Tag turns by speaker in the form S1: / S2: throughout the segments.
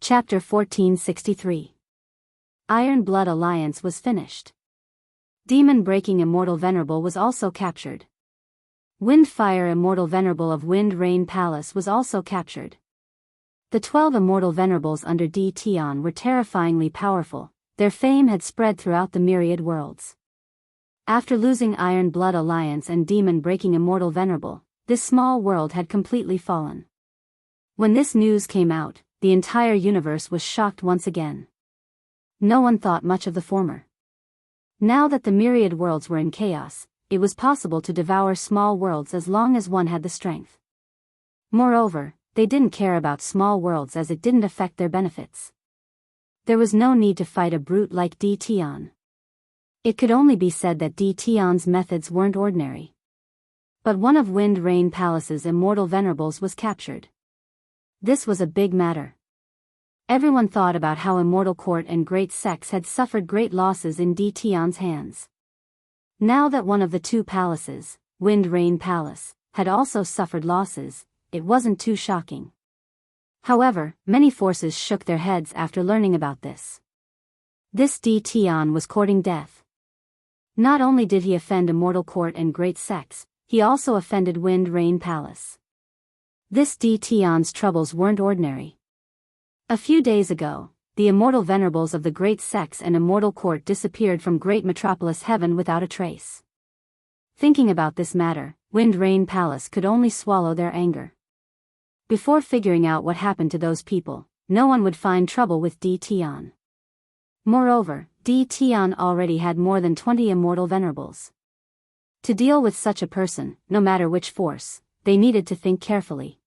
S1: Chapter 1463. Iron Blood Alliance was finished. Demon-breaking Immortal Venerable was also captured. Wind-Fire Immortal Venerable of Wind-Rain Palace was also captured. The 12 Immortal Venerables under D. Tian were terrifyingly powerful. Their fame had spread throughout the myriad worlds. After losing Iron Blood Alliance and Demon-breaking Immortal Venerable, this small world had completely fallen. When this news came out, the entire universe was shocked once again. No one thought much of the former. Now that the myriad worlds were in chaos, it was possible to devour small worlds as long as one had the strength. Moreover, they didn't care about small worlds as it didn't affect their benefits. There was no need to fight a brute like D. Tian. It could only be said that D. Tian's methods weren't ordinary. But one of Wind Rain Palace's Immortal Venerables was captured. This was a big matter. Everyone thought about how Immortal Court and Great Sects had suffered great losses in D. Tian's hands. Now that one of the two palaces, Wind Rain Palace, had also suffered losses, it wasn't too shocking. However, many forces shook their heads after learning about this. This D. Tian was courting death. Not only did he offend Immortal Court and Great Sects, he also offended Wind Rain Palace. This D. Tian's troubles weren't ordinary. A few days ago, the Immortal Venerables of the Great Sects and Immortal Court disappeared from Great Metropolis Heaven without a trace. Thinking about this matter, Wind Rain Palace could only swallow their anger. Before figuring out what happened to those people, no one would find trouble with D. Tian. Moreover, D. Tian already had more than 20 Immortal Venerables. To deal with such a person, no matter which force, they needed to think carefully.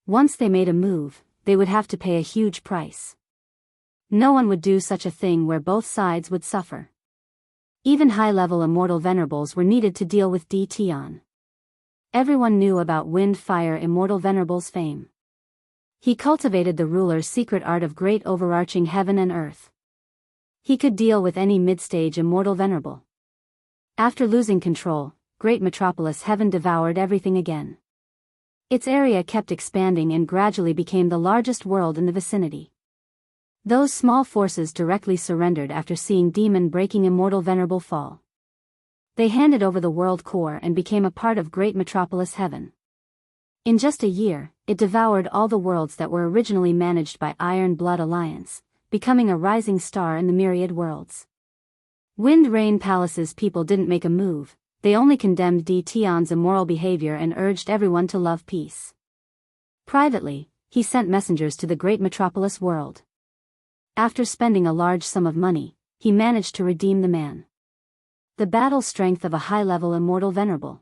S1: Once they made a move, they would have to pay a huge price. No one would do such a thing where both sides would suffer. Even high-level Immortal Venerables were needed to deal with D. Tian. Everyone knew about Wind-Fire Immortal Venerable's fame. He cultivated the ruler's secret art of great overarching heaven and earth. He could deal with any mid-stage Immortal Venerable. After losing control, Great Metropolis Heaven devoured everything again. Its area kept expanding and gradually became the largest world in the vicinity. Those small forces directly surrendered after seeing demon-breaking Immortal Venerable fall. They handed over the world core and became a part of Great Metropolis Heaven. In just a year, it devoured all the worlds that were originally managed by Iron Blood Alliance, becoming a rising star in the myriad worlds. Wind Rain Palace's people didn't make a move. They only condemned D. Tian's immoral behavior and urged everyone to love peace. Privately, he sent messengers to the Great Metropolis world. After spending a large sum of money, he managed to redeem the man. The battle strength of a high-level Immortal Venerable.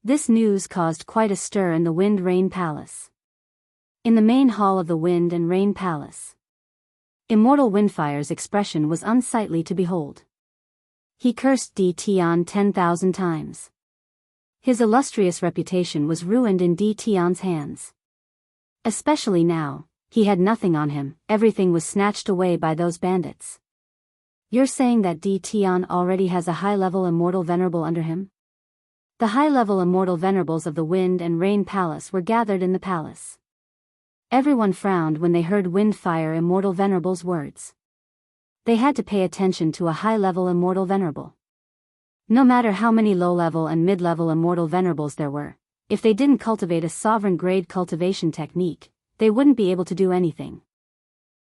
S1: This news caused quite a stir in the Wind Rain Palace. In the main hall of the Wind and Rain Palace, Immortal Windfire's expression was unsightly to behold. He cursed D. Tian 10,000 times. His illustrious reputation was ruined in D. Tian's hands. Especially now, he had nothing on him, everything was snatched away by those bandits. You're saying that D. Tian already has a high-level Immortal Venerable under him? The high-level Immortal Venerables of the Wind and Rain Palace were gathered in the palace. Everyone frowned when they heard Wind-Fire Immortal Venerable's words. They had to pay attention to a high-level Immortal Venerable. No matter how many low-level and mid-level Immortal Venerables there were, if they didn't cultivate a sovereign-grade cultivation technique, they wouldn't be able to do anything.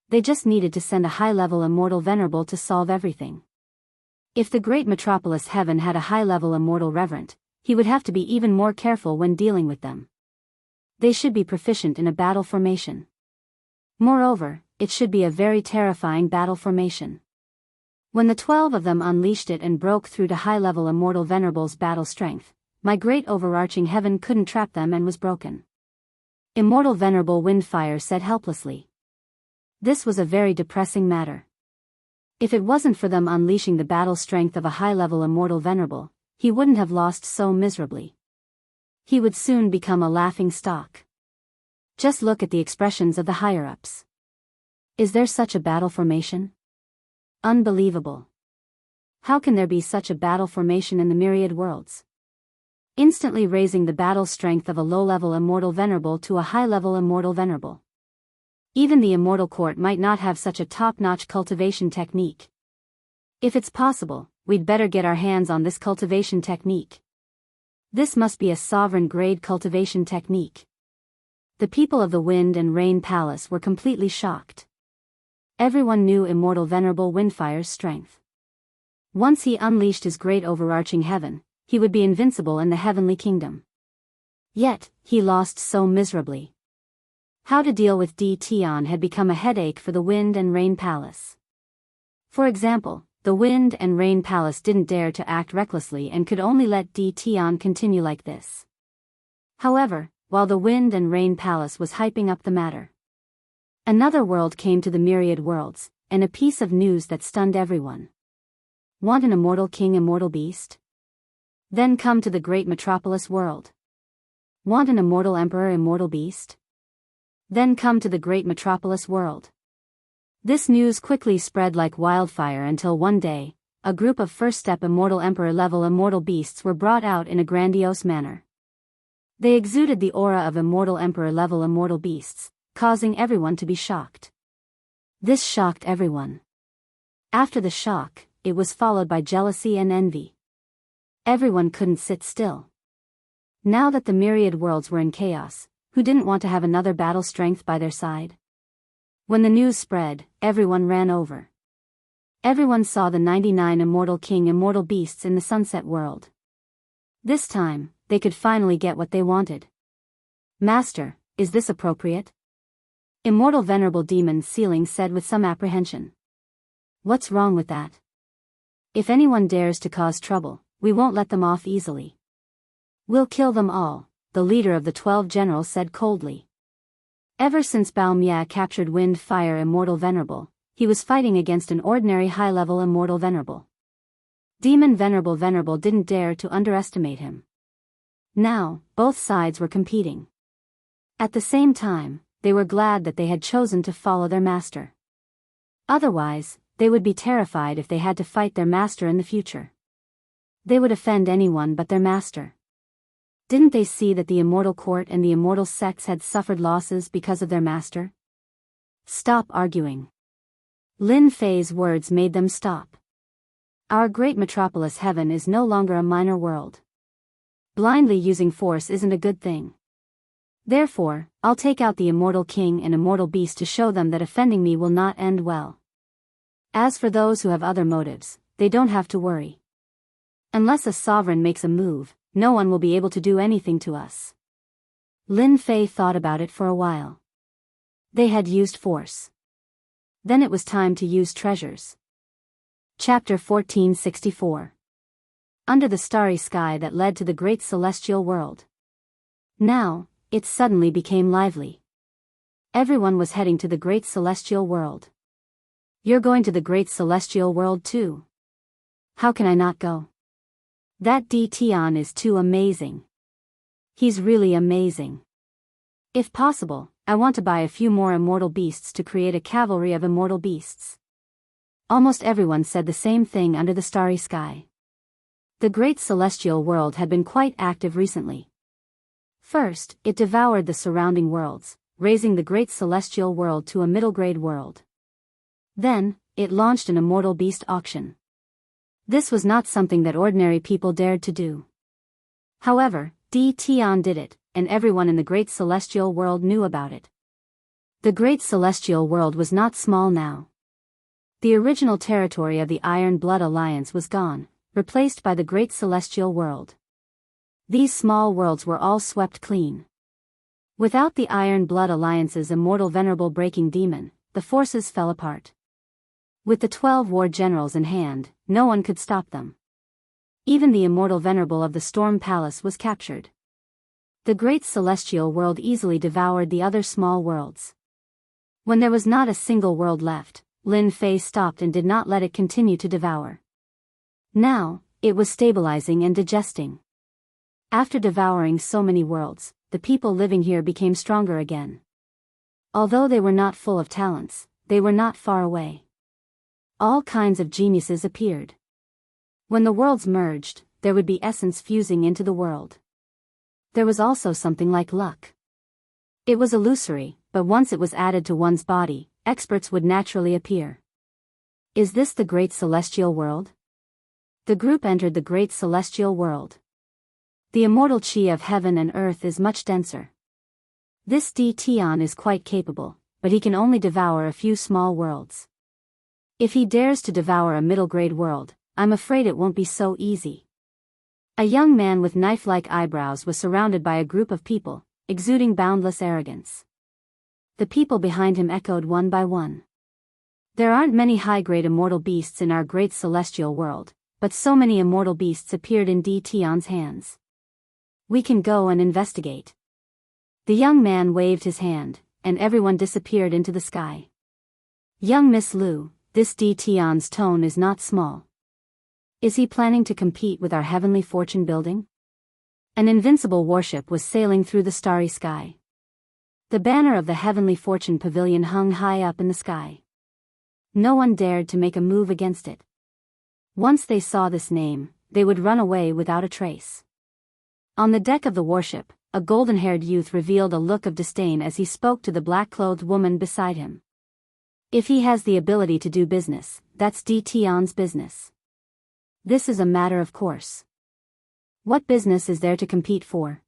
S1: They just needed to send a high-level Immortal Venerable to solve everything. If the Great Metropolis Heaven had a high-level Immortal Reverend, he would have to be even more careful when dealing with them. They should be proficient in a battle formation. Moreover, it should be a very terrifying battle formation. When the 12 of them unleashed it and broke through to high-level Immortal Venerable's battle strength, my great overarching heaven couldn't trap them and was broken. Immortal Venerable Windfire said helplessly. This was a very depressing matter. If it wasn't for them unleashing the battle strength of a high-level Immortal Venerable, he wouldn't have lost so miserably. He would soon become a laughing stock. Just look at the expressions of the higher-ups. Is there such a battle formation? Unbelievable. How can there be such a battle formation in the myriad worlds? Instantly raising the battle strength of a low-level Immortal Venerable to a high-level Immortal Venerable. Even the immortal court might not have such a top-notch cultivation technique. If it's possible, we'd better get our hands on this cultivation technique. This must be a sovereign-grade cultivation technique. The people of the Wind and Rain Palace were completely shocked. Everyone knew Immortal Venerable Windfire's strength. Once he unleashed his great overarching heaven, he would be invincible in the heavenly kingdom. Yet, he lost so miserably. How to deal with Di Tian had become a headache for the Wind and Rain Palace. For example, the Wind and Rain Palace didn't dare to act recklessly and could only let Di Tian continue like this. However, while the Wind and Rain Palace was hyping up the matter, another world came to the myriad worlds, and a piece of news that stunned everyone. Want an immortal king, immortal beast? Then come to the great metropolis world. Want an immortal emperor, immortal beast? Then come to the great metropolis world. This news quickly spread like wildfire until one day, a group of first-step immortal emperor-level immortal beasts were brought out in a grandiose manner. They exuded the aura of immortal emperor-level immortal beasts, causing everyone to be shocked. This shocked everyone. After the shock, it was followed by jealousy and envy. Everyone couldn't sit still. Now that the myriad worlds were in chaos, who didn't want to have another battle strength by their side? When the news spread, everyone ran over. Everyone saw the 99 immortal king immortal beasts in the sunset world. This time, they could finally get what they wanted. Master, is this appropriate? Immortal Venerable Demon Ceiling said with some apprehension. What's wrong with that? If anyone dares to cause trouble, we won't let them off easily. We'll kill them all, the leader of the 12 generals said coldly. Ever since Bao Mia captured Wind Fire Immortal Venerable, he was fighting against an ordinary high-level Immortal Venerable. Demon Venerable didn't dare to underestimate him. Now, both sides were competing. At the same time, they were glad that they had chosen to follow their master. Otherwise, they would be terrified if they had to fight their master in the future. They would offend anyone but their master. Didn't they see that the Immortal Court and the Immortal Sects had suffered losses because of their master? Stop arguing. Lin Fei's words made them stop. Our great metropolis heaven is no longer a minor world. Blindly using force isn't a good thing. Therefore, I'll take out the Immortal King and Immortal Beast to show them that offending me will not end well. As for those who have other motives, they don't have to worry. Unless a sovereign makes a move, no one will be able to do anything to us. Lin Fei thought about it for a while. They had used force. Then it was time to use treasures. Chapter 1464. Under the starry sky that led to the great celestial world. Now, it suddenly became lively. Everyone was heading to the great celestial world. You're going to the great celestial world too. How can I not go? That Di Tian is too amazing. He's really amazing. If possible, I want to buy a few more immortal beasts to create a cavalry of immortal beasts. Almost everyone said the same thing under the starry sky. The great celestial world had been quite active recently. First, it devoured the surrounding worlds, raising the great celestial world to a middle-grade world. Then, it launched an immortal beast auction. This was not something that ordinary people dared to do. However, Di Tian did it, and everyone in the great celestial world knew about it. The great celestial world was not small now. The original territory of the Iron Blood Alliance was gone, replaced by the great celestial world. These small worlds were all swept clean. Without the Iron Blood Alliance's immortal venerable breaking demon, the forces fell apart. With the 12 war generals in hand, no one could stop them. Even the immortal venerable of the Storm Palace was captured. The great celestial world easily devoured the other small worlds. When there was not a single world left, Lin Fei stopped and did not let it continue to devour. Now, it was stabilizing and digesting. After devouring so many worlds, the people living here became stronger again. Although they were not full of talents, they were not far away. All kinds of geniuses appeared. When the worlds merged, there would be essence fusing into the world. There was also something like luck. It was illusory, but once it was added to one's body, experts would naturally appear. Is this the great celestial world? The group entered the great celestial world. The immortal chi of heaven and earth is much denser. This D Tian is quite capable, but he can only devour a few small worlds. If he dares to devour a middle-grade world, I'm afraid it won't be so easy. A young man with knife-like eyebrows was surrounded by a group of people, exuding boundless arrogance. The people behind him echoed one by one. There aren't many high-grade immortal beasts in our great celestial world, but so many immortal beasts appeared in D Tian's hands. We can go and investigate. The young man waved his hand, and everyone disappeared into the sky. Young Miss Lu, this D Tian's tone is not small. Is he planning to compete with our heavenly fortune building? An invincible warship was sailing through the starry sky. The banner of the heavenly fortune pavilion hung high up in the sky. No one dared to make a move against it. Once they saw this name, they would run away without a trace. On the deck of the warship, a golden-haired youth revealed a look of disdain as he spoke to the black-clothed woman beside him. If he has the ability to do business, that's D Tian's business. This is a matter of course. What business is there to compete for?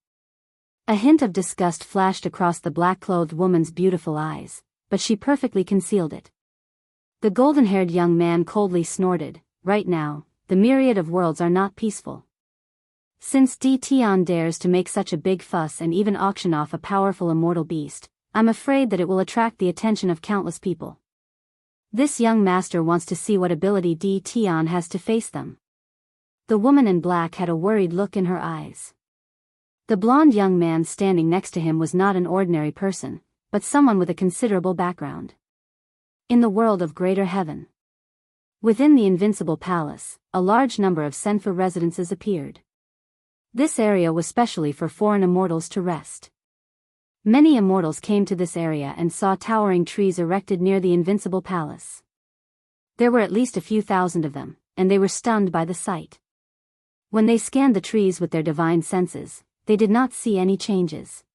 S1: A hint of disgust flashed across the black-clothed woman's beautiful eyes, but she perfectly concealed it. The golden-haired young man coldly snorted, right now, the myriad of worlds are not peaceful. Since D Tian dares to make such a big fuss and even auction off a powerful immortal beast, I'm afraid that it will attract the attention of countless people. This young master wants to see what ability D Tian has to face them. The woman in black had a worried look in her eyes. The blonde young man standing next to him was not an ordinary person, but someone with a considerable background. In the world of greater heaven. Within the invincible palace, a large number of Senfu residences appeared. This area was specially for foreign immortals to rest. Many immortals came to this area and saw towering trees erected near the invincible palace. There were at least a few thousand of them, and they were stunned by the sight. When they scanned the trees with their divine senses, they did not see any changes.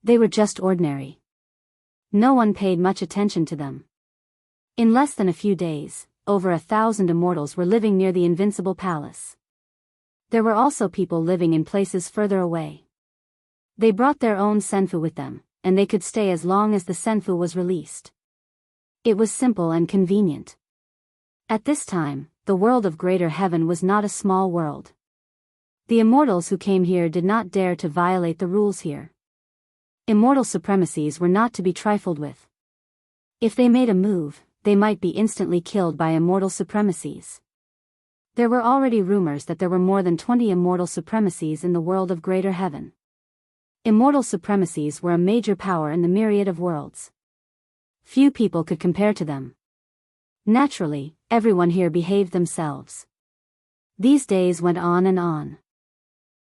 S1: They were just ordinary. No one paid much attention to them. In less than a few days, over 1,000 immortals were living near the invincible palace. There were also people living in places further away. They brought their own senfu with them, and they could stay as long as the senfu was released. It was simple and convenient. At this time, the world of greater heaven was not a small world. The immortals who came here did not dare to violate the rules here. Immortal supremacies were not to be trifled with. If they made a move, they might be instantly killed by immortal supremacies. There were already rumors that there were more than 20 immortal supremacies in the world of greater heaven. Immortal supremacies were a major power in the myriad of worlds. Few people could compare to them. Naturally, everyone here behaved themselves. These days went on and on.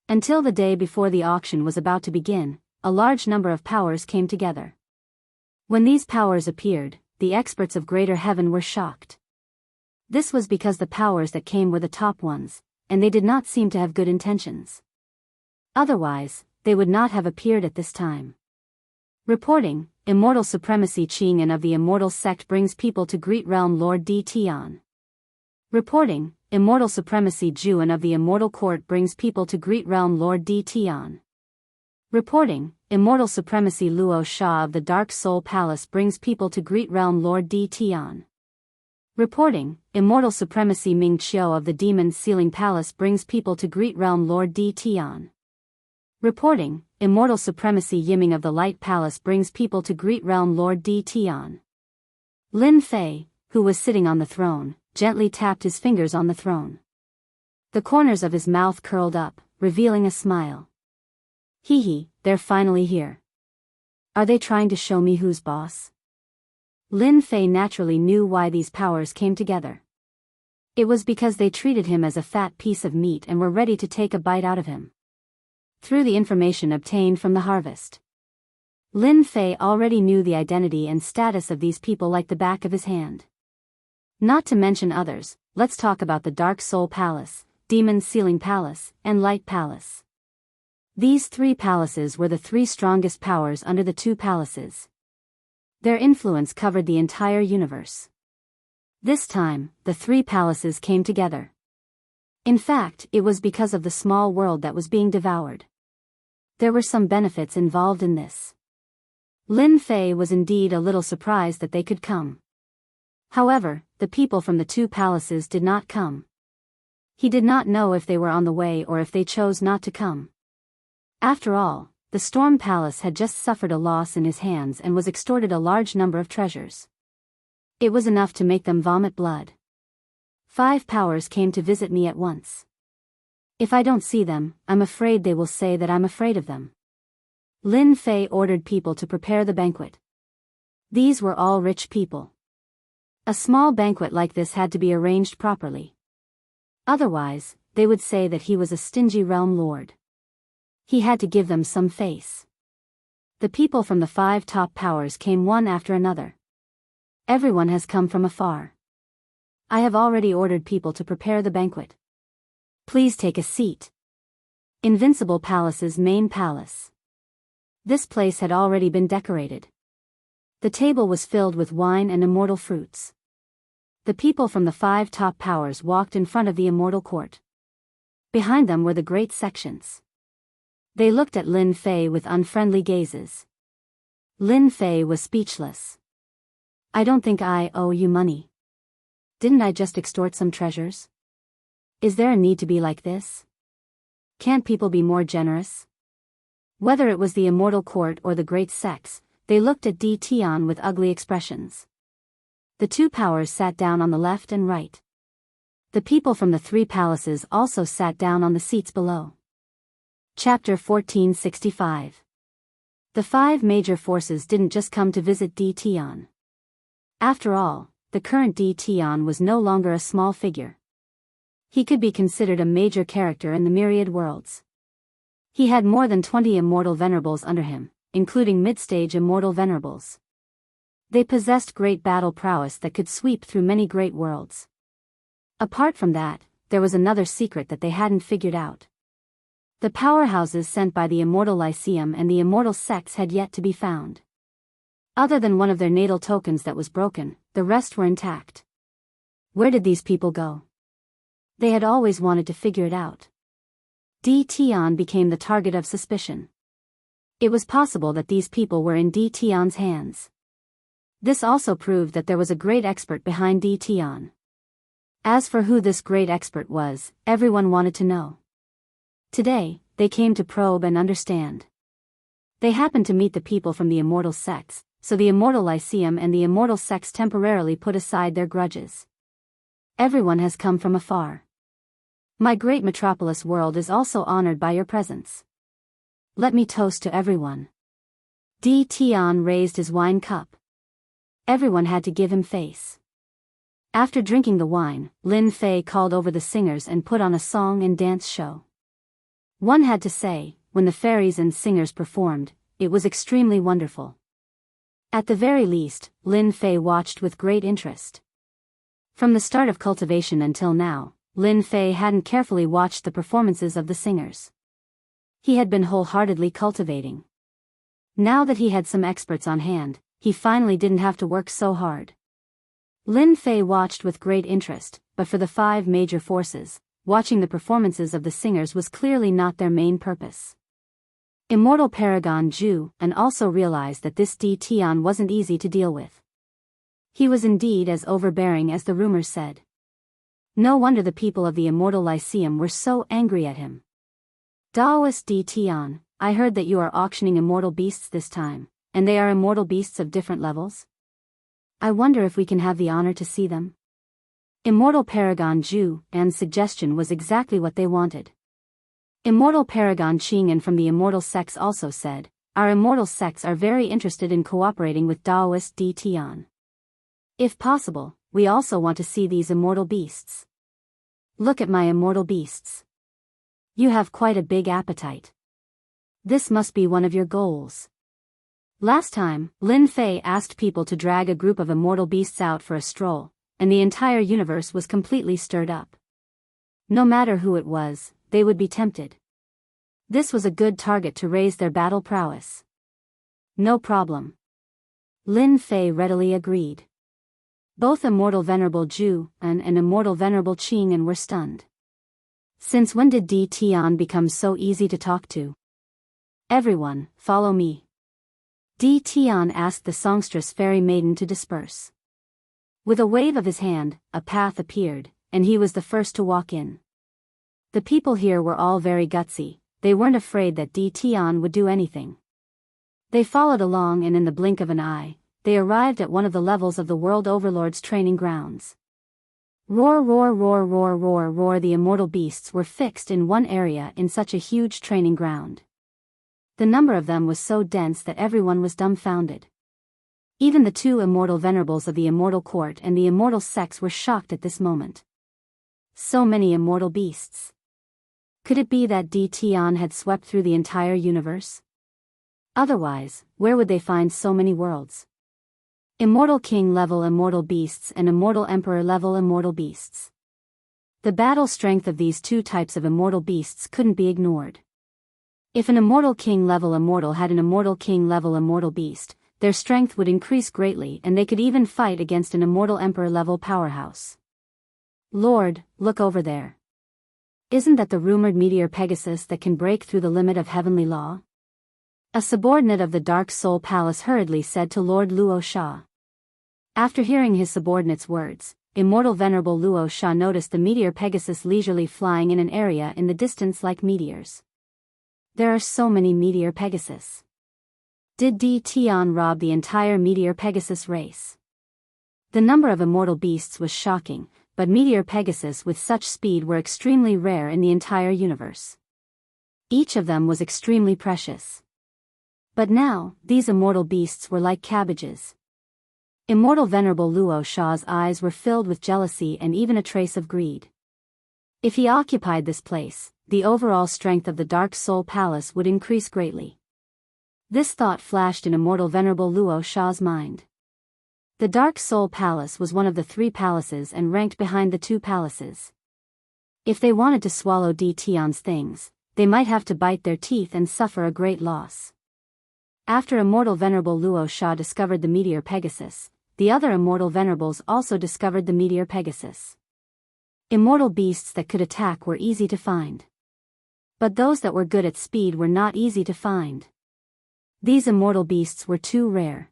S1: Until the day before the auction was about to begin, a large number of powers came together. When these powers appeared, the experts of greater heaven were shocked. This was because the powers that came were the top ones, and they did not seem to have good intentions. Otherwise, they would not have appeared at this time. Reporting, Immortal Supremacy Qing'an of the Immortal Sect brings people to greet Realm Lord D Tian. Reporting, Immortal Supremacy Juan of the Immortal Court brings people to greet Realm Lord D Tian. Reporting, Immortal Supremacy Luo Sha of the Dark Soul Palace brings people to greet Realm Lord D Tian. Reporting, Immortal Supremacy Ming Qiu of the Demon Sealing Palace brings people to greet Realm Lord D Tian. Reporting, Immortal Supremacy Yiming of the Light Palace brings people to greet Realm Lord D Tian. Lin Fei, who was sitting on the throne, gently tapped his fingers on the throne. The corners of his mouth curled up, revealing a smile. Hee, they're finally here. Are they trying to show me who's boss? Lin Fei naturally knew why these powers came together. It was because they treated him as a fat piece of meat and were ready to take a bite out of him. Through the information obtained from the harvest, Lin Fei already knew the identity and status of these people like the back of his hand. Not to mention others, let's talk about the Dark Soul Palace, Demon Sealing Palace, and Light Palace. These three palaces were the three strongest powers under the two palaces. Their influence covered the entire universe. This time, the three palaces came together. In fact, it was because of the small world that was being devoured. There were some benefits involved in this. Lin Fei was indeed a little surprised that they could come. However, the people from the two palaces did not come. He did not know if they were on the way or if they chose not to come. After all, the Storm Palace had just suffered a loss in his hands and was extorted a large number of treasures. It was enough to make them vomit blood. 5 powers came to visit me at once. If I don't see them, I'm afraid they will say that I'm afraid of them. Lin Fei ordered people to prepare the banquet. These were all rich people. A small banquet like this had to be arranged properly. Otherwise, they would say that he was a stingy realm lord. He had to give them some face. The people from the 5 top powers came one after another. Everyone has come from afar. I have already ordered people to prepare the banquet. Please take a seat. Invincible Palace's main palace. This place had already been decorated. The table was filled with wine and immortal fruits. The people from the 5 top powers walked in front of the immortal court. Behind them were the great sections. They looked at Lin Fei with unfriendly gazes. Lin Fei was speechless. I don't think I owe you money. Didn't I just extort some treasures? Is there a need to be like this? Can't people be more generous? Whether it was the immortal court or the great sects, they looked at Di Tian with ugly expressions. The 2 powers sat down on the left and right. The people from the 3 palaces also sat down on the seats below. Chapter 1465. The 5 major forces didn't just come to visit Di Tian. After all, the current Di Tian was no longer a small figure. He could be considered a major character in the myriad worlds. He had more than 20 immortal venerables under him, including mid-stage immortal venerables. They possessed great battle prowess that could sweep through many great worlds. Apart from that, there was another secret that they hadn't figured out. The powerhouses sent by the Immortal Lyceum and the Immortal Sects had yet to be found. Other than one of their natal tokens that was broken, the rest were intact. Where did these people go? They had always wanted to figure it out. Di Tian became the target of suspicion. It was possible that these people were in Di Tian's hands. This also proved that there was a great expert behind Di Tian. As for who this great expert was, everyone wanted to know. Today, they came to probe and understand. They happened to meet the people from the Immortal Sects, so the Immortal Lyceum and the Immortal Sects temporarily put aside their grudges. Everyone has come from afar. My great metropolis world is also honored by your presence. Let me toast to everyone. Di Tian raised his wine cup. Everyone had to give him face. After drinking the wine, Lin Fei called over the singers and put on a song and dance show. One had to say, when the fairies and singers performed, it was extremely wonderful. At the very least, Lin Fei watched with great interest. From the start of Cultivation until now, Lin Fei hadn't carefully watched the performances of the singers. He had been wholeheartedly cultivating. Now that he had some experts on hand, he finally didn't have to work so hard. Lin Fei watched with great interest, but for the 5 major forces, watching the performances of the singers was clearly not their main purpose. Immortal Paragon Zhu and also realized that this Di Tian wasn't easy to deal with. He was indeed as overbearing as the rumors said. No wonder the people of the Immortal Lyceum were so angry at him. Daoist Di Tian, I heard that you are auctioning immortal beasts this time, and they are immortal beasts of different levels? I wonder if we can have the honor to see them? Immortal Paragon Zhu and suggestion was exactly what they wanted. Immortal Paragon Qing'an from the Immortal Sects also said, our Immortal Sects are very interested in cooperating with Daoist Di Tian. If possible, we also want to see these immortal beasts. Look at my immortal beasts. You have quite a big appetite. This must be one of your goals. Last time, Lin Fei asked people to drag a group of immortal beasts out for a stroll, and the entire universe was completely stirred up. No matter who it was, they would be tempted. This was a good target to raise their battle prowess. No problem. Lin Fei readily agreed. Both Immortal Venerable Zhu and Immortal Venerable Qing were stunned. Since when did Di Tian become so easy to talk to? Everyone, follow me. Di Tian asked the songstress fairy maiden to disperse. With a wave of his hand, a path appeared, and he was the first to walk in. The people here were all very gutsy, they weren't afraid that Di Tian would do anything. They followed along and in the blink of an eye, they arrived at one of the levels of the World Overlord's training grounds. Roar, roar, roar, roar, roar, roar. The immortal beasts were fixed in one area in such a huge training ground. The number of them was so dense that everyone was dumbfounded. Even the two immortal venerables of the immortal court and the immortal sex were shocked at this moment. So many immortal beasts. Could it be that Di Tian had swept through the entire universe? Otherwise, where would they find so many worlds? Immortal King level immortal beasts and Immortal Emperor level immortal beasts. The battle strength of these two types of immortal beasts couldn't be ignored. If an Immortal King level immortal had an Immortal King level immortal beast, their strength would increase greatly and they could even fight against an Immortal Emperor level powerhouse. Lord, look over there. Isn't that the rumored meteor Pegasus that can break through the limit of heavenly law? A subordinate of the Dark Soul Palace hurriedly said to Lord Luo Sha. After hearing his subordinate's words, Immortal Venerable Luo Sha noticed the meteor Pegasus leisurely flying in an area in the distance like meteors. There are so many meteor Pegasus. Did Di Tian rob the entire meteor Pegasus race? The number of immortal beasts was shocking, but meteor Pegasus with such speed were extremely rare in the entire universe. Each of them was extremely precious. But now, these immortal beasts were like cabbages. Immortal Venerable Luo Sha's eyes were filled with jealousy and even a trace of greed. If he occupied this place, the overall strength of the Dark Soul Palace would increase greatly. This thought flashed in Immortal Venerable Luo Sha's mind. The Dark Soul Palace was one of the 3 palaces and ranked behind the 2 palaces. If they wanted to swallow Di Tian's things, they might have to bite their teeth and suffer a great loss. After Immortal Venerable Luo Sha discovered the meteor Pegasus, the other Immortal Venerables also discovered the meteor Pegasus. Immortal beasts that could attack were easy to find. But those that were good at speed were not easy to find. These immortal beasts were too rare.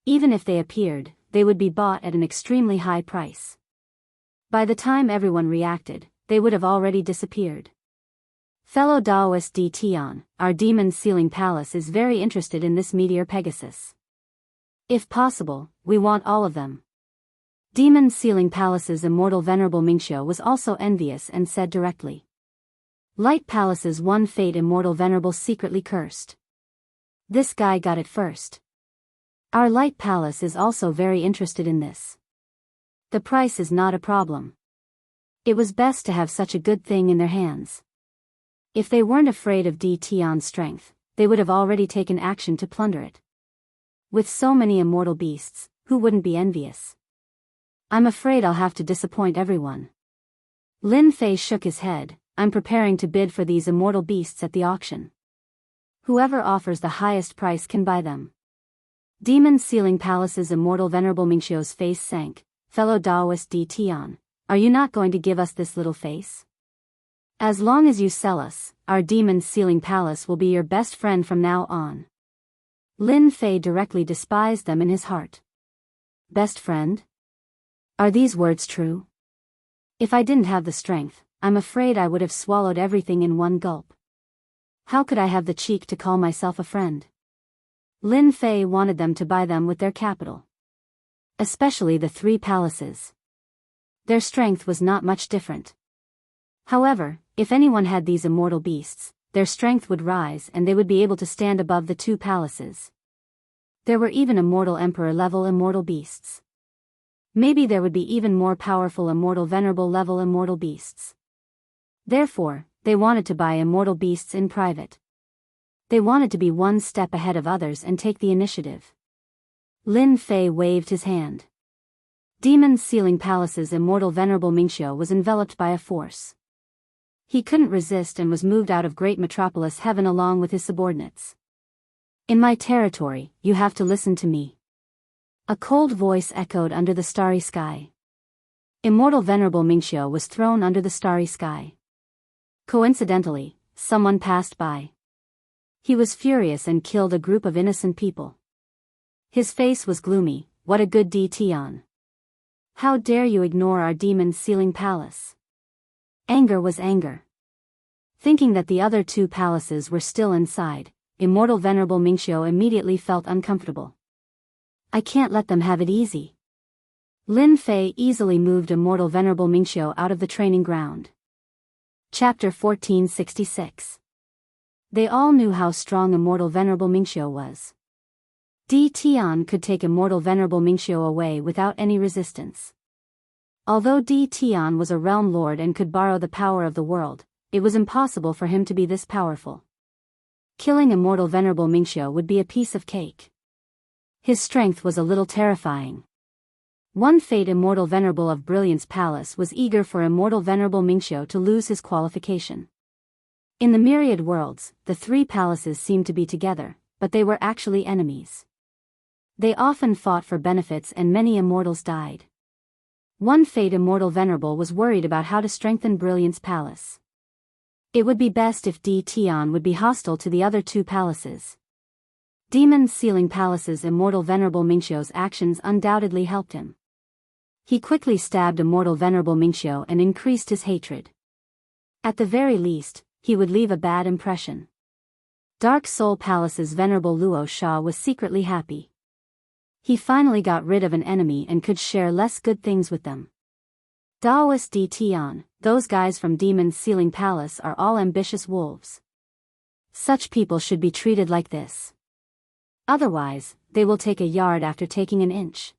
S1: Even if they appeared, they would be bought at an extremely high price. By the time everyone reacted, they would have already disappeared. Fellow Daoist Di Tian, our demon sealing palace is very interested in this meteor Pegasus. If possible, we want all of them. Demon sealing palace's Immortal Venerable Mingxiu was also envious and said directly. Light palace's one fate Immortal Venerable secretly cursed. This guy got it first. Our light palace is also very interested in this. The price is not a problem. It was best to have such a good thing in their hands. If they weren't afraid of Di Tian's strength, they would have already taken action to plunder it. With so many immortal beasts, who wouldn't be envious? I'm afraid I'll have to disappoint everyone. Lin Fei shook his head. I'm preparing to bid for these immortal beasts at the auction. Whoever offers the highest price can buy them. Demon Sealing Palace's Immortal Venerable Mingxiu's face sank. Fellow Daoist Di Tian, are you not going to give us this little face? As long as you sell us, our Demon Sealing Palace will be your best friend from now on. Lin Fei directly despised them in his heart. Best friend? Are these words true? If I didn't have the strength, I'm afraid I would have swallowed everything in one gulp. How could I have the cheek to call myself a friend? Lin Fei wanted them to buy them with their capital. Especially the 3 palaces. Their strength was not much different. However, if anyone had these immortal beasts, their strength would rise and they would be able to stand above the 2 palaces. There were even Immortal Emperor level immortal beasts. Maybe there would be even more powerful Immortal Venerable level immortal beasts. Therefore, they wanted to buy immortal beasts in private. They wanted to be one step ahead of others and take the initiative. Lin Fei waved his hand. Demon Sealing Palace's Immortal Venerable Mingxiu was enveloped by a force. He couldn't resist and was moved out of Great Metropolis Heaven along with his subordinates. In my territory, you have to listen to me. A cold voice echoed under the starry sky. Immortal Venerable Mingxiu was thrown under the starry sky. Coincidentally, someone passed by. He was furious and killed a group of innocent people. His face was gloomy. What a good deed, Tian. How dare you ignore our demon's sealing palace? Anger was anger. Thinking that the other two palaces were still inside, Immortal Venerable Mingxiu immediately felt uncomfortable. I can't let them have it easy. Lin Fei easily moved Immortal Venerable Mingxiu out of the training ground. Chapter 1466. They all knew how strong Immortal Venerable Mingxiu was. Di Tian could take Immortal Venerable Mingxiu away without any resistance. Although Di Tian was a realm lord and could borrow the power of the world, it was impossible for him to be this powerful. Killing Immortal Venerable Mingxiu would be a piece of cake. His strength was a little terrifying. One Fate Immortal Venerable of Brilliance Palace was eager for Immortal Venerable Mingxiu to lose his qualification. In the myriad worlds, the three palaces seemed to be together, but they were actually enemies. They often fought for benefits and many immortals died. One Fate Immortal Venerable was worried about how to strengthen Brilliance Palace. It would be best if Di Tian would be hostile to the other two palaces. Demon Sealing Palace's Immortal Venerable Mingxiu's actions undoubtedly helped him. He quickly stabbed Immortal Venerable Mingxiu and increased his hatred. At the very least, he would leave a bad impression. Dark Soul Palace's Venerable Luo Sha was secretly happy. He finally got rid of an enemy and could share less good things with them. Daoist Di Tian, those guys from Demon's Sealing Palace are all ambitious wolves. Such people should be treated like this. Otherwise, they will take a yard after taking an inch.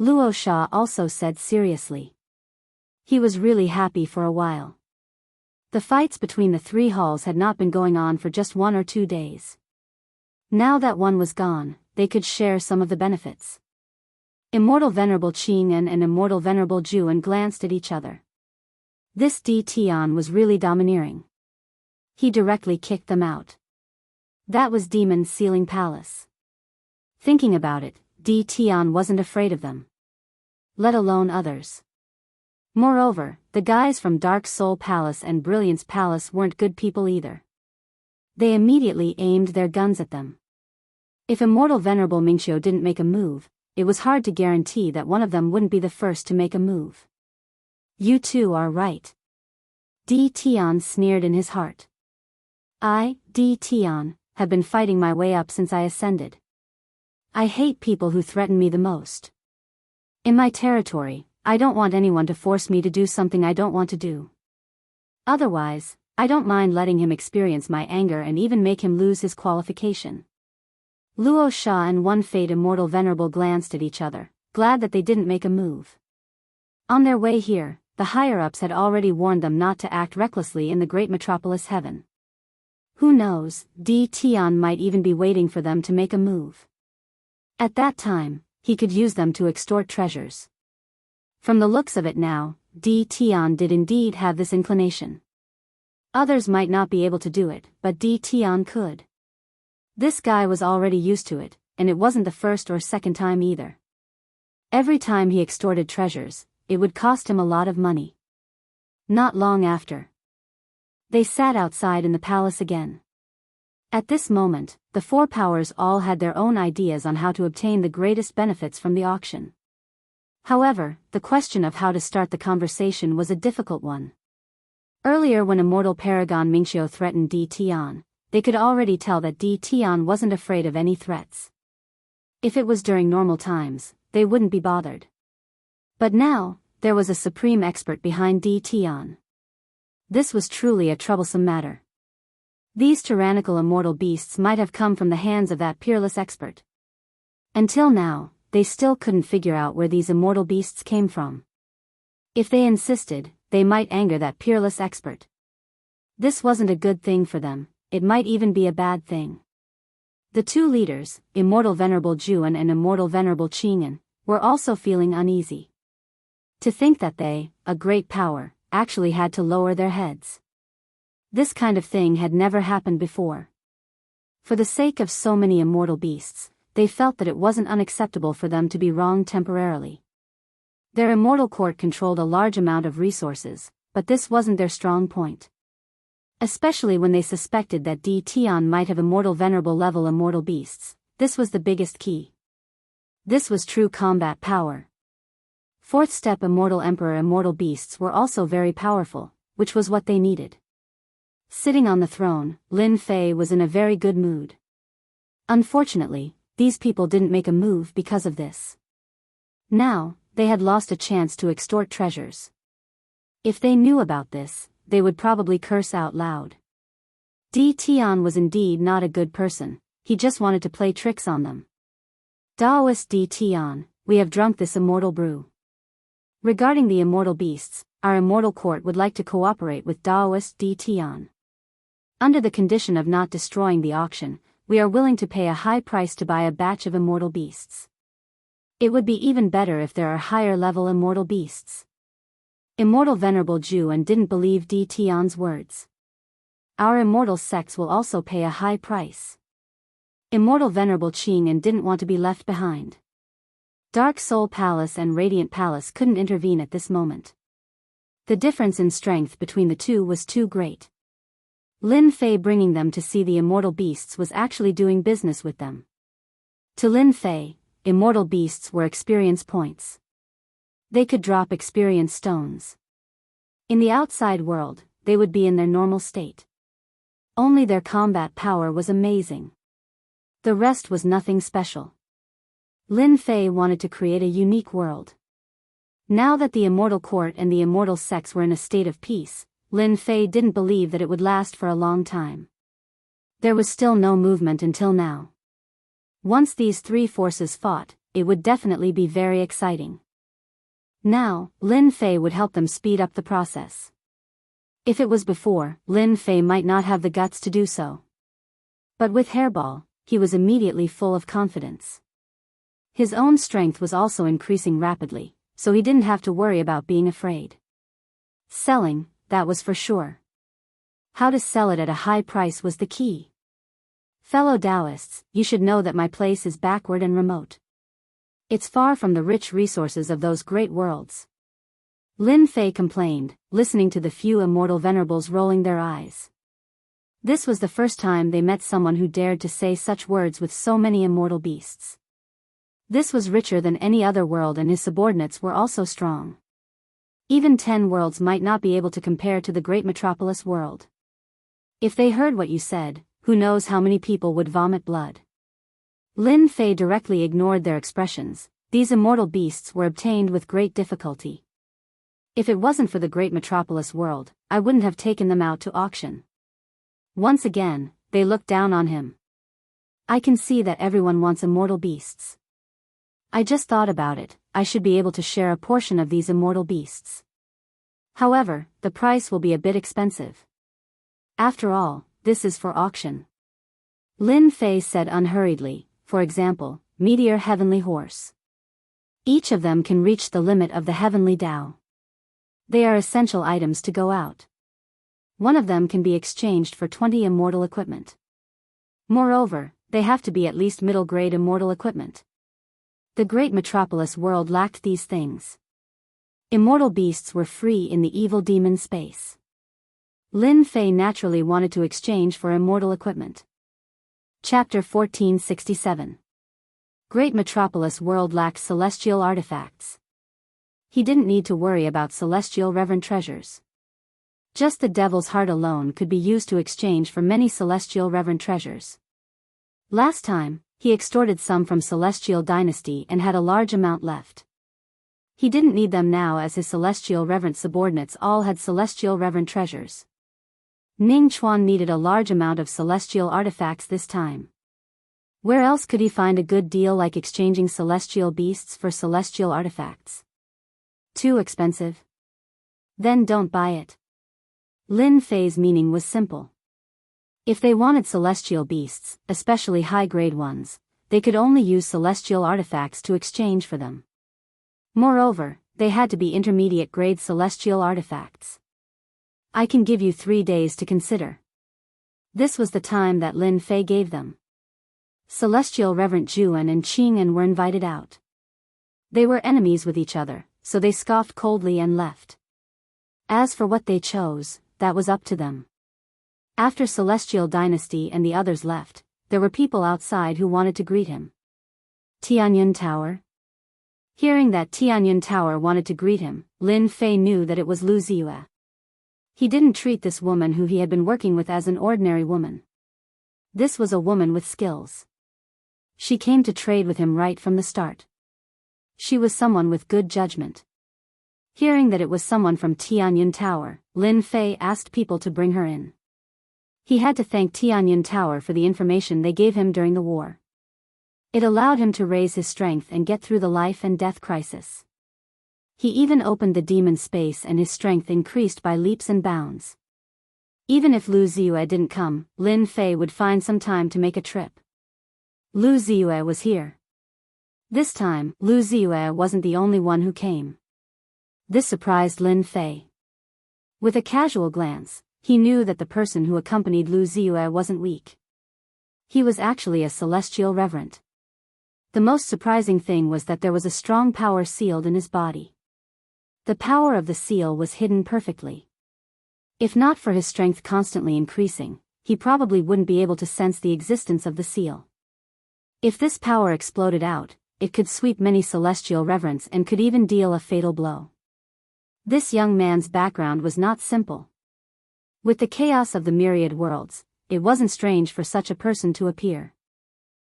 S1: Luo Sha also said seriously. He was really happy for a while. The fights between the three halls had not been going on for just 1 or 2 days. Now that one was gone, they could share some of the benefits. Immortal Venerable Qing'an and Immortal Venerable Juan glanced at each other. This Di Tian was really domineering. He directly kicked them out. That was Demon's Sealing Palace. Thinking about it, Di Tian wasn't afraid of them. Let alone others. Moreover, the guys from Dark Soul Palace and Brilliance Palace weren't good people either. They immediately aimed their guns at them. If Immortal Venerable Mingxiu didn't make a move, it was hard to guarantee that one of them wouldn't be the first to make a move. You two are right. Di Tian sneered in his heart. I, Di Tian, have been fighting my way up since I ascended. I hate people who threaten me the most. In my territory, I don't want anyone to force me to do something I don't want to do. Otherwise, I don't mind letting him experience my anger and even make him lose his qualification. Luo Sha and One Fate Immortal Venerable glanced at each other, glad that they didn't make a move. On their way here, the higher-ups had already warned them not to act recklessly in the great metropolis heaven. Who knows, Di Tian might even be waiting for them to make a move. At that time, he could use them to extort treasures. From the looks of it now, Di Tian did indeed have this inclination. Others might not be able to do it, but Di Tian could. This guy was already used to it, and it wasn't the first or second time either. Every time he extorted treasures, it would cost him a lot of money. Not long after, they sat outside in the palace again. At this moment, the four powers all had their own ideas on how to obtain the greatest benefits from the auction. However, the question of how to start the conversation was a difficult one. Earlier when Immortal Paragon Mingxiu threatened Di Tian, they could already tell that Di Tian wasn't afraid of any threats. If it was during normal times, they wouldn't be bothered. But now, there was a supreme expert behind Di Tian. This was truly a troublesome matter. These tyrannical immortal beasts might have come from the hands of that peerless expert. Until now, they still couldn't figure out where these immortal beasts came from. If they insisted, they might anger that peerless expert. This wasn't a good thing for them, it might even be a bad thing. The two leaders, Immortal Venerable Juan and Immortal Venerable Qing'an, were also feeling uneasy. To think that they, a great power, actually had to lower their heads. This kind of thing had never happened before. For the sake of so many immortal beasts, they felt that it wasn't unacceptable for them to be wrong temporarily. Their immortal court controlled a large amount of resources, but this wasn't their strong point. Especially when they suspected that Di Tian might have immortal venerable level immortal beasts, this was the biggest key. This was true combat power. Fourth step immortal emperor immortal beasts were also very powerful, which was what they needed. Sitting on the throne, Lin Fei was in a very good mood. Unfortunately, these people didn't make a move because of this. Now, they had lost a chance to extort treasures. If they knew about this, they would probably curse out loud. Di Tian was indeed not a good person, he just wanted to play tricks on them. Daoist Di Tian, we have drunk this immortal brew. Regarding the immortal beasts, our immortal court would like to cooperate with Daoist Di Tian. Under the condition of not destroying the auction, we are willing to pay a high price to buy a batch of immortal beasts. It would be even better if there are higher-level immortal beasts. Immortal Venerable Ju didn't believe Di Tian's words. Our immortal sects will also pay a high price. Immortal Venerable Qing didn't want to be left behind. Dark Soul Palace and Radiant Palace couldn't intervene at this moment. The difference in strength between the two was too great. Lin Fei bringing them to see the immortal beasts was actually doing business with them. To Lin Fei, immortal beasts were experience points. They could drop experience stones. In the outside world, they would be in their normal state. Only their combat power was amazing. The rest was nothing special. Lin Fei wanted to create a unique world. Now that the immortal court and the immortal sects were in a state of peace, Lin Fei didn't believe that it would last for a long time. There was still no movement until now. Once these three forces fought, it would definitely be very exciting. Now, Lin Fei would help them speed up the process. If it was before, Lin Fei might not have the guts to do so. But with Hairball, he was immediately full of confidence. His own strength was also increasing rapidly, so he didn't have to worry about being afraid. Selling, that was for sure. How to sell it at a high price was the key. Fellow Daoists, you should know that my place is backward and remote. It's far from the rich resources of those great worlds. Lin Fei complained, listening to the few immortal venerables rolling their eyes. This was the first time they met someone who dared to say such words with so many immortal beasts. This was richer than any other world and his subordinates were also strong. Even 10 worlds might not be able to compare to the great metropolis world. If they heard what you said, who knows how many people would vomit blood. Lin Fei directly ignored their expressions. These immortal beasts were obtained with great difficulty. If it wasn't for the great metropolis world, I wouldn't have taken them out to auction. Once again, they looked down on him. I can see that everyone wants immortal beasts. I just thought about it, I should be able to share a portion of these immortal beasts. However, the price will be a bit expensive. After all, this is for auction. Lin Fei said unhurriedly, for example, Meteor Heavenly Horse. Each of them can reach the limit of the Heavenly Dao. They are essential items to go out. One of them can be exchanged for 20 immortal equipment. Moreover, they have to be at least middle-grade immortal equipment. The great metropolis world lacked these things. Immortal beasts were free in the evil demon space. Lin Fei naturally wanted to exchange for immortal equipment. Chapter 1467. Great metropolis world lacked celestial artifacts. He didn't need to worry about celestial reverend treasures. Just the devil's heart alone could be used to exchange for many celestial reverend treasures. Last time, he extorted some from Celestial Dynasty and had a large amount left. He didn't need them now as his Celestial Reverend subordinates all had Celestial Reverend treasures. Ning Chuan needed a large amount of celestial artifacts this time. Where else could he find a good deal like exchanging celestial beasts for celestial artifacts? Too expensive? Then don't buy it. Lin Fei's meaning was simple. If they wanted celestial beasts, especially high-grade ones, they could only use celestial artifacts to exchange for them. Moreover, they had to be intermediate-grade celestial artifacts. I can give you 3 days to consider. This was the time that Lin Fei gave them. Celestial Reverend Juan and Qing were invited out. They were enemies with each other, so they scoffed coldly and left. As for what they chose, that was up to them. After Celestial Dynasty and the others left, there were people outside who wanted to greet him. Tianyun Tower? Hearing that Tianyun Tower wanted to greet him, Lin Fei knew that it was Lu Ziyue. He didn't treat this woman who he had been working with as an ordinary woman. This was a woman with skills. She came to trade with him right from the start. She was someone with good judgment. Hearing that it was someone from Tianyun Tower, Lin Fei asked people to bring her in. He had to thank Tianyun Tower for the information they gave him during the war. It allowed him to raise his strength and get through the life and death crisis. He even opened the demon space and his strength increased by leaps and bounds. Even if Lu Ziyue didn't come, Lin Fei would find some time to make a trip. Lu Ziyue was here. This time, Lu Ziyue wasn't the only one who came. This surprised Lin Fei. With a casual glance, he knew that the person who accompanied Lu Ziyue wasn't weak. He was actually a celestial reverend. The most surprising thing was that there was a strong power sealed in his body. The power of the seal was hidden perfectly. If not for his strength constantly increasing, he probably wouldn't be able to sense the existence of the seal. If this power exploded out, it could sweep many celestial reverends and could even deal a fatal blow. This young man's background was not simple. With the chaos of the myriad worlds, it wasn't strange for such a person to appear.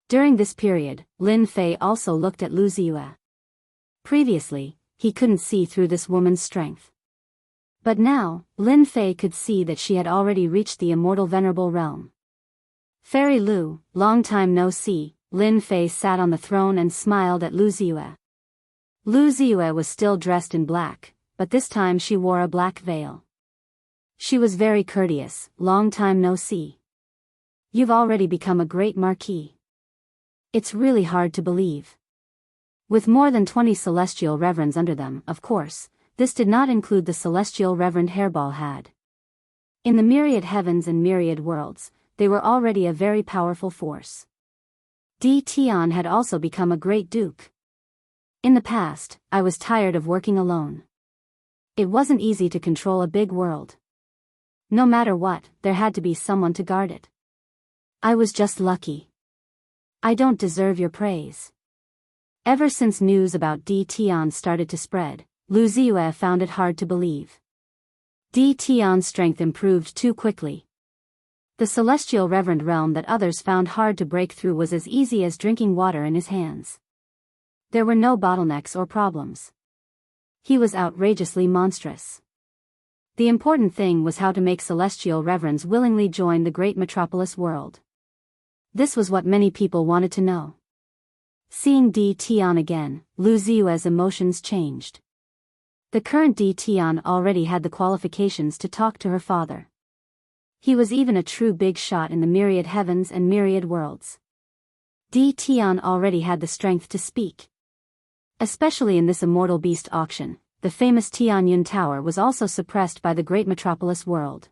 S1: During this period, Lin Fei also looked at Lu Ziyue. Previously, he couldn't see through this woman's strength. But now, Lin Fei could see that she had already reached the immortal venerable realm. Fairy Lu, long time no see, Lin Fei sat on the throne and smiled at Lu Ziyue. Lu Ziyue was still dressed in black, but this time she wore a black veil. She was very courteous. Long time no see. You've already become a great marquis. It's really hard to believe. With more than 20 celestial reverends under them, of course, this did not include the celestial reverend Hairball had. In the myriad heavens and myriad worlds, they were already a very powerful force. Di Tian had also become a great duke. In the past, I was tired of working alone. It wasn't easy to control a big world. No matter what, there had to be someone to guard it. I was just lucky. I don't deserve your praise. Ever since news about Di Tian started to spread, Lu Ziyue found it hard to believe. Di Tian's strength improved too quickly. The celestial reverend realm that others found hard to break through was as easy as drinking water in his hands. There were no bottlenecks or problems. He was outrageously monstrous. The important thing was how to make celestial reverends willingly join the great metropolis world. This was what many people wanted to know. Seeing Di Tian again, Lu Ziyue's emotions changed. The current Di Tian already had the qualifications to talk to her father. He was even a true big shot in the myriad heavens and myriad worlds. Di Tian already had the strength to speak. Especially in this immortal beast auction, the famous Tianyun Tower was also suppressed by the great metropolis world.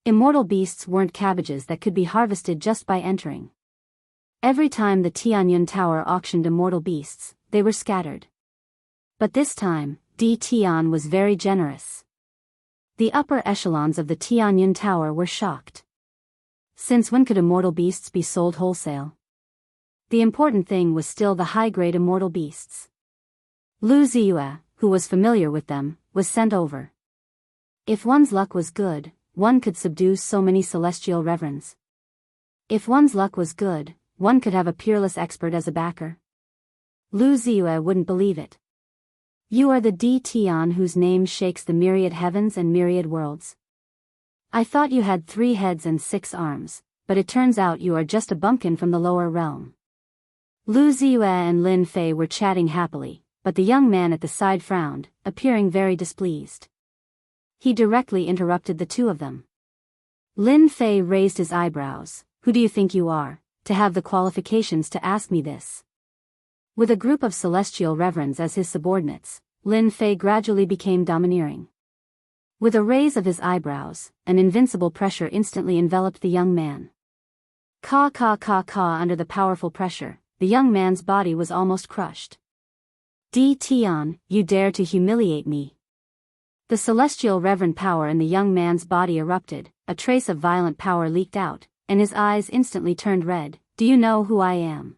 S1: Immortal beasts weren't cabbages that could be harvested just by entering. Every time the Tianyun Tower auctioned immortal beasts, they were scattered. But this time, Di Tian was very generous. The upper echelons of the Tianyun Tower were shocked. Since when could immortal beasts be sold wholesale? The important thing was still the high-grade immortal beasts. Lu Ziyue, who was familiar with them, was sent over. If one's luck was good, one could subdue so many celestial reverends. If one's luck was good, one could have a peerless expert as a backer. Lu Ziyue wouldn't believe it. You are the Di Tian whose name shakes the myriad heavens and myriad worlds. I thought you had 3 heads and 6 arms, but it turns out you are just a bumpkin from the lower realm. Lu Ziyue and Lin Fei were chatting happily, but the young man at the side frowned, appearing very displeased. He directly interrupted the two of them. Lin Fei raised his eyebrows. Who do you think you are, to have the qualifications to ask me this? With a group of celestial reverends as his subordinates, Lin Fei gradually became domineering. With a raise of his eyebrows, an invincible pressure instantly enveloped the young man. Caw under the powerful pressure, the young man's body was almost crushed. Tian, you dare to humiliate me. The celestial reverent power in the young man's body erupted, a trace of violent power leaked out, and his eyes instantly turned red. Do you know who I am?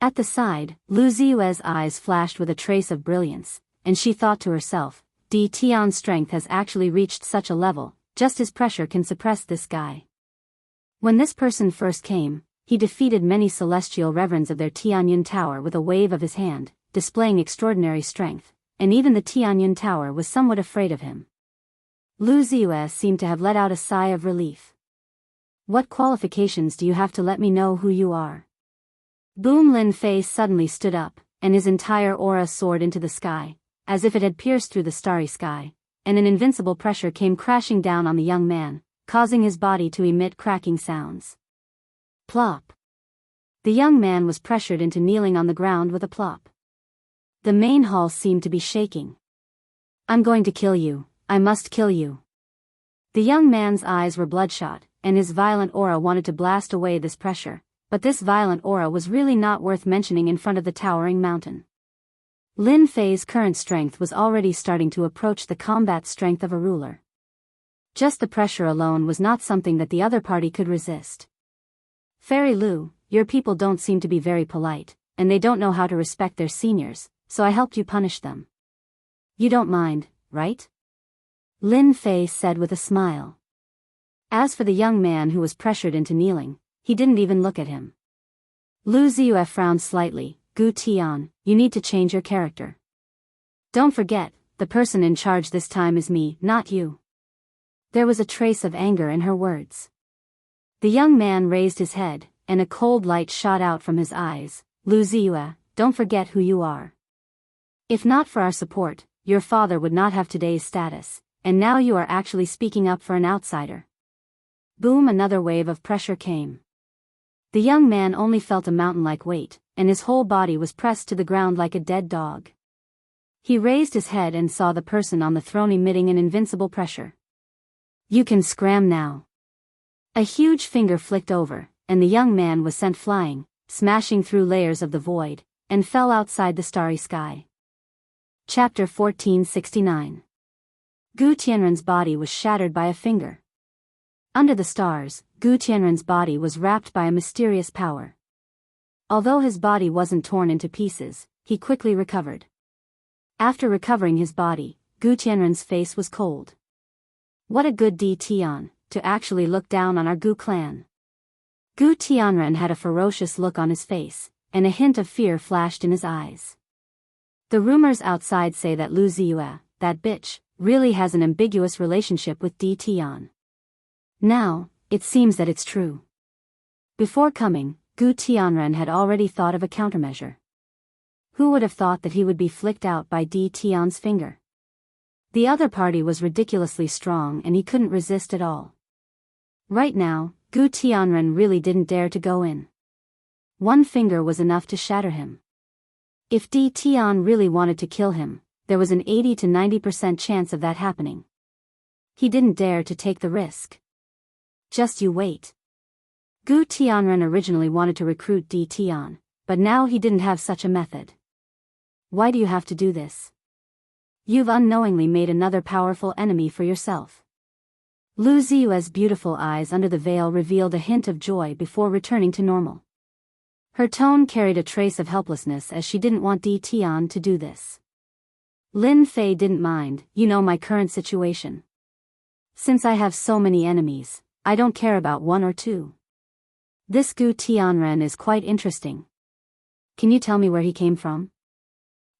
S1: At the side, Lu Ziyue's eyes flashed with a trace of brilliance, and she thought to herself, Tian's strength has actually reached such a level, just his pressure can suppress this guy. When this person first came, he defeated many celestial reverends of their Tianyun Tower with a wave of his hand, displaying extraordinary strength, and even the Tianyun Tower was somewhat afraid of him. Lu Ziyue seemed to have let out a sigh of relief. What qualifications do you have to let me know who you are? Boom! Lin Fei suddenly stood up, and his entire aura soared into the sky, as if it had pierced through the starry sky, and an invincible pressure came crashing down on the young man, causing his body to emit cracking sounds. Plop! The young man was pressured into kneeling on the ground with a plop. The main hall seemed to be shaking. I'm going to kill you, I must kill you. The young man's eyes were bloodshot, and his violent aura wanted to blast away this pressure, but this violent aura was really not worth mentioning in front of the towering mountain. Lin Fei's current strength was already starting to approach the combat strength of a ruler. Just the pressure alone was not something that the other party could resist. Fairy Lu, your people don't seem to be very polite, and they don't know how to respect their seniors, so I helped you punish them. You don't mind, right? Lin Fei said with a smile. As for the young man who was pressured into kneeling, he didn't even look at him. Lu Ziyue frowned slightly. Gu Tian, you need to change your character. Don't forget, the person in charge this time is me, not you. There was a trace of anger in her words. The young man raised his head, and a cold light shot out from his eyes. Lu Ziyue, don't forget who you are. If not for our support, your father would not have today's status, and now you are actually speaking up for an outsider. Boom! Another wave of pressure came. The young man only felt a mountain-like weight, and his whole body was pressed to the ground like a dead dog. He raised his head and saw the person on the throne emitting an invincible pressure. You can scram now. A huge finger flicked over, and the young man was sent flying, smashing through layers of the void, and fell outside the starry sky. Chapter 1469. Gu Tianren's body was shattered by a finger. Under the stars, Gu Tianren's body was wrapped by a mysterious power. Although his body wasn't torn into pieces, he quickly recovered. After recovering his body, Gu Tianren's face was cold. What a good Tian, to actually look down on our Gu clan. Gu Tianren had a ferocious look on his face, and a hint of fear flashed in his eyes. The rumors outside say that Lu Ziyue, that bitch, really has an ambiguous relationship with Tian. Now, it seems that it's true. Before coming, Gu Tianren had already thought of a countermeasure. Who would have thought that he would be flicked out by Tian's finger? The other party was ridiculously strong and he couldn't resist at all. Right now, Gu Tianren really didn't dare to go in. One finger was enough to shatter him. If Tian really wanted to kill him, there was an 80 to 90% chance of that happening. He didn't dare to take the risk. Just you wait. Gu Tianren originally wanted to recruit Tian, but now he didn't have such a method. Why do you have to do this? You've unknowingly made another powerful enemy for yourself. Lu Ziyue's beautiful eyes under the veil revealed a hint of joy before returning to normal. Her tone carried a trace of helplessness as she didn't want Tian to do this. Lin Fei didn't mind, you know my current situation. Since I have so many enemies, I don't care about one or two. This Gu Tianren is quite interesting. Can you tell me where he came from?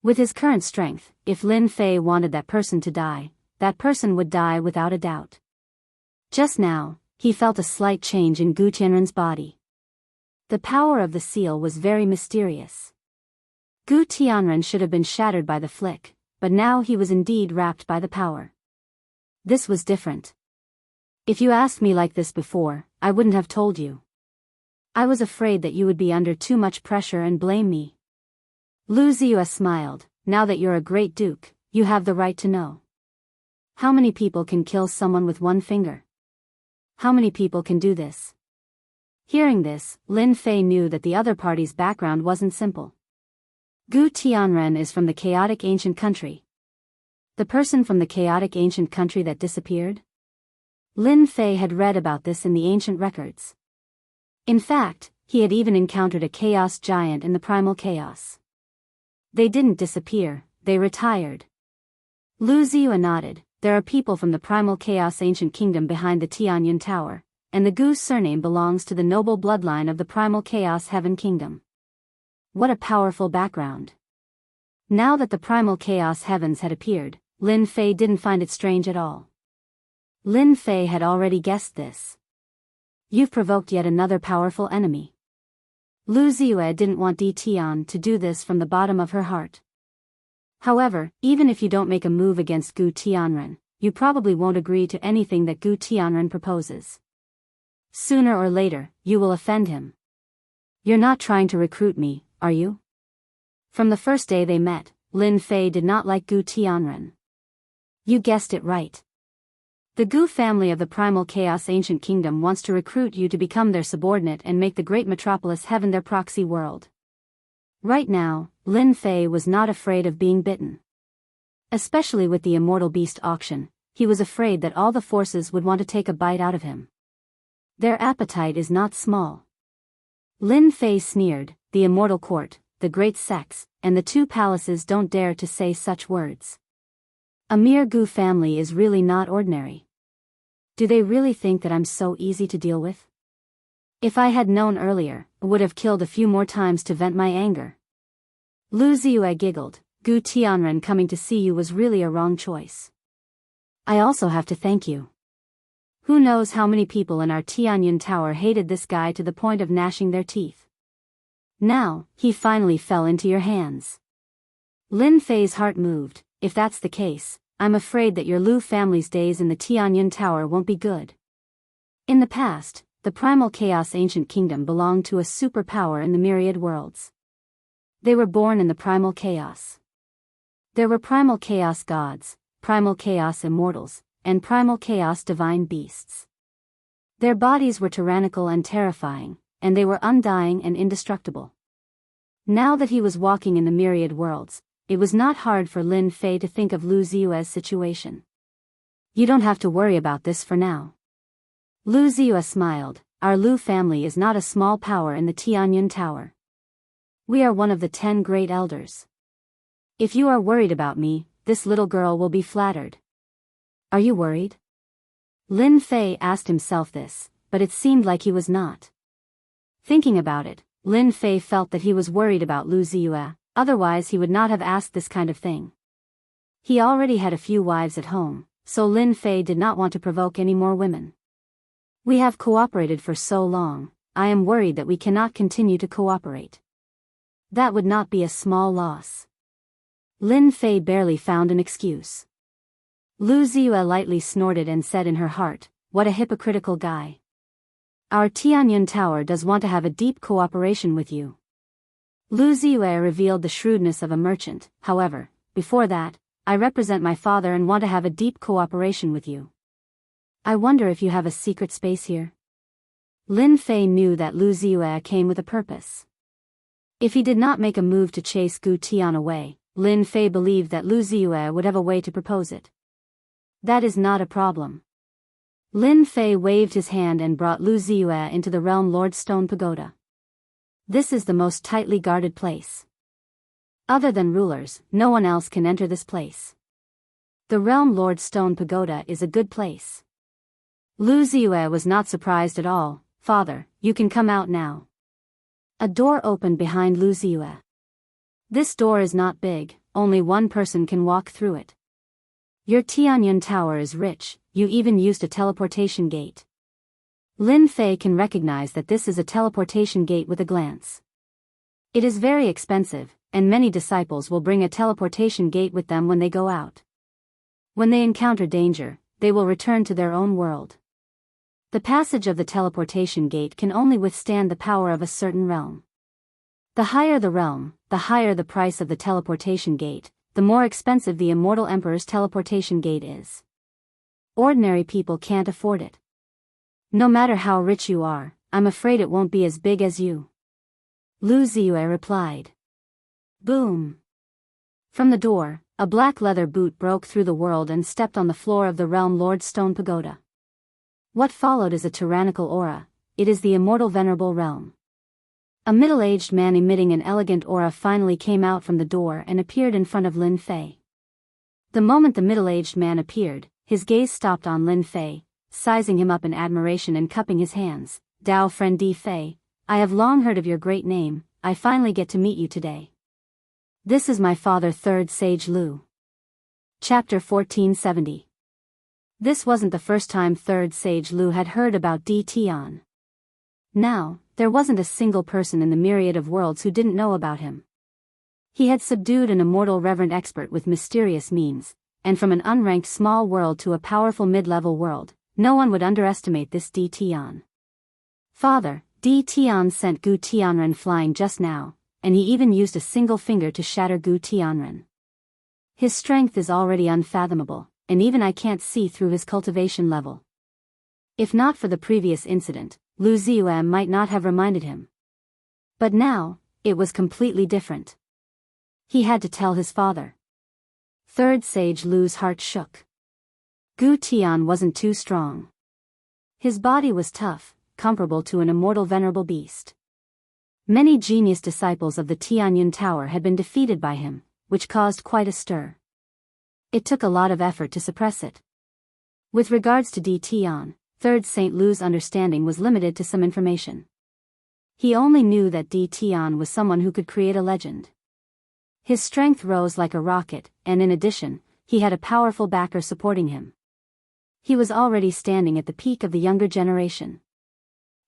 S1: With his current strength, if Lin Fei wanted that person to die, that person would die without a doubt. Just now, he felt a slight change in Gu Tianren's body. The power of the seal was very mysterious. Gu Tianren should have been shattered by the flick, but now he was indeed wrapped by the power. This was different. If you asked me like this before, I wouldn't have told you. I was afraid that you would be under too much pressure and blame me. Lu Ziyue smiled, now that you're a great duke, you have the right to know. How many people can kill someone with one finger? How many people can do this? Hearing this, Lin Fei knew that the other party's background wasn't simple. Gu Tianren is from the chaotic ancient country. The person from the chaotic ancient country that disappeared? Lin Fei had read about this in the ancient records. In fact, he had even encountered a chaos giant in the primal chaos. They didn't disappear, they retired. Lu Ziyue nodded. There are people from the primal chaos ancient kingdom behind the Tianyun Tower, and the Gu's surname belongs to the noble bloodline of the primal chaos heaven kingdom. What a powerful background. Now that the primal chaos heavens had appeared, Lin Fei didn't find it strange at all. Lin Fei had already guessed this. You've provoked yet another powerful enemy. Lu Ziyue didn't want Di Tian to do this from the bottom of her heart. However, even if you don't make a move against Gu Tianren, you probably won't agree to anything that Gu Tianren proposes. Sooner or later, you will offend him. You're not trying to recruit me, are you? From the first day they met, Lin Fei did not like Gu Tianren. You guessed it right. The Gu family of the primal chaos ancient kingdom wants to recruit you to become their subordinate and make the great metropolis heaven their proxy world. Right now, Lin Fei was not afraid of being bitten. Especially with the immortal beast auction, he was afraid that all the forces would want to take a bite out of him. Their appetite is not small. Lin Fei sneered, the immortal court, the great sex, and the two palaces don't dare to say such words. A mere Gu family is really not ordinary. Do they really think that I'm so easy to deal with? If I had known earlier, I would have killed a few more times to vent my anger. Lu Ziyue giggled. Gu Tianren coming to see you was really a wrong choice. I also have to thank you. Who knows how many people in our Tianyun Tower hated this guy to the point of gnashing their teeth. Now, he finally fell into your hands. Lin Fei's heart moved. If that's the case, I'm afraid that your Lu family's days in the Tianyun Tower won't be good. In the past, the primal chaos ancient kingdom belonged to a superpower in the myriad worlds. They were born in the primal chaos. There were primal chaos gods, primal chaos immortals, and primal chaos divine beasts. Their bodies were tyrannical and terrifying, and they were undying and indestructible. Now that he was walking in the myriad worlds, it was not hard for Lin Fei to think of Lu Ziyue's situation. You don't have to worry about this for now. Lu Ziyue smiled. Our Lu family is not a small power in the Tianyun Tower. We are one of the 10 great elders. If you are worried about me, this little girl will be flattered. Are you worried? Lin Fei asked himself this, but it seemed like he was not. Thinking about it, Lin Fei felt that he was worried about Lu Ziyue. Otherwise he would not have asked this kind of thing. He already had a few wives at home, so Lin Fei did not want to provoke any more women. We have cooperated for so long, I am worried that we cannot continue to cooperate. That would not be a small loss. Lin Fei barely found an excuse. Lu Ziyue lightly snorted and said in her heart, what a hypocritical guy. Our Tianyun Tower does want to have a deep cooperation with you. Lu Ziyue revealed the shrewdness of a merchant. However, before that, I represent my father and want to have a deep cooperation with you. I wonder if you have a secret space here? Lin Fei knew that Lu Ziyue came with a purpose. If he did not make a move to chase Gu Tian away, Lin Fei believed that Lu Ziyue would have a way to propose it. That is not a problem. Lin Fei waved his hand and brought Lu Ziyue into the Realm Lord Stone Pagoda. This is the most tightly guarded place. Other than rulers, no one else can enter this place. The Realm Lord Stone Pagoda is a good place. Lu Ziyue was not surprised at all. Father, you can come out now. A door opened behind Lu Ziyue. This door is not big, only one person can walk through it. Your Tianyun Tower is rich, you even used a teleportation gate. Lin Fei can recognize that this is a teleportation gate with a glance. It is very expensive, and many disciples will bring a teleportation gate with them when they go out. When they encounter danger, they will return to their own world. The passage of the teleportation gate can only withstand the power of a certain realm. The higher the realm, the higher the price of the teleportation gate, the more expensive the Immortal Emperor's teleportation gate is. Ordinary people can't afford it. No matter how rich you are, I'm afraid it won't be as big as you. Lu Ziyue replied. Boom. From the door, a black leather boot broke through the world and stepped on the floor of the Realm Lord's stone pagoda. What followed is a tyrannical aura. It is the immortal venerable realm. A middle-aged man emitting an elegant aura finally came out from the door and appeared in front of Lin Fei. The moment the middle-aged man appeared, his gaze stopped on Lin Fei, sizing him up in admiration and cupping his hands. Dao friend Di Fei, I have long heard of your great name, I finally get to meet you today. This is my father Third Sage Lu. Chapter 1470. This wasn't the first time Third Sage Lu had heard about Di Tian. Now, there wasn't a single person in the myriad of worlds who didn't know about him. He had subdued an immortal reverend expert with mysterious means, and from an unranked small world to a powerful mid-level world, no one would underestimate this Di Tian. Father, Di Tian sent Gu Tianren flying just now, and he even used a single finger to shatter Gu Tianren. His strength is already unfathomable, and even I can't see through his cultivation level. If not for the previous incident, Lu Ziyue might not have reminded him. But now, it was completely different. He had to tell his father. Third Sage Lu's heart shook. Gu Tian wasn't too strong. His body was tough, comparable to an immortal venerable beast. Many genius disciples of the Tianyun Tower had been defeated by him, which caused quite a stir. It took a lot of effort to suppress it. With regards to Di Tian, Third St. Lu's understanding was limited to some information. He only knew that Di Tian was someone who could create a legend. His strength rose like a rocket, and in addition, he had a powerful backer supporting him. He was already standing at the peak of the younger generation.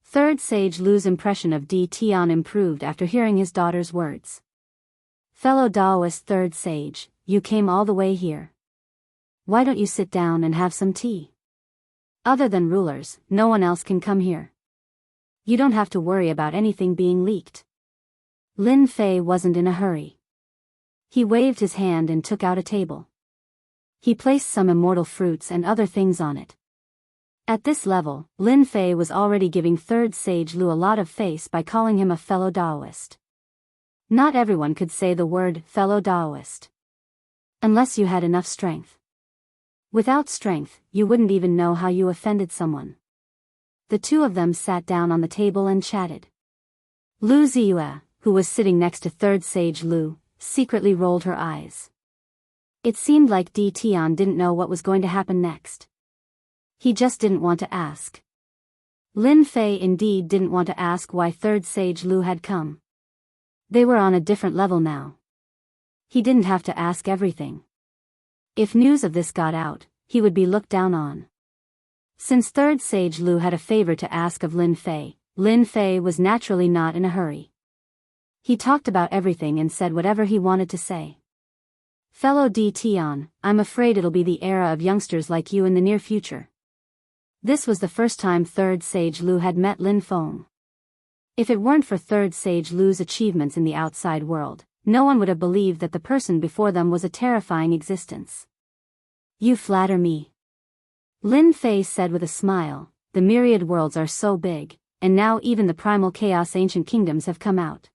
S1: Third Sage Lu's impression of Di Tian improved after hearing his daughter's words. Fellow Daoist Third Sage, you came all the way here. Why don't you sit down and have some tea? Other than rulers, no one else can come here. You don't have to worry about anything being leaked. Lin Fei wasn't in a hurry. He waved his hand and took out a table. He placed some immortal fruits and other things on it. At this level, Lin Fei was already giving Third Sage Lu a lot of face by calling him a fellow Daoist. Not everyone could say the word fellow Daoist. Unless you had enough strength. Without strength, you wouldn't even know how you offended someone. The two of them sat down on the table and chatted. Lu Ziyue, who was sitting next to Third Sage Lu, secretly rolled her eyes. It seemed like Di Tian didn't know what was going to happen next. He just didn't want to ask. Lin Fei indeed didn't want to ask why Third Sage Lu had come. They were on a different level now. He didn't have to ask everything. If news of this got out, he would be looked down on. Since Third Sage Lu had a favor to ask of Lin Fei was naturally not in a hurry. He talked about everything and said whatever he wanted to say. Fellow Di Tian, I'm afraid it'll be the era of youngsters like you in the near future. This was the first time Third Sage Lu had met Lin Feng. If it weren't for Third Sage Lu's achievements in the outside world, no one would have believed that the person before them was a terrifying existence. You flatter me. Lin Fei said with a smile, the myriad worlds are so big, and now even the primal chaos ancient kingdoms have come out.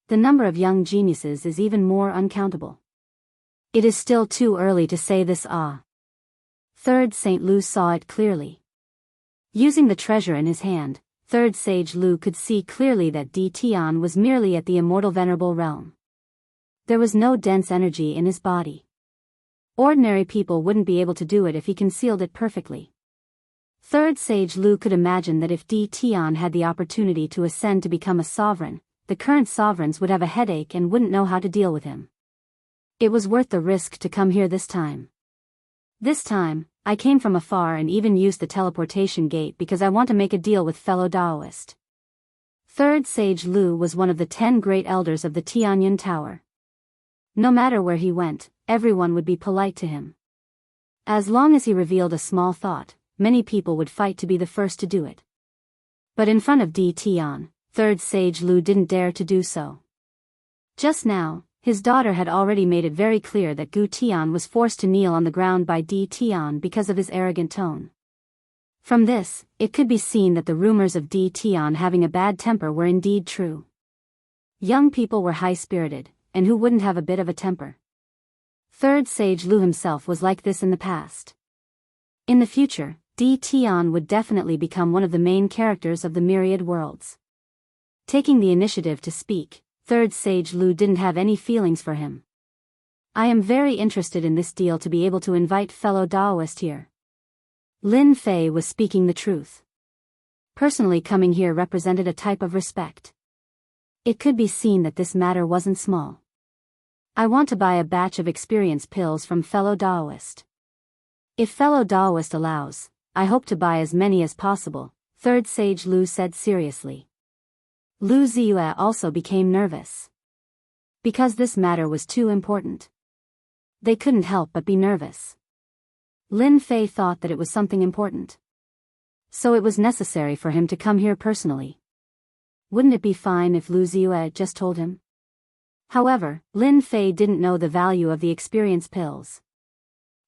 S1: The number of young geniuses is even more uncountable. It is still too early to say this. Third St. Lu saw it clearly. Using the treasure in his hand, Third Sage Lu could see clearly that Di Tian was merely at the immortal venerable realm. There was no dense energy in his body. Ordinary people wouldn't be able to do it if he concealed it perfectly. Third Sage Lu could imagine that if Di Tian had the opportunity to ascend to become a sovereign, the current sovereigns would have a headache and wouldn't know how to deal with him. It was worth the risk to come here this time. This time, I came from afar and even used the teleportation gate because I want to make a deal with fellow Daoist. Third Sage Lu was one of the 10 great elders of the Tianyun Tower. No matter where he went, everyone would be polite to him. As long as he revealed a small thought, many people would fight to be the first to do it. But in front of Di Tian, Third Sage Lu didn't dare to do so. Just now, his daughter had already made it very clear that Gu Tian was forced to kneel on the ground by Di Tian because of his arrogant tone. From this, it could be seen that the rumors of Di Tian having a bad temper were indeed true. Young people were high-spirited, and who wouldn't have a bit of a temper? Third Sage Lu himself was like this in the past. In the future, Di Tian would definitely become one of the main characters of the myriad worlds. Taking the initiative to speak, Third Sage Lu didn't have any feelings for him. I am very interested in this deal to be able to invite fellow Daoist here. Lin Fei was speaking the truth. Personally coming here represented a type of respect. It could be seen that this matter wasn't small. I want to buy a batch of experience pills from fellow Daoist. If fellow Daoist allows, I hope to buy as many as possible, Third Sage Lu said seriously. Lu Ziyue also became nervous. Because this matter was too important. They couldn't help but be nervous. Lin Fei thought that it was something important. So it was necessary for him to come here personally. Wouldn't it be fine if Lu Ziyue just told him? However, Lin Fei didn't know the value of the experience pills.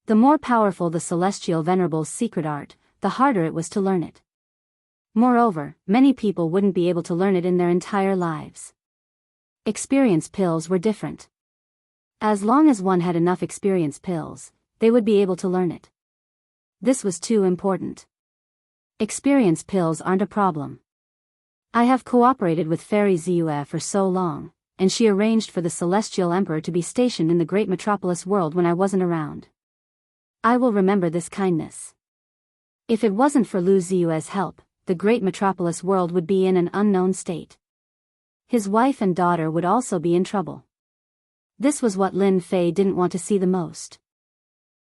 S1: The more powerful the Celestial Venerable's secret art, the harder it was to learn it. Moreover, many people wouldn't be able to learn it in their entire lives. Experience pills were different. As long as one had enough experience pills, they would be able to learn it. This was too important. Experience pills aren't a problem. I have cooperated with Fairy Ziyue for so long, and she arranged for the Celestial Emperor to be stationed in the great metropolis world when I wasn't around. I will remember this kindness. If it wasn't for Lu Ziyue's help, the great metropolis world would be in an unknown state. His wife and daughter would also be in trouble. This was what Lin Fei didn't want to see the most.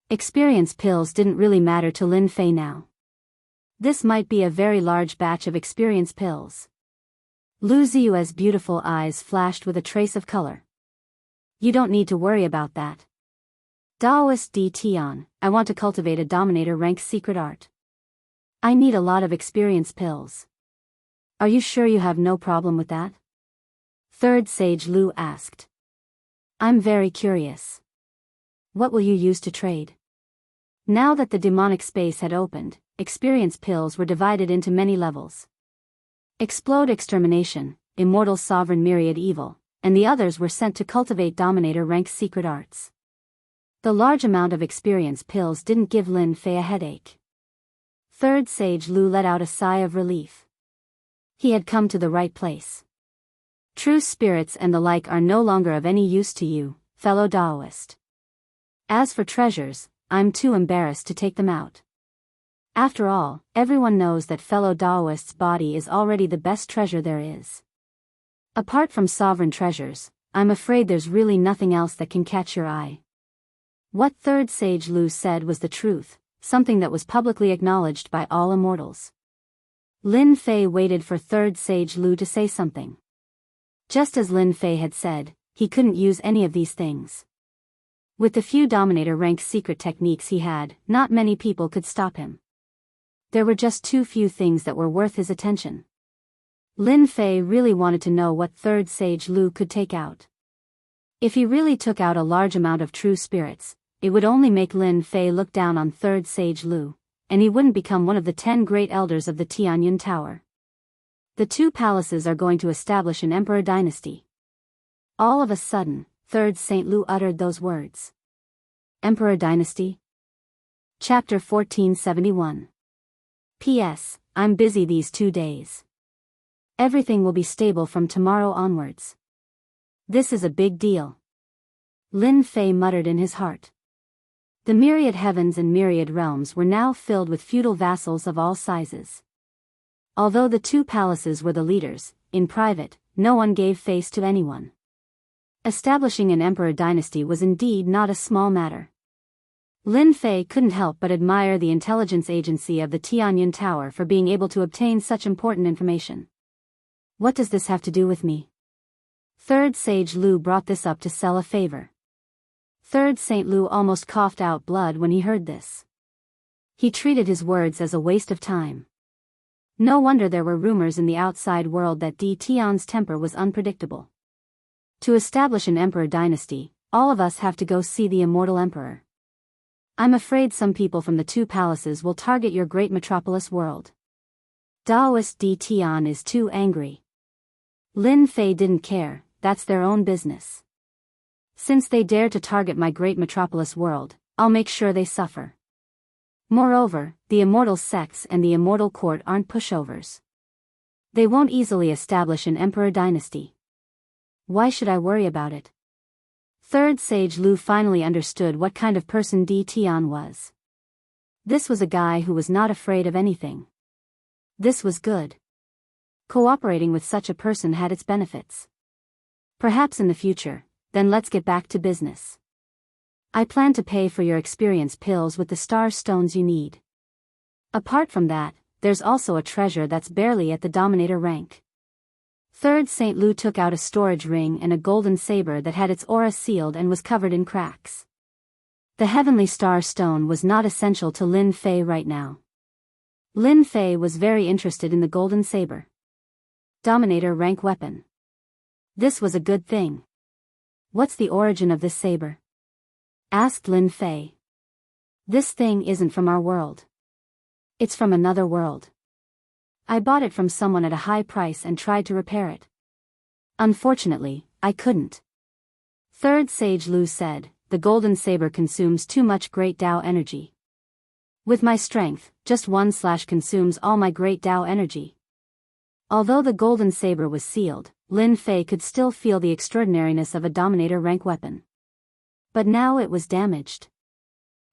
S1: Experience pills didn't really matter to Lin Fei now. This might be a very large batch of experience pills. Lu Ziyue's beautiful eyes flashed with a trace of color. You don't need to worry about that. Daoist Di Tian, I want to cultivate a dominator rank secret art. I need a lot of experience pills. Are you sure you have no problem with that? Third Sage Lu asked. I'm very curious. What will you use to trade? Now that the demonic space had opened, experience pills were divided into many levels. Explode Extermination, Immortal Sovereign Myriad Evil, and the others were sent to cultivate dominator rank secret arts. The large amount of experience pills didn't give Lin Fei a headache. Third Sage Lu let out a sigh of relief. He had come to the right place. True spirits and the like are no longer of any use to you, fellow Daoist. As for treasures, I'm too embarrassed to take them out. After all, everyone knows that fellow Daoist's body is already the best treasure there is. Apart from sovereign treasures, I'm afraid there's really nothing else that can catch your eye. What Third Sage Lu said was the truth, something that was publicly acknowledged by all immortals. Lin Fei waited for Third Sage Lu to say something. Just as Lin Fei had said, he couldn't use any of these things. With the few dominator rank secret techniques he had, not many people could stop him. There were just too few things that were worth his attention. Lin Fei really wanted to know what Third Sage Lu could take out. If he really took out a large amount of true spirits, it would only make Lin Fei look down on Third Sage Lu, and he wouldn't become one of the 10 great elders of the Tianyun Tower. The two palaces are going to establish an emperor dynasty. All of a sudden, Third Saint Lu uttered those words. Emperor dynasty? Chapter 1471. P.S. I'm busy these 2 days. Everything will be stable from tomorrow onwards. This is a big deal. Lin Fei muttered in his heart. The myriad heavens and myriad realms were now filled with feudal vassals of all sizes. Although the two palaces were the leaders, in private, no one gave face to anyone. Establishing an emperor dynasty was indeed not a small matter. Lin Fei couldn't help but admire the intelligence agency of the Tianyun Tower for being able to obtain such important information. What does this have to do with me? Third Sage Lu brought this up to sell a favor. Third Saint Lu almost coughed out blood when he heard this. He treated his words as a waste of time. No wonder there were rumors in the outside world that Di Tian's temper was unpredictable. To establish an emperor dynasty, all of us have to go see the immortal emperor. I'm afraid some people from the two palaces will target your great metropolis world. Daoist D. Tian is too angry. Lin Fei didn't care, that's their own business. Since they dare to target my great metropolis world, I'll make sure they suffer. Moreover, the immortal sects and the immortal court aren't pushovers. They won't easily establish an emperor dynasty. Why should I worry about it? Third Sage Lu finally understood what kind of person Di Tian was. This was a guy who was not afraid of anything. This was good. Cooperating with such a person had its benefits. Perhaps in the future, then let's get back to business. I plan to pay for your experience pills with the star stones you need. Apart from that, there's also a treasure that's barely at the Dominator rank. Third Saint Lu took out a storage ring and a golden saber that had its aura sealed and was covered in cracks. The heavenly star stone was not essential to Lin Fei right now. Lin Fei was very interested in the golden saber. Dominator rank weapon. This was a good thing. What's the origin of this saber? Asked Lin Fei. This thing isn't from our world. It's from another world. I bought it from someone at a high price and tried to repair it. Unfortunately, I couldn't. Third Sage Lu said, the golden saber consumes too much great Tao energy. With my strength, just one slash consumes all my great Tao energy. Although the golden saber was sealed, Lin Fei could still feel the extraordinariness of a Dominator rank weapon. But now it was damaged.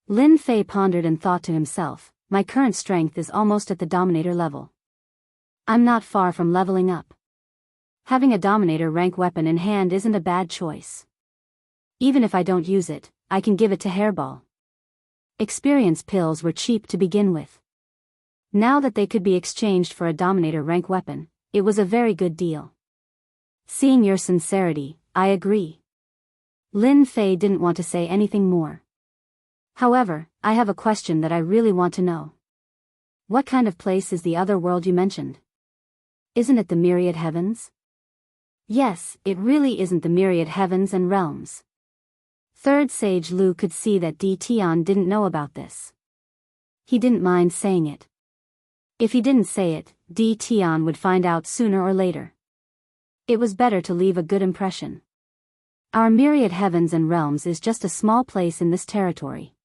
S1: Lin Fei pondered and thought to himself, my current strength is almost at the Dominator level. I'm not far from leveling up. Having a Dominator rank weapon in hand isn't a bad choice. Even if I don't use it, I can give it to Hairball. Experience pills were cheap to begin with. Now that they could be exchanged for a Dominator rank weapon, it was a very good deal. Seeing your sincerity, I agree. Lin Fei didn't want to say anything more. However, I have a question that I really want to know. What kind of place is the other world you mentioned? Isn't it the myriad heavens? Yes, it really isn't the myriad heavens and realms. Third Sage Lu could see that Di Tian didn't know about this. He didn't mind saying it. If he didn't say it, Di Tian would find out sooner or later. It was better to leave a good impression. Our myriad heavens and realms is just a small place in this territory.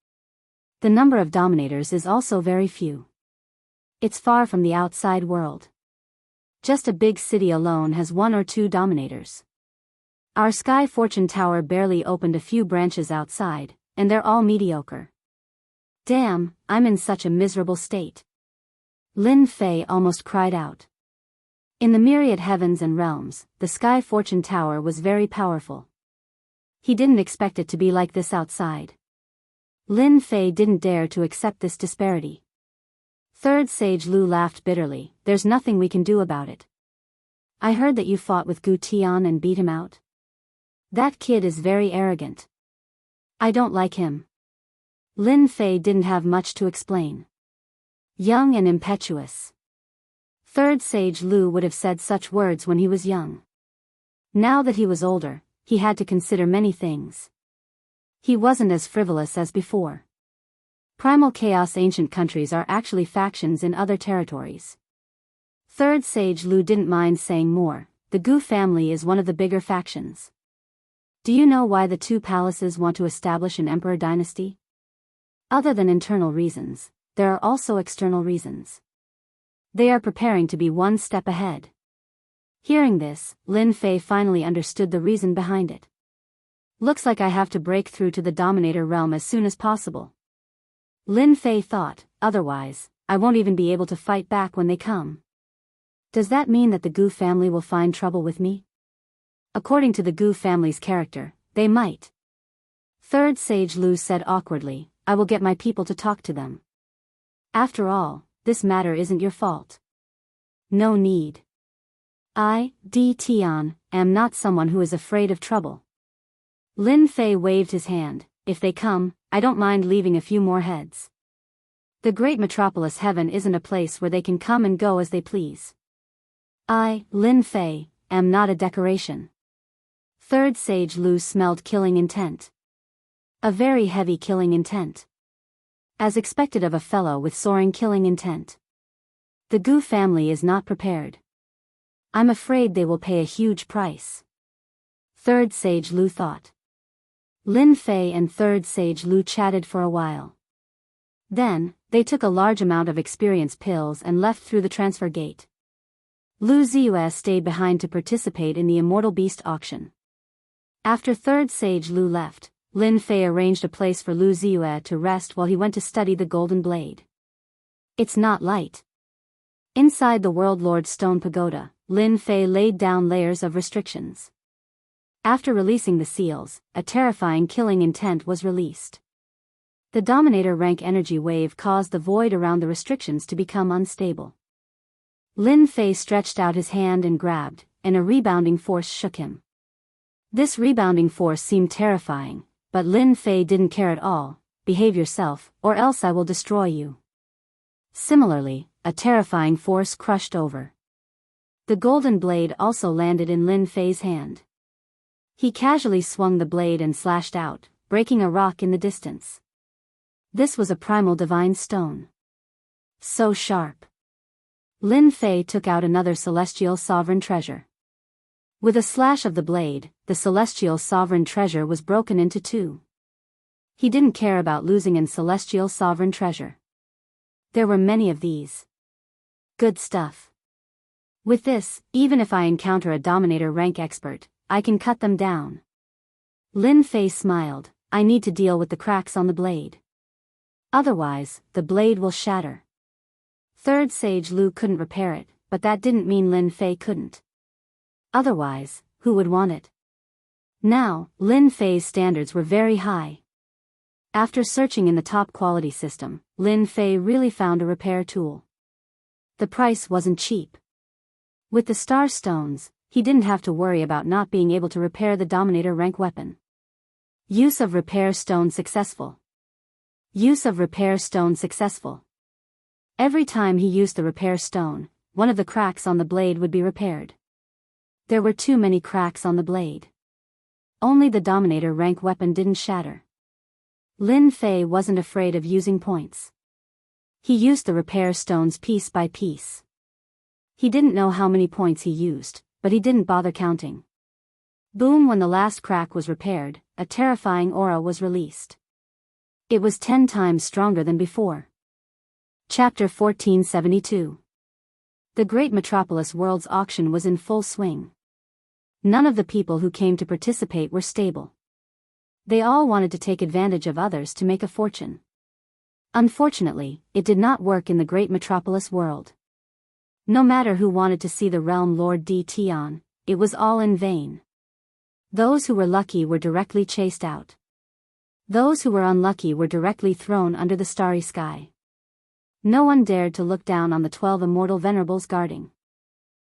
S1: The number of dominators is also very few. It's far from the outside world. Just a big city alone has 1 or 2 dominators. Our Sky Fortune Tower barely opened a few branches outside, and they're all mediocre. Damn, I'm in such a miserable state. Lin Fei almost cried out. In the myriad heavens and realms, the Sky Fortune Tower was very powerful. He didn't expect it to be like this outside. Lin Fei didn't dare to accept this disparity. Third Sage Lu laughed bitterly, there's nothing we can do about it. I heard that you fought with Gu Tian and beat him out. That kid is very arrogant. I don't like him. Lin Fei didn't have much to explain. Young and impetuous. Third Sage Lu would have said such words when he was young. Now that he was older, he had to consider many things. He wasn't as frivolous as before. Primal Chaos ancient countries are actually factions in other territories. Third Sage Lu didn't mind saying more, the Gu family is one of the bigger factions. Do you know why the two palaces want to establish an emperor dynasty? Other than internal reasons, there are also external reasons. They are preparing to be one step ahead. Hearing this, Lin Fei finally understood the reason behind it. Looks like I have to break through to the Dominator realm as soon as possible. Lin Fei thought, otherwise, I won't even be able to fight back when they come. Does that mean that the Gu family will find trouble with me? According to the Gu family's character, they might. Third Sage Lu said awkwardly, I will get my people to talk to them. After all, this matter isn't your fault. No need. I, Di Tian, am not someone who is afraid of trouble. Lin Fei waved his hand, if they come, I don't mind leaving a few more heads. The great metropolis heaven isn't a place where they can come and go as they please. I, Lin Fei, am not a decoration. Third Sage Lu smelled killing intent. A very heavy killing intent. as expected of a fellow with soaring killing intent. The Gu family is not prepared. I'm afraid they will pay a huge price. Third Sage Lu thought. Lin Fei and Third Sage Lu chatted for a while. Then, they took a large amount of experience pills and left through the transfer gate. Lu Ziyue stayed behind to participate in the Immortal Beast auction. After Third Sage Lu left, Lin Fei arranged a place for Lu Ziyue to rest while he went to study the Golden Blade. It's not light. Inside the World Lord's Stone Pagoda, Lin Fei laid down layers of restrictions. After releasing the seals, a terrifying killing intent was released. The Dominator rank energy wave caused the void around the restrictions to become unstable. Lin Fei stretched out his hand and grabbed, and a rebounding force shook him. This rebounding force seemed terrifying, but Lin Fei didn't care at all. Behave yourself, or else I will destroy you. Similarly, a terrifying force crushed over. The golden blade also landed in Lin Fei's hand. He casually swung the blade and slashed out, breaking a rock in the distance. This was a primal divine stone. So sharp. Lin Fei took out another celestial sovereign treasure. With a slash of the blade, the celestial sovereign treasure was broken into two. He didn't care about losing an celestial sovereign treasure. There were many of these. Good stuff. With this, even if I encounter a Dominator rank expert, I can cut them down. Lin Fei smiled. I need to deal with the cracks on the blade. Otherwise, the blade will shatter. Third Sage Lu couldn't repair it, but that didn't mean Lin Fei couldn't. Otherwise, who would want it? Now, Lin Fei's standards were very high. After searching in the top quality system, Lin Fei really found a repair tool. The price wasn't cheap. With the star stones, he didn't have to worry about not being able to repair the Dominator rank weapon. Use of repair stone successful. Use of repair stone successful. Every time he used the repair stone, one of the cracks on the blade would be repaired. There were too many cracks on the blade. Only the Dominator rank weapon didn't shatter. Lin Fei wasn't afraid of using points. He used the repair stones piece by piece. He didn't know how many points he used, but he didn't bother counting. Boom! When the last crack was repaired, a terrifying aura was released. It was 10 times stronger than before. Chapter 1472. The Great Metropolis World's auction was in full swing. None of the people who came to participate were stable. They all wanted to take advantage of others to make a fortune. Unfortunately, it did not work in the Great Metropolis world. No matter who wanted to see the Realm Lord D. Tian, it was all in vain. Those who were lucky were directly chased out. Those who were unlucky were directly thrown under the starry sky. No one dared to look down on the 12 immortal venerables guarding.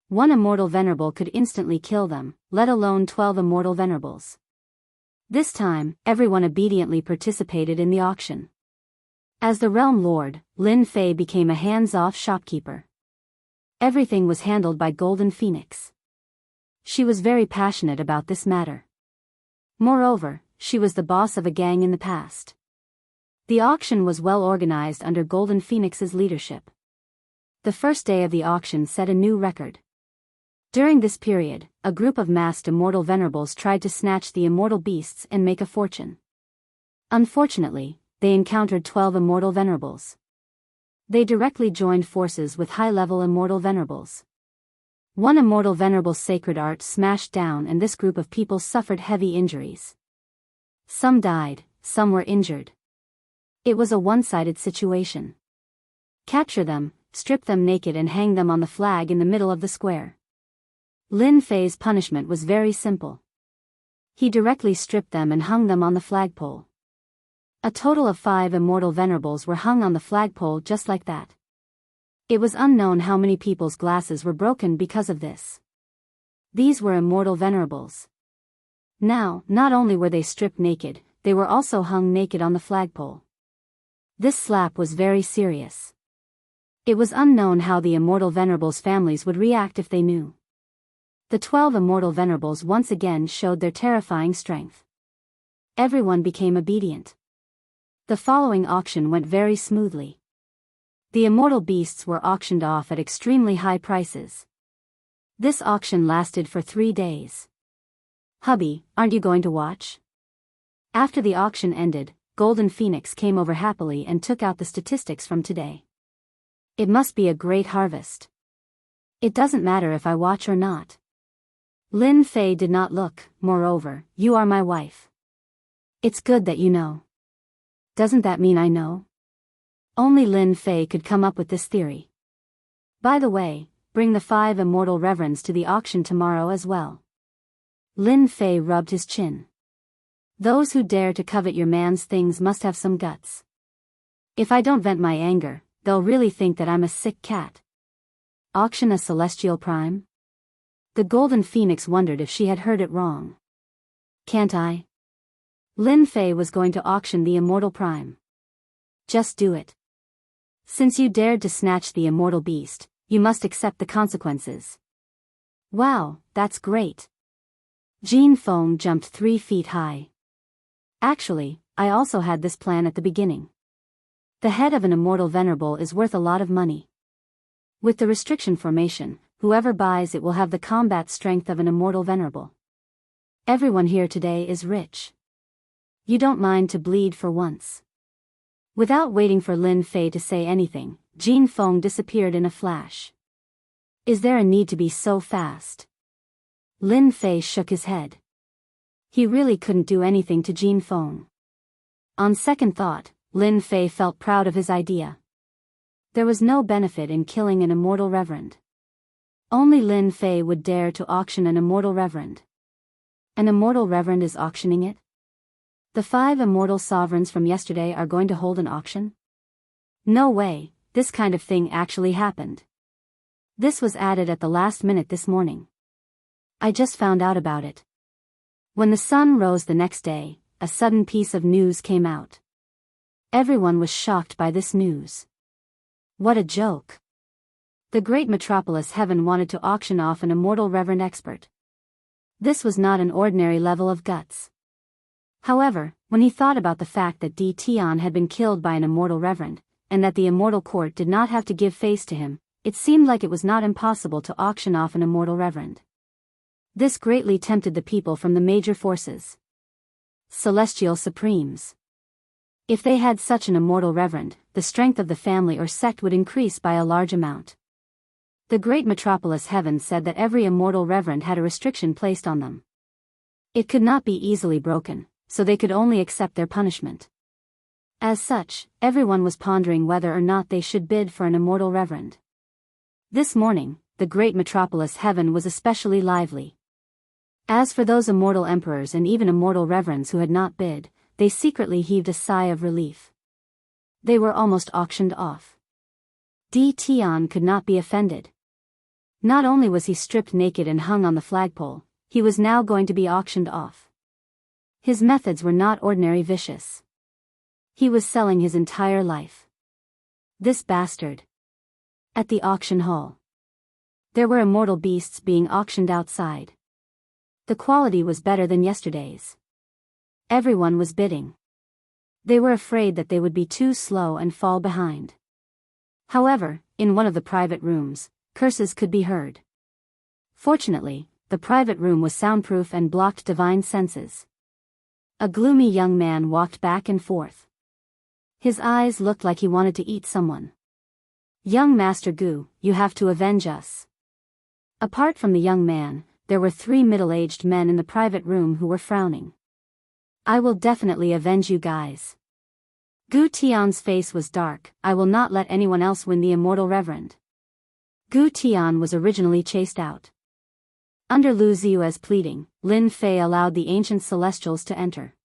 S1: One immortal venerable could instantly kill them, let alone 12 immortal venerables. This time, everyone obediently participated in the auction. As the Realm Lord, Lin Fei became a hands-off shopkeeper. Everything was handled by Golden Phoenix. She was very passionate about this matter. Moreover, she was the boss of a gang in the past. The auction was well organized under Golden Phoenix's leadership. The first day of the auction set a new record. During this period, a group of masked immortal venerables tried to snatch the immortal beasts and make a fortune. Unfortunately, they encountered 12 immortal venerables. They directly joined forces with high-level immortal venerables. One immortal venerable's sacred art smashed down and this group of people suffered heavy injuries. Some died, some were injured. It was a one-sided situation. Capture them, strip them naked and hang them on the flag in the middle of the square. Lin Fei's punishment was very simple. He directly stripped them and hung them on the flagpole. A total of 5 immortal venerables were hung on the flagpole just like that. It was unknown how many people's glasses were broken because of this. These were immortal venerables. Now, not only were they stripped naked, they were also hung naked on the flagpole. This slap was very serious. It was unknown how the immortal venerables' families would react if they knew. The 12 immortal venerables once again showed their terrifying strength. Everyone became obedient. The following auction went very smoothly. The immortal beasts were auctioned off at extremely high prices. This auction lasted for 3 days. Hubby, aren't you going to watch? After the auction ended, Golden Phoenix came over happily and took out the statistics from today. It must be a great harvest. It doesn't matter if I watch or not. Lin Fei did not look. Moreover, you are my wife. It's good that you know. Doesn't that mean I know? Only Lin Fei could come up with this theory. By the way, bring the 5 immortal reverends to the auction tomorrow as well. Lin Fei rubbed his chin. Those who dare to covet your man's things must have some guts. If I don't vent my anger, they'll really think that I'm a sick cat. Auction a celestial prime? The Golden Phoenix wondered if she had heard it wrong. Can't I? Lin Fei was going to auction the immortal prime. Just do it. Since you dared to snatch the immortal beast, you must accept the consequences. Wow, that's great. Jean Feng jumped 3 feet high. Actually, I also had this plan at the beginning. The head of an immortal venerable is worth a lot of money. With the restriction formation, whoever buys it will have the combat strength of an immortal venerable. Everyone here today is rich. You don't mind to bleed for once. Without waiting for Lin Fei to say anything, Jean Feng disappeared in a flash. Is there a need to be so fast? Lin Fei shook his head. He really couldn't do anything to Jean Feng. On second thought, Lin Fei felt proud of his idea. There was no benefit in killing an immortal reverend. Only Lin Fei would dare to auction an immortal reverend. An immortal reverend is auctioning it? The 5 immortal sovereigns from yesterday are going to hold an auction? No way, this kind of thing actually happened. This was added at the last minute this morning. I just found out about it. When the sun rose the next day, a sudden piece of news came out. Everyone was shocked by this news. What a joke. The great metropolis heaven wanted to auction off an immortal reverend expert. This was not an ordinary level of guts. However, when he thought about the fact that Di Tian had been killed by an immortal reverend, and that the immortal court did not have to give face to him, it seemed like it was not impossible to auction off an immortal reverend. This greatly tempted the people from the major forces. Celestial Supremes. If they had such an immortal reverend, the strength of the family or sect would increase by a large amount. The great metropolis heaven said that every immortal reverend had a restriction placed on them. It could not be easily broken, so they could only accept their punishment. As such, everyone was pondering whether or not they should bid for an immortal reverend. This morning, the great metropolis heaven was especially lively. As for those immortal emperors and even immortal reverends who had not bid, they secretly heaved a sigh of relief. They were almost auctioned off. Di Tian could not be offended. Not only was he stripped naked and hung on the flagpole, he was now going to be auctioned off. His methods were not ordinary vicious. He was selling his entire life. This bastard. At the auction hall. There were immortal beasts being auctioned outside. The quality was better than yesterday's. Everyone was bidding. They were afraid that they would be too slow and fall behind. However, in one of the private rooms, curses could be heard. Fortunately, the private room was soundproof and blocked divine senses. A gloomy young man walked back and forth. His eyes looked like he wanted to eat someone. Young Master Gu, you have to avenge us. Apart from the young man, there were 3 middle-aged men in the private room who were frowning. I will definitely avenge you guys. Gu Tian's face was dark. I will not let anyone else win the immortal reverend. Gu Tian was originally chased out. Under Lu Ziyue's pleading, Lin Fei allowed the ancient celestials to enter.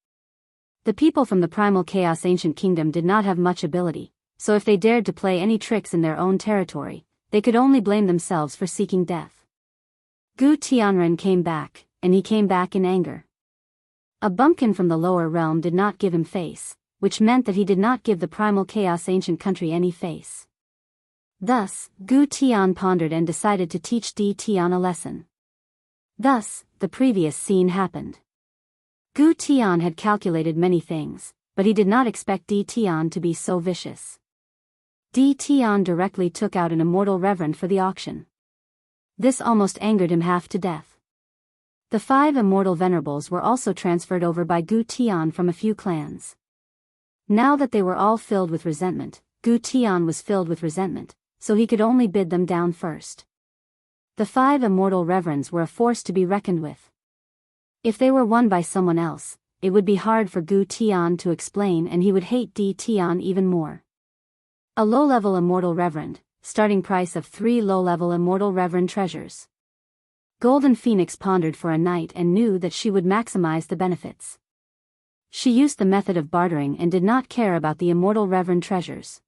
S1: The people from the primal chaos ancient kingdom did not have much ability, so if they dared to play any tricks in their own territory, they could only blame themselves for seeking death. Gu Tianren came back, and he came back in anger. A bumpkin from the lower realm did not give him face, which meant that he did not give the primal chaos ancient country any face. Thus, Gu Tian pondered and decided to teach Di Tian a lesson. Thus, the previous scene happened. Gu Tian had calculated many things, but he did not expect Di Tian to be so vicious. Di Tian directly took out an immortal reverend for the auction. This almost angered him half to death. The 5 immortal venerables were also transferred over by Gu Tian from a few clans. Now that they were all filled with resentment, Gu Tian was filled with resentment, so he could only bid them down first. The 5 immortal reverends were a force to be reckoned with. If they were won by someone else, it would be hard for Gu Tian to explain, and he would hate Di Tian even more. A low-level immortal reverend, starting price of 3 low-level immortal reverend treasures. Golden Phoenix pondered for a night and knew that she would maximize the benefits. She used the method of bartering and did not care about the immortal reverend treasures.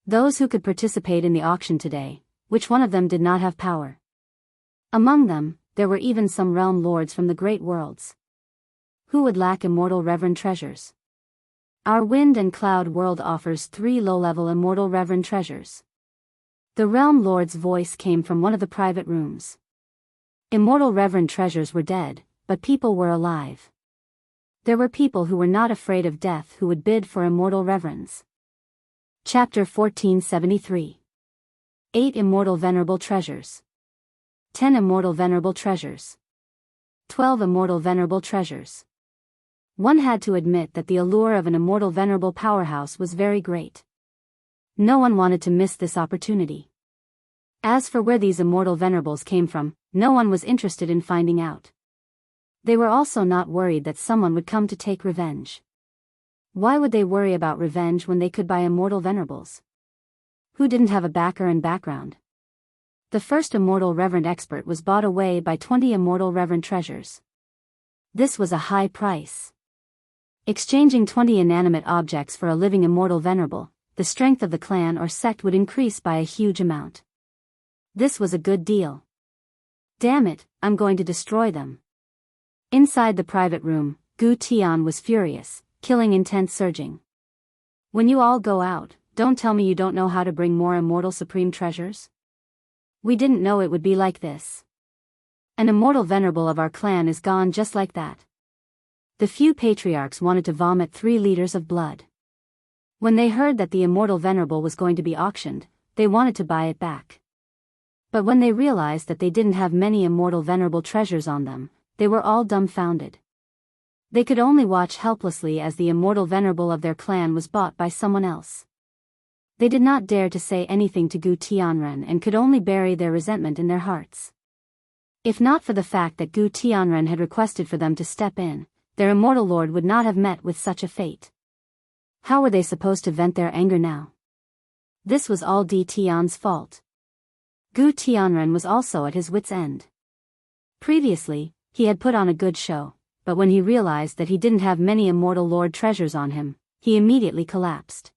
S1: Those who could participate in the auction today, which one of them did not have power? Among them, there were even some realm lords from the great worlds. Who would lack immortal reverend treasures? Our wind and cloud world offers 3 low-level immortal reverend treasures. The realm lord's voice came from one of the private rooms. Immortal reverend treasures were dead, but people were alive. There were people who were not afraid of death who would bid for immortal reverends. Chapter 1473. 8 immortal venerable treasures. 10 immortal venerable treasures. 12 immortal venerable treasures. One had to admit that the allure of an immortal venerable powerhouse was very great. No one wanted to miss this opportunity. As for where these immortal venerables came from, no one was interested in finding out. They were also not worried that someone would come to take revenge. Why would they worry about revenge when they could buy immortal venerables? Who didn't have a backer and background? The first immortal reverend expert was bought away by 20 immortal reverend treasures. This was a high price. Exchanging 20 inanimate objects for a living immortal venerable, the strength of the clan or sect would increase by a huge amount. This was a good deal. Damn it, I'm going to destroy them. Inside the private room, Gu Tian was furious, killing intent surging. When you all go out, don't tell me you don't know how to bring more immortal supreme treasures? We didn't know it would be like this. An immortal venerable of our clan is gone just like that. The few patriarchs wanted to vomit 3 liters of blood. When they heard that the immortal venerable was going to be auctioned, they wanted to buy it back. But when they realized that they didn't have many immortal venerable treasures on them, they were all dumbfounded. They could only watch helplessly as the immortal venerable of their clan was bought by someone else. They did not dare to say anything to Gu Tianren and could only bury their resentment in their hearts. If not for the fact that Gu Tianren had requested for them to step in, their immortal lord would not have met with such a fate. How were they supposed to vent their anger now? This was all Di Tian's fault. Gu Tianren was also at his wit's end. Previously, he had put on a good show, but when he realized that he didn't have many immortal lord treasures on him, he immediately collapsed.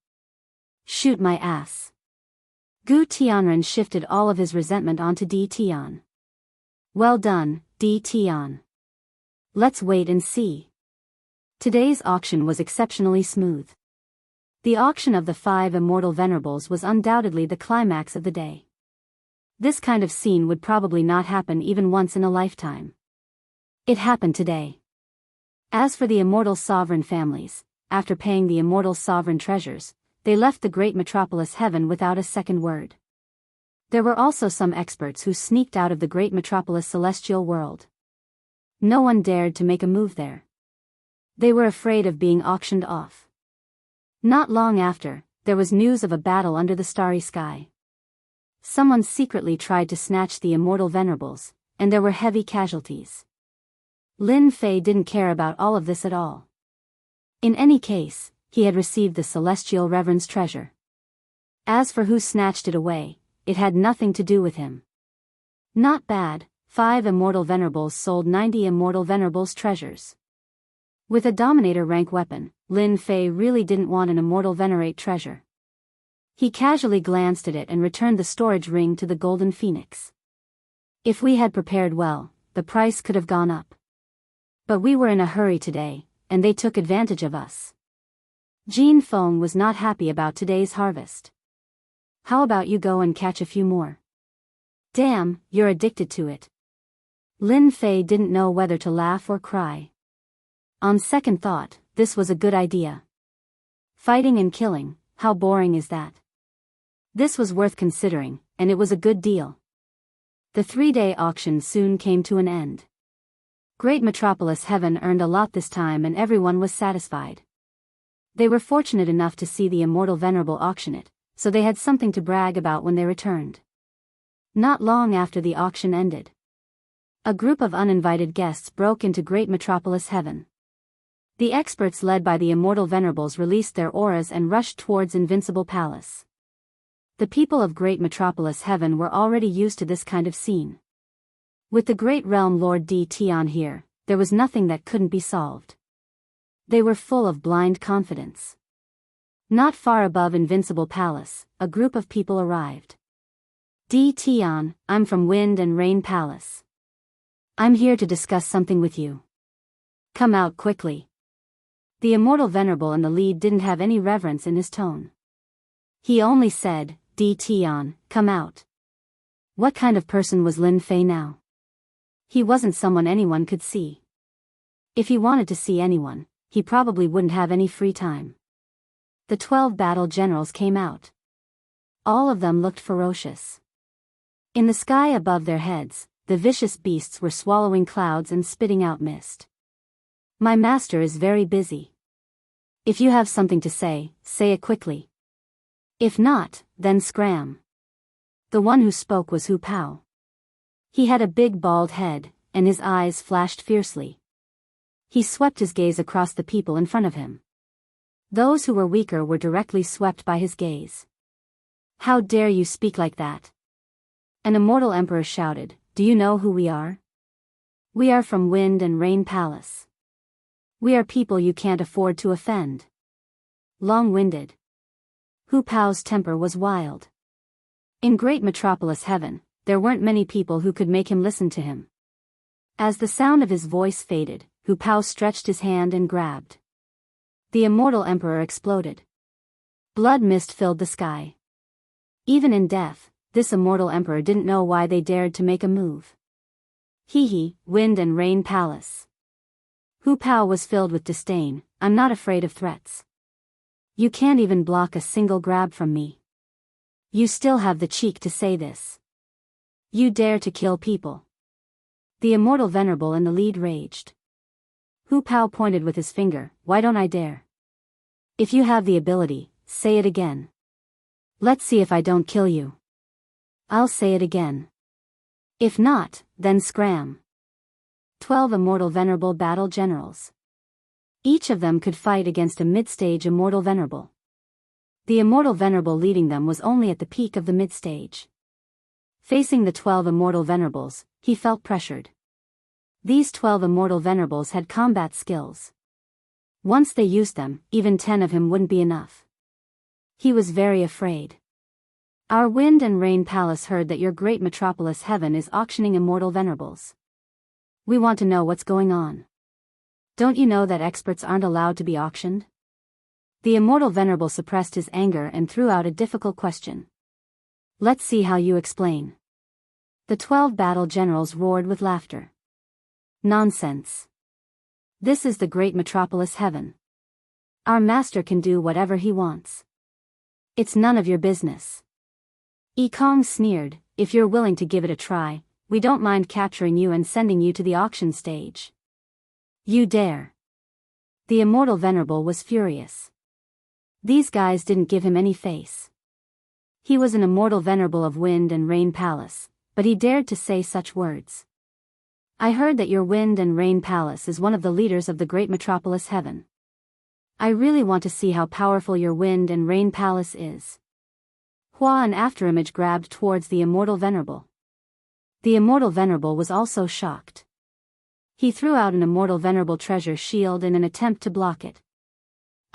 S1: Shoot my ass. Gu Tianren shifted all of his resentment onto Di Tian. Well done, Di Tian. Let's wait and see. Today's auction was exceptionally smooth. The auction of the 5 immortal venerables was undoubtedly the climax of the day. This kind of scene would probably not happen even once in a lifetime. It happened today. As for the immortal sovereign families, after paying the immortal sovereign treasures, they left the great metropolis heaven without a second word. There were also some experts who sneaked out of the great metropolis celestial world. No one dared to make a move there. They were afraid of being auctioned off. Not long after, there was news of a battle under the starry sky. Someone secretly tried to snatch the immortal venerables, and there were heavy casualties. Lin Fei didn't care about all of this at all. In any case, he had received the celestial reverend's treasure. As for who snatched it away, it had nothing to do with him. Not bad, 5 immortal venerables sold 90 immortal venerables treasures. With a dominator rank weapon, Lin Fei really didn't want an immortal venerate treasure. He casually glanced at it and returned the storage ring to the Golden Phoenix. If we had prepared well, the price could have gone up. But we were in a hurry today, and they took advantage of us. Jin Feng was not happy about today's harvest. How about you go and catch a few more? Damn, you're addicted to it. Lin Fei didn't know whether to laugh or cry. On second thought, this was a good idea. Fighting and killing, how boring is that? This was worth considering, and it was a good deal. The 3-day auction soon came to an end. Great Metropolis Heaven earned a lot this time and everyone was satisfied. They were fortunate enough to see the immortal venerable auction it, so they had something to brag about when they returned. Not long after the auction ended, a group of uninvited guests broke into Great Metropolis Heaven. The experts led by the immortal venerables released their auras and rushed towards Invincible Palace. The people of Great Metropolis Heaven were already used to this kind of scene. With the great realm Lord D. Tian here, there was nothing that couldn't be solved. They were full of blind confidence. Not far above Invincible Palace, a group of people arrived. D. Tian, I'm from Wind and Rain Palace. I'm here to discuss something with you. Come out quickly. The immortal venerable in the lead didn't have any reverence in his tone. He only said, D. Tian, come out. What kind of person was Lin Fei now? He wasn't someone anyone could see. If he wanted to see anyone, he probably wouldn't have any free time. The 12 battle generals came out. All of them looked ferocious. In the sky above their heads, the vicious beasts were swallowing clouds and spitting out mist. My master is very busy. If you have something to say it quickly. If not, then scram. The one who spoke was Hu Pao. He had a big bald head, and his eyes flashed fiercely. He swept his gaze across the people in front of him. Those who were weaker were directly swept by his gaze. How dare you speak like that? An immortal emperor shouted, do you know who we are? We are from Wind and Rain Palace. We are people you can't afford to offend. Long-winded. Hu Pao's temper was wild. In Great Metropolis Heaven, there weren't many people who could make him listen to him. As the sound of his voice faded, Hu Pao stretched his hand and grabbed. The immortal emperor exploded. Blood mist filled the sky. Even in death, this immortal emperor didn't know why they dared to make a move. Hee, Wind and Rain Palace. Hu Pao was filled with disdain. I'm not afraid of threats. You can't even block a single grab from me. You still have the cheek to say this. You dare to kill people. The immortal venerable in the lead raged. Hu Pao pointed with his finger, why don't I dare? If you have the ability, say it again. Let's see if I don't kill you. I'll say it again. If not, then scram. 12 immortal venerable battle generals. Each of them could fight against a mid-stage immortal venerable. The immortal venerable leading them was only at the peak of the mid-stage. Facing the 12 immortal venerables, he felt pressured. These 12 immortal venerables had combat skills. Once they used them, even 10 of him wouldn't be enough. He was very afraid. Our Wind and Rain Palace heard that your Great Metropolis Heaven is auctioning immortal venerables. We want to know what's going on. Don't you know that experts aren't allowed to be auctioned? The immortal venerable suppressed his anger and threw out a difficult question. Let's see how you explain. The 12 battle generals roared with laughter. Nonsense. This is the Great Metropolis Heaven. Our master can do whatever he wants. It's none of your business. Yi Kong sneered, if you're willing to give it a try, we don't mind capturing you and sending you to the auction stage. You dare. The immortal venerable was furious. These guys didn't give him any face. He was an immortal venerable of Wind and Rain Palace, but he dared to say such words. I heard that your Wind and Rain Palace is one of the leaders of the Great Metropolis Heaven. I really want to see how powerful your Wind and Rain Palace is. Hua an afterimage grabbed towards the immortal venerable. The immortal venerable was also shocked. He threw out an immortal venerable treasure shield in an attempt to block it.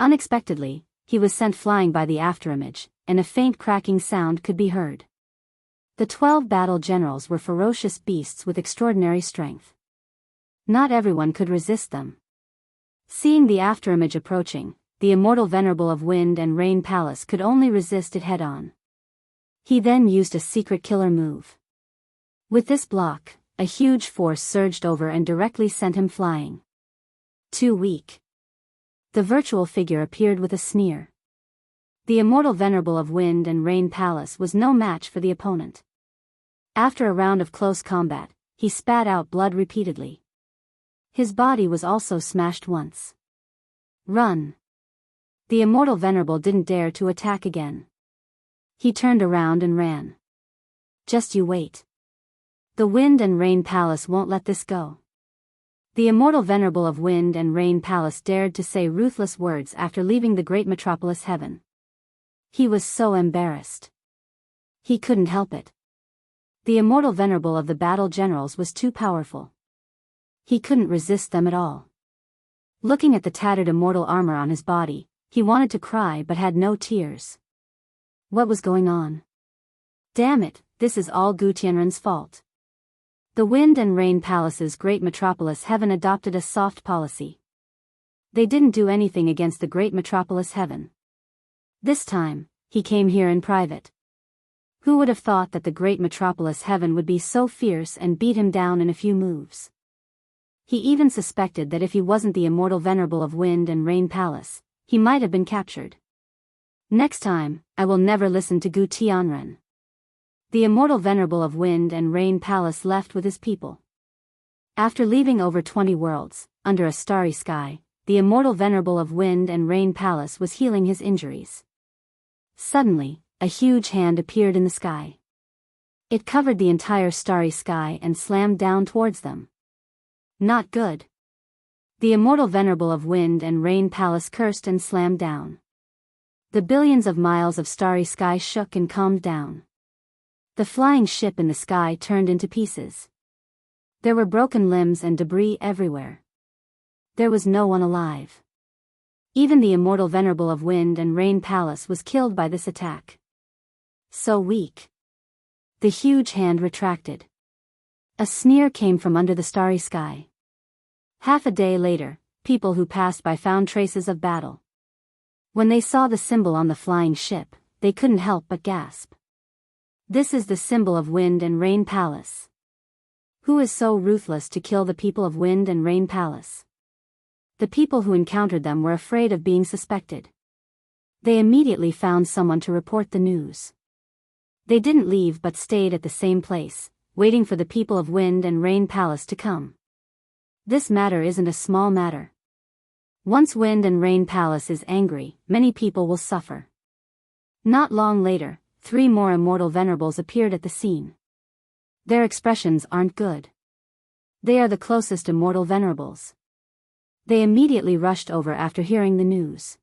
S1: Unexpectedly, he was sent flying by the afterimage, and a faint cracking sound could be heard. The 12 battle generals were ferocious beasts with extraordinary strength. Not everyone could resist them. Seeing the afterimage approaching, the immortal venerable of Wind and Rain Palace could only resist it head-on. He then used a secret killer move. With this block, a huge force surged over and directly sent him flying. Too weak. The virtual figure appeared with a sneer. The immortal venerable of Wind and Rain Palace was no match for the opponent. After a round of close combat, he spat out blood repeatedly. His body was also smashed once. Run! The immortal venerable didn't dare to attack again. He turned around and ran. Just you wait. The Wind and Rain Palace won't let this go. The immortal venerable of Wind and Rain Palace dared to say ruthless words after leaving the great metropolis heaven. He was so embarrassed. He couldn't help it. The immortal venerable of the battle generals was too powerful. He couldn't resist them at all. Looking at the tattered immortal armor on his body, he wanted to cry but had no tears. What was going on? Damn it, this is all Gu Tianren's fault. The Wind and Rain Palace's great metropolis heaven adopted a soft policy. They didn't do anything against the great metropolis heaven. This time, he came here in private. Who would have thought that the great metropolis heaven would be so fierce and beat him down in a few moves? He even suspected that if he wasn't the immortal venerable of Wind and Rain Palace, he might have been captured. Next time, I will never listen to Gu Tianren. The immortal venerable of Wind and Rain Palace left with his people. After leaving over 20 worlds, under a starry sky, the immortal venerable of Wind and Rain Palace was healing his injuries. Suddenly, a huge hand appeared in the sky. It covered the entire starry sky and slammed down towards them. Not good. The immortal venerable of Wind and Rain Palace cursed and slammed down. The billions of miles of starry sky shook and calmed down. The flying ship in the sky turned into pieces. There were broken limbs and debris everywhere. There was no one alive. Even the immortal venerable of Wind and Rain Palace was killed by this attack. So weak. The huge hand retracted. A sneer came from under the starry sky. Half a day later, people who passed by found traces of battle. When they saw the symbol on the flying ship, they couldn't help but gasp. This is the symbol of Wind and Rain Palace. Who is so ruthless to kill the people of Wind and Rain Palace? The people who encountered them were afraid of being suspected. They immediately found someone to report the news. They didn't leave but stayed at the same place, waiting for the people of Wind and Rain Palace to come. This matter isn't a small matter. Once Wind and Rain Palace is angry, many people will suffer. Not long later, 3 more immortal venerables appeared at the scene. Their expressions aren't good. They are the closest immortal venerables. They immediately rushed over after hearing the news.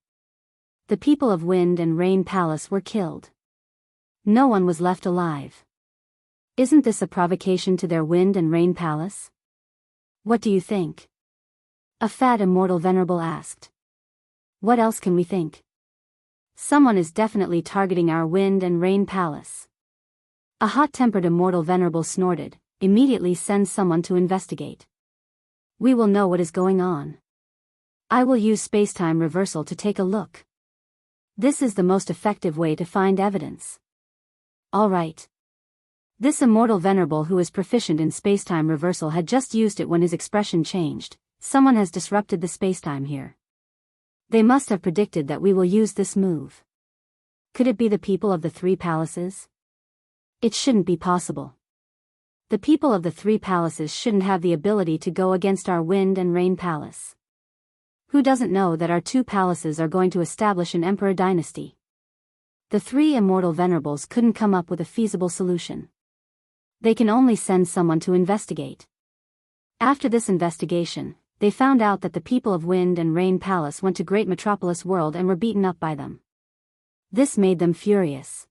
S1: The people of Wind and Rain Palace were killed. No one was left alive. Isn't this a provocation to their Wind and Rain Palace? What do you think? A fat immortal venerable asked. What else can we think? Someone is definitely targeting our Wind and Rain Palace. A hot-tempered immortal venerable snorted, immediately send someone to investigate. We will know what is going on. I will use space-time reversal to take a look. This is the most effective way to find evidence. All right. This immortal venerable who is proficient in space-time reversal had just used it when his expression changed. Someone has disrupted the space-time here. They must have predicted that we will use this move. Could it be the people of the 3 palaces? It shouldn't be possible. The people of the 3 palaces shouldn't have the ability to go against our Wind and Rain Palace. Who doesn't know that our 2 palaces are going to establish an emperor dynasty? The 3 immortal venerables couldn't come up with a feasible solution. They can only send someone to investigate. After this investigation, they found out that the people of Wind and Rain Palace went to Great Metropolis World and were beaten up by them. This made them furious.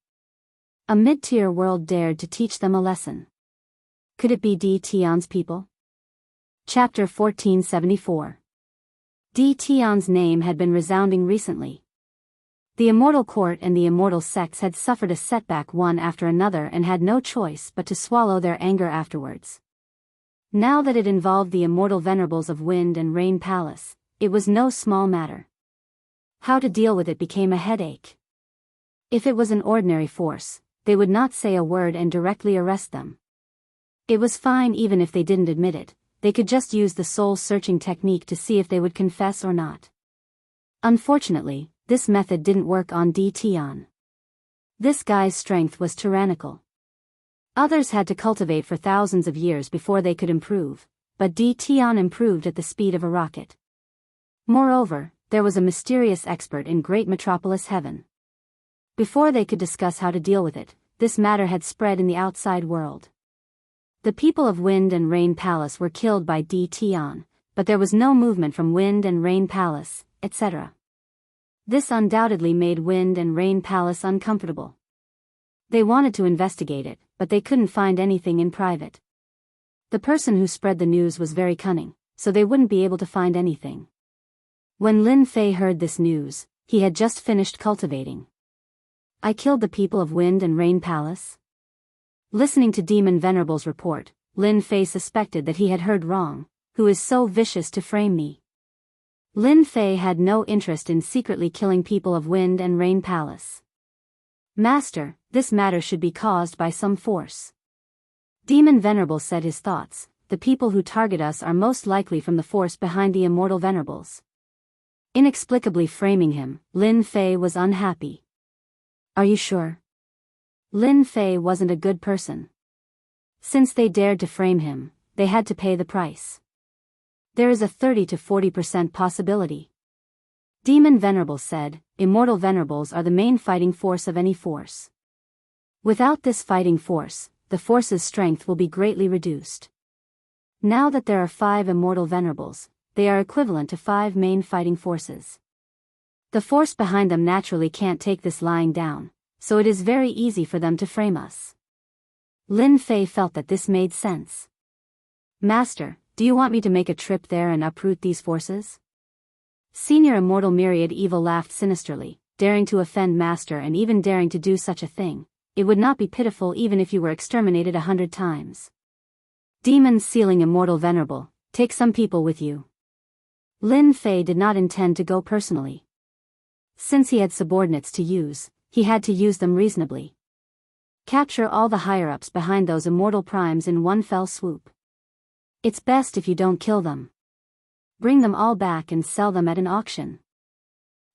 S1: A mid-tier world dared to teach them a lesson. Could it be D. Tian's people? Chapter 1474. D. Tian's name had been resounding recently. The Immortal Court and the Immortal Sects had suffered a setback one after another and had no choice but to swallow their anger afterwards. Now that it involved the immortal venerables of Wind and Rain Palace, it was no small matter. How to deal with it became a headache. If it was an ordinary force, they would not say a word and directly arrest them. It was fine even if they didn't admit it, they could just use the soul-searching technique to see if they would confess or not. Unfortunately, this method didn't work on Di Tian. This guy's strength was tyrannical. Others had to cultivate for thousands of years before they could improve, but Di Tian improved at the speed of a rocket. Moreover, there was a mysterious expert in Great Metropolis Heaven. Before they could discuss how to deal with it, this matter had spread in the outside world. The people of Wind and Rain Palace were killed by Di Tian, but there was no movement from Wind and Rain Palace, etc. This undoubtedly made Wind and Rain Palace uncomfortable. They wanted to investigate it, but they couldn't find anything in private. The person who spread the news was very cunning, so they wouldn't be able to find anything. When Lin Fei heard this news, he had just finished cultivating. I killed the people of Wind and Rain Palace? Listening to Demon Venerable's report, Lin Fei suspected that he had heard wrong. Who is so vicious to frame me? Lin Fei had no interest in secretly killing people of Wind and Rain Palace. Master, this matter should be caused by some force. Demon Venerable said his thoughts. The people who target us are most likely from the force behind the immortal venerables. Inexplicably framing him, Lin Fei was unhappy. Are you sure? Lin Fei wasn't a good person. Since they dared to frame him, they had to pay the price. There is a 30 to 40% possibility. Demon Venerable said, immortal venerables are the main fighting force of any force. Without this fighting force, the force's strength will be greatly reduced. Now that there are 5 immortal venerables, they are equivalent to 5 main fighting forces. The force behind them naturally can't take this lying down, so it is very easy for them to frame us. Lin Fei felt that this made sense. Master, do you want me to make a trip there and uproot these forces? Senior Immortal Myriad Evil laughed sinisterly, daring to offend Master and even daring to do such a thing. It would not be pitiful even if you were exterminated 100 times. Demons Sealing Immortal Venerable, take some people with you. Lin Fei did not intend to go personally. Since he had subordinates to use, he had to use them reasonably. Capture all the higher-ups behind those immortal primes in one fell swoop. It's best if you don't kill them. Bring them all back and sell them at an auction.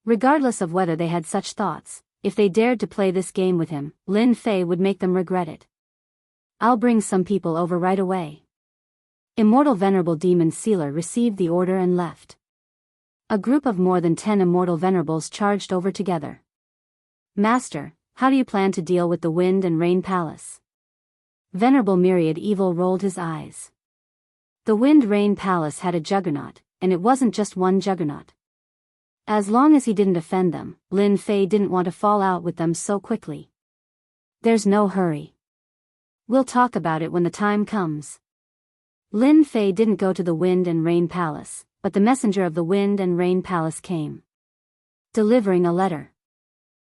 S1: Regardless of whether they had such thoughts, if they dared to play this game with him, Lin Fei would make them regret it. I'll bring some people over right away. Immortal Venerable Demon Sealer received the order and left. A group of more than 10 immortal venerables charged over together. Master, how do you plan to deal with the Wind and Rain Palace? Venerable Myriad Evil rolled his eyes. The Wind Rain Palace had a juggernaut, and it wasn't just one juggernaut. As long as he didn't offend them, Lin Fei didn't want to fall out with them so quickly. There's no hurry. We'll talk about it when the time comes. Lin Fei didn't go to the Wind and Rain Palace, but the messenger of the Wind and Rain Palace came, delivering a letter.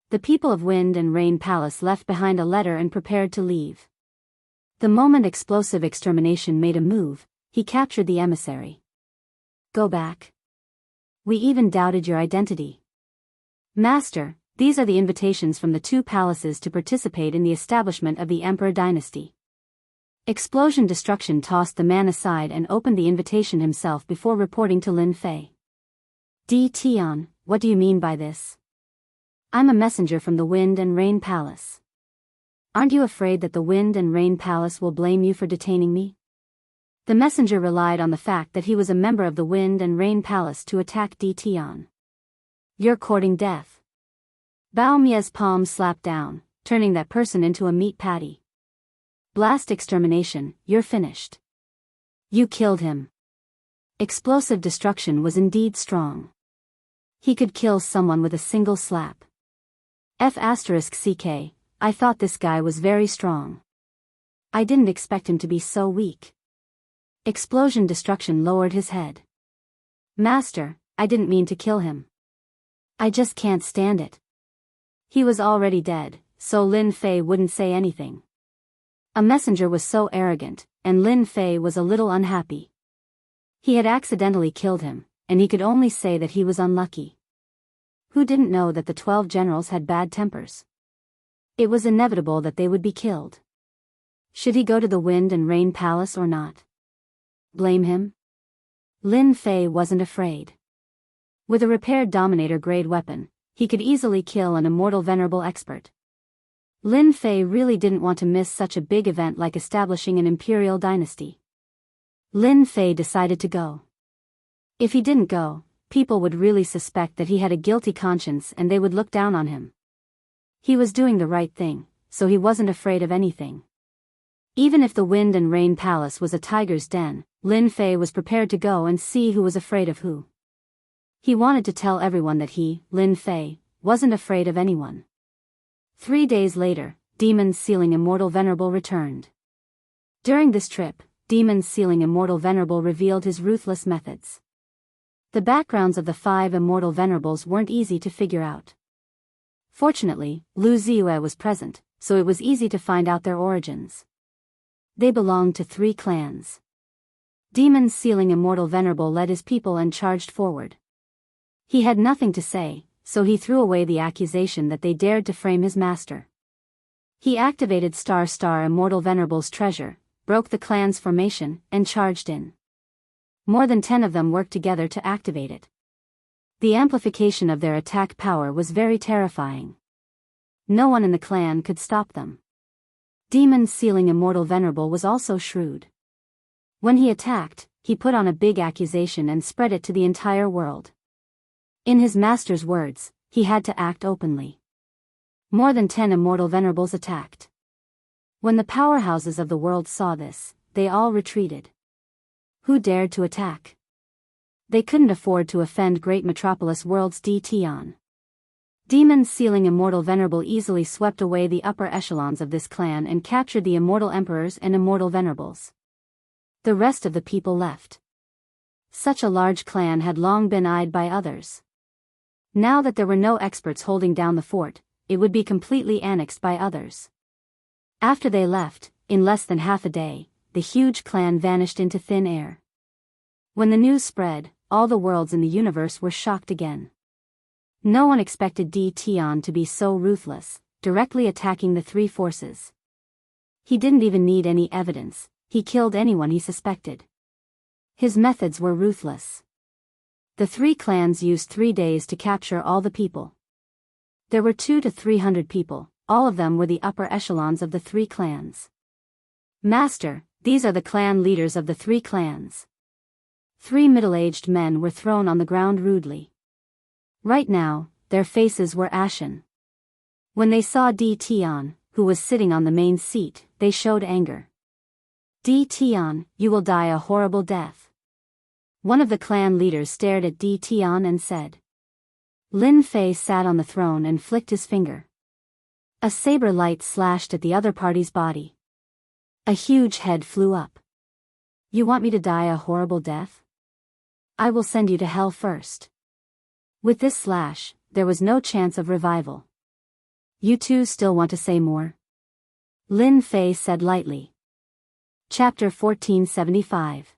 S1: The people of Wind and Rain Palace left behind a letter and prepared to leave. The moment Explosive Extermination made a move, he captured the emissary. Go back. We even doubted your identity. Master, these are the invitations from the 2 palaces to participate in the establishment of the Emperor dynasty. Explosion Destruction tossed the man aside and opened the invitation himself before reporting to Lin Fei. Di Tian, what do you mean by this? I'm a messenger from the Wind and Rain Palace. Aren't you afraid that the Wind and Rain Palace will blame you for detaining me? The messenger relied on the fact that he was a member of the Wind and Rain Palace to attack Di Tian. You're courting death. Bao Mia's palm slapped down, turning that person into a meat patty. Blast Extermination, you're finished. You killed him. Explosive Destruction was indeed strong. He could kill someone with a single slap. F*CK, I thought this guy was very strong. I didn't expect him to be so weak. Explosion Destruction lowered his head. Master, I didn't mean to kill him. I just can't stand it. He was already dead, so Lin Fei wouldn't say anything. A messenger was so arrogant, and Lin Fei was a little unhappy. He had accidentally killed him, and he could only say that he was unlucky. Who didn't know that the 12 generals had bad tempers? It was inevitable that they would be killed. Should he go to the Wind and Rain Palace or not? Blame him? Lin Fei wasn't afraid. With a repaired Dominator-grade weapon, he could easily kill an immortal venerable expert. Lin Fei really didn't want to miss such a big event like establishing an imperial dynasty. Lin Fei decided to go. If he didn't go, people would really suspect that he had a guilty conscience and they would look down on him. He was doing the right thing, so he wasn't afraid of anything. Even if the Wind and Rain Palace was a tiger's den, Lin Fei was prepared to go and see who was afraid of who. He wanted to tell everyone that he, Lin Fei, wasn't afraid of anyone. 3 days later, Demon's Sealing Immortal Venerable returned. During this trip, Demon's Sealing Immortal Venerable revealed his ruthless methods. The backgrounds of the 5 Immortal Venerables weren't easy to figure out. Fortunately, Lu Ziyue was present, so it was easy to find out their origins. They belonged to 3 clans. Demon's Sealing Immortal Venerable led his people and charged forward. He had nothing to say, so he threw away the accusation that they dared to frame his master. He activated Star Immortal Venerable's treasure, broke the clan's formation, and charged in. More than 10 of them worked together to activate it. The amplification of their attack power was very terrifying. No one in the clan could stop them. Demon's Sealing Immortal Venerable was also shrewd. When he attacked, he put on a big accusation and spread it to the entire world. In his master's words, he had to act openly. More than 10 Immortal Venerables attacked. When the powerhouses of the world saw this, they all retreated. Who dared to attack? They couldn't afford to offend great metropolis world's Tian. Demon's Sealing Immortal Venerable easily swept away the upper echelons of this clan and captured the Immortal Emperors and Immortal Venerables. The rest of the people left. Such a large clan had long been eyed by others. Now that there were no experts holding down the fort, it would be completely annexed by others. After they left, in less than half a day, the huge clan vanished into thin air. When the news spread, all the worlds in the universe were shocked again. No one expected Tian to be so ruthless, directly attacking the 3 forces. He didn't even need any evidence, he killed anyone he suspected. His methods were ruthless. The 3 clans used 3 days to capture all the people. There were 200 to 300 people, all of them were the upper echelons of the 3 clans. Master, these are the clan leaders of the 3 clans. 3 middle-aged men were thrown on the ground rudely. Right now, their faces were ashen. When they saw Tian, who was sitting on the main seat, they showed anger. Tian, you will die a horrible death. One of the clan leaders stared at Tian and said. Lin Fei sat on the throne and flicked his finger. A saber light slashed at the other party's body. A huge head flew up. You want me to die a horrible death? I will send you to hell first. With this slash, there was no chance of revival. You two still want to say more? Lin Fei said lightly. Chapter 1475.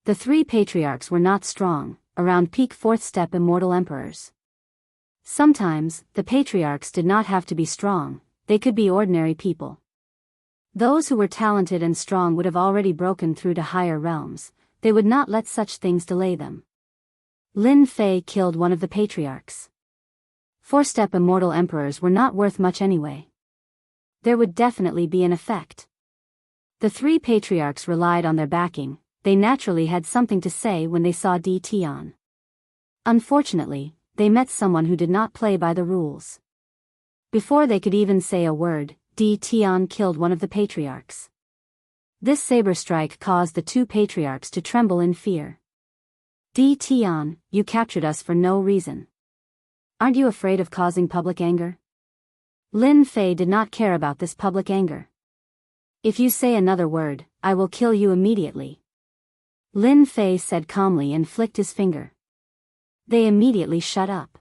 S1: The 3 patriarchs were not strong, around peak 4th step immortal emperors. Sometimes, the patriarchs did not have to be strong, they could be ordinary people. Those who were talented and strong would have already broken through to higher realms, they would not let such things delay them. Lin Fei killed one of the patriarchs. 4-step immortal emperors were not worth much anyway. There would definitely be an effect. The 3 patriarchs relied on their backing, they naturally had something to say when they saw Tian. Unfortunately, they met someone who did not play by the rules. Before they could even say a word, Tian killed one of the patriarchs. This saber strike caused the 2 patriarchs to tremble in fear. Tian, you captured us for no reason. Aren't you afraid of causing public anger? Lin Fei did not care about this public anger. If you say another word, I will kill you immediately. Lin Fei said calmly and flicked his finger. They immediately shut up.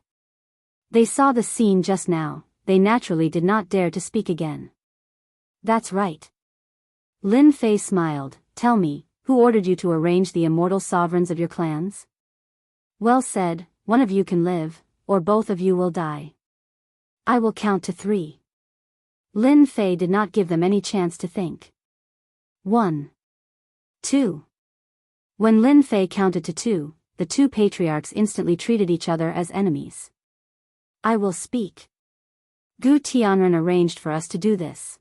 S1: They saw the scene just now, they naturally did not dare to speak again. That's right. Lin Fei smiled. Tell me, who ordered you to arrange the immortal sovereigns of your clans? Well said, one of you can live, or both of you will die. I will count to 3. Lin Fei did not give them any chance to think. 1. 2. When Lin Fei counted to 2, the 2 patriarchs instantly treated each other as enemies. I will speak. Gu Tianren arranged for us to do this.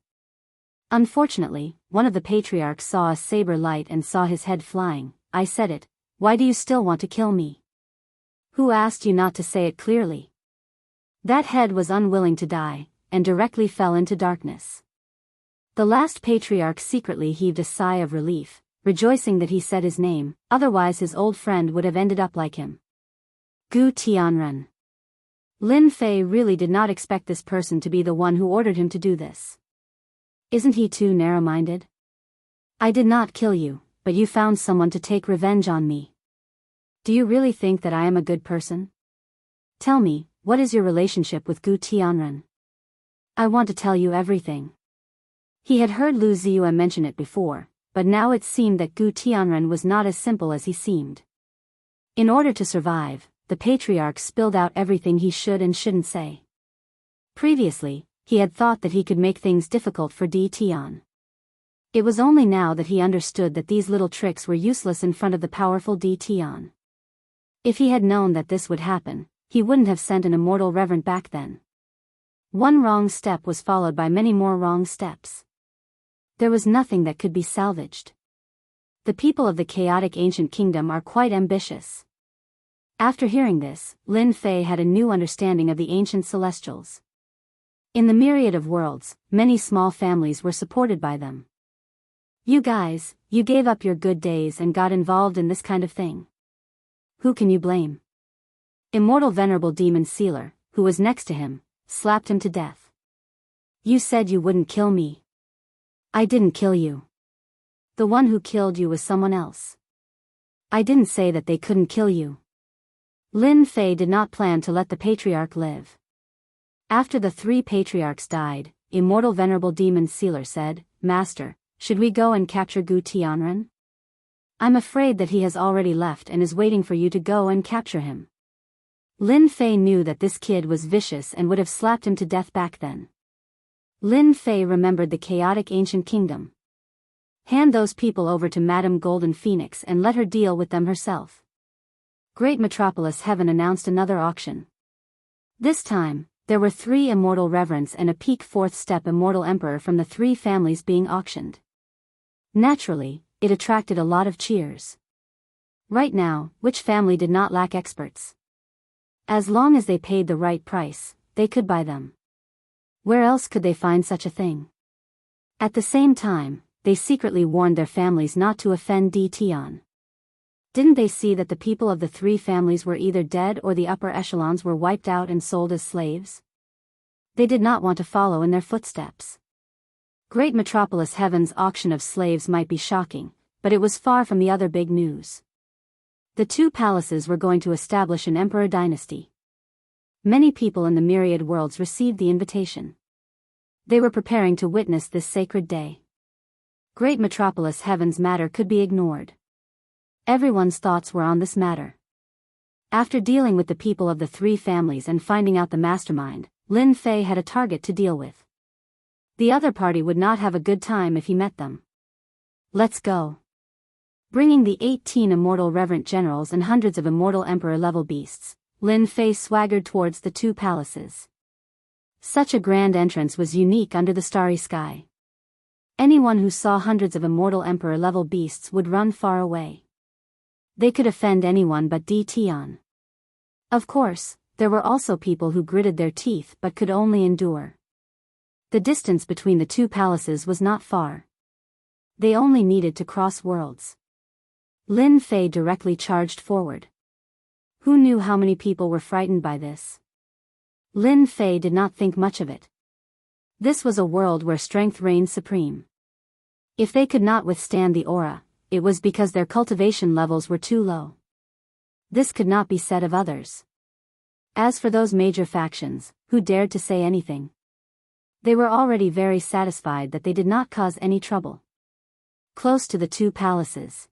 S1: Unfortunately, one of the patriarchs saw a saber light and saw his head flying. I said it. Why do you still want to kill me? Who asked you not to say it clearly? That head was unwilling to die, and directly fell into darkness. The last patriarch secretly heaved a sigh of relief, rejoicing that he said his name, otherwise his old friend would have ended up like him. Gu Tianren. Lin Fei really did not expect this person to be the one who ordered him to do this. Isn't he too narrow-minded? I did not kill you, but you found someone to take revenge on me. Do you really think that I am a good person? Tell me, what is your relationship with Gu Tianren? I want to tell you everything. He had heard Lu Ziyue mention it before, but now it seemed that Gu Tianren was not as simple as he seemed. In order to survive, the patriarch spilled out everything he should and shouldn't say. Previously, he had thought that he could make things difficult for Di Tian. It was only now that he understood that these little tricks were useless in front of the powerful Di Tian. If he had known that this would happen, he wouldn't have sent an immortal reverend back then. One wrong step was followed by many more wrong steps. There was nothing that could be salvaged. The people of the chaotic ancient kingdom are quite ambitious. After hearing this, Lin Fei had a new understanding of the ancient celestials. In the myriad of worlds, many small families were supported by them. You guys, you gave up your good days and got involved in this kind of thing. Who can you blame? Immortal Venerable Demon Sealer, who was next to him, slapped him to death. You said you wouldn't kill me. I didn't kill you. The one who killed you was someone else. I didn't say that they couldn't kill you. Lin Fei did not plan to let the patriarch live. After the three patriarchs died, Immortal Venerable Demon Sealer said, Master, should we go and capture Gu Tianren? I'm afraid that he has already left and is waiting for you to go and capture him. Lin Fei knew that this kid was vicious and would have slapped him to death back then. Lin Fei remembered the chaotic ancient kingdom. Hand those people over to Madame Golden Phoenix and let her deal with them herself. Great Metropolis Heaven announced another auction. This time, there were 3 immortal reverends and a peak 4th step immortal emperor from the 3 families being auctioned. Naturally, it attracted a lot of cheers. Right now, which family did not lack experts? As long as they paid the right price, they could buy them. Where else could they find such a thing? At the same time, they secretly warned their families not to offend Di Tian. Didn't they see that the people of the 3 families were either dead or the upper echelons were wiped out and sold as slaves? They did not want to follow in their footsteps. Great Metropolis Heaven's auction of slaves might be shocking, but it was far from the other big news. The 2 palaces were going to establish an emperor dynasty. Many people in the myriad worlds received the invitation. They were preparing to witness this sacred day. Great Metropolis Heaven's matter could be ignored. Everyone's thoughts were on this matter. After dealing with the people of the 3 families and finding out the mastermind, Lin Fei had a target to deal with. The other party would not have a good time if he met them. Let's go. Bringing the 18 immortal reverend generals and hundreds of immortal emperor-level beasts, Lin Fei swaggered towards the 2 palaces. Such a grand entrance was unique under the starry sky. Anyone who saw hundreds of immortal emperor-level beasts would run far away. They could offend anyone but Di Tian. Of course, there were also people who gritted their teeth but could only endure. The distance between the 2 palaces was not far. They only needed to cross worlds. Lin Fei directly charged forward. Who knew how many people were frightened by this? Lin Fei did not think much of it. This was a world where strength reigned supreme. If they could not withstand the aura, it was because their cultivation levels were too low. This could not be said of others. As for those major factions, who dared to say anything? They were already very satisfied that they did not cause any trouble. Close to the 2 palaces,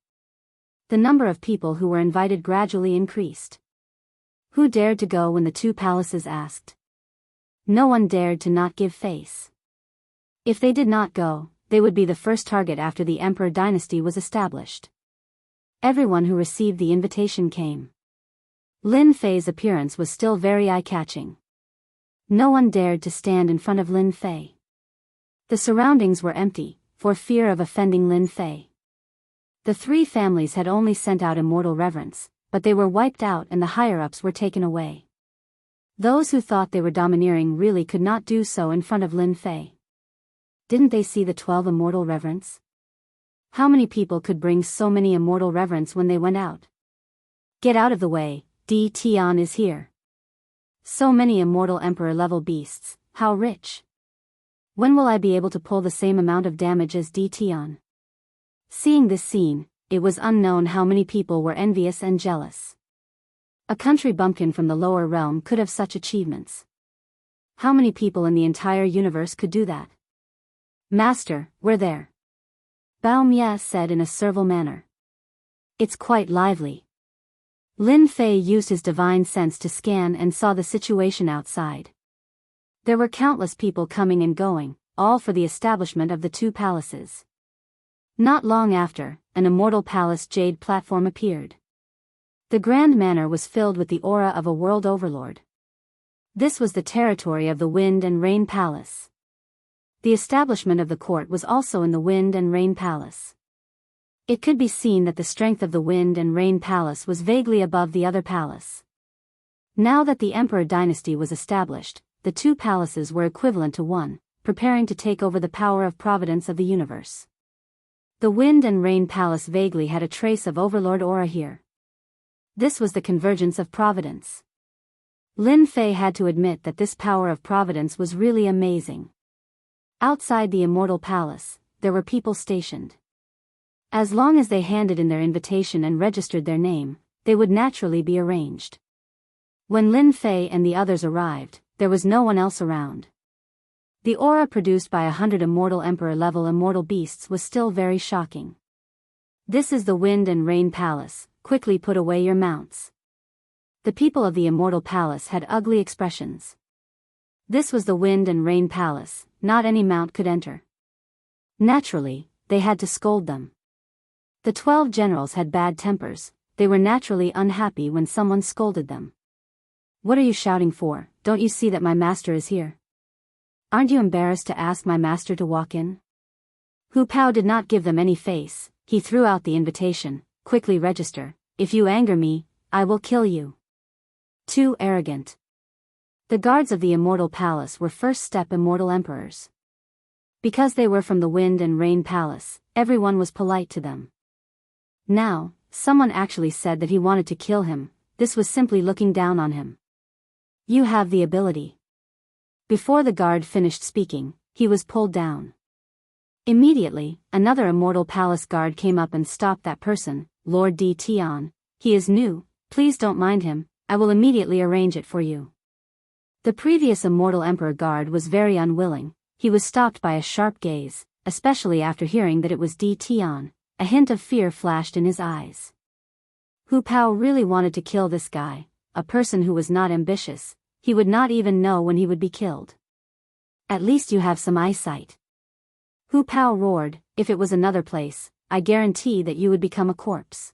S1: the number of people who were invited gradually increased. Who dared to go when the 2 palaces asked? No one dared to not give face. If they did not go, they would be the first target after the emperor dynasty was established. Everyone who received the invitation came. Lin Fei's appearance was still very eye-catching. No one dared to stand in front of Lin Fei. The surroundings were empty, for fear of offending Lin Fei. The three families had only sent out immortal reverence, but they were wiped out and the higher-ups were taken away. Those who thought they were domineering really could not do so in front of Lin Fei. Didn't they see the 12 immortal reverence? How many people could bring so many immortal reverence when they went out? Get out of the way, Di Tian is here. So many immortal emperor-level beasts, how rich. When will I be able to pull the same amount of damage as Di Tian? Seeing this scene, it was unknown how many people were envious and jealous. A country bumpkin from the lower realm could have such achievements. How many people in the entire universe could do that? Master, we're there. Bao Mia said in a servile manner. It's quite lively. Lin Fei used his divine sense to scan and saw the situation outside. There were countless people coming and going, all for the establishment of the two palaces. Not long after, an immortal palace jade platform appeared. The grand manor was filled with the aura of a world overlord. This was the territory of the Wind and Rain Palace. The establishment of the court was also in the Wind and Rain Palace. It could be seen that the strength of the Wind and Rain Palace was vaguely above the other palace. Now that the Emperor dynasty was established, the two palaces were equivalent to one, preparing to take over the power of providence of the universe. The Wind and Rain Palace vaguely had a trace of overlord aura here. This was the convergence of providence. Lin Fei had to admit that this power of providence was really amazing. Outside the immortal palace, there were people stationed. As long as they handed in their invitation and registered their name, they would naturally be arranged. When Lin Fei and the others arrived, there was no one else around. The aura produced by 100 immortal emperor-level immortal beasts was still very shocking. This is the Wind and Rain Palace, quickly put away your mounts. The people of the immortal palace had ugly expressions. This was the Wind and Rain Palace, not any mount could enter. Naturally, they had to scold them. The 12 generals had bad tempers, they were naturally unhappy when someone scolded them. What are you shouting for? Don't you see that my master is here? Aren't you embarrassed to ask my master to walk in? Hu Pao did not give them any face, he threw out the invitation, quickly register, if you anger me, I will kill you. Too arrogant. The guards of the immortal palace were first-step immortal emperors. Because they were from the Wind and Rain Palace, everyone was polite to them. Now, someone actually said that he wanted to kill him, this was simply looking down on him. You have the ability. Before the guard finished speaking, he was pulled down. Immediately, another immortal palace guard came up and stopped that person. Lord Di Tian, he is new, please don't mind him, I will immediately arrange it for you. The previous immortal emperor guard was very unwilling, he was stopped by a sharp gaze, especially after hearing that it was Di Tian, a hint of fear flashed in his eyes. Hu Pao really wanted to kill this guy, a person who was not ambitious, he would not even know when he would be killed. At least you have some eyesight. Hu Pao roared, if it was another place, I guarantee that you would become a corpse.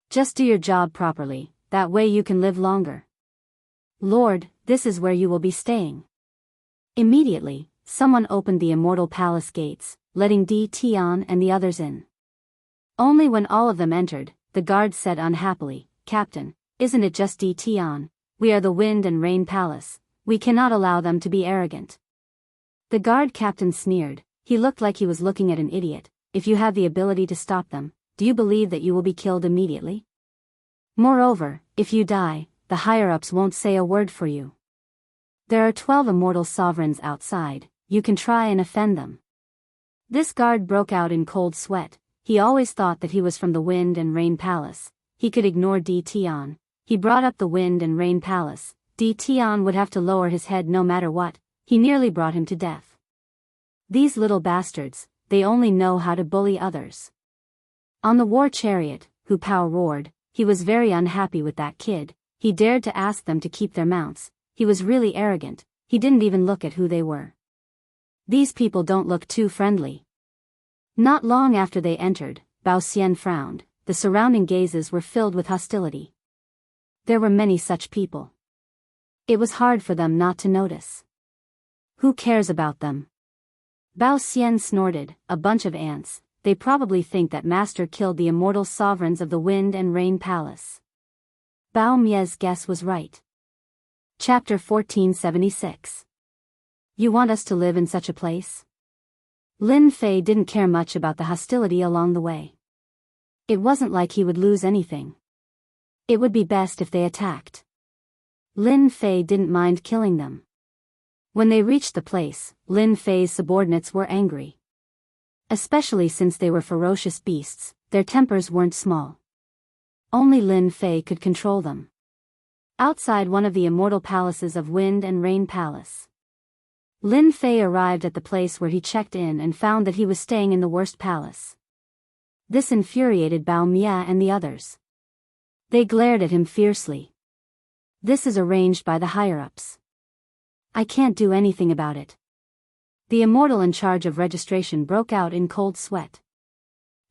S1: Just do your job properly, that way you can live longer. Lord, this is where you will be staying. Immediately, someone opened the immortal palace gates, letting Di Tian and the others in. Only when all of them entered, the guard said unhappily, Captain, isn't it just Di Tian? We are the Wind and Rain Palace, we cannot allow them to be arrogant. The guard captain sneered, he looked like he was looking at an idiot, if you have the ability to stop them, do you believe that you will be killed immediately? Moreover, if you die, the higher-ups won't say a word for you. There are 12 immortal sovereigns outside, you can try and offend them. This guard broke out in cold sweat, he always thought that he was from the Wind and Rain Palace, he could ignore Di Tian. He brought up the Wind and Rain Palace, Di Tian would have to lower his head no matter what, he nearly brought him to death. These little bastards, they only know how to bully others. On the war chariot, Hu Pao roared, he was very unhappy with that kid, he dared to ask them to keep their mounts, he was really arrogant, he didn't even look at who they were. These people don't look too friendly. Not long after they entered, Bao Xian frowned, the surrounding gazes were filled with hostility. There were many such people. It was hard for them not to notice. Who cares about them? Bao Xian snorted, a bunch of ants. They probably think that Master killed the immortal sovereigns of the Wind and Rain Palace. Bao Mie's guess was right. Chapter 1476. You want us to live in such a place? Lin Fei didn't care much about the hostility along the way. It wasn't like he would lose anything. It would be best if they attacked. Lin Fei didn't mind killing them. When they reached the place, Lin Fei's subordinates were angry. Especially since they were ferocious beasts, their tempers weren't small. Only Lin Fei could control them. Outside one of the immortal palaces of Wind and Rain Palace, Lin Fei arrived at the place where he checked in and found that he was staying in the worst palace. This infuriated Bao Mia and the others. They glared at him fiercely. This is arranged by the higher-ups. I can't do anything about it. The immortal in charge of registration broke out in cold sweat.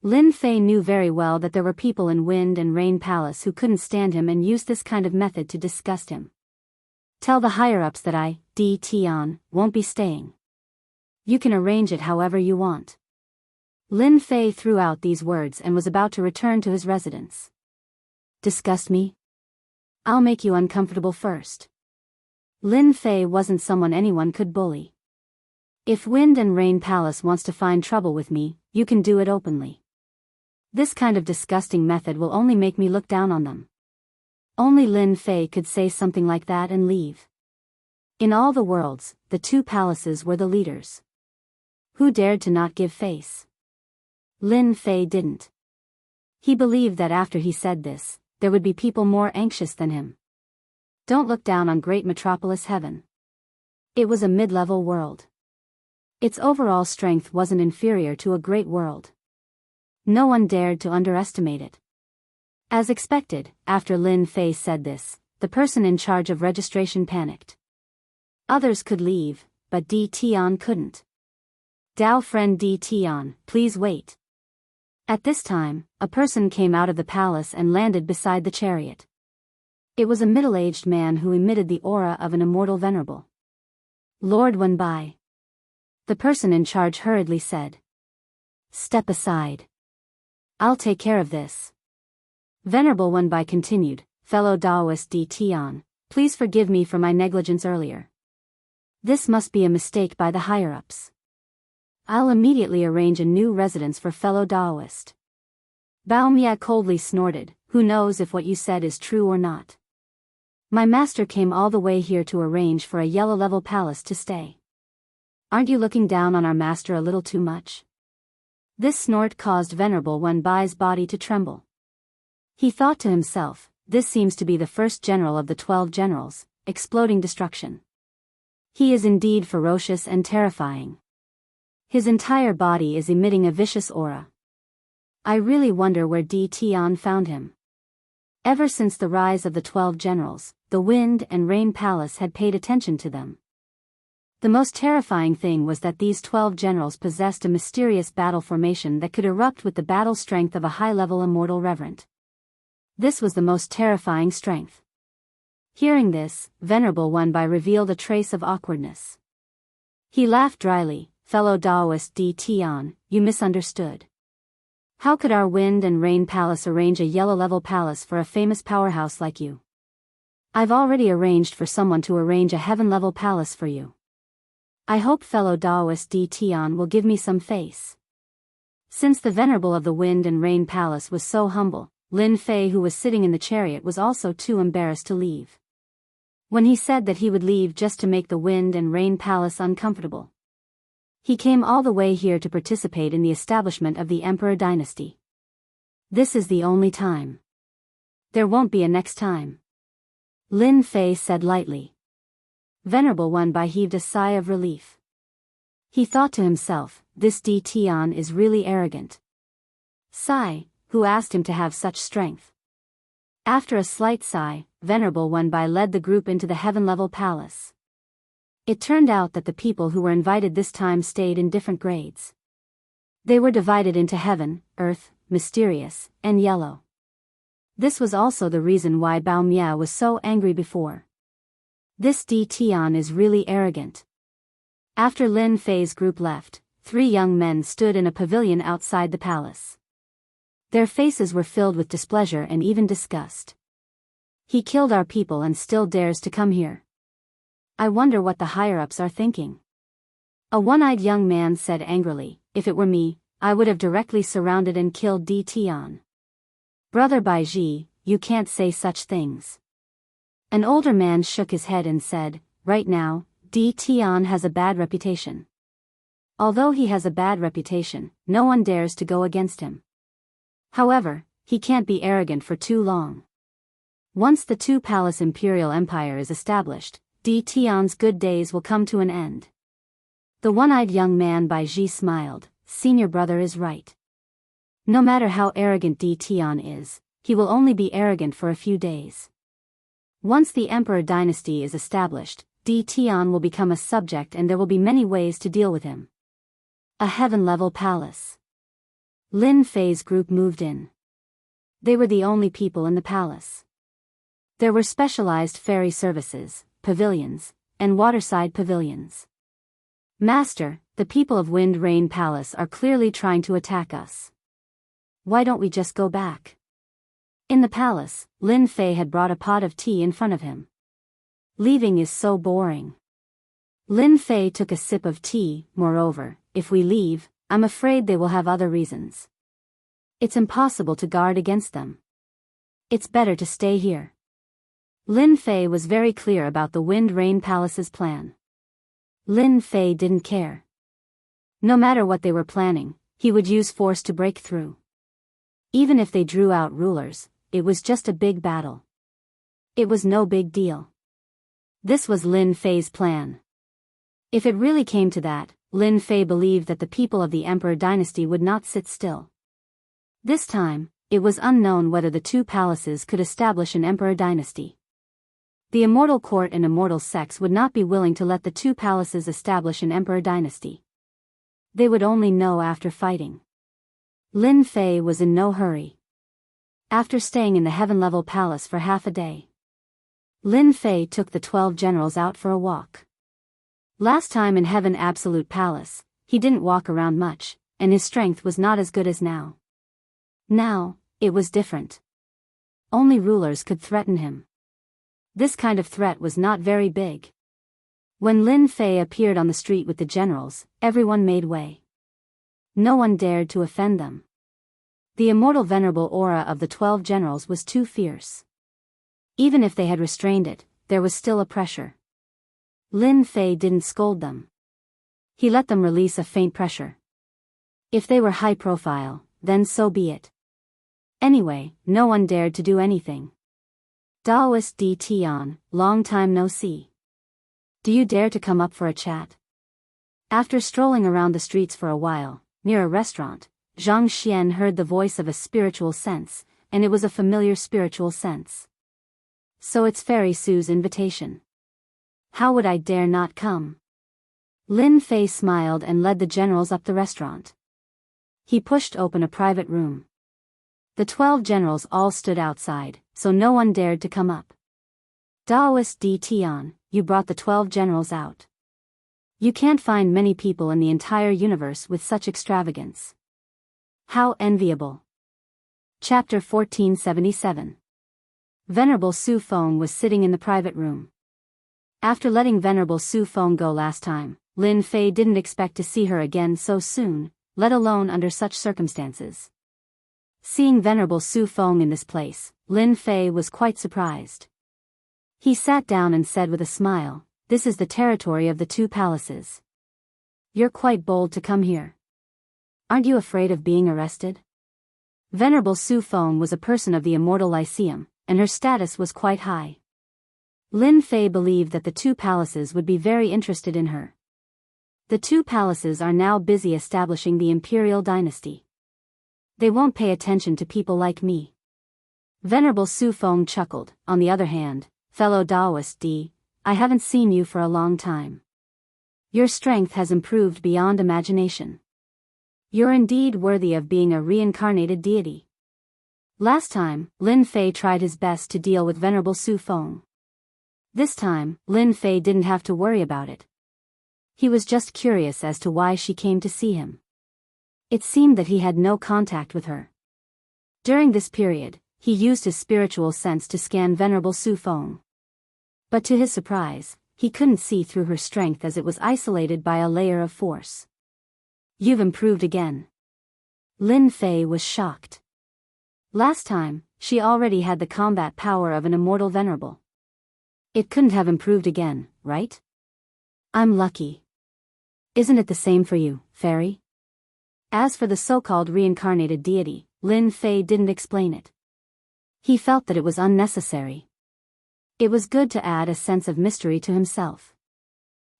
S1: Lin Fei knew very well that there were people in Wind and Rain Palace who couldn't stand him and used this kind of method to disgust him. Tell the higher-ups that I, Di Tian, won't be staying. You can arrange it however you want. Lin Fei threw out these words and was about to return to his residence. Disgust me? I'll make you uncomfortable first. Lin Fei wasn't someone anyone could bully. If Wind and Rain Palace wants to find trouble with me, you can do it openly. This kind of disgusting method will only make me look down on them. Only Lin Fei could say something like that and leave. In all the worlds, the two palaces were the leaders. Who dared to not give face? Lin Fei didn't. He believed that after he said this, there would be people more anxious than him. Don't look down on great metropolis heaven. It was a mid-level world. Its overall strength wasn't inferior to a great world. No one dared to underestimate it. As expected, after Lin Fei said this, the person in charge of registration panicked. Others could leave, but Di Tian couldn't. Dao friend Di Tian, please wait. At this time, a person came out of the palace and landed beside the chariot. It was a middle-aged man who emitted the aura of an immortal venerable. Lord Wenbai. The person in charge hurriedly said. Step aside. I'll take care of this. Venerable Wenbai continued, fellow Daoist Di Tian, please forgive me for my negligence earlier. This must be a mistake by the higher-ups. I'll immediately arrange a new residence for fellow Daoist. Bao Mia coldly snorted, who knows if what you said is true or not. My master came all the way here to arrange for a yellow-level palace to stay. Aren't you looking down on our master a little too much? This snort caused Venerable Wenbai's body to tremble. He thought to himself, this seems to be the first general of the 12 generals, exploding destruction. He is indeed ferocious and terrifying. His entire body is emitting a vicious aura. I really wonder where Di Tian found him. Ever since the rise of the 12 generals, the Wind and Rain Palace had paid attention to them. The most terrifying thing was that these 12 generals possessed a mysterious battle formation that could erupt with the battle strength of a high-level immortal reverend. This was the most terrifying strength. Hearing this, Venerable Wenbai revealed a trace of awkwardness. He laughed dryly, fellow Daoist Di Tian, you misunderstood. How could our Wind and Rain Palace arrange a yellow-level palace for a famous powerhouse like you? I've already arranged for someone to arrange a heaven-level palace for you. I hope fellow Daoist Di Tian will give me some face. Since the Venerable of the Wind and Rain Palace was so humble, Lin Fei who was sitting in the chariot was also too embarrassed to leave. When he said that he would leave just to make the Wind and Rain Palace uncomfortable. He came all the way here to participate in the establishment of the Emperor dynasty. This is the only time. There won't be a next time. Lin Fei said lightly. Venerable Wenbai heaved a sigh of relief. He thought to himself, this Di Tian is really arrogant. Sigh, who asked him to have such strength? After a slight sigh, Venerable Wenbai led the group into the heaven-level palace. It turned out that the people who were invited this time stayed in different grades. They were divided into heaven, earth, mysterious, and yellow. This was also the reason why Bao Mia was so angry before. This Di Tian is really arrogant. After Lin Fei's group left, 3 young men stood in a pavilion outside the palace. Their faces were filled with displeasure and even disgust. He killed our people and still dares to come here. I wonder what the higher-ups are thinking. A one-eyed young man said angrily, if it were me, I would have directly surrounded and killed Di Tian. Brother Baiji, you can't say such things. An older man shook his head and said, right now, Di Tian has a bad reputation. Although he has a bad reputation, no one dares to go against him. However, he can't be arrogant for too long. Once the two-palace imperial empire is established, Di Tian's good days will come to an end. The one-eyed young man Baiji smiled, senior brother is right. No matter how arrogant Di Tian is, he will only be arrogant for a few days. Once the emperor dynasty is established, Di Tian will become a subject and there will be many ways to deal with him. A heaven-level palace. Lin Fei's group moved in. They were the only people in the palace. There were specialized ferry services, pavilions, and waterside pavilions. Master, the people of Wind Rain Palace are clearly trying to attack us. Why don't we just go back? In the palace, Lin Fei had brought a pot of tea in front of him. Leaving is so boring. Lin Fei took a sip of tea, moreover, if we leave, I'm afraid they will have other reasons. It's impossible to guard against them. It's better to stay here. Lin Fei was very clear about the Wind Rain Palace's plan. Lin Fei didn't care. No matter what they were planning, he would use force to break through. Even if they drew out rulers, it was just a big battle. It was no big deal. This was Lin Fei's plan. If it really came to that, Lin Fei believed that the people of the Emperor dynasty would not sit still. This time, it was unknown whether the two palaces could establish an Emperor dynasty. The immortal court and immortal sects would not be willing to let the two palaces establish an emperor dynasty. They would only know after fighting. Lin Fei was in no hurry. After staying in the heaven-level palace for half a day, Lin Fei took the 12 generals out for a walk. Last time in Heaven Absolute Palace, he didn't walk around much, and his strength was not as good as now. Now, it was different. Only rulers could threaten him. This kind of threat was not very big. When Lin Fei appeared on the street with the generals, everyone made way. No one dared to offend them. The immortal venerable aura of the 12 generals was too fierce. Even if they had restrained it, there was still a pressure. Lin Fei didn't scold them. He let them release a faint pressure. If they were high profile, then so be it. Anyway, no one dared to do anything. Daoist Di Tian, long time no see. Do you dare to come up for a chat? After strolling around the streets for a while, near a restaurant, Zhang Xian heard the voice of a spiritual sense, and it was a familiar spiritual sense. So it's Fairy Sue's invitation. How would I dare not come? Lin Fei smiled and led the generals up the restaurant. He pushed open a private room. The 12 generals all stood outside, so no one dared to come up. Daoist Di Tian, you brought the 12 generals out. You can't find many people in the entire universe with such extravagance. How enviable. Chapter 1477. Venerable Su Feng was sitting in the private room. After letting Venerable Su Feng go last time, Lin Fei didn't expect to see her again so soon, let alone under such circumstances. Seeing Venerable Su Feng in this place, Lin Fei was quite surprised. He sat down and said with a smile, "This is the territory of the two palaces. You're quite bold to come here. Aren't you afraid of being arrested?" Venerable Su Feng was a person of the Immortal Lyceum, and her status was quite high. Lin Fei believed that the two palaces would be very interested in her. The two palaces are now busy establishing the imperial dynasty. They won't pay attention to people like me. Venerable Su Feng chuckled. On the other hand, fellow Daoist Di, I haven't seen you for a long time. Your strength has improved beyond imagination. You're indeed worthy of being a reincarnated deity. Last time, Lin Fei tried his best to deal with Venerable Su Feng. This time, Lin Fei didn't have to worry about it. He was just curious as to why she came to see him. It seemed that he had no contact with her. During this period, he used his spiritual sense to scan Venerable Su Feng. But to his surprise, he couldn't see through her strength as it was isolated by a layer of force. "You've improved again." Lin Fei was shocked. Last time, she already had the combat power of an immortal venerable. It couldn't have improved again, right? I'm lucky. Isn't it the same for you, fairy? As for the so-called reincarnated deity, Lin Fei didn't explain it. He felt that it was unnecessary. It was good to add a sense of mystery to himself.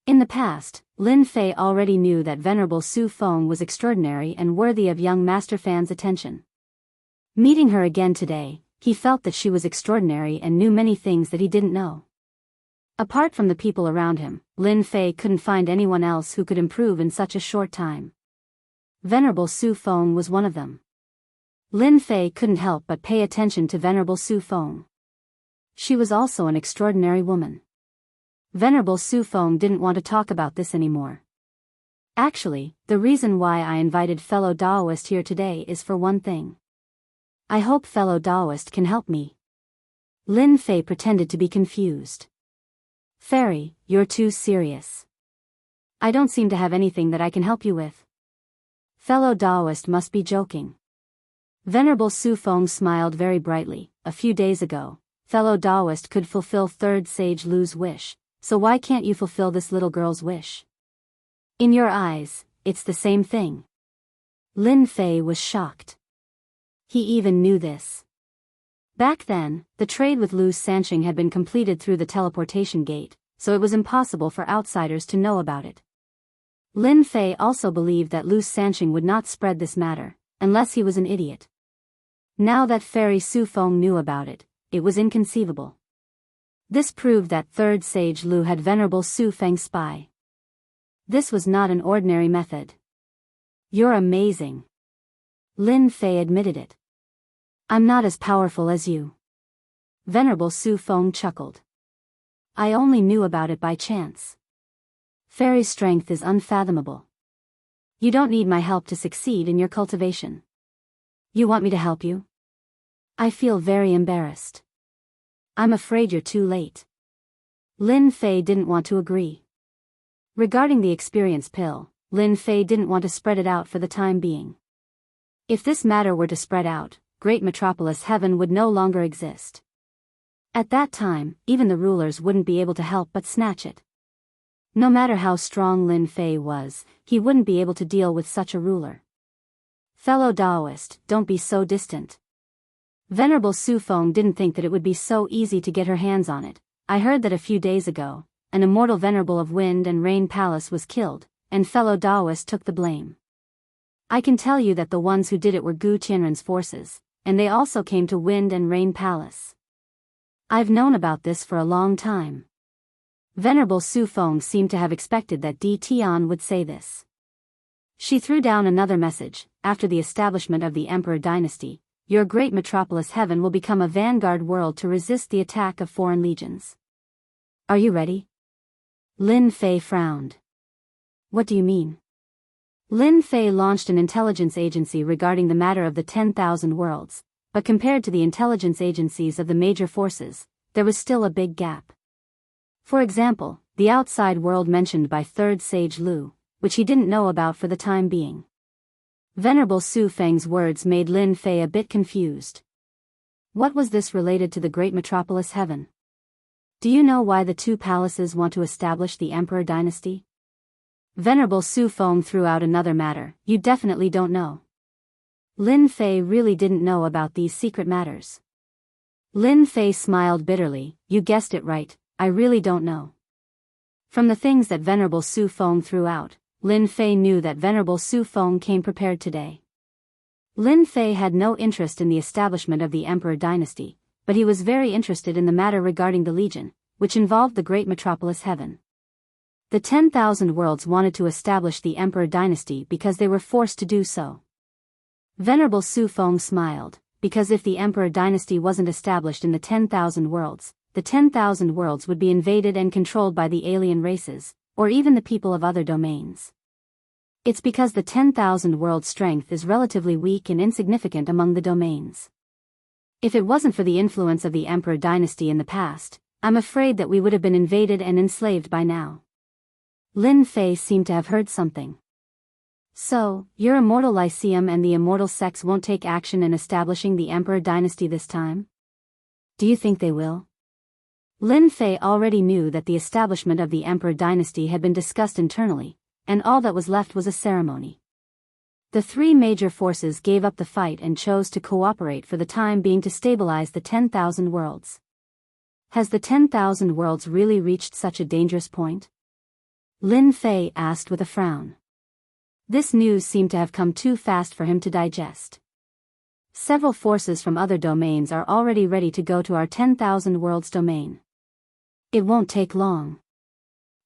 S1: In the past, Lin Fei already knew that Venerable Su Feng was extraordinary and worthy of young Master Fan's attention. Meeting her again today, he felt that she was extraordinary and knew many things that he didn't know. Apart from the people around him, Lin Fei couldn't find anyone else who could improve in such a short time. Venerable Su Feng was one of them. Lin Fei couldn't help but pay attention to Venerable Su Feng. She was also an extraordinary woman. Venerable Su Feng didn't want to talk about this anymore. Actually, the reason why I invited fellow Daoist here today is for one thing. I hope fellow Daoist can help me. Lin Fei pretended to be confused. Fairy, you're too serious. I don't seem to have anything that I can help you with. Fellow Daoist must be joking. Venerable Su Feng smiled very brightly. A few days ago, fellow Daoist could fulfill Third Sage Lu's wish, so why can't you fulfill this little girl's wish? In your eyes, it's the same thing. Lin Fei was shocked. He even knew this. Back then, the trade with Wuxia Xianxia had been completed through the teleportation gate, so it was impossible for outsiders to know about it. Lin Fei also believed that Wuxia Xianxia would not spread this matter, unless he was an idiot. Now that Fairy Su Feng knew about it, it was inconceivable. This proved that Third Sage Lu had Venerable Su Feng's spy. This was not an ordinary method. You're amazing. Lin Fei admitted it. I'm not as powerful as you. Venerable Su Feng chuckled. I only knew about it by chance. Fairy's strength is unfathomable. You don't need my help to succeed in your cultivation. You want me to help you? I feel very embarrassed. I'm afraid you're too late. Lin Fei didn't want to agree. Regarding the experience pill, Lin Fei didn't want to spread it out for the time being. If this matter were to spread out, Great Metropolis Heaven would no longer exist. At that time, even the rulers wouldn't be able to help but snatch it. No matter how strong Lin Fei was, he wouldn't be able to deal with such a ruler. Fellow Daoist, don't be so distant. Venerable Su Feng didn't think that it would be so easy to get her hands on it. I heard that a few days ago, an immortal venerable of Wind and Rain Palace was killed, and fellow Daoist took the blame. I can tell you that the ones who did it were Gu Qianren's forces, and they also came to Wind and Rain Palace. I've known about this for a long time. Venerable Su Feng seemed to have expected that Di Tian would say this. She threw down another message. After the establishment of the Emperor dynasty, your Great Metropolis Heaven will become a vanguard world to resist the attack of foreign legions. Are you ready? Lin Fei frowned. What do you mean? Lin Fei launched an intelligence agency regarding the matter of the 10,000 worlds, but compared to the intelligence agencies of the major forces, there was still a big gap. For example, the outside world mentioned by Third Sage Lu, which he didn't know about for the time being. Venerable Su Feng's words made Lin Fei a bit confused. What was this related to the Great Metropolis Heaven? Do you know why the two palaces want to establish the Emperor dynasty? Venerable Su Feng threw out another matter. You definitely don't know. Lin Fei really didn't know about these secret matters. Lin Fei smiled bitterly. You guessed it right, I really don't know. From the things that Venerable Su Feng threw out, Lin Fei knew that Venerable Su Feng came prepared today. Lin Fei had no interest in the establishment of the Emperor dynasty, but he was very interested in the matter regarding the Legion, which involved the Great Metropolis Heaven. The 10,000 worlds wanted to establish the Emperor dynasty because they were forced to do so. Venerable Su Feng smiled, because if the Emperor dynasty wasn't established in the 10,000 worlds, the 10,000 worlds would be invaded and controlled by the alien races, or even the people of other domains. It's because the 10,000 world strength is relatively weak and insignificant among the domains. If it wasn't for the influence of the Emperor dynasty in the past, I'm afraid that we would have been invaded and enslaved by now. Lin Fei seemed to have heard something. So, your immortal Lyceum and the immortal sects won't take action in establishing the Emperor dynasty this time? Do you think they will? Lin Fei already knew that the establishment of the Emperor dynasty had been discussed internally, and all that was left was a ceremony. The three major forces gave up the fight and chose to cooperate for the time being to stabilize the 10,000 worlds. Has the 10,000 worlds really reached such a dangerous point? Lin Fei asked with a frown. This news seemed to have come too fast for him to digest. Several forces from other domains are already ready to go to our 10,000 worlds domain. It won't take long.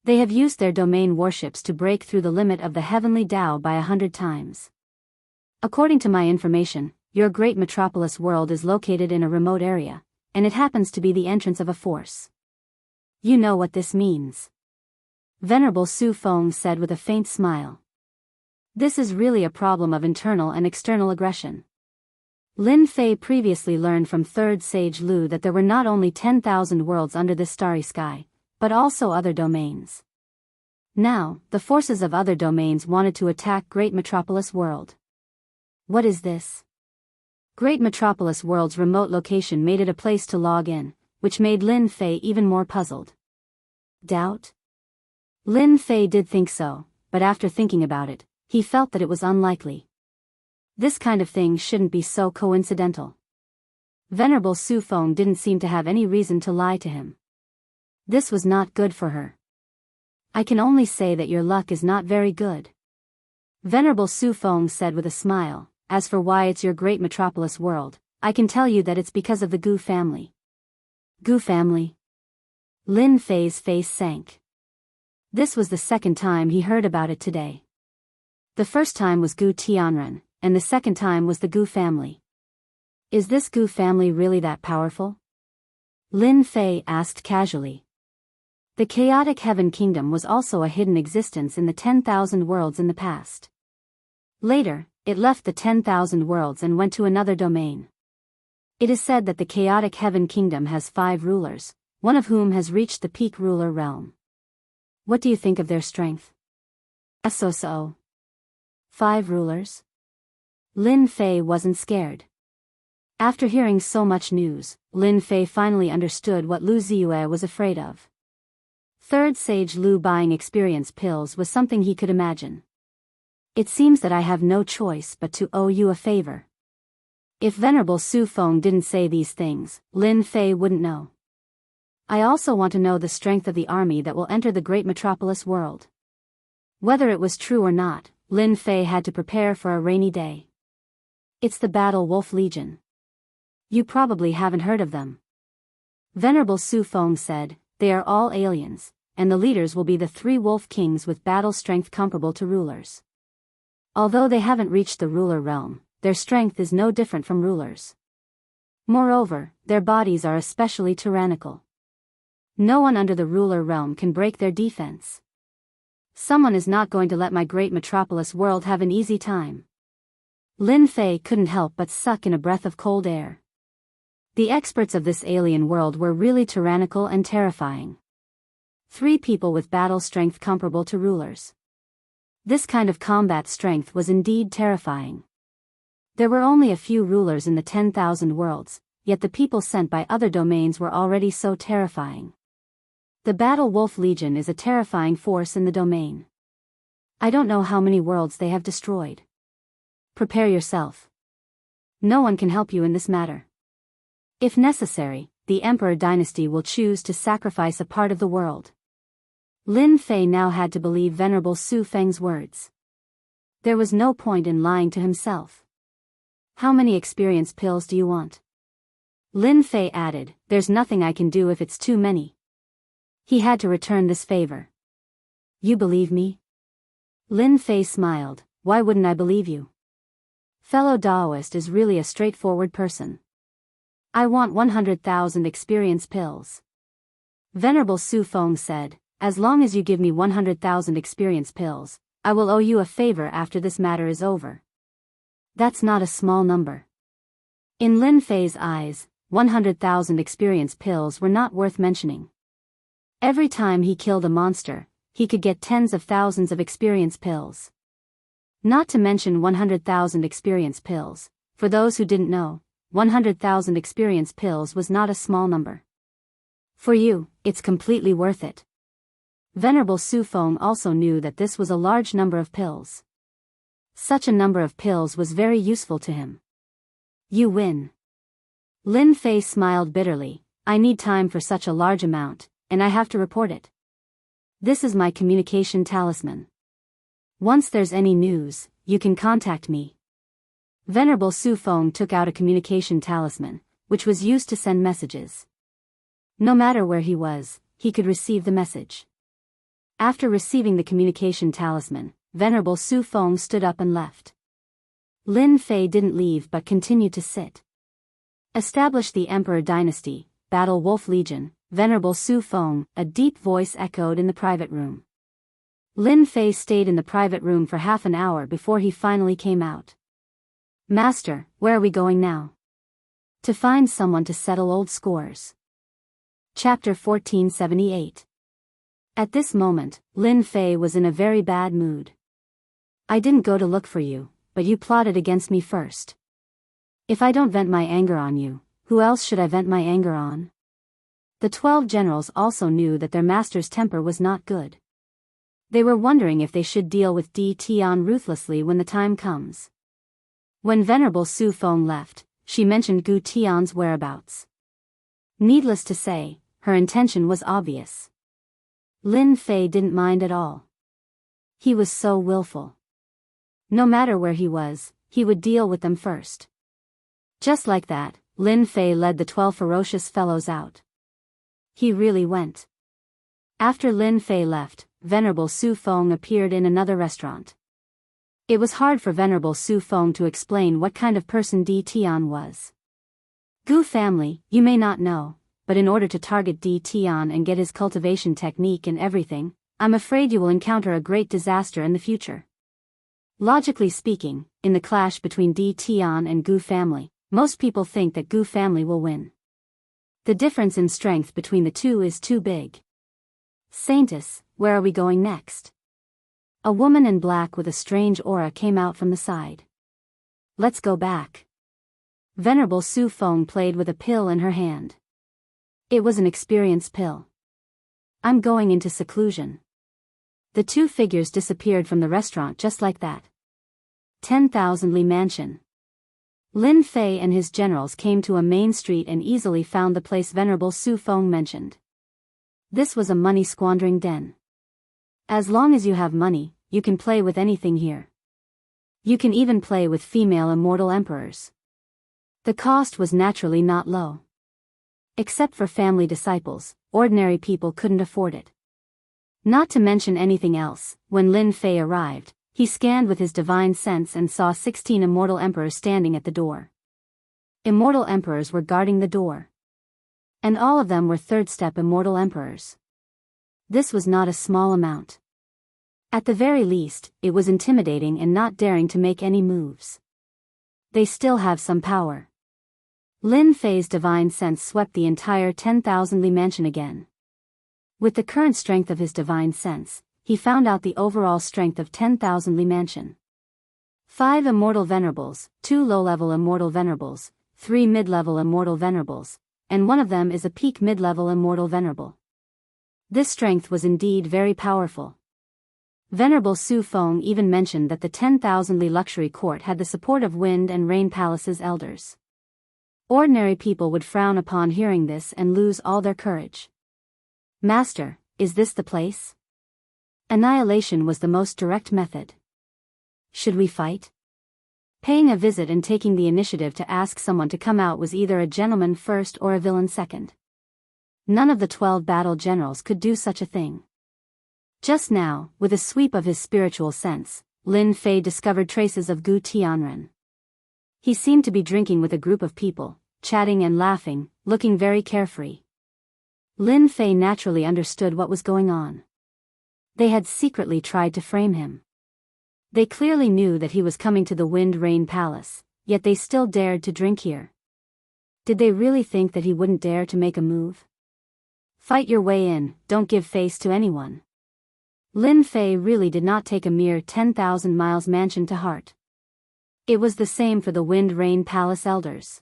S1: They have used their domain warships to break through the limit of the heavenly Tao by 100 times. According to my information, your great metropolis world is located in a remote area, and it happens to be the entrance of a force. You know what this means. Venerable Su Feng said with a faint smile. This is really a problem of internal and external aggression. Lin Fei previously learned from Third Sage Lu that there were not only 10,000 worlds under this starry sky, but also other domains. Now, the forces of other domains wanted to attack Great Metropolis World. What is this? Great Metropolis World's remote location made it a place to log in, which made Lin Fei even more puzzled. Doubt? Lin Fei did think so, but after thinking about it, he felt that it was unlikely. This kind of thing shouldn't be so coincidental. Venerable Su Feng didn't seem to have any reason to lie to him. This was not good for her. I can only say that your luck is not very good. Venerable Su Feng said with a smile, as for why it's your great metropolis world, I can tell you that it's because of the Gu family. Gu family? Lin Fei's face sank. This was the second time he heard about it today. The first time was Gu Tianren, and the second time was the Gu family. Is this Gu family really that powerful? Lin Fei asked casually. The chaotic heaven kingdom was also a hidden existence in the 10,000 worlds in the past. Later, it left the 10,000 worlds and went to another domain. It is said that the chaotic heaven kingdom has 5 rulers, one of whom has reached the peak ruler realm. What do you think of their strength? So. 5 rulers? Lin Fei wasn't scared. After hearing so much news, Lin Fei finally understood what Lu Ziyue was afraid of. Third Sage Lu buying experience pills was something he could imagine. It seems that I have no choice but to owe you a favor. If Venerable Su Feng didn't say these things, Lin Fei wouldn't know. I also want to know the strength of the army that will enter the great metropolis world. Whether it was true or not, Lin Fei had to prepare for a rainy day. It's the Battle Wolf Legion. You probably haven't heard of them. Venerable Su Feng said, they are all aliens, and the leaders will be the 3 wolf kings with battle strength comparable to rulers. Although they haven't reached the ruler realm, their strength is no different from rulers. Moreover, their bodies are especially tyrannical. No one under the ruler realm can break their defense. Someone is not going to let my great metropolis world have an easy time. Lin Fei couldn't help but suck in a breath of cold air. The experts of this alien world were really tyrannical and terrifying. 3 people with battle strength comparable to rulers. This kind of combat strength was indeed terrifying. There were only a few rulers in the 10,000 worlds, yet the people sent by other domains were already so terrifying. The Battle Wolf Legion is a terrifying force in the domain. I don't know how many worlds they have destroyed. Prepare yourself. No one can help you in this matter. If necessary, the Emperor dynasty will choose to sacrifice a part of the world. Lin Fei now had to believe Venerable Su Feng's words. There was no point in lying to himself. How many experience pills do you want? Lin Fei added, there's nothing I can do if it's too many. He had to return this favor. You believe me? Lin Fei smiled, why wouldn't I believe you? Fellow Daoist is really a straightforward person. I want 100,000 experience pills. Venerable Su Feng said, "As long as you give me 100,000 experience pills, I will owe you a favor after this matter is over." That's not a small number. In Lin Fei's eyes, 100,000 experience pills were not worth mentioning. Every time he killed a monster, he could get tens of thousands of experience pills. Not to mention 100,000 experience pills. For those who didn't know, 100,000 experience pills was not a small number. For you, it's completely worth it. Venerable Su Feng also knew that this was a large number of pills. Such a number of pills was very useful to him. You win. Lin Fei smiled bitterly. I need time for such a large amount, and I have to report it. This is my communication talisman. Once there's any news, you can contact me. Venerable Su Feng took out a communication talisman, which was used to send messages. No matter where he was, he could receive the message. After receiving the communication talisman, Venerable Su Feng stood up and left. Lin Fei didn't leave but continued to sit. Establish the Emperor Dynasty, Battle Wolf Legion, Venerable Su Feng, a deep voice echoed in the private room. Lin Fei stayed in the private room for half an hour before he finally came out. Master, where are we going now? To find someone to settle old scores. Chapter 1478. At this moment, Lin Fei was in a very bad mood. I didn't go to look for you, but you plotted against me first. If I don't vent my anger on you, who else should I vent my anger on? The 12 generals also knew that their master's temper was not good. They were wondering if they should deal with Di Tian ruthlessly when the time comes. When Venerable Su Feng left, she mentioned Gu Tian's whereabouts. Needless to say, her intention was obvious. Lin Fei didn't mind at all. He was so willful. No matter where he was, he would deal with them first. Just like that, Lin Fei led the 12 ferocious fellows out. He really went. After Lin Fei left, Venerable Su Feng appeared in another restaurant. It was hard for Venerable Su Feng to explain what kind of person Di Tian was. Gu family, you may not know, but in order to target Di Tian and get his cultivation technique and everything, I'm afraid you will encounter a great disaster in the future. Logically speaking, in the clash between Di Tian and Gu family, most people think that Gu family will win. The difference in strength between the two is too big. Saintess, where are we going next? A woman in black with a strange aura came out from the side. Let's go back. Venerable Su Feng played with a pill in her hand. It was an experience pill. I'm going into seclusion. The two figures disappeared from the restaurant just like that. 10,000 Li Mansion. Lin Fei and his generals came to a main street and easily found the place Venerable Su Feng mentioned. This was a money-squandering den. As long as you have money, you can play with anything here. You can even play with female immortal emperors. The cost was naturally not low. Except for family disciples, ordinary people couldn't afford it. Not to mention anything else, when Lin Fei arrived, he scanned with his divine sense and saw 16 immortal emperors standing at the door. Immortal emperors were guarding the door. And all of them were third-step immortal emperors. This was not a small amount. At the very least, it was intimidating and not daring to make any moves. They still have some power. Lin Fei's divine sense swept the entire 10,000 Li Mansion again. With the current strength of his divine sense, he found out the overall strength of 10,000 Li Mansion. 5 immortal venerables, 2 low-level immortal venerables, 3 mid-level immortal venerables, and one of them is a peak mid-level immortal venerable. This strength was indeed very powerful. Venerable Su Feng even mentioned that the 10,000 Li luxury court had the support of Wind and Rain Palace's elders. Ordinary people would frown upon hearing this and lose all their courage. Master, is this the place? Annihilation was the most direct method. Should we fight? Paying a visit and taking the initiative to ask someone to come out was either a gentleman first or a villain second. None of the 12 battle generals could do such a thing. Just now, with a sweep of his spiritual sense, Lin Fei discovered traces of Gu Tianren. He seemed to be drinking with a group of people, chatting and laughing, looking very carefree. Lin Fei naturally understood what was going on. They had secretly tried to frame him. They clearly knew that he was coming to the Wind Rain Palace, yet they still dared to drink here. Did they really think that he wouldn't dare to make a move? Fight your way in, don't give face to anyone. Lin Fei really did not take a mere 10,000 miles mansion to heart. It was the same for the Wind Rain Palace elders.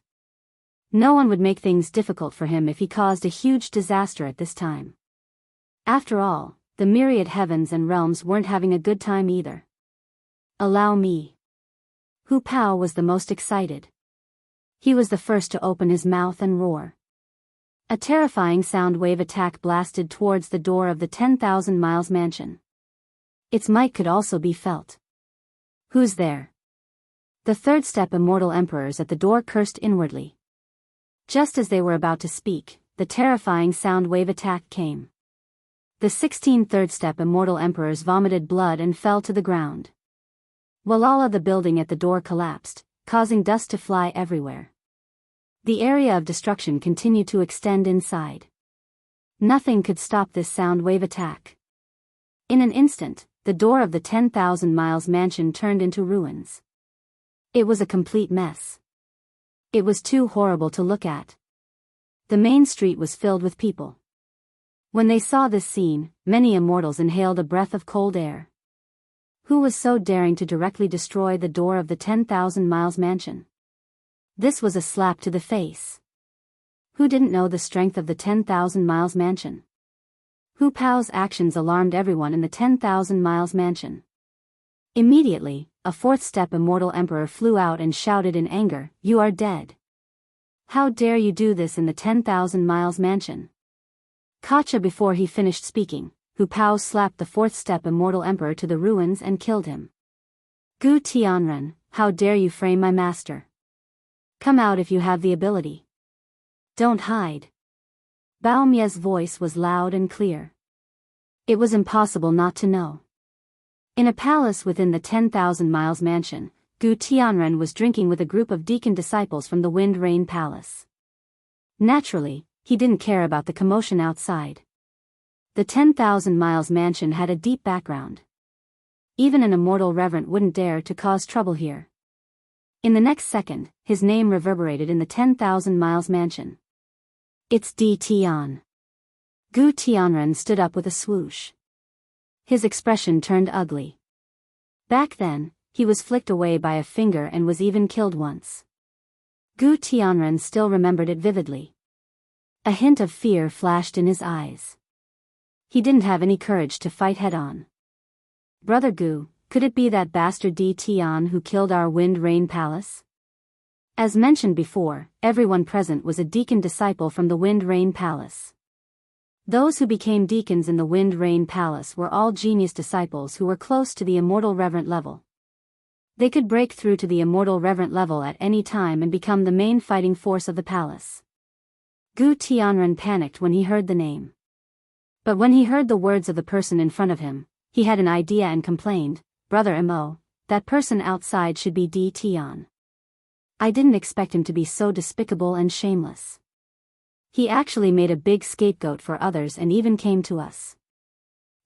S1: No one would make things difficult for him if he caused a huge disaster at this time. After all, the myriad heavens and realms weren't having a good time either. Allow me. Hu Pao was the most excited. He was the first to open his mouth and roar. A terrifying sound wave attack blasted towards the door of the 10,000 miles mansion. Its might could also be felt. Who's there? The third step immortal emperors at the door cursed inwardly. Just as they were about to speak, the terrifying sound wave attack came. The 16 third step immortal emperors vomited blood and fell to the ground. Walala, the building at the door collapsed, causing dust to fly everywhere. The area of destruction continued to extend inside. Nothing could stop this sound wave attack. In an instant, the door of the 10,000 miles mansion turned into ruins. It was a complete mess. It was too horrible to look at. The main street was filled with people. When they saw this scene, many immortals inhaled a breath of cold air. Who was so daring to directly destroy the door of the 10,000 miles mansion? This was a slap to the face. Who didn't know the strength of the 10,000 miles mansion? Hu Pao's actions alarmed everyone in the 10,000 miles mansion. Immediately, a fourth step immortal emperor flew out and shouted in anger, "You are dead. How dare you do this in the 10,000 miles mansion?" Kacha, before he finished speaking, Hu Pao slapped the fourth step immortal emperor to the ruins and killed him. Gu Tianren, how dare you frame my master? Come out if you have the ability. Don't hide. Bao Mie's voice was loud and clear. It was impossible not to know. In a palace within the 10,000 miles mansion, Gu Tianren was drinking with a group of deacon disciples from the Wind Rain Palace. Naturally, he didn't care about the commotion outside. The 10,000 miles mansion had a deep background. Even an immortal reverend wouldn't dare to cause trouble here. In the next second, his name reverberated in the 10,000 miles mansion. It's Di Tian. Gu Tianren stood up with a swoosh. His expression turned ugly. Back then, he was flicked away by a finger and was even killed once. Gu Tianren still remembered it vividly. A hint of fear flashed in his eyes. He didn't have any courage to fight head-on. Brother Gu, could it be that bastard Di Tian who killed our Wind Rain Palace? As mentioned before, everyone present was a deacon disciple from the Wind Rain Palace. Those who became deacons in the Wind Rain Palace were all genius disciples who were close to the immortal reverent level. They could break through to the immortal reverent level at any time and become the main fighting force of the palace. Gu Tianren panicked when he heard the name. But when he heard the words of the person in front of him, he had an idea and complained, "Brother Mo, that person outside should be Di Tian. I didn't expect him to be so despicable and shameless. He actually made a big scapegoat for others and even came to us.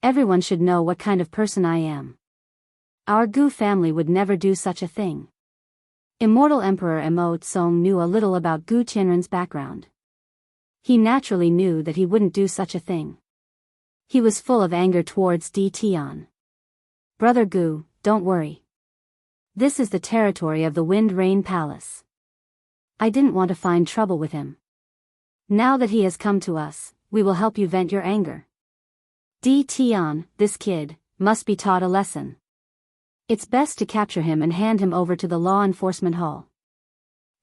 S1: Everyone should know what kind of person I am. Our Gu family would never do such a thing." Immortal Emperor Mo Tsong knew a little about Gu Tianren's background. He naturally knew that he wouldn't do such a thing. He was full of anger towards Di Tian. "Brother Gu, don't worry. This is the territory of the Wind Rain Palace. I didn't want to find trouble with him. Now that he has come to us, we will help you vent your anger. Di Tian, this kid, must be taught a lesson. It's best to capture him and hand him over to the law enforcement hall.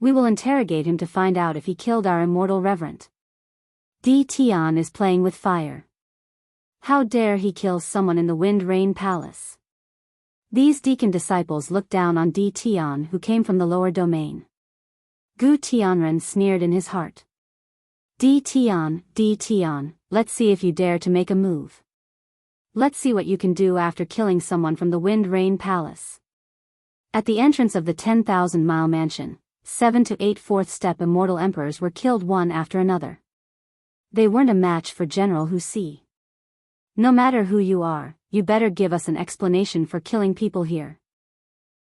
S1: We will interrogate him to find out if he killed our immortal reverend. Di Tian is playing with fire. How dare he kill someone in the Wind Rain Palace?" These deacon disciples looked down on Di Tian, who came from the lower domain. Gu Tianren sneered in his heart. Di Tian, let's see if you dare to make a move. Let's see what you can do after killing someone from the Wind Rain Palace. At the entrance of the 10,000 mile mansion, 7 to 8 fourth step immortal emperors were killed one after another. They weren't a match for General Wuxia. No matter who you are, you better give us an explanation for killing people here.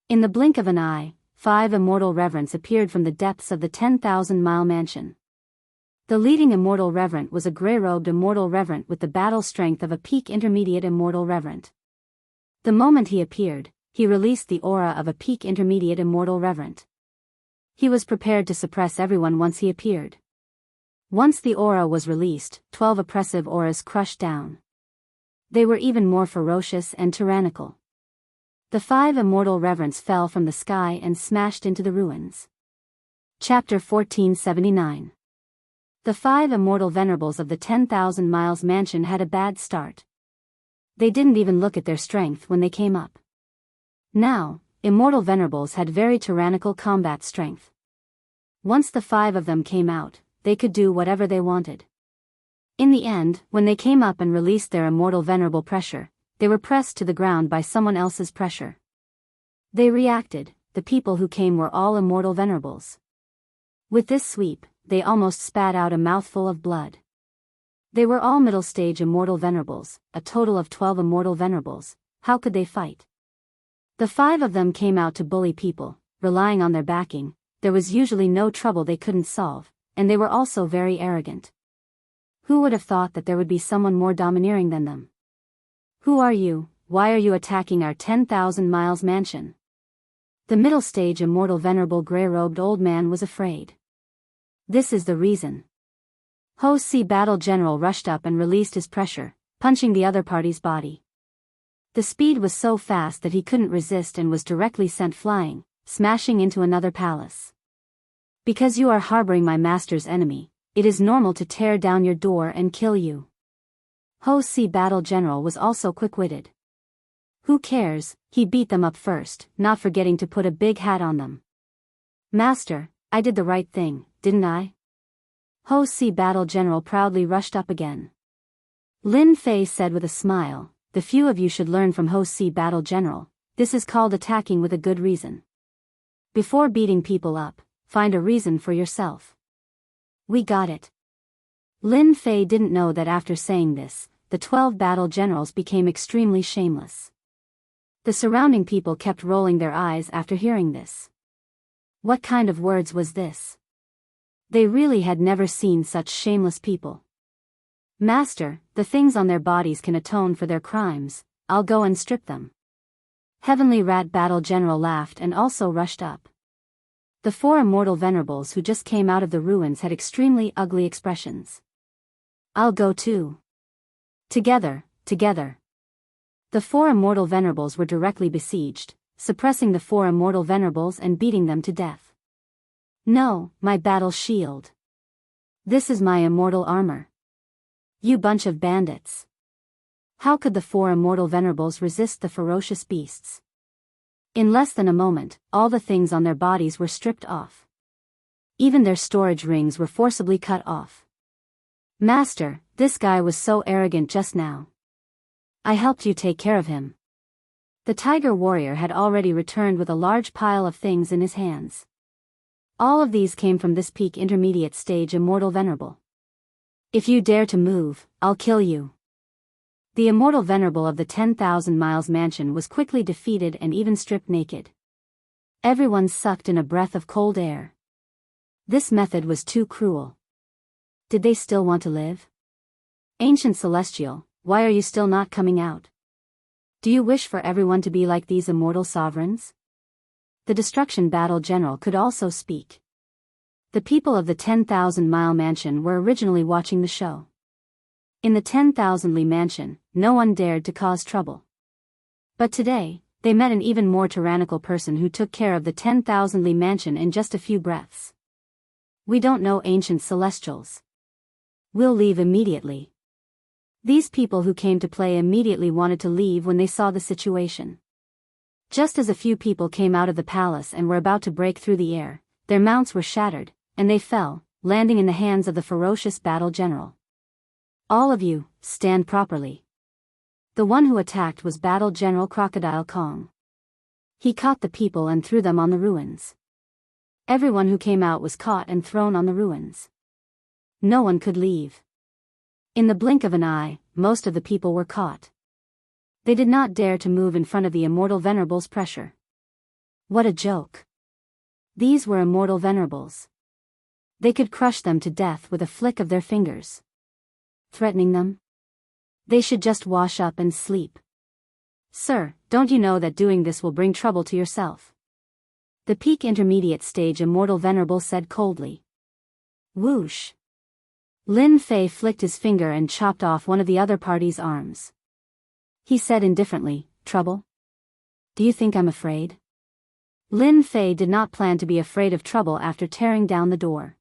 S1: In the blink of an eye, 5 immortal reverends appeared from the depths of the 10,000-mile mansion. The leading immortal reverend was a gray-robed immortal reverend with the battle strength of a peak intermediate immortal reverend. The moment he appeared, he released the aura of a peak intermediate immortal reverend. He was prepared to suppress everyone once he appeared. Once the aura was released, 12 oppressive auras crushed down. They were even more ferocious and tyrannical. The 5 immortal reverends fell from the sky and smashed into the ruins. Chapter 1479. The 5 immortal venerables of the 10,000 miles mansion had a bad start. They didn't even look at their strength when they came up. Now, immortal venerables had very tyrannical combat strength. Once the 5 of them came out, they could do whatever they wanted. In the end, when they came up and released their immortal venerable pressure, they were pressed to the ground by someone else's pressure. They reacted. The people who came were all immortal venerables. With this sweep, they almost spat out a mouthful of blood. They were all middle-stage immortal venerables, a total of 12 immortal venerables. How could they fight? The 5 of them came out to bully people, relying on their backing. There was usually no trouble they couldn't solve, and they were also very arrogant. Who would have thought that there would be someone more domineering than them? Who are you? Why are you attacking our 10,000 miles mansion? The middle-stage immortal venerable gray-robed old man was afraid. This is the reason. Wuxia Battle General rushed up and released his pressure, punching the other party's body. The speed was so fast that he couldn't resist and was directly sent flying, smashing into another palace. Because you are harboring my master's enemy, it is normal to tear down your door and kill you. Wuxia Battle General was also quick-witted. Who cares, he beat them up first, not forgetting to put a big hat on them. Master, I did the right thing, didn't I? Wuxia Battle General proudly rushed up again. Lin Fei said with a smile, the few of you should learn from Wuxia Battle General. This is called attacking with a good reason. Before beating people up, find a reason for yourself. We got it. Lin Fei didn't know that after saying this, the 12 battle generals became extremely shameless. The surrounding people kept rolling their eyes after hearing this. What kind of words was this? They really had never seen such shameless people. Master, the things on their bodies can atone for their crimes. I'll go and strip them. Heavenly Rat Battle General laughed and also rushed up. The 4 immortal venerables who just came out of the ruins had extremely ugly expressions. I'll go too. Together. The 4 immortal venerables were directly besieged, suppressing the 4 immortal venerables and beating them to death. No, my battle shield. This is my immortal armor. You bunch of bandits. How could the 4 immortal venerables resist the ferocious beasts? In less than a moment, all the things on their bodies were stripped off. Even their storage rings were forcibly cut off. Master, this guy was so arrogant just now. I helped you take care of him. The tiger warrior had already returned with a large pile of things in his hands. All of these came from this peak intermediate stage immortal venerable. If you dare to move, I'll kill you. The immortal venerable of the 10,000 miles mansion was quickly defeated and even stripped naked. Everyone sucked in a breath of cold air. This method was too cruel. Did they still want to live? Ancient Celestial, why are you still not coming out? Do you wish for everyone to be like these immortal sovereigns? The Destruction Battle General could also speak. The people of the 10,000-mile mansion were originally watching the show. In the 10,000-li mansion, no one dared to cause trouble. But today, they met an even more tyrannical person who took care of the 10,000-li mansion in just a few breaths. We don't know ancient celestials. We'll leave immediately. These people who came to play immediately wanted to leave when they saw the situation. Just as a few people came out of the palace and were about to break through the air, their mounts were shattered, and they fell, landing in the hands of the ferocious battle general. All of you, stand properly. The one who attacked was Battle General Crocodile Kong. He caught the people and threw them on the ruins. Everyone who came out was caught and thrown on the ruins. No one could leave. In the blink of an eye, most of the people were caught. They did not dare to move in front of the immortal venerables' pressure. What a joke. These were immortal venerables. They could crush them to death with a flick of their fingers. Threatening them? They should just wash up and sleep. Sir, don't you know that doing this will bring trouble to yourself? The peak intermediate stage immortal venerable said coldly. Whoosh. Lin Fei flicked his finger and chopped off one of the other party's arms. He said indifferently, trouble? Do you think I'm afraid? Lin Fei did not plan to be afraid of trouble after tearing down the door.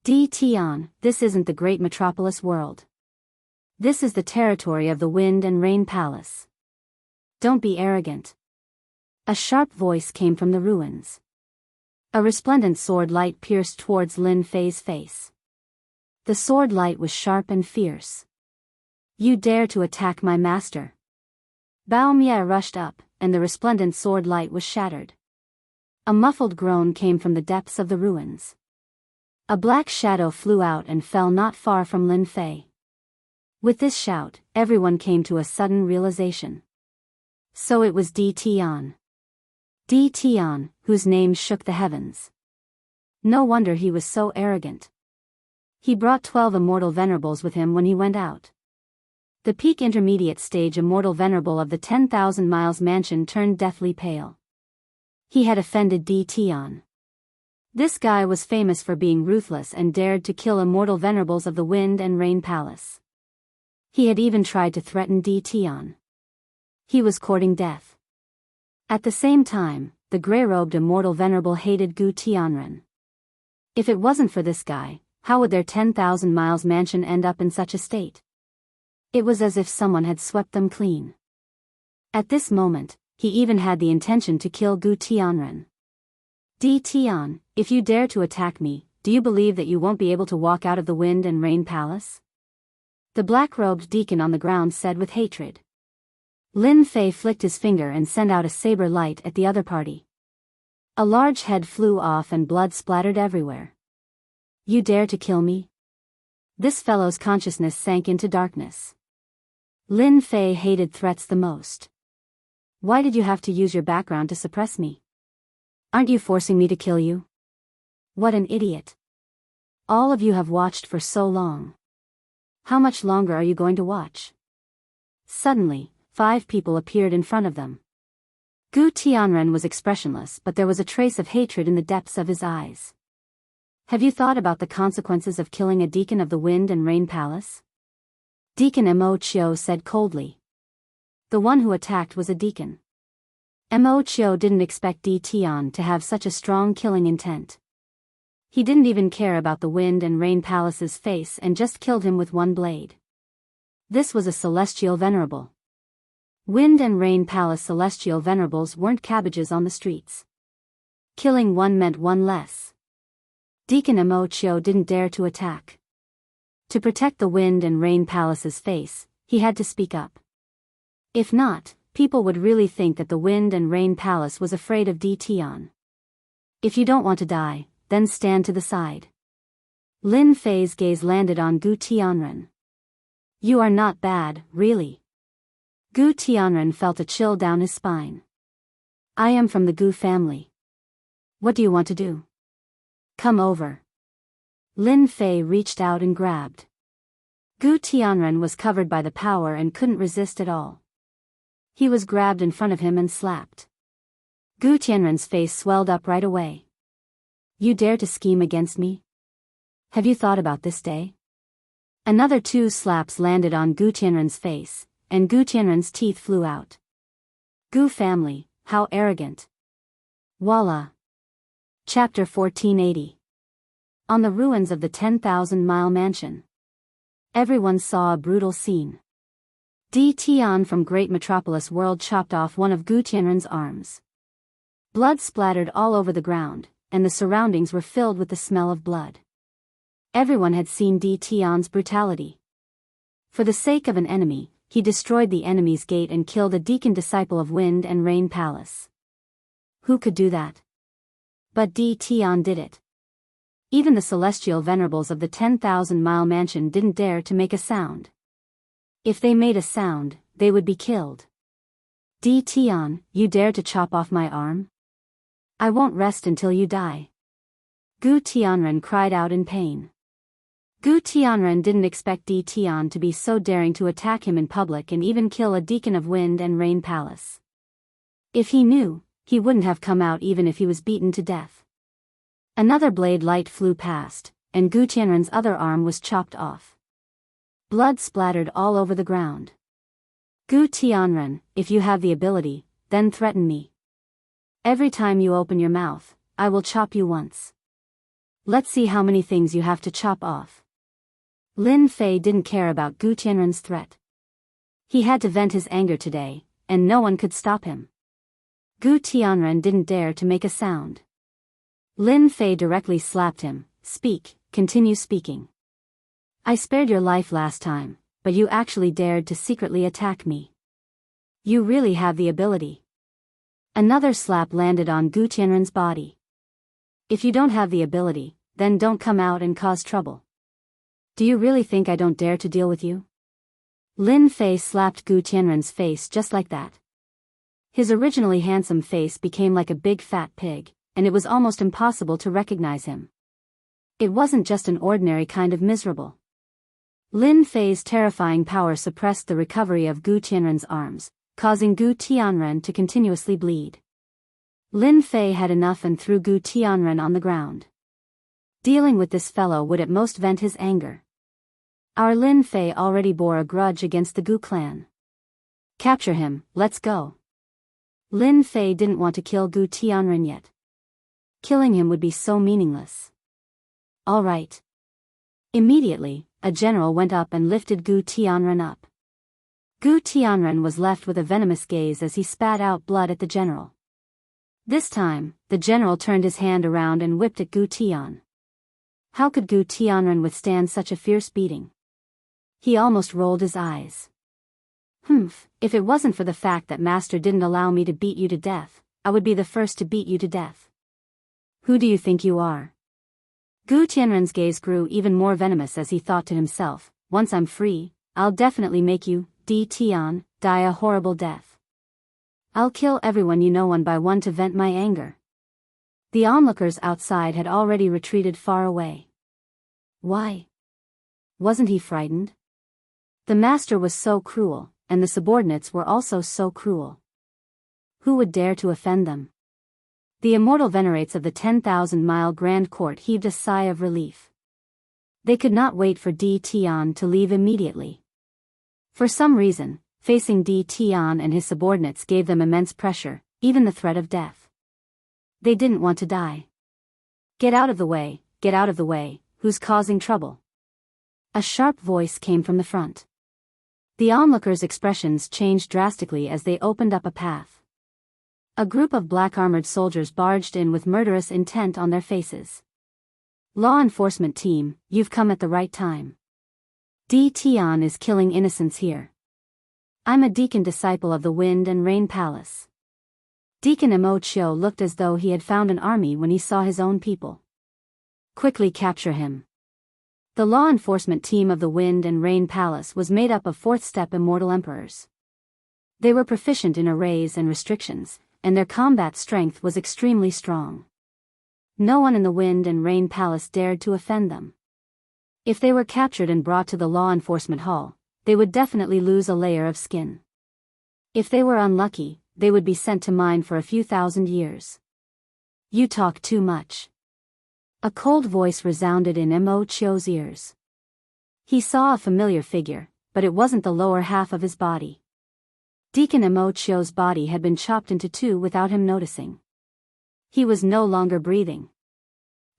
S1: Di Tian, this isn't the great metropolis world. This is the territory of the Wind and Rain Palace. Don't be arrogant. A sharp voice came from the ruins. A resplendent sword light pierced towards Lin Fei's face. The sword light was sharp and fierce. You dare to attack my master? Bao Mie rushed up, and the resplendent sword light was shattered. A muffled groan came from the depths of the ruins. A black shadow flew out and fell not far from Lin Fei. With this shout, everyone came to a sudden realization. So it was Di Tian. Di Tian, whose name shook the heavens. No wonder he was so arrogant. He brought 12 immortal venerables with him when he went out. The peak intermediate stage immortal venerable of the 10,000 miles mansion turned deathly pale. He had offended Di Tian. This guy was famous for being ruthless and dared to kill immortal venerables of the Wind and Rain Palace. He had even tried to threaten Di Tian. He was courting death. At the same time, the grey-robed immortal venerable hated Gu Tianren. If it wasn't for this guy, how would their 10,000 miles mansion end up in such a state? It was as if someone had swept them clean. At this moment, he even had the intention to kill Gu Tianren. Di Tian, if you dare to attack me, do you believe that you won't be able to walk out of the Wind and Rain Palace? The black-robed deacon on the ground said with hatred. Lin Fei flicked his finger and sent out a saber light at the other party. A large head flew off and blood splattered everywhere. You dare to kill me? This fellow's consciousness sank into darkness. Lin Fei hated threats the most. Why did you have to use your background to suppress me? Aren't you forcing me to kill you? What an idiot. All of you have watched for so long. How much longer are you going to watch? Suddenly, 5 people appeared in front of them. Gu Tianren was expressionless, but there was a trace of hatred in the depths of his eyes. Have you thought about the consequences of killing a deacon of the Wind and Rain Palace? Deacon Mo Chio said coldly. The one who attacked was a deacon. Mo Chio didn't expect Di Tian to have such a strong killing intent. He didn't even care about the Wind and Rain Palace's face and just killed him with one blade. This was a celestial venerable. Wind and Rain Palace celestial venerables weren't cabbages on the streets. Killing one meant one less. Deacon Mo Chio didn't dare to attack. To protect the Wind and Rain Palace's face, he had to speak up. If not, people would really think that the Wind and Rain Palace was afraid of Di Tian. If you don't want to die, then stand to the side. Lin Fei's gaze landed on Gu Tianren. You are not bad, really. Gu Tianren felt a chill down his spine. I am from the Gu family. What do you want to do? Come over. Lin Fei reached out and grabbed. Gu Tianren was covered by the power and couldn't resist at all. He was grabbed in front of him and slapped. Gu Tianren's face swelled up right away. You dare to scheme against me? Have you thought about this day? Another 2 slaps landed on Gu Tianren's face, and Gu Tianren's teeth flew out. Gu family, how arrogant. Voila. Chapter 1480. On the ruins of the 10,000-mile mansion. Everyone saw a brutal scene. Di Tian from Great Metropolis World chopped off one of Gu Tianren's arms. Blood splattered all over the ground, and the surroundings were filled with the smell of blood. Everyone had seen Di Tian's brutality. For the sake of an enemy, he destroyed the enemy's gate and killed a deacon disciple of Wind and Rain Palace. Who could do that? But Di Tian did it. Even the celestial venerables of the 10,000-mile mansion didn't dare to make a sound. If they made a sound, they would be killed. Di Tian, you dare to chop off my arm? I won't rest until you die. Gu Tianren cried out in pain. Gu Tianren didn't expect Di Tian to be so daring to attack him in public and even kill a deacon of Wind and Rain Palace. If he knew, he wouldn't have come out even if he was beaten to death. Another blade light flew past, and Gu Tianren's other arm was chopped off. Blood splattered all over the ground. Gu Tianren, if you have the ability, then threaten me. Every time you open your mouth, I will chop you once. Let's see how many things you have to chop off. Lin Fei didn't care about Gu Tianren's threat. He had to vent his anger today, and no one could stop him. Gu Tianren didn't dare to make a sound. Lin Fei directly slapped him. Speak, continue speaking. I spared your life last time, but you actually dared to secretly attack me. You really have the ability. Another slap landed on Gu Tianren's body. If you don't have the ability, then don't come out and cause trouble. Do you really think I don't dare to deal with you? Lin Fei slapped Gu Tianren's face just like that. His originally handsome face became like a big fat pig, and it was almost impossible to recognize him. It wasn't just an ordinary kind of miserable. Lin Fei's terrifying power suppressed the recovery of Gu Tianren's arms, causing Gu Tianren to continuously bleed. Lin Fei had enough and threw Gu Tianren on the ground. Dealing with this fellow would at most vent his anger. Our Lin Fei already bore a grudge against the Gu clan. Capture him, let's go. Lin Fei didn't want to kill Gu Tianren yet. Killing him would be so meaningless. All right. Immediately, a general went up and lifted Gu Tianren up. Gu Tianren was left with a venomous gaze as he spat out blood at the general. This time, the general turned his hand around and whipped at Gu Tian. How could Gu Tianren withstand such a fierce beating? He almost rolled his eyes. If it wasn't for the fact that Master didn't allow me to beat you to death, I would be the first to beat you to death. Who do you think you are? Gu Tianren's gaze grew even more venomous as he thought to himself, once I'm free, I'll definitely make you, Di Tian, die a horrible death. I'll kill everyone you know one by one to vent my anger. The onlookers outside had already retreated far away. Why? Wasn't he frightened? The master was so cruel, and the subordinates were also so cruel. Who would dare to offend them? The immortal venerates of the 10,000-mile Grand Court heaved a sigh of relief. They could not wait for Di Tian to leave immediately. For some reason, facing Di Tian and his subordinates gave them immense pressure, even the threat of death. They didn't want to die. Get out of the way, who's causing trouble? A sharp voice came from the front. The onlookers' expressions changed drastically as they opened up a path. A group of black-armored soldiers barged in with murderous intent on their faces. Law enforcement team, you've come at the right time. Di Tian is killing innocents here. I'm a deacon disciple of the Wind and Rain Palace. Deacon Mo Chio looked as though he had found an army when he saw his own people. Quickly capture him. The law enforcement team of the Wind and Rain Palace was made up of fourth-step immortal emperors. They were proficient in arrays and restrictions, and their combat strength was extremely strong. No one in the Wind and Rain Palace dared to offend them. If they were captured and brought to the law enforcement hall, they would definitely lose a layer of skin. If they were unlucky, they would be sent to mine for a few thousand years. You talk too much. A cold voice resounded in Mo Chio's ears. He saw a familiar figure, but it wasn't the lower half of his body. Deacon Mo Chio's body had been chopped into two without him noticing. He was no longer breathing.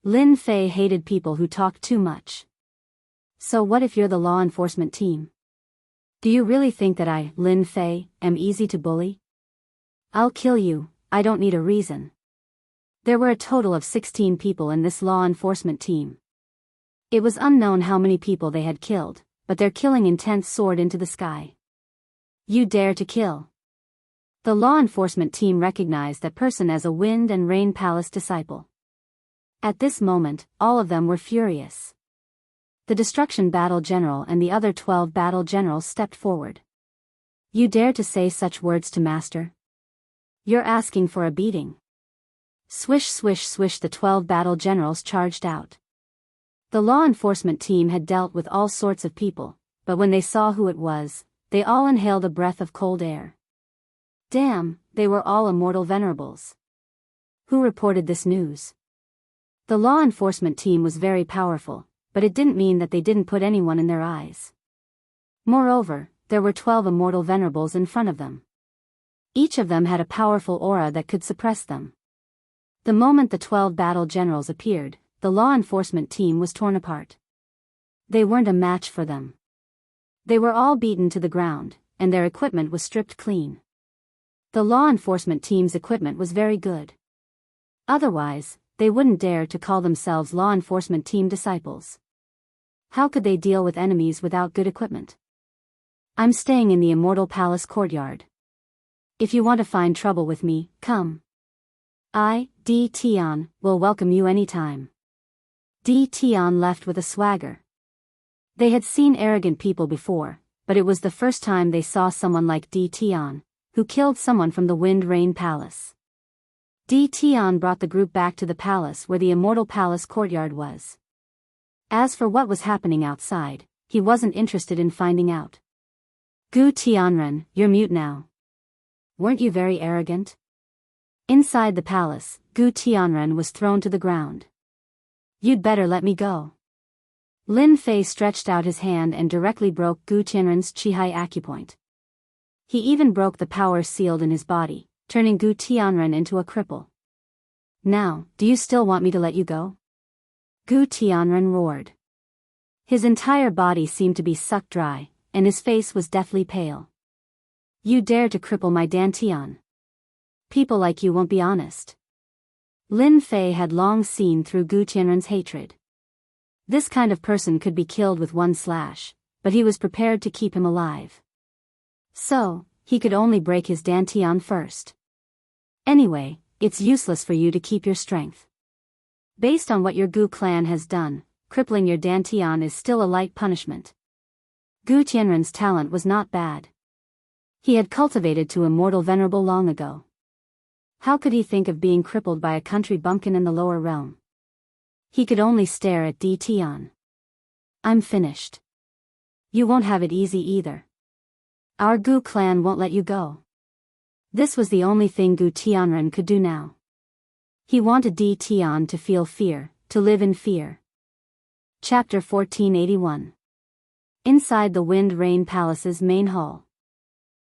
S1: Lin Fei hated people who talked too much. So what if you're the law enforcement team? Do you really think that I, Lin Fei, am easy to bully? I'll kill you, I don't need a reason. There were a total of 16 people in this law enforcement team. It was unknown how many people they had killed, but their killing intent soared into the sky. You dare to kill. The law enforcement team recognized that person as a Wind and Rain Palace disciple. At this moment, all of them were furious. The Destruction Battle General and the other 12 battle generals stepped forward. You dare to say such words to Master? You're asking for a beating. Swish swish swish, the 12 battle generals charged out. The law enforcement team had dealt with all sorts of people, but when they saw who it was, they all inhaled a breath of cold air. Damn, they were all immortal venerables. Who reported this news? The law enforcement team was very powerful, but it didn't mean that they didn't put anyone in their eyes. Moreover, there were 12 immortal venerables in front of them. Each of them had a powerful aura that could suppress them. The moment the 12 battle generals appeared, the law enforcement team was torn apart. They weren't a match for them. They were all beaten to the ground, and their equipment was stripped clean. The law enforcement team's equipment was very good. Otherwise, they wouldn't dare to call themselves law enforcement team disciples. How could they deal with enemies without good equipment? I'm staying in the Immortal Palace courtyard. If you want to find trouble with me, come. I, D. Tian, will welcome you anytime. D. Tian left with a swagger. They had seen arrogant people before, but it was the first time they saw someone like D. Tian, who killed someone from the Wind Rain Palace. D. Tian brought the group back to the palace where the Immortal Palace courtyard was. As for what was happening outside, he wasn't interested in finding out. Gu Tianren, you're mute now. Weren't you very arrogant? Inside the palace, Gu Tianren was thrown to the ground. You'd better let me go. Lin Fei stretched out his hand and directly broke Gu Tianren's Qihai acupoint. He even broke the power sealed in his body, turning Gu Tianren into a cripple. Now, do you still want me to let you go? Gu Tianren roared. His entire body seemed to be sucked dry, and his face was deathly pale. You dare to cripple my Dantian? People like you won't be honest. Lin Fei had long seen through Gu Tianren's hatred. This kind of person could be killed with one slash, but he was prepared to keep him alive. So, he could only break his Dantian first. Anyway, it's useless for you to keep your strength. Based on what your Gu clan has done, crippling your Dantian is still a light punishment. Gu Tianren's talent was not bad. He had cultivated to immortal venerable long ago. How could he think of being crippled by a country bumpkin in the lower realm? He could only stare at D. Tian. I'm finished. You won't have it easy either. Our Gu clan won't let you go. This was the only thing Gu Tianren could do now. He wanted D. Tian to feel fear, to live in fear. Chapter 1481. Inside the Wind Rain Palace's main hall.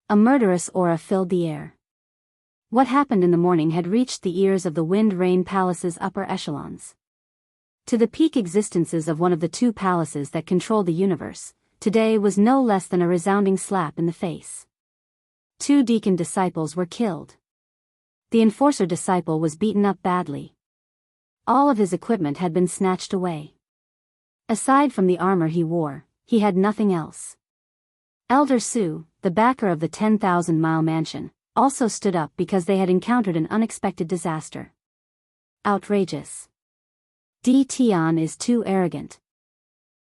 S1: A murderous aura filled the air. What happened in the morning had reached the ears of the Wind Rain Palace's upper echelons. To the peak existences of one of the two palaces that control the universe, today was no less than a resounding slap in the face. 2 deacon disciples were killed. The enforcer disciple was beaten up badly. All of his equipment had been snatched away. Aside from the armor he wore, he had nothing else. Elder Su, the backer of the 10,000-mile mansion, also stood up because they had encountered an unexpected disaster. Outrageous. D. Tian is too arrogant.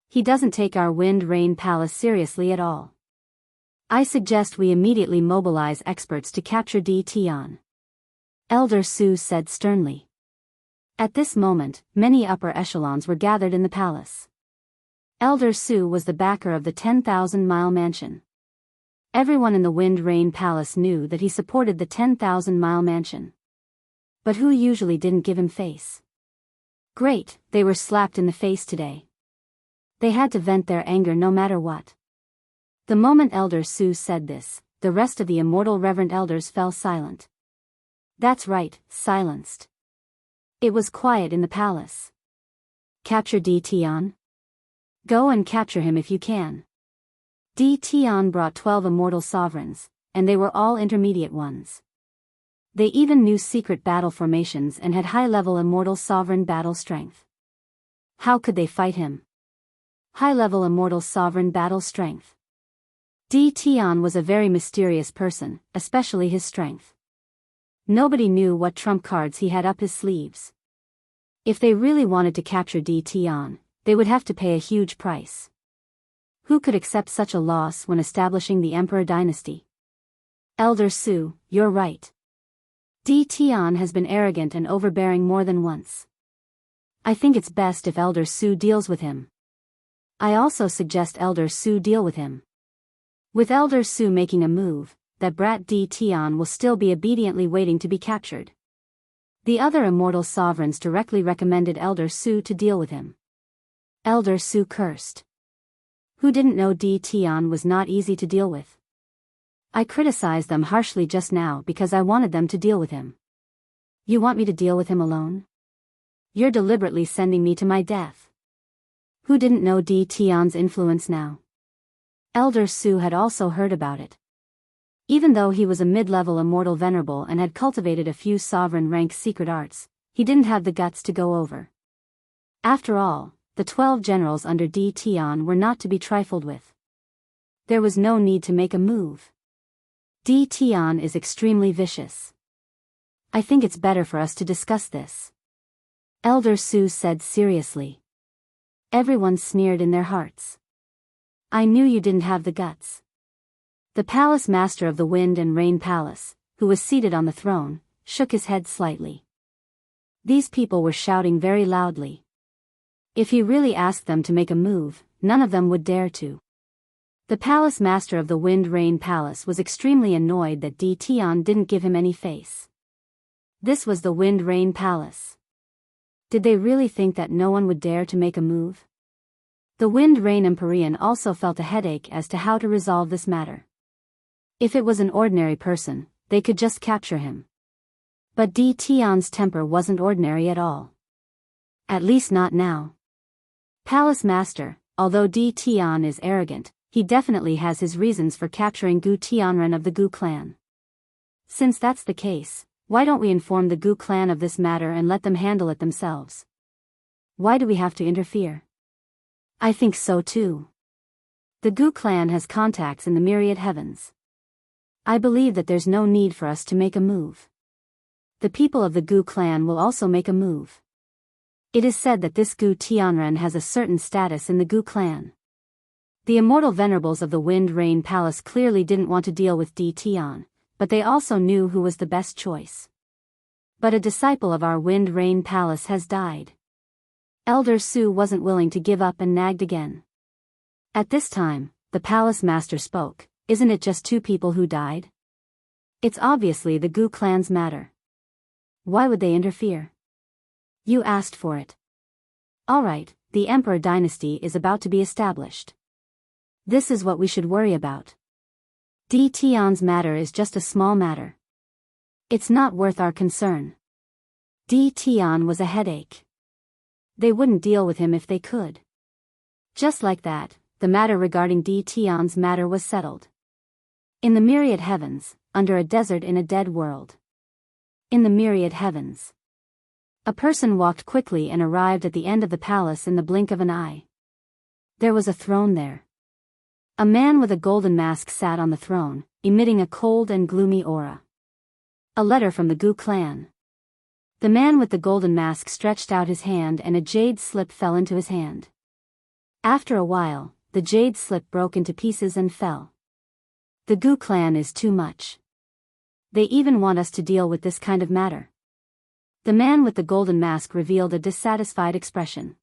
S1: He doesn't take our Wind Rain Palace seriously at all. I suggest we immediately mobilize experts to capture D. Tian. Elder Su said sternly. At this moment, many upper echelons were gathered in the palace. Elder Su was the backer of the 10,000-mile mansion. Everyone in the Wind Rain Palace knew that he supported the 10,000-mile mansion. But who usually didn't give him face? Great, they were slapped in the face today. They had to vent their anger no matter what. The moment Elder Su said this, the rest of the immortal reverend elders fell silent. That's right, silenced. It was quiet in the palace. Capture D. Tian? Go and capture him if you can. D. Tian brought 12 immortal sovereigns, and they were all intermediate ones. They even knew secret battle formations and had high-level immortal sovereign battle strength. How could they fight him? High-level immortal sovereign battle strength. D. Tian was a very mysterious person, especially his strength. Nobody knew what trump cards he had up his sleeves. If they really wanted to capture Di Tian, they would have to pay a huge price. Who could accept such a loss when establishing the Emperor dynasty? Elder Su, you're right. Di Tian has been arrogant and overbearing more than once. I think it's best if Elder Su deals with him. I also suggest Elder Su deal with him. With Elder Su making a move, that brat Di Tian will still be obediently waiting to be captured. The other immortal sovereigns directly recommended Elder Su to deal with him. Elder Su cursed. Who didn't know Di Tian was not easy to deal with? I criticized them harshly just now because I wanted them to deal with him. You want me to deal with him alone? You're deliberately sending me to my death. Who didn't know Di Tian's influence now? Elder Su had also heard about it. Even though he was a mid-level immortal venerable and had cultivated a few sovereign-rank secret arts, he didn't have the guts to go over. After all, the 12 generals under Di Tian were not to be trifled with. There was no need to make a move. Di Tian is extremely vicious. I think it's better for us to discuss this. Elder Su said seriously. Everyone sneered in their hearts. I knew you didn't have the guts. The palace master of the Wind and Rain Palace, who was seated on the throne, shook his head slightly. These people were shouting very loudly. If he really asked them to make a move, none of them would dare to. The palace master of the Wind Rain Palace was extremely annoyed that Di Tian didn't give him any face. This was the Wind Rain Palace. Did they really think that no one would dare to make a move? The Wind Rain Empyrean also felt a headache as to how to resolve this matter. If it was an ordinary person, they could just capture him. But Di Tian's temper wasn't ordinary at all. At least not now. Palace Master, although Di Tian is arrogant, he definitely has his reasons for capturing Gu Tianren of the Gu clan. Since that's the case, why don't we inform the Gu clan of this matter and let them handle it themselves? Why do we have to interfere? I think so too. The Gu clan has contacts in the myriad heavens. I believe that there's no need for us to make a move. The people of the Gu clan will also make a move. It is said that this Gu Tianren has a certain status in the Gu clan. The immortal venerables of the Wind Rain Palace clearly didn't want to deal with Di Tian, but they also knew who was the best choice. But a disciple of our Wind Rain Palace has died. Elder Su wasn't willing to give up and nagged again. At this time, the palace master spoke. Isn't it just 2 people who died? It's obviously the Gu clan's matter. Why would they interfere? You asked for it. Alright, the Emperor dynasty is about to be established. This is what we should worry about. Di Tian's matter is just a small matter. It's not worth our concern. Di Tian was a headache. They wouldn't deal with him if they could. Just like that, the matter regarding Di Tian's matter was settled. In the myriad heavens, under a desert in a dead world. In the myriad heavens. A person walked quickly and arrived at the end of the palace in the blink of an eye. There was a throne there. A man with a golden mask sat on the throne, emitting a cold and gloomy aura. A letter from the Gu clan. The man with the golden mask stretched out his hand and a jade slip fell into his hand. After a while, the jade slip broke into pieces and fell. The Gu clan is too much. They even want us to deal with this kind of matter. The man with the golden mask revealed a dissatisfied expression.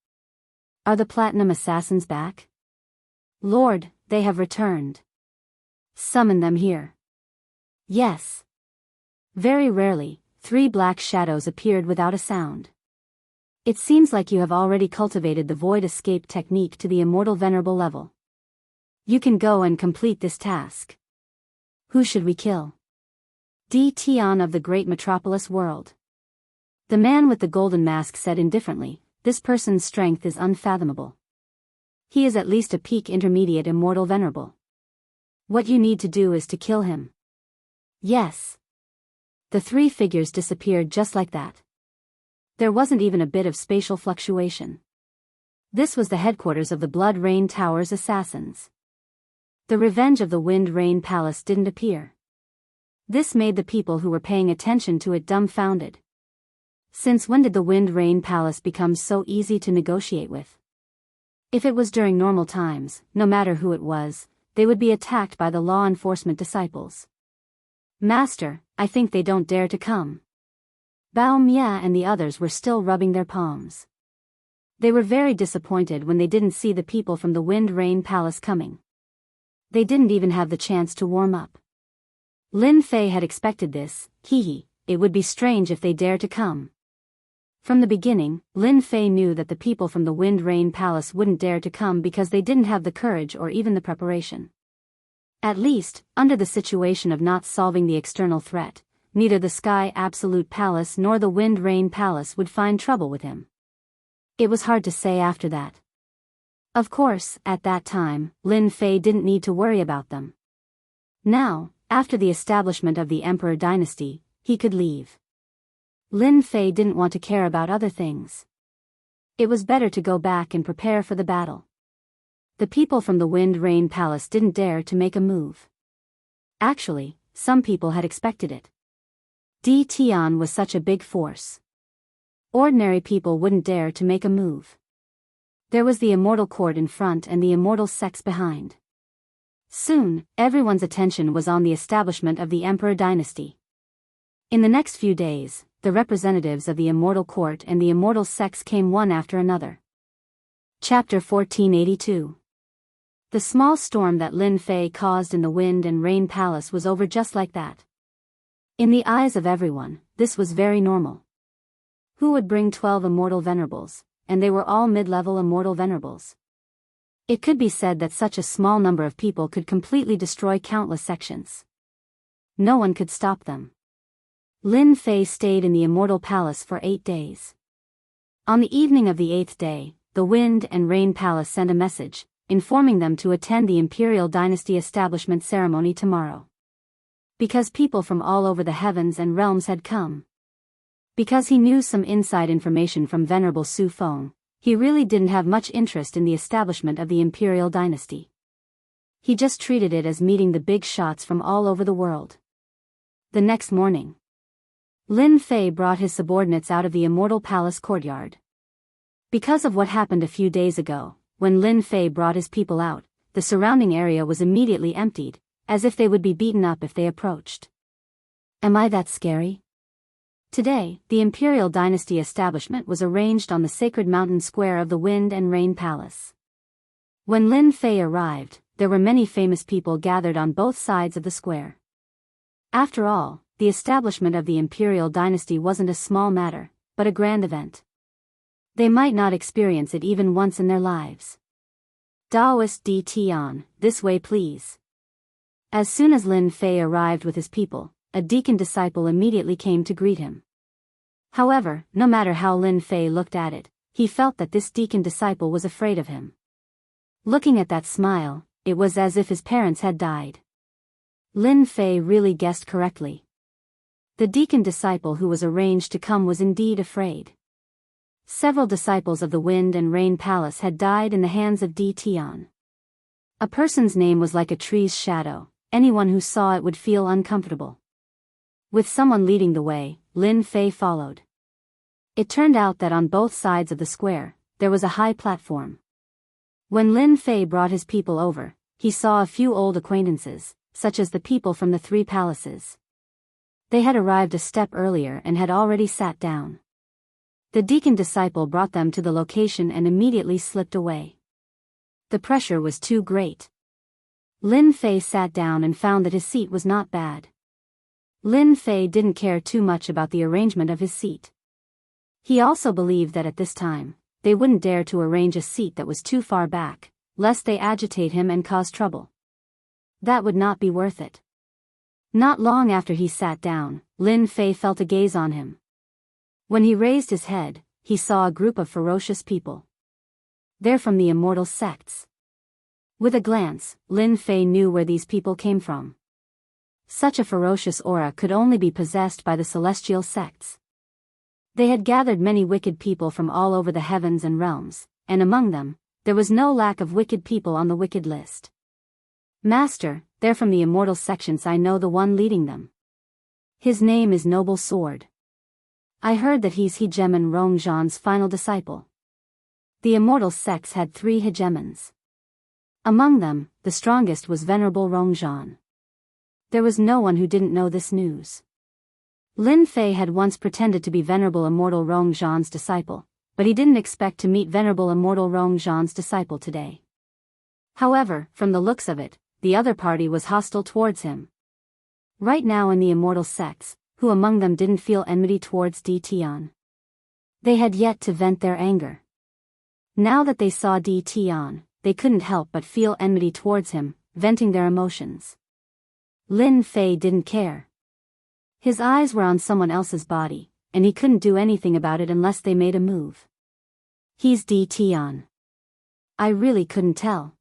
S1: Are the platinum assassins back? Lord, they have returned. Summon them here. Yes. Very rarely, 3 black shadows appeared without a sound. It seems like you have already cultivated the void escape technique to the immortal venerable level. You can go and complete this task. Who should we kill? Di Tian of the great metropolis world. The man with the golden mask said indifferently, this person's strength is unfathomable. He is at least a peak intermediate immortal venerable. What you need to do is to kill him. Yes. The 3 figures disappeared just like that. There wasn't even a bit of spatial fluctuation. This was the headquarters of the Blood Rain Tower's assassins. The revenge of the Wind Rain Palace didn't appear. This made the people who were paying attention to it dumbfounded. Since when did the Wind-Rain Palace become so easy to negotiate with? If it was during normal times, no matter who it was, they would be attacked by the law enforcement disciples. Master, I think they don't dare to come. Bao Mia and the others were still rubbing their palms. They were very disappointed when they didn't see the people from the Wind-Rain Palace coming. They didn't even have the chance to warm up. Lin Fei had expected this, it would be strange if they dared to come. From the beginning, Lin Fei knew that the people from the Wind-Rain Palace wouldn't dare to come because they didn't have the courage or even the preparation. At least, under the situation of not solving the external threat, neither the Sky Absolute Palace nor the Wind-Rain Palace would find trouble with him. It was hard to say after that. Of course, at that time, Lin Fei didn't need to worry about them. Now, after the establishment of the Emperor dynasty, he could leave. Lin Fei didn't want to care about other things. It was better to go back and prepare for the battle. The people from the Wind-Rain Palace didn't dare to make a move. Actually, some people had expected it. Di Tian was such a big force. Ordinary people wouldn't dare to make a move. There was the immortal court in front and the immortal sects behind. Soon, everyone's attention was on the establishment of the Emperor dynasty. In the next few days, the representatives of the immortal court and the immortal sects came one after another. Chapter 1482. The small storm that Lin Fei caused in the Wind and Rain Palace was over just like that. In the eyes of everyone, this was very normal. Who would bring 12 immortal venerables, and they were all mid-level immortal venerables? It could be said that such a small number of people could completely destroy countless sections. No one could stop them. Lin Fei stayed in the Immortal Palace for 8 days. On the evening of the 8th day, the Wind and Rain Palace sent a message, informing them to attend the Imperial Dynasty establishment ceremony tomorrow. Because people from all over the heavens and realms had come. Because he knew some inside information from Venerable Su Feng, he really didn't have much interest in the establishment of the Imperial Dynasty. He just treated it as meeting the big shots from all over the world. The next morning, Lin Fei brought his subordinates out of the Immortal Palace courtyard. Because of what happened a few days ago, when Lin Fei brought his people out, the surrounding area was immediately emptied, as if they would be beaten up if they approached. Am I that scary? Today, the Imperial Dynasty establishment was arranged on the sacred mountain square of the Wind and Rain Palace. When Lin Fei arrived, there were many famous people gathered on both sides of the square. After all, the establishment of the Imperial Dynasty wasn't a small matter, but a grand event. They might not experience it even once in their lives. Daoist Di Tian, this way please. As soon as Lin Fei arrived with his people, a deacon disciple immediately came to greet him. However, no matter how Lin Fei looked at it, he felt that this deacon disciple was afraid of him. Looking at that smile, it was as if his parents had died. Lin Fei really guessed correctly. The deacon disciple who was arranged to come was indeed afraid. Several disciples of the Wind and Rain Palace had died in the hands of Di Tian. A person's name was like a tree's shadow, anyone who saw it would feel uncomfortable. With someone leading the way, Lin Fei followed. It turned out that on both sides of the square, there was a high platform. When Lin Fei brought his people over, he saw a few old acquaintances, such as the people from the 3 palaces. They had arrived a step earlier and had already sat down. The deacon disciple brought them to the location and immediately slipped away. The pressure was too great. Lin Fei sat down and found that his seat was not bad. Lin Fei didn't care too much about the arrangement of his seat. He also believed that at this time, they wouldn't dare to arrange a seat that was too far back, lest they agitate him and cause trouble. That would not be worth it. Not long after he sat down, Lin Fei felt a gaze on him. When he raised his head, he saw a group of ferocious people. They're from the immortal sects. With a glance, Lin Fei knew where these people came from. Such a ferocious aura could only be possessed by the celestial sects. They had gathered many wicked people from all over the heavens and realms, and among them, there was no lack of wicked people on the wicked list. Master, they're from the immortal sections. I know the one leading them. His name is Noble Sword. I heard that he's Hegemon Rongzhan's final disciple. The immortal sects had 3 hegemons. Among them, the strongest was Venerable Rongzhan. There was no one who didn't know this news. Lin Fei had once pretended to be Venerable Immortal Rongzhan's disciple, but he didn't expect to meet Venerable Immortal Rongzhan's disciple today. However, from the looks of it, the other party was hostile towards him. Right now in the immortal sects, who among them didn't feel enmity towards Di Tian? They had yet to vent their anger. Now that they saw Di Tian, they couldn't help but feel enmity towards him, venting their emotions. Lin Fei didn't care. His eyes were on someone else's body, and he couldn't do anything about it unless they made a move. He's Di Tian. I really couldn't tell.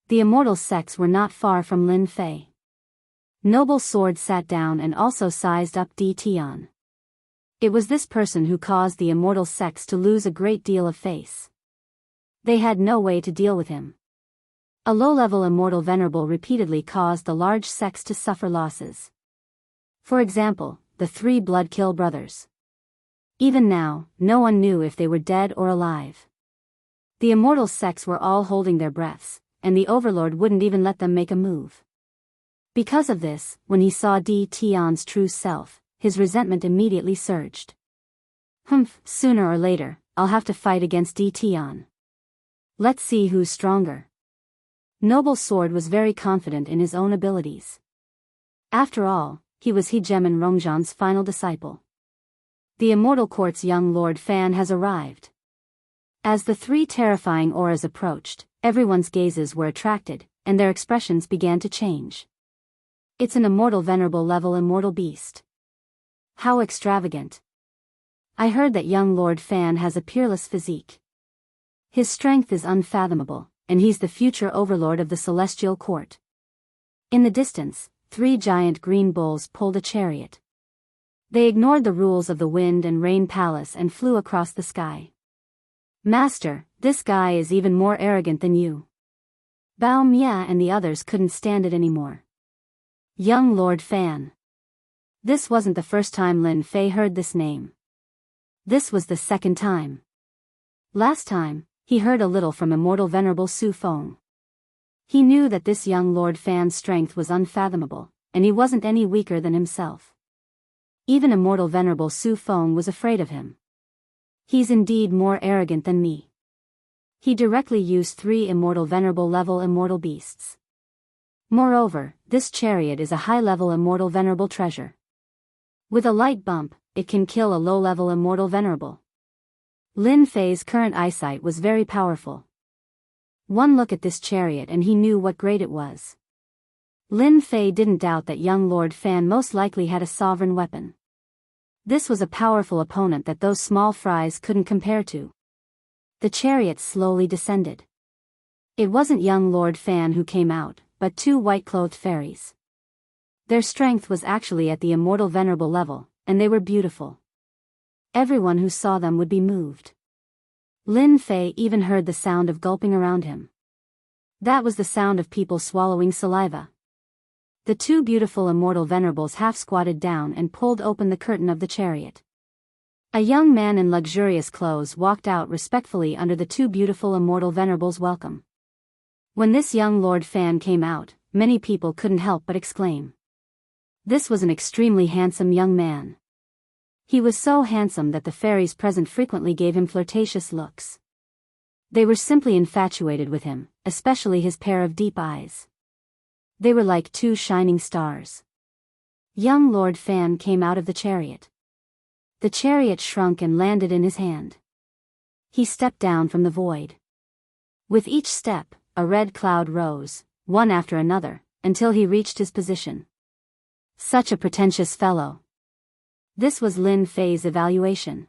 S1: The immortal sects were not far from Lin Fei. Noble Sword sat down and also sized up Di Tian. It was this person who caused the immortal sects to lose a great deal of face. They had no way to deal with him. A low-level immortal venerable repeatedly caused the large sects to suffer losses. For example, the 3 Bloodkill brothers. Even now, no one knew if they were dead or alive. The immortal sects were all holding their breaths, and the overlord wouldn't even let them make a move. Because of this, when he saw Di Tian's true self, his resentment immediately surged. Sooner or later, I'll have to fight against Di Tian. Let's see who's stronger. Noble Sword was very confident in his own abilities. After all, he was Hegemon Rongzhan's final disciple. The Immortal Court's young Lord Fan has arrived. As the 3 terrifying auras approached, everyone's gazes were attracted, and their expressions began to change. It's an immortal venerable level immortal beast. How extravagant. I heard that young Lord Fan has a peerless physique. His strength is unfathomable, and he's the future overlord of the Celestial Court. In the distance, 3 giant green bulls pulled a chariot. They ignored the rules of the wind and rain palace and flew across the sky. Master, this guy is even more arrogant than you. Bao Mia and the others couldn't stand it anymore. Young Lord Fan. This wasn't the first time Lin Fei heard this name. This was the second time. Last time, he heard a little from Immortal Venerable Su Feng. He knew that this young Lord Fan's strength was unfathomable, and he wasn't any weaker than himself. Even Immortal Venerable Su Feng was afraid of him. He's indeed more arrogant than me. He directly used 3 Immortal Venerable level immortal beasts. Moreover, this chariot is a high-level Immortal Venerable treasure. With a light bump, it can kill a low-level Immortal Venerable. Lin Fei's current eyesight was very powerful. One look at this chariot and he knew what grade it was. Lin Fei didn't doubt that young Lord Fan most likely had a sovereign weapon. This was a powerful opponent that those small fries couldn't compare to. The chariot slowly descended. It wasn't young Lord Fan who came out, but 2 white-clothed fairies. Their strength was actually at the Immortal Venerable level, and they were beautiful. Everyone who saw them would be moved. Lin Fei even heard the sound of gulping around him. That was the sound of people swallowing saliva. The 2 beautiful Immortal Venerables half-squatted down and pulled open the curtain of the chariot. A young man in luxurious clothes walked out respectfully under the 2 beautiful Immortal Venerables' welcome. When this young Lord Fan came out, many people couldn't help but exclaim. This was an extremely handsome young man. He was so handsome that the fairies present frequently gave him flirtatious looks. They were simply infatuated with him, especially his pair of deep eyes. They were like 2 shining stars. Young Lord Fan came out of the chariot. The chariot shrunk and landed in his hand. He stepped down from the void. With each step, a red cloud rose, one after another, until he reached his position. Such a pretentious fellow. This was Lin Fei's evaluation.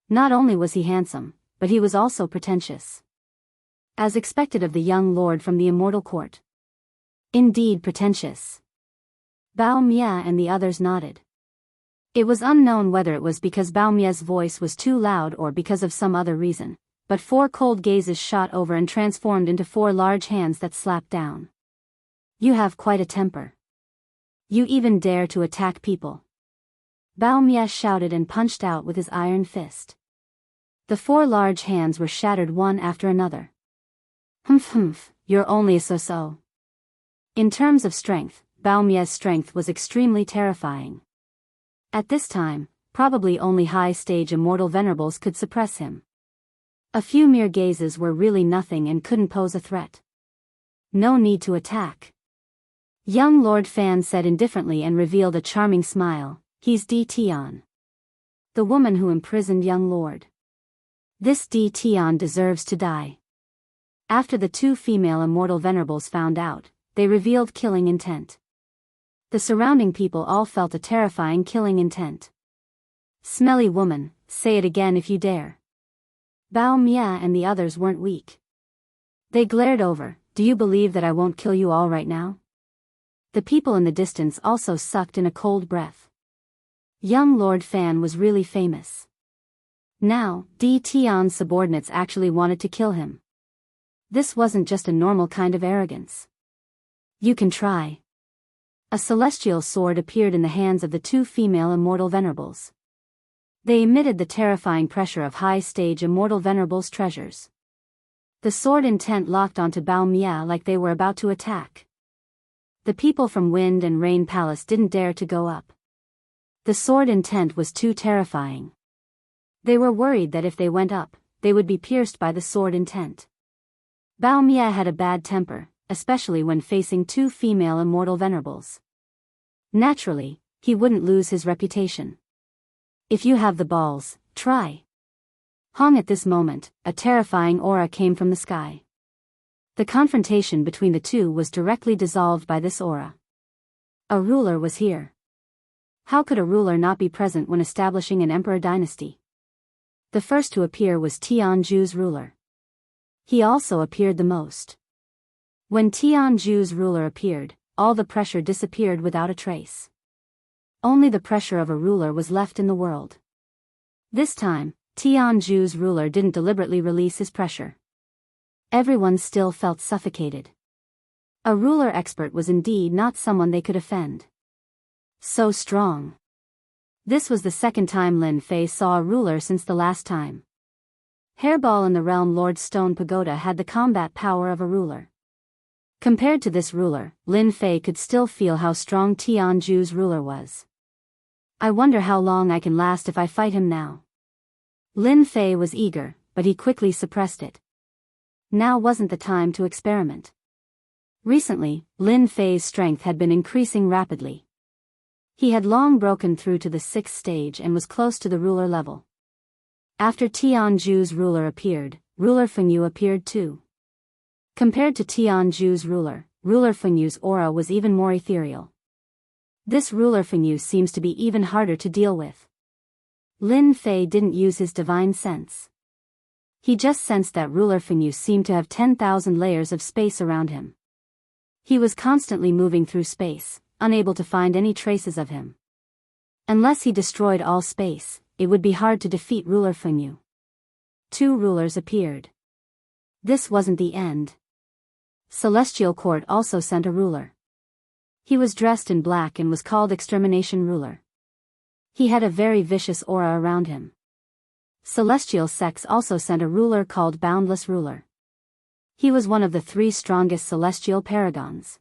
S1: Not only was he handsome, but he was also pretentious. As expected of the young lord from the Immortal Court. Indeed pretentious. Bao Mia and the others nodded. It was unknown whether it was because Bao Mia's voice was too loud or because of some other reason, but 4 cold gazes shot over and transformed into 4 large hands that slapped down. You have quite a temper. You even dare to attack people. Bao Mie shouted and punched out with his iron fist. The 4 large hands were shattered one after another. Humph, you're only a so-so. In terms of strength, Bao Mie's strength was extremely terrifying. At this time, probably only high-stage immortal venerables could suppress him. A few mere gazes were really nothing and couldn't pose a threat. No need to attack. Young Lord Fan said indifferently and revealed a charming smile. He's Di Tian, the woman who imprisoned young Lord. This Di Tian deserves to die. After the 2 female immortal venerables found out, they revealed killing intent. The surrounding people all felt a terrifying killing intent. Smelly woman, say it again if you dare. Bao Mie and the others weren't weak. They glared over. Do you believe that I won't kill you all right now? The people in the distance also sucked in a cold breath. Young Lord Fan was really famous. Now, Di Tian's subordinates actually wanted to kill him. This wasn't just a normal kind of arrogance. You can try. A celestial sword appeared in the hands of the 2 female immortal venerables. They emitted the terrifying pressure of high-stage immortal venerables' treasures. The sword intent locked onto Bao Mie like they were about to attack. The people from Wind and Rain Palace didn't dare to go up. The sword intent was too terrifying. They were worried that if they went up, they would be pierced by the sword intent. Bao Mie had a bad temper, especially when facing 2 female immortal venerables. Naturally, he wouldn't lose his reputation. If you have the balls, try. Hong at this moment, a terrifying aura came from the sky. The confrontation between the 2 was directly dissolved by this aura. A ruler was here. How could a ruler not be present when establishing an emperor dynasty? The first to appear was Tianju's ruler. He also appeared the most. When Tianju's ruler appeared, all the pressure disappeared without a trace. Only the pressure of a ruler was left in the world. This time, Tianju's ruler didn't deliberately release his pressure. Everyone still felt suffocated. A ruler expert was indeed not someone they could offend. So strong. This was the second time Lin Fei saw a ruler since the last time. Hairball in the Realm Lord Stone Pagoda had the combat power of a ruler. Compared to this ruler, Lin Fei could still feel how strong Tianju's ruler was. I wonder how long I can last if I fight him now. Lin Fei was eager, but he quickly suppressed it. Now wasn't the time to experiment. Recently, Lin Fei's strength had been increasing rapidly. He had long broken through to the 6th stage and was close to the ruler level. After Tianju's ruler appeared, Ruler Fengyu appeared too. Compared to Tianju's ruler, Ruler Fengyu's aura was even more ethereal. This Ruler Fengyu seems to be even harder to deal with. Lin Fei didn't use his divine sense. He just sensed that Ruler Fengyu seemed to have 10,000 layers of space around him. He was constantly moving through space, unable to find any traces of him. Unless he destroyed all space, it would be hard to defeat Ruler Fengyu. 2 rulers appeared. This wasn't the end. Celestial Court also sent a ruler. He was dressed in black and was called Extermination Ruler. He had a very vicious aura around him. Celestial Sects also sent a ruler called Boundless Ruler. He was one of the 3 strongest celestial paragons.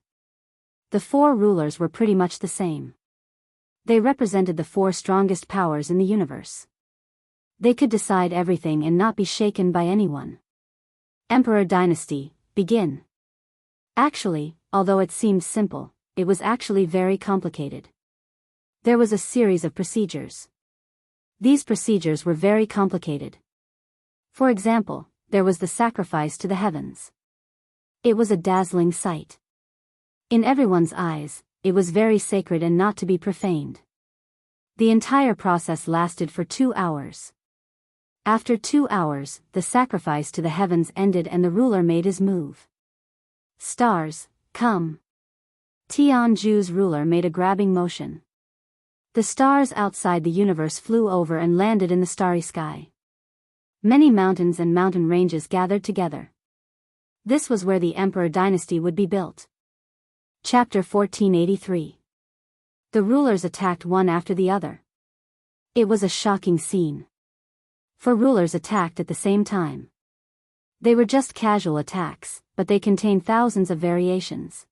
S1: The 4 rulers were pretty much the same. They represented the 4 strongest powers in the universe. They could decide everything and not be shaken by anyone. Emperor Dynasty, begin. Actually, although it seemed simple, it was actually very complicated. There was a series of procedures. These procedures were very complicated. For example, there was the sacrifice to the heavens. It was a dazzling sight. In everyone's eyes, it was very sacred and not to be profaned. The entire process lasted for 2 hours. After 2 hours, the sacrifice to the heavens ended and the ruler made his move. Stars, come. Tianju's ruler made a grabbing motion. The stars outside the universe flew over and landed in the starry sky. Many mountains and mountain ranges gathered together. This was where the Emperor Dynasty would be built. Chapter 1483. The rulers attacked one after the other. It was a shocking scene. 4 rulers attacked at the same time. They were just casual attacks, but they contained thousands of variations.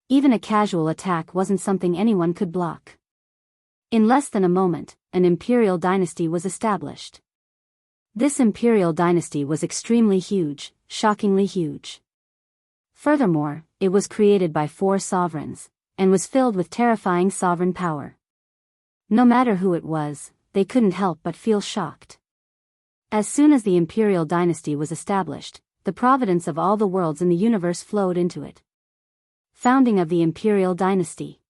S1: Even a casual attack wasn't something anyone could block. In less than a moment, an imperial dynasty was established. This imperial dynasty was extremely huge, shockingly huge. Furthermore, it was created by 4 sovereigns, and was filled with terrifying sovereign power. No matter who it was, they couldn't help but feel shocked. As soon as the imperial dynasty was established, the providence of all the worlds in the universe flowed into it. Founding of the imperial dynasty.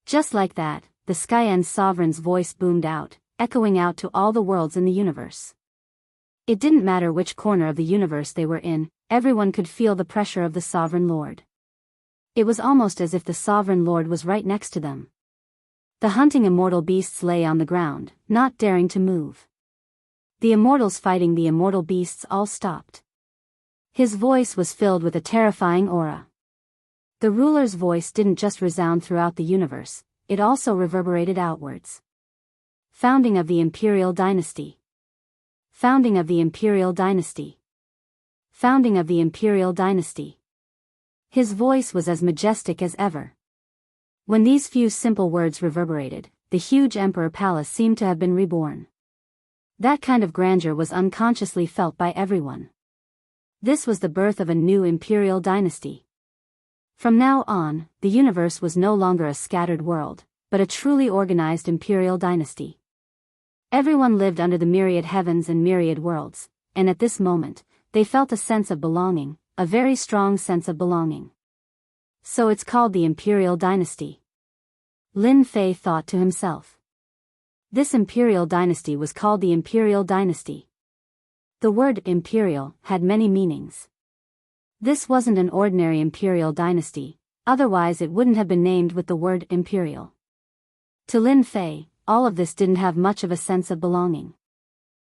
S1: Just like that, the Skyend sovereign's voice boomed out, echoing out to all the worlds in the universe. It didn't matter which corner of the universe they were in, everyone could feel the pressure of the sovereign lord. It was almost as if the sovereign lord was right next to them. The hunting immortal beasts lay on the ground, not daring to move. The immortals fighting the immortal beasts all stopped. His voice was filled with a terrifying aura. The ruler's voice didn't just resound throughout the universe, it also reverberated outwards. Founding of the imperial dynasty. Founding of the imperial dynasty. Founding of the imperial dynasty. His voice was as majestic as ever. When these few simple words reverberated, the huge emperor palace seemed to have been reborn. That kind of grandeur was unconsciously felt by everyone. This was the birth of a new imperial dynasty. From now on, the universe was no longer a scattered world, but a truly organized imperial dynasty. Everyone lived under the myriad heavens and myriad worlds, and at this moment, they felt a sense of belonging, a very strong sense of belonging. So it's called the imperial dynasty. Lin Fei thought to himself. This imperial dynasty was called the imperial dynasty. The word imperial had many meanings. This wasn't an ordinary imperial dynasty, otherwise it wouldn't have been named with the word imperial. To Lin Fei, all of this didn't have much of a sense of belonging.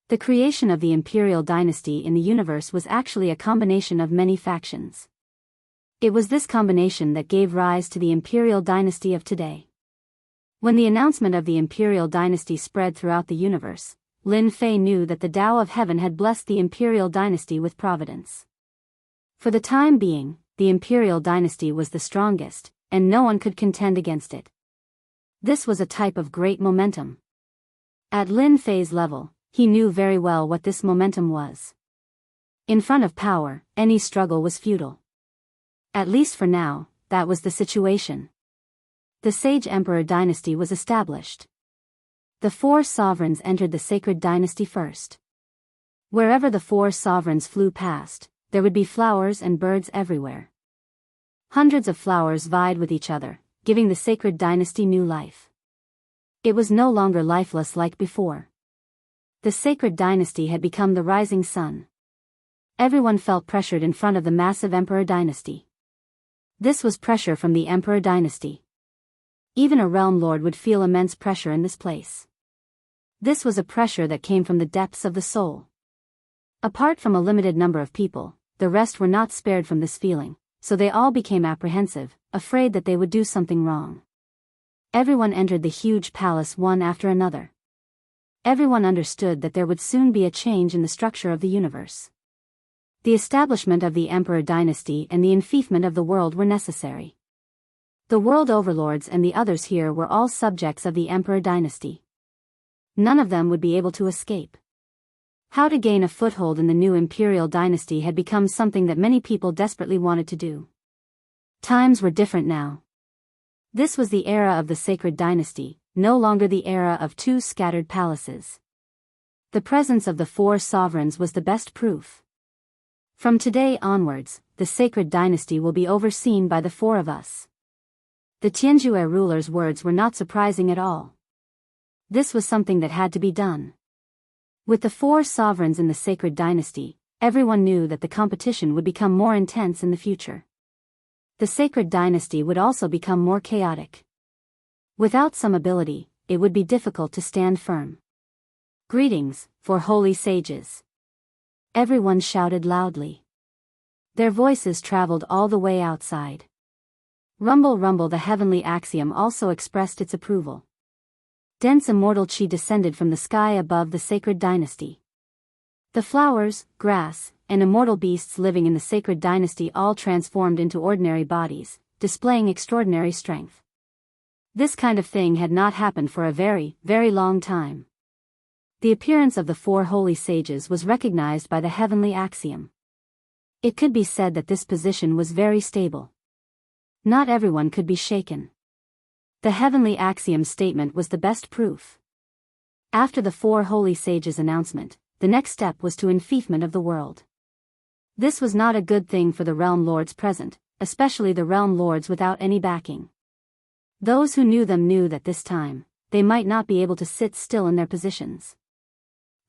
S1: The creation of the imperial dynasty in the universe was actually a combination of many factions. It was this combination that gave rise to the imperial dynasty of today. When the announcement of the imperial dynasty spread throughout the universe, Lin Fei knew that the Tao of Heaven had blessed the imperial dynasty with providence. For the time being, the imperial dynasty was the strongest, and no one could contend against it. This was a type of great momentum. At Lin Fei's level, he knew very well what this momentum was. In front of power, any struggle was futile. At least for now, that was the situation. The Sage Emperor dynasty was established. The 4 sovereigns entered the sacred dynasty first. Wherever the 4 sovereigns flew past, there would be flowers and birds everywhere. Hundreds of flowers vied with each other, giving the sacred dynasty new life. It was no longer lifeless like before. The sacred dynasty had become the rising sun. Everyone felt pressured in front of the massive emperor dynasty. This was pressure from the emperor dynasty. Even a realm lord would feel immense pressure in this place. This was a pressure that came from the depths of the soul. Apart from a limited number of people, the rest were not spared from this feeling, so they all became apprehensive, afraid that they would do something wrong. Everyone entered the huge palace one after another. Everyone understood that there would soon be a change in the structure of the universe. The establishment of the emperor dynasty and the enfeoffment of the world were necessary. The world overlords and the others here were all subjects of the emperor dynasty. None of them would be able to escape. How to gain a foothold in the new imperial dynasty had become something that many people desperately wanted to do. Times were different now. This was the era of the sacred dynasty, no longer the era of 2 scattered palaces. The presence of the 4 sovereigns was the best proof. From today onwards, the sacred dynasty will be overseen by the 4 of us. The Tianjue ruler's words were not surprising at all. This was something that had to be done. With the 4 sovereigns in the sacred dynasty, everyone knew that the competition would become more intense in the future. The sacred dynasty would also become more chaotic. Without some ability, it would be difficult to stand firm. Greetings, 4 holy sages. Everyone shouted loudly. Their voices traveled all the way outside. Rumble rumble, the heavenly axiom also expressed its approval. Dense immortal chi descended from the sky above the sacred dynasty. The flowers, grass, and immortal beasts living in the sacred dynasty all transformed into ordinary bodies, displaying extraordinary strength. This kind of thing had not happened for a very, very long time. The appearance of the four holy sages was recognized by the heavenly axiom. It could be said that this position was very stable. Not everyone could be shaken. The heavenly axiom statement was the best proof. After the four holy sages' announcement, the next step was to enfeoffment of the world. This was not a good thing for the realm lords present, especially the realm lords without any backing. Those who knew them knew that this time, they might not be able to sit still in their positions.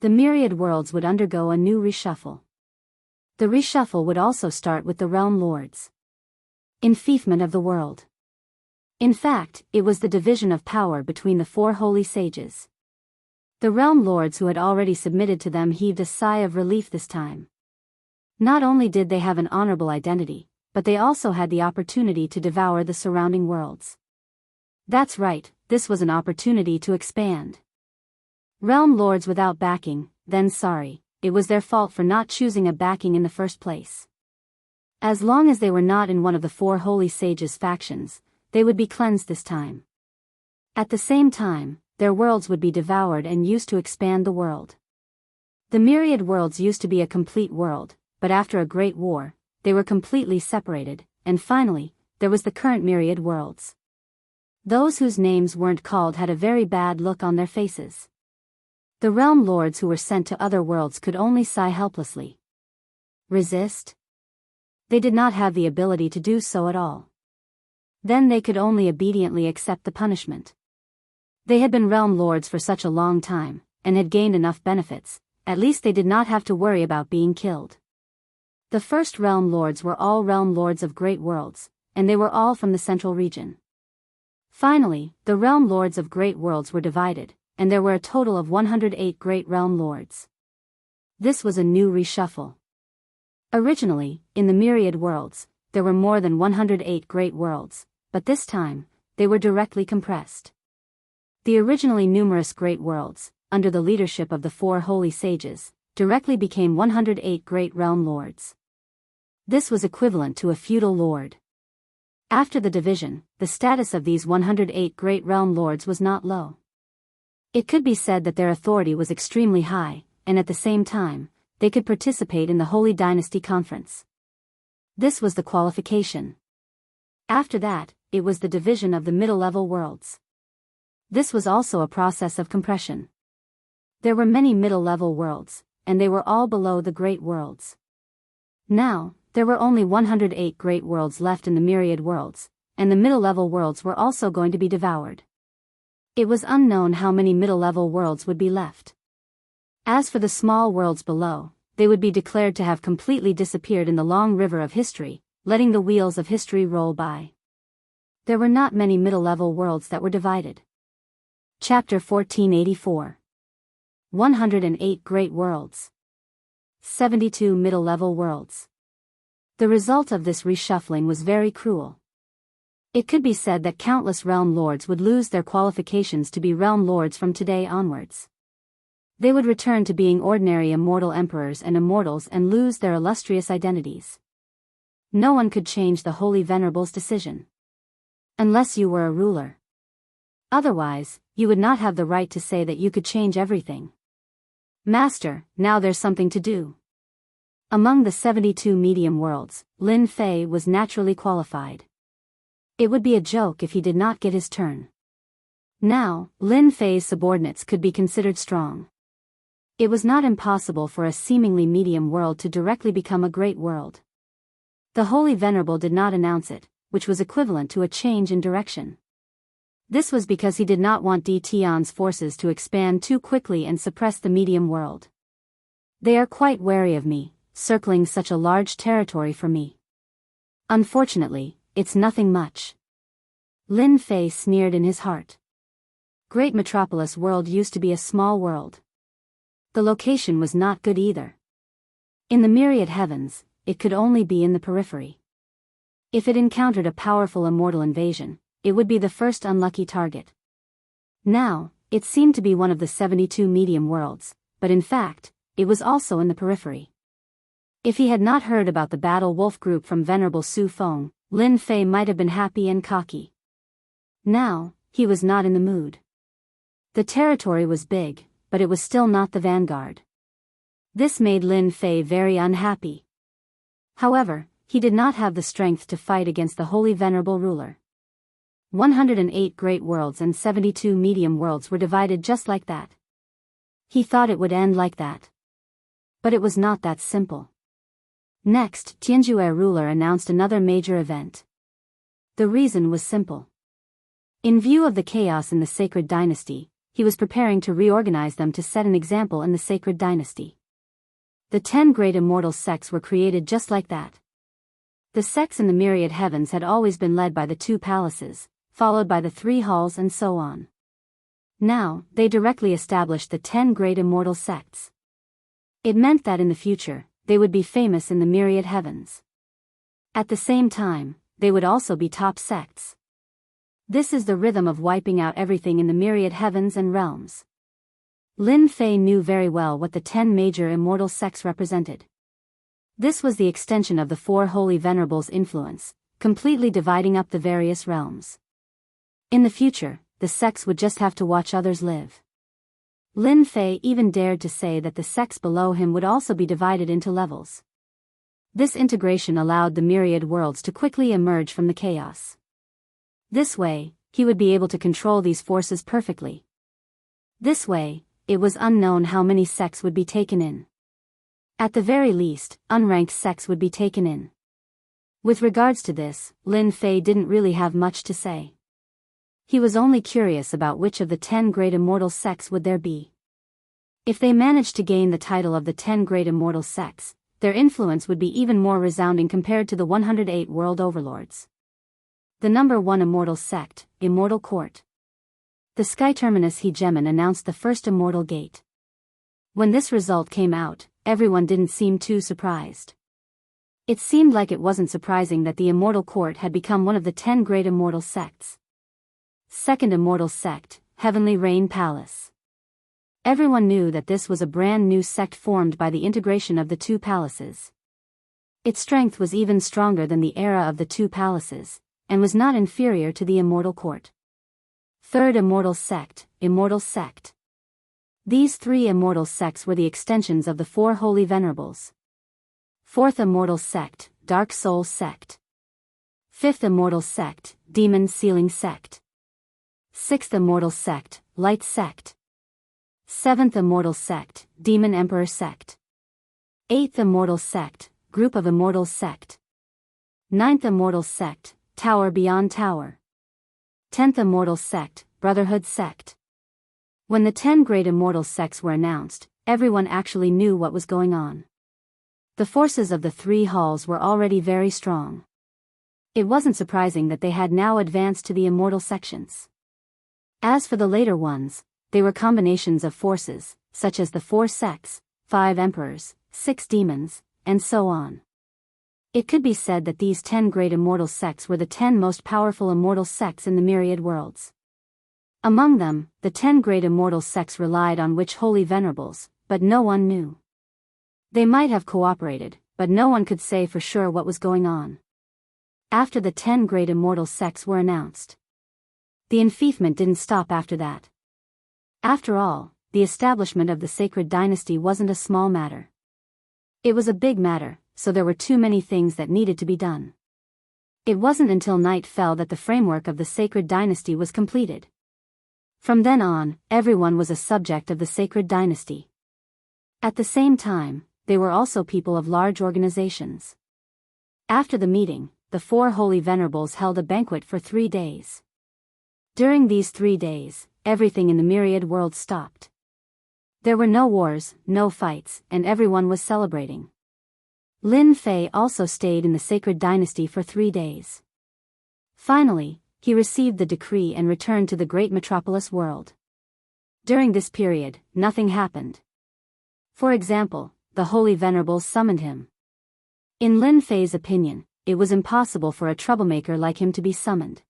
S1: The myriad worlds would undergo a new reshuffle. The reshuffle would also start with the realm lords. Enfeoffment of the world. In fact, it was the division of power between the four holy sages. The realm lords who had already submitted to them heaved a sigh of relief this time. Not only did they have an honorable identity, but they also had the opportunity to devour the surrounding worlds. That's right, this was an opportunity to expand. Realm lords without backing, then sorry, it was their fault for not choosing a backing in the first place. As long as they were not in one of the four holy sages' factions, they would be cleansed this time. At the same time, their worlds would be devoured and used to expand the world. The myriad worlds used to be a complete world, but after a great war, they were completely separated, and finally, there was the current myriad worlds. Those whose names weren't called had a very bad look on their faces. The realm lords who were sent to other worlds could only sigh helplessly. Resist? They did not have the ability to do so at all. Then they could only obediently accept the punishment. They had been realm lords for such a long time, and had gained enough benefits, at least they did not have to worry about being killed. The first realm lords were all realm lords of great worlds, and they were all from the central region. Finally, the realm lords of great worlds were divided, and there were a total of 108 great realm lords. This was a new reshuffle. Originally, in the myriad worlds, there were more than 108 great worlds, but this time, they were directly compressed. The originally numerous great worlds, under the leadership of the four holy sages, directly became 108 great realm lords. This was equivalent to a feudal lord. After the division, the status of these 108 great realm lords was not low. It could be said that their authority was extremely high, and at the same time, they could participate in the Holy Dynasty Conference. This was the qualification. After that, it was the division of the middle-level worlds. This was also a process of compression. There were many middle-level worlds, and they were all below the great worlds. Now, there were only 108 great worlds left in the myriad worlds, and the middle-level worlds were also going to be devoured. It was unknown how many middle-level worlds would be left. As for the small worlds below, they would be declared to have completely disappeared in the long river of history, letting the wheels of history roll by. There were not many middle-level worlds that were divided. Chapter 1484. 108 Great Worlds. 72 Middle-Level Worlds. The result of this reshuffling was very cruel. It could be said that countless realm lords would lose their qualifications to be realm lords from today onwards. They would return to being ordinary immortal emperors and immortals and lose their illustrious identities. No one could change the Holy Venerable's decision. Unless you were a ruler. Otherwise, you would not have the right to say that you could change everything. Master, now there's something to do. Among the 72 medium worlds, Lin Fei was naturally qualified. It would be a joke if he did not get his turn. Now, Lin Fei's subordinates could be considered strong. It was not impossible for a seemingly medium world to directly become a great world. The Holy Venerable did not announce it, which was equivalent to a change in direction. This was because he did not want Di Tian's forces to expand too quickly and suppress the medium world. They are quite wary of me, circling such a large territory for me. Unfortunately, it's nothing much. Lin Fei sneered in his heart. Great Metropolis World used to be a small world. The location was not good either. In the myriad heavens, it could only be in the periphery. If it encountered a powerful immortal invasion, it would be the first unlucky target. Now, it seemed to be one of the 72 medium worlds, but in fact, it was also in the periphery. If he had not heard about the battle wolf group from Venerable Su Feng, Lin Fei might have been happy and cocky. Now, he was not in the mood. The territory was big, but it was still not the vanguard. This made Lin Fei very unhappy. However, he did not have the strength to fight against the holy venerable ruler. 108 great worlds and 72 medium worlds were divided just like that. He thought it would end like that. But it was not that simple. Next, Tianjue ruler announced another major event. The reason was simple. In view of the chaos in the sacred dynasty, he was preparing to reorganize them to set an example in the sacred dynasty. The 10 great immortal sects were created just like that. The sects in the myriad heavens had always been led by the 2 palaces, followed by the 3 halls and so on. Now, they directly established the 10 great immortal sects. It meant that in the future, they would be famous in the myriad heavens. At the same time, they would also be top sects. This is the rhythm of wiping out everything in the myriad heavens and realms. Lin Fei knew very well what the 10 major immortal sects represented. This was the extension of the 4 holy venerables' influence, completely dividing up the various realms. In the future, the sects would just have to watch others live. Lin Fei even dared to say that the sects below him would also be divided into levels. This integration allowed the myriad worlds to quickly emerge from the chaos. This way, he would be able to control these forces perfectly. This way, it was unknown how many sects would be taken in. At the very least, unranked sects would be taken in. With regards to this, Lin Fei didn't really have much to say. He was only curious about which of the 10 great immortal sects would there be. If they managed to gain the title of the 10 great immortal sects, their influence would be even more resounding compared to the 108 world overlords. The number 1 immortal sect, Immortal Court. The sky terminus Hegemon announced the first immortal gate. When this result came out, everyone didn't seem too surprised. It seemed like it wasn't surprising that the Immortal Court had become one of the 10 great immortal sects. Second immortal sect, Heavenly Rain Palace. Everyone knew that this was a brand new sect formed by the integration of the 2 palaces. Its strength was even stronger than the era of the 2 palaces, and was not inferior to the Immortal Court. Third immortal sect, Immortal Sect. These 3 immortal sects were the extensions of the 4 holy venerables. Fourth immortal sect, Dark Soul Sect. Fifth immortal sect, Demon Sealing Sect. Sixth immortal sect, Light Sect. Seventh immortal sect, Demon Emperor Sect. Eighth immortal sect, Group of Immortals Sect. Ninth immortal sect, Tower Beyond Tower. 10th immortal sect, Brotherhood Sect. When the 10 great immortal sects were announced, everyone actually knew what was going on. The forces of the 3 halls were already very strong. It wasn't surprising that they had now advanced to the immortal sections. As for the later ones, they were combinations of forces, such as the 4 sects, 5 emperors, 6 demons, and so on. It could be said that these 10 great immortal sects were the 10 most powerful immortal sects in the myriad worlds. Among them, the 10 great immortal sects relied on which holy venerables, but no one knew. They might have cooperated, but no one could say for sure what was going on. After the 10 great immortal sects were announced, the enfeoffment didn't stop after that. After all, the establishment of the sacred dynasty wasn't a small matter. It was a big matter, so there were too many things that needed to be done. It wasn't until night fell that the framework of the sacred dynasty was completed. From then on, everyone was a subject of the sacred dynasty. At the same time, they were also people of large organizations. After the meeting, the 4 holy venerables held a banquet for 3 days. During these 3 days, everything in the myriad world stopped. There were no wars, no fights, and everyone was celebrating. Lin Fei also stayed in the sacred dynasty for 3 days. Finally, he received the decree and returned to the great metropolis world. During this period, nothing happened. For example, the holy venerables summoned him. In Lin Fei's opinion, it was impossible for a troublemaker like him to be summoned.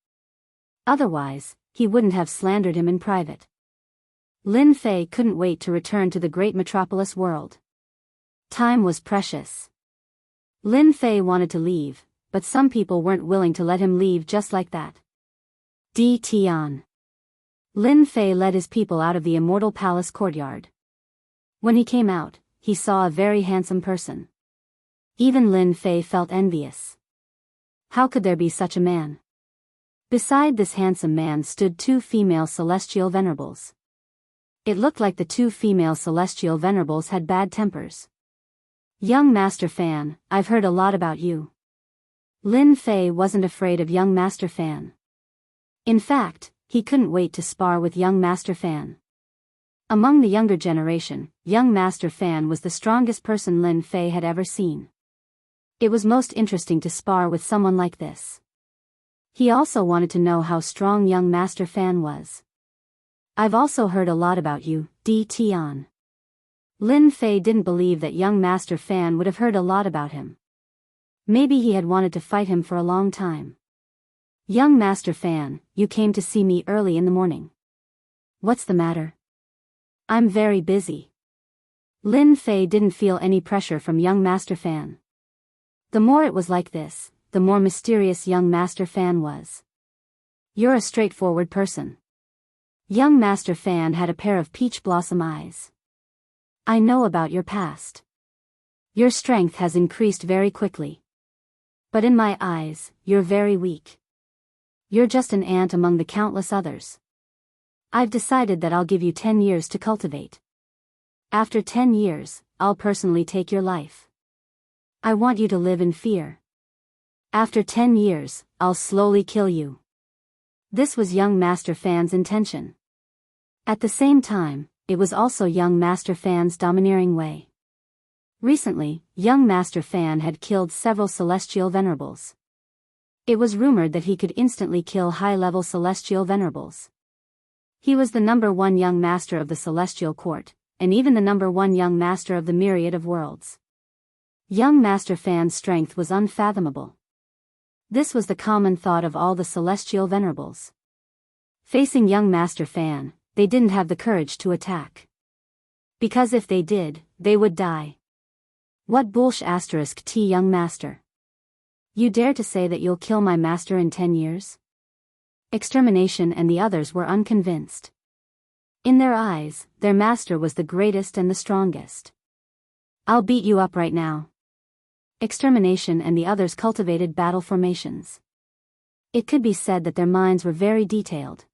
S1: Otherwise, he wouldn't have slandered him in private. Lin Fei couldn't wait to return to the great metropolis world. Time was precious. Lin Fei wanted to leave, but some people weren't willing to let him leave just like that. Di Tian. Lin Fei led his people out of the immortal palace courtyard. When he came out, he saw a very handsome person. Even Lin Fei felt envious. How could there be such a man? Beside this handsome man stood two female celestial venerables. It looked like the two female celestial venerables had bad tempers. Young Master Fan, I've heard a lot about you. Lin Fei wasn't afraid of young Master Fan. In fact, he couldn't wait to spar with young Master Fan. Among the younger generation, young Master Fan was the strongest person Lin Fei had ever seen. It was most interesting to spar with someone like this. He also wanted to know how strong young Master Fan was. I've also heard a lot about you, Di Tian. Lin Fei didn't believe that young Master Fan would have heard a lot about him. Maybe he had wanted to fight him for a long time. Young Master Fan, you came to see me early in the morning. What's the matter? I'm very busy. Lin Fei didn't feel any pressure from young Master Fan. The more it was like this, the more mysterious young Master Fan was. You're a straightforward person. Young Master Fan had a pair of peach blossom eyes. I know about your past. Your strength has increased very quickly. But in my eyes, you're very weak. You're just an ant among the countless others. I've decided that I'll give you 10 years to cultivate. After 10 years, I'll personally take your life. I want you to live in fear. After 10 years, I'll slowly kill you. This was young Master Fan's intention. At the same time, it was also young Master Fan's domineering way. Recently, young Master Fan had killed several celestial venerables. It was rumored that he could instantly kill high-level celestial venerables. He was the #1 young master of the celestial court, and even the #1 young master of the myriad of worlds. Young Master Fan's strength was unfathomable. This was the common thought of all the celestial venerables. Facing young Master Fan, they didn't have the courage to attack. Because if they did, they would die. What bullsh*** t young master. You dare to say that you'll kill my master in 10 years? Extermination and the others were unconvinced. In their eyes, their master was the greatest and the strongest. I'll beat you up right now. Extermination and the others cultivated battle formations. It could be said that their minds were very detailed.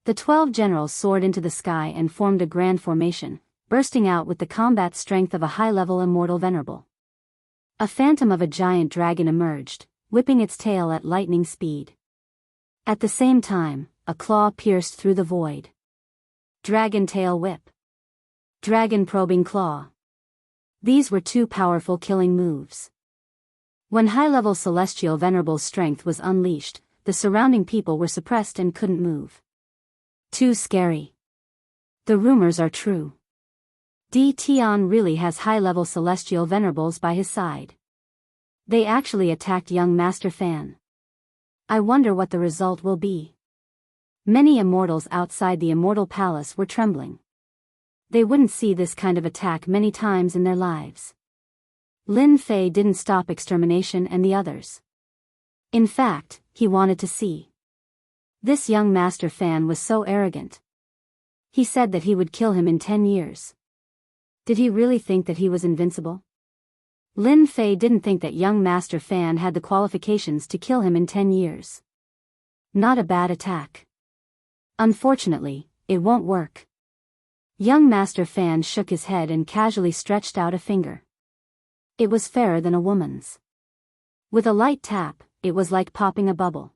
S1: The 12 generals soared into the sky and formed a grand formation, bursting out with the combat strength of a high-level immortal venerable. A phantom of a giant dragon emerged, whipping its tail at lightning speed. At the same time, a claw pierced through the void. Dragon tail whip. Dragon probing claw. These were two powerful killing moves. When high-level celestial venerable's strength was unleashed, the surrounding people were suppressed and couldn't move. Too scary. The rumors are true. Di Tian really has high-level celestial venerables by his side. They actually attacked young Master Fan. I wonder what the result will be. Many immortals outside the immortal palace were trembling. They wouldn't see this kind of attack many times in their lives. Lin Fei didn't stop extermination and the others. In fact, he wanted to see. This young Master Fan was so arrogant. He said that he would kill him in 10 years. Did he really think that he was invincible? Lin Fei didn't think that young Master Fan had the qualifications to kill him in 10 years. Not a bad attack. Unfortunately, it won't work. Young Master Fan shook his head and casually stretched out a finger. It was fairer than a woman's. With a light tap, it was like popping a bubble.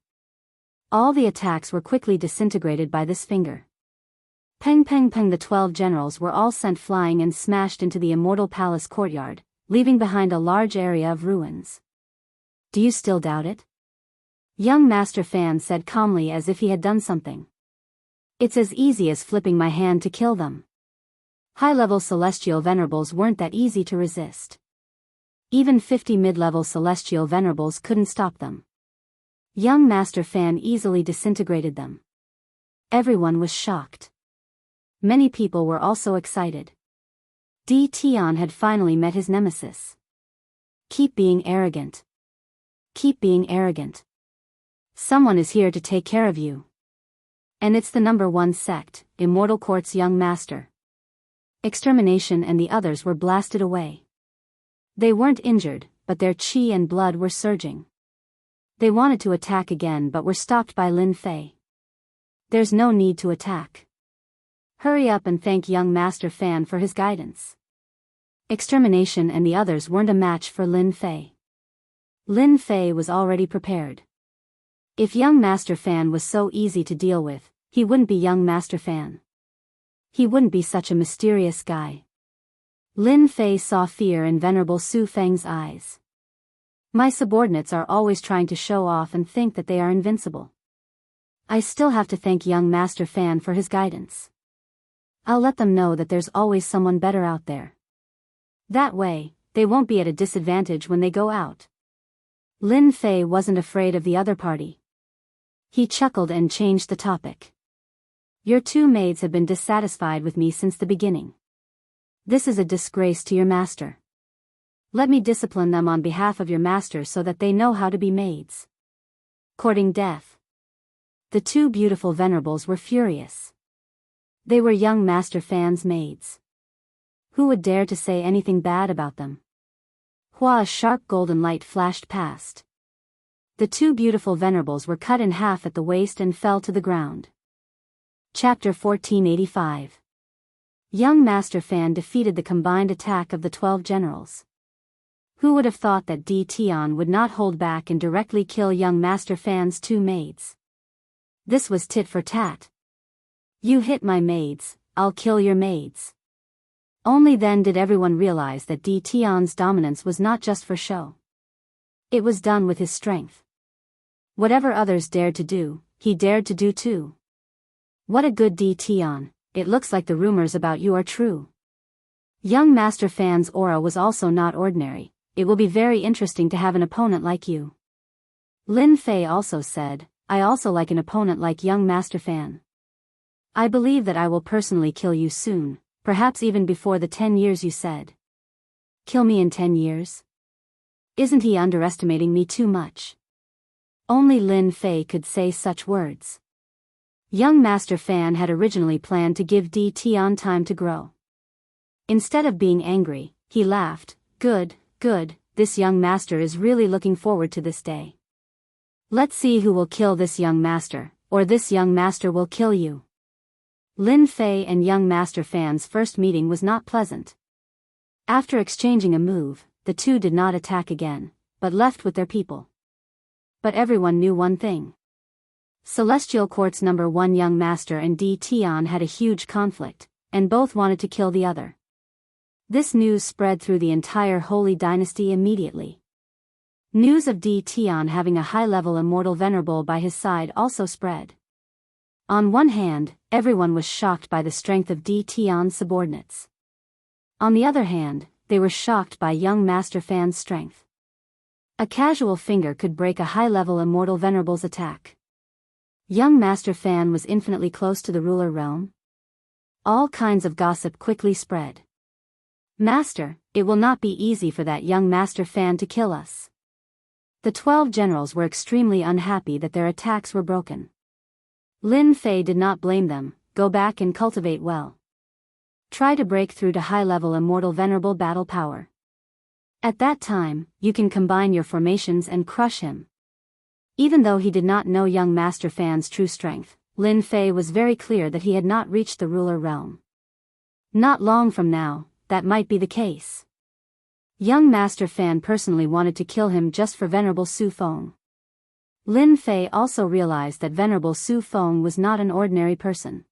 S1: All the attacks were quickly disintegrated by this finger. Peng peng peng, the 12 generals were all sent flying and smashed into the immortal palace courtyard, leaving behind a large area of ruins. Do you still doubt it? Young Master Fan said calmly as if he had done something. It's as easy as flipping my hand to kill them. High-level celestial venerables weren't that easy to resist. Even 50 mid-level celestial venerables couldn't stop them. Young Master Fan easily disintegrated them. Everyone was shocked. Many people were also excited. Di Tian had finally met his nemesis. Keep being arrogant. Keep being arrogant. Someone is here to take care of you. And it's the #1 sect, Immortal Court's young master. Extermination and the others were blasted away. They weren't injured, but their qi and blood were surging. They wanted to attack again but were stopped by Lin Fei. There's no need to attack. Hurry up and thank young Master Fan for his guidance. Extermination and the others weren't a match for Lin Fei. Lin Fei was already prepared. If young Master Fan was so easy to deal with, he wouldn't be young Master Fan. He wouldn't be such a mysterious guy. Lin Fei saw fear in Venerable Su Feng's eyes. My subordinates are always trying to show off and think that they are invincible. I still have to thank young Master Fan for his guidance. I'll let them know that there's always someone better out there. That way, they won't be at a disadvantage when they go out. Lin Fei wasn't afraid of the other party. He chuckled and changed the topic. Your 2 maids have been dissatisfied with me since the beginning. This is a disgrace to your master. Let me discipline them on behalf of your master so that they know how to be maids. Courting death. The 2 beautiful venerables were furious. They were young Master Fan's maids. Who would dare to say anything bad about them? A sharp golden light flashed past. The 2 beautiful venerables were cut in half at the waist and fell to the ground. Chapter 1485. Young Master Fan defeated the combined attack of the 12 generals. Who would have thought that Di Tian would not hold back and directly kill young Master Fan's 2 maids? This was tit for tat. You hit my maids, I'll kill your maids. Only then did everyone realize that Di Tian's dominance was not just for show. It was done with his strength. Whatever others dared to do, he dared to do too. What a good Di Tian, it looks like the rumors about you are true. Young Master Fan's aura was also not ordinary. It will be very interesting to have an opponent like you. Lin Fei also said, I also like an opponent like young Master Fan. I believe that I will personally kill you soon, perhaps even before the 10 years you said. Kill me in 10 years? Isn't he underestimating me too much? Only Lin Fei could say such words. Young Master Fan had originally planned to give Di Tian time to grow. Instead of being angry, he laughed. Good, this young master is really looking forward to this day. Let's see who will kill this young master, or this young master will kill you. Lin Fei and young Master Fan's first meeting was not pleasant. After exchanging a move, the 2 did not attack again, but left with their people. But everyone knew one thing. Celestial Court's #1 young master and Di Tian had a huge conflict, and both wanted to kill the other. This news spread through the entire Holy Dynasty immediately. News of Di Tian having a high-level immortal venerable by his side also spread. On one hand, everyone was shocked by the strength of Di Tian's subordinates. On the other hand, they were shocked by young Master Fan's strength. A casual finger could break a high-level immortal venerable's attack. Young Master Fan was infinitely close to the ruler realm. All kinds of gossip quickly spread. Master, it will not be easy for that young Master Fan to kill us. The 12 generals were extremely unhappy that their attacks were broken. Lin Fei did not blame them. Go back and cultivate well. Try to break through to high-level immortal venerable battle power. At that time, you can combine your formations and crush him. Even though he did not know young Master Fan's true strength, Lin Fei was very clear that he had not reached the ruler realm. Not long from now, that might be the case. Young Master Fan personally wanted to kill him just for Venerable Su Feng. Lin Fei also realized that Venerable Su Feng was not an ordinary person.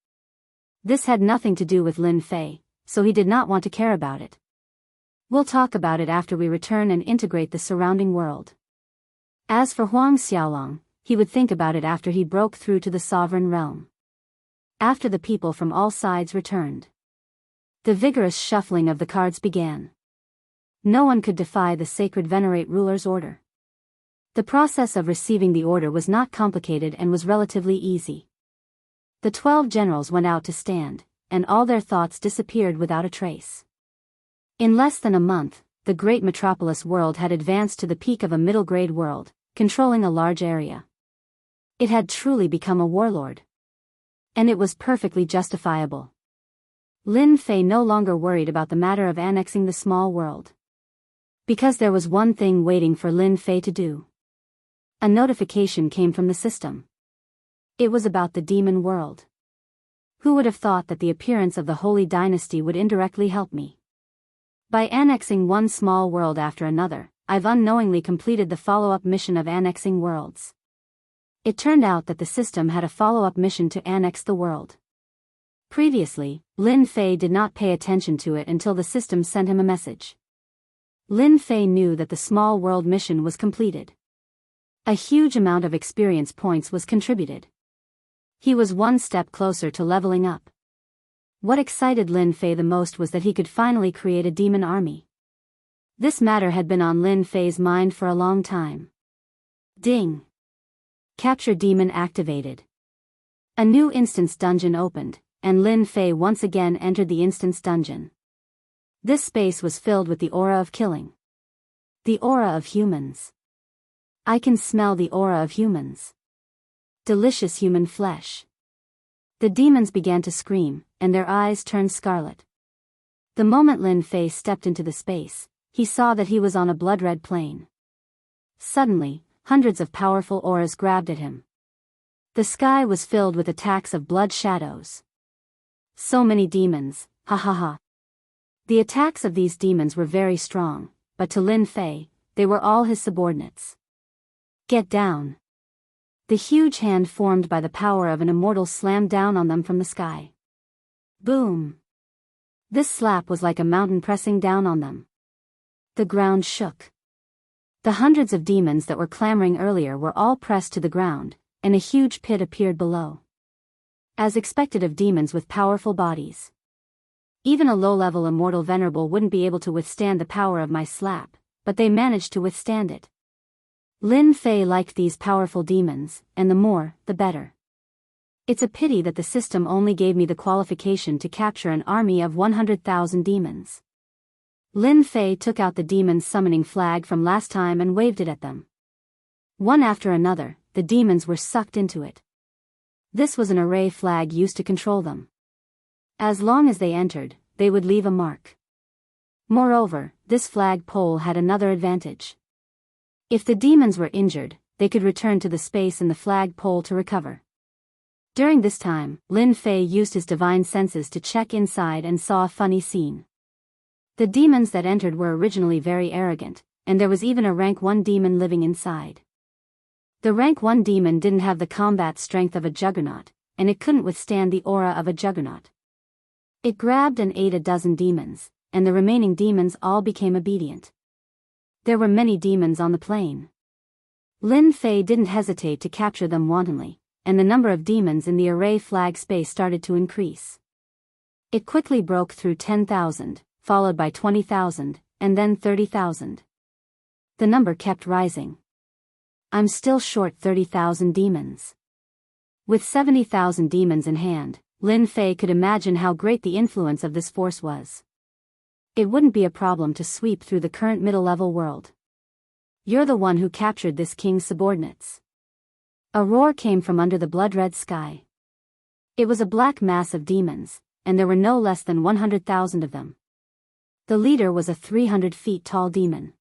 S1: This had nothing to do with Lin Fei, so he did not want to care about it. We'll talk about it after we return and integrate the surrounding world. As for Huang Xiaolong, he would think about it after he broke through to the sovereign realm. After the people from all sides returned, the vigorous shuffling of the cards began. No one could defy the sacred venerate ruler's order. The process of receiving the order was not complicated and was relatively easy. The 12 generals went out to stand, and all their thoughts disappeared without a trace. In less than a month, the great metropolis world had advanced to the peak of a middle-grade world, controlling a large area. It had truly become a warlord. And it was perfectly justifiable. Lin Fei no longer worried about the matter of annexing the small world. Because there was one thing waiting for Lin Fei to do. A notification came from the system. It was about the demon world. Who would have thought that the appearance of the Holy Dynasty would indirectly help me? By annexing one small world after another, I've unknowingly completed the follow-up mission of annexing worlds. It turned out that the system had a follow-up mission to annex the world. Previously, Lin Fei did not pay attention to it until the system sent him a message. Lin Fei knew that the small world mission was completed. A huge amount of experience points was contributed. He was one step closer to leveling up. What excited Lin Fei the most was that he could finally create a demon army. This matter had been on Lin Fei's mind for a long time. Ding! Capture demon activated. A new instance dungeon opened, and Lin Fei once again entered the instance dungeon. This space was filled with the aura of killing. The aura of humans. I can smell the aura of humans. Delicious human flesh. The demons began to scream, and their eyes turned scarlet. The moment Lin Fei stepped into the space, he saw that he was on a blood-red plain. Suddenly, hundreds of powerful auras grabbed at him. The sky was filled with attacks of blood shadows. So many demons, ha ha ha. The attacks of these demons were very strong, but to Lin Fei, they were all his subordinates. Get down. The huge hand formed by the power of an immortal slammed down on them from the sky. Boom! This slap was like a mountain pressing down on them. The ground shook. The hundreds of demons that were clamoring earlier were all pressed to the ground, and a huge pit appeared below. As expected of demons with powerful bodies. Even a low-level immortal venerable wouldn't be able to withstand the power of my slap, but they managed to withstand it. Lin Fei liked these powerful demons, and the more, the better. It's a pity that the system only gave me the qualification to capture an army of 100,000 demons. Lin Fei took out the demon's summoning flag from last time and waved it at them. One after another, the demons were sucked into it. This was an array flag used to control them. As long as they entered, they would leave a mark. Moreover, this flag pole had another advantage. If the demons were injured, they could return to the space in the flag pole to recover. During this time, Lin Fei used his divine senses to check inside and saw a funny scene. The demons that entered were originally very arrogant, and there was even a rank 1 demon living inside. The rank 1 demon didn't have the combat strength of a juggernaut, and it couldn't withstand the aura of a juggernaut. It grabbed and ate a dozen demons, and the remaining demons all became obedient. There were many demons on the plain. Lin Fei didn't hesitate to capture them wantonly, and the number of demons in the array flag space started to increase. It quickly broke through 10,000, followed by 20,000, and then 30,000. The number kept rising. I'm still short 30,000 demons. With 70,000 demons in hand, Lin Fei could imagine how great the influence of this force was. It wouldn't be a problem to sweep through the current middle-level world. You're the one who captured this king's subordinates. A roar came from under the blood-red sky. It was a black mass of demons, and there were no less than 100,000 of them. The leader was a 300 feet tall demon.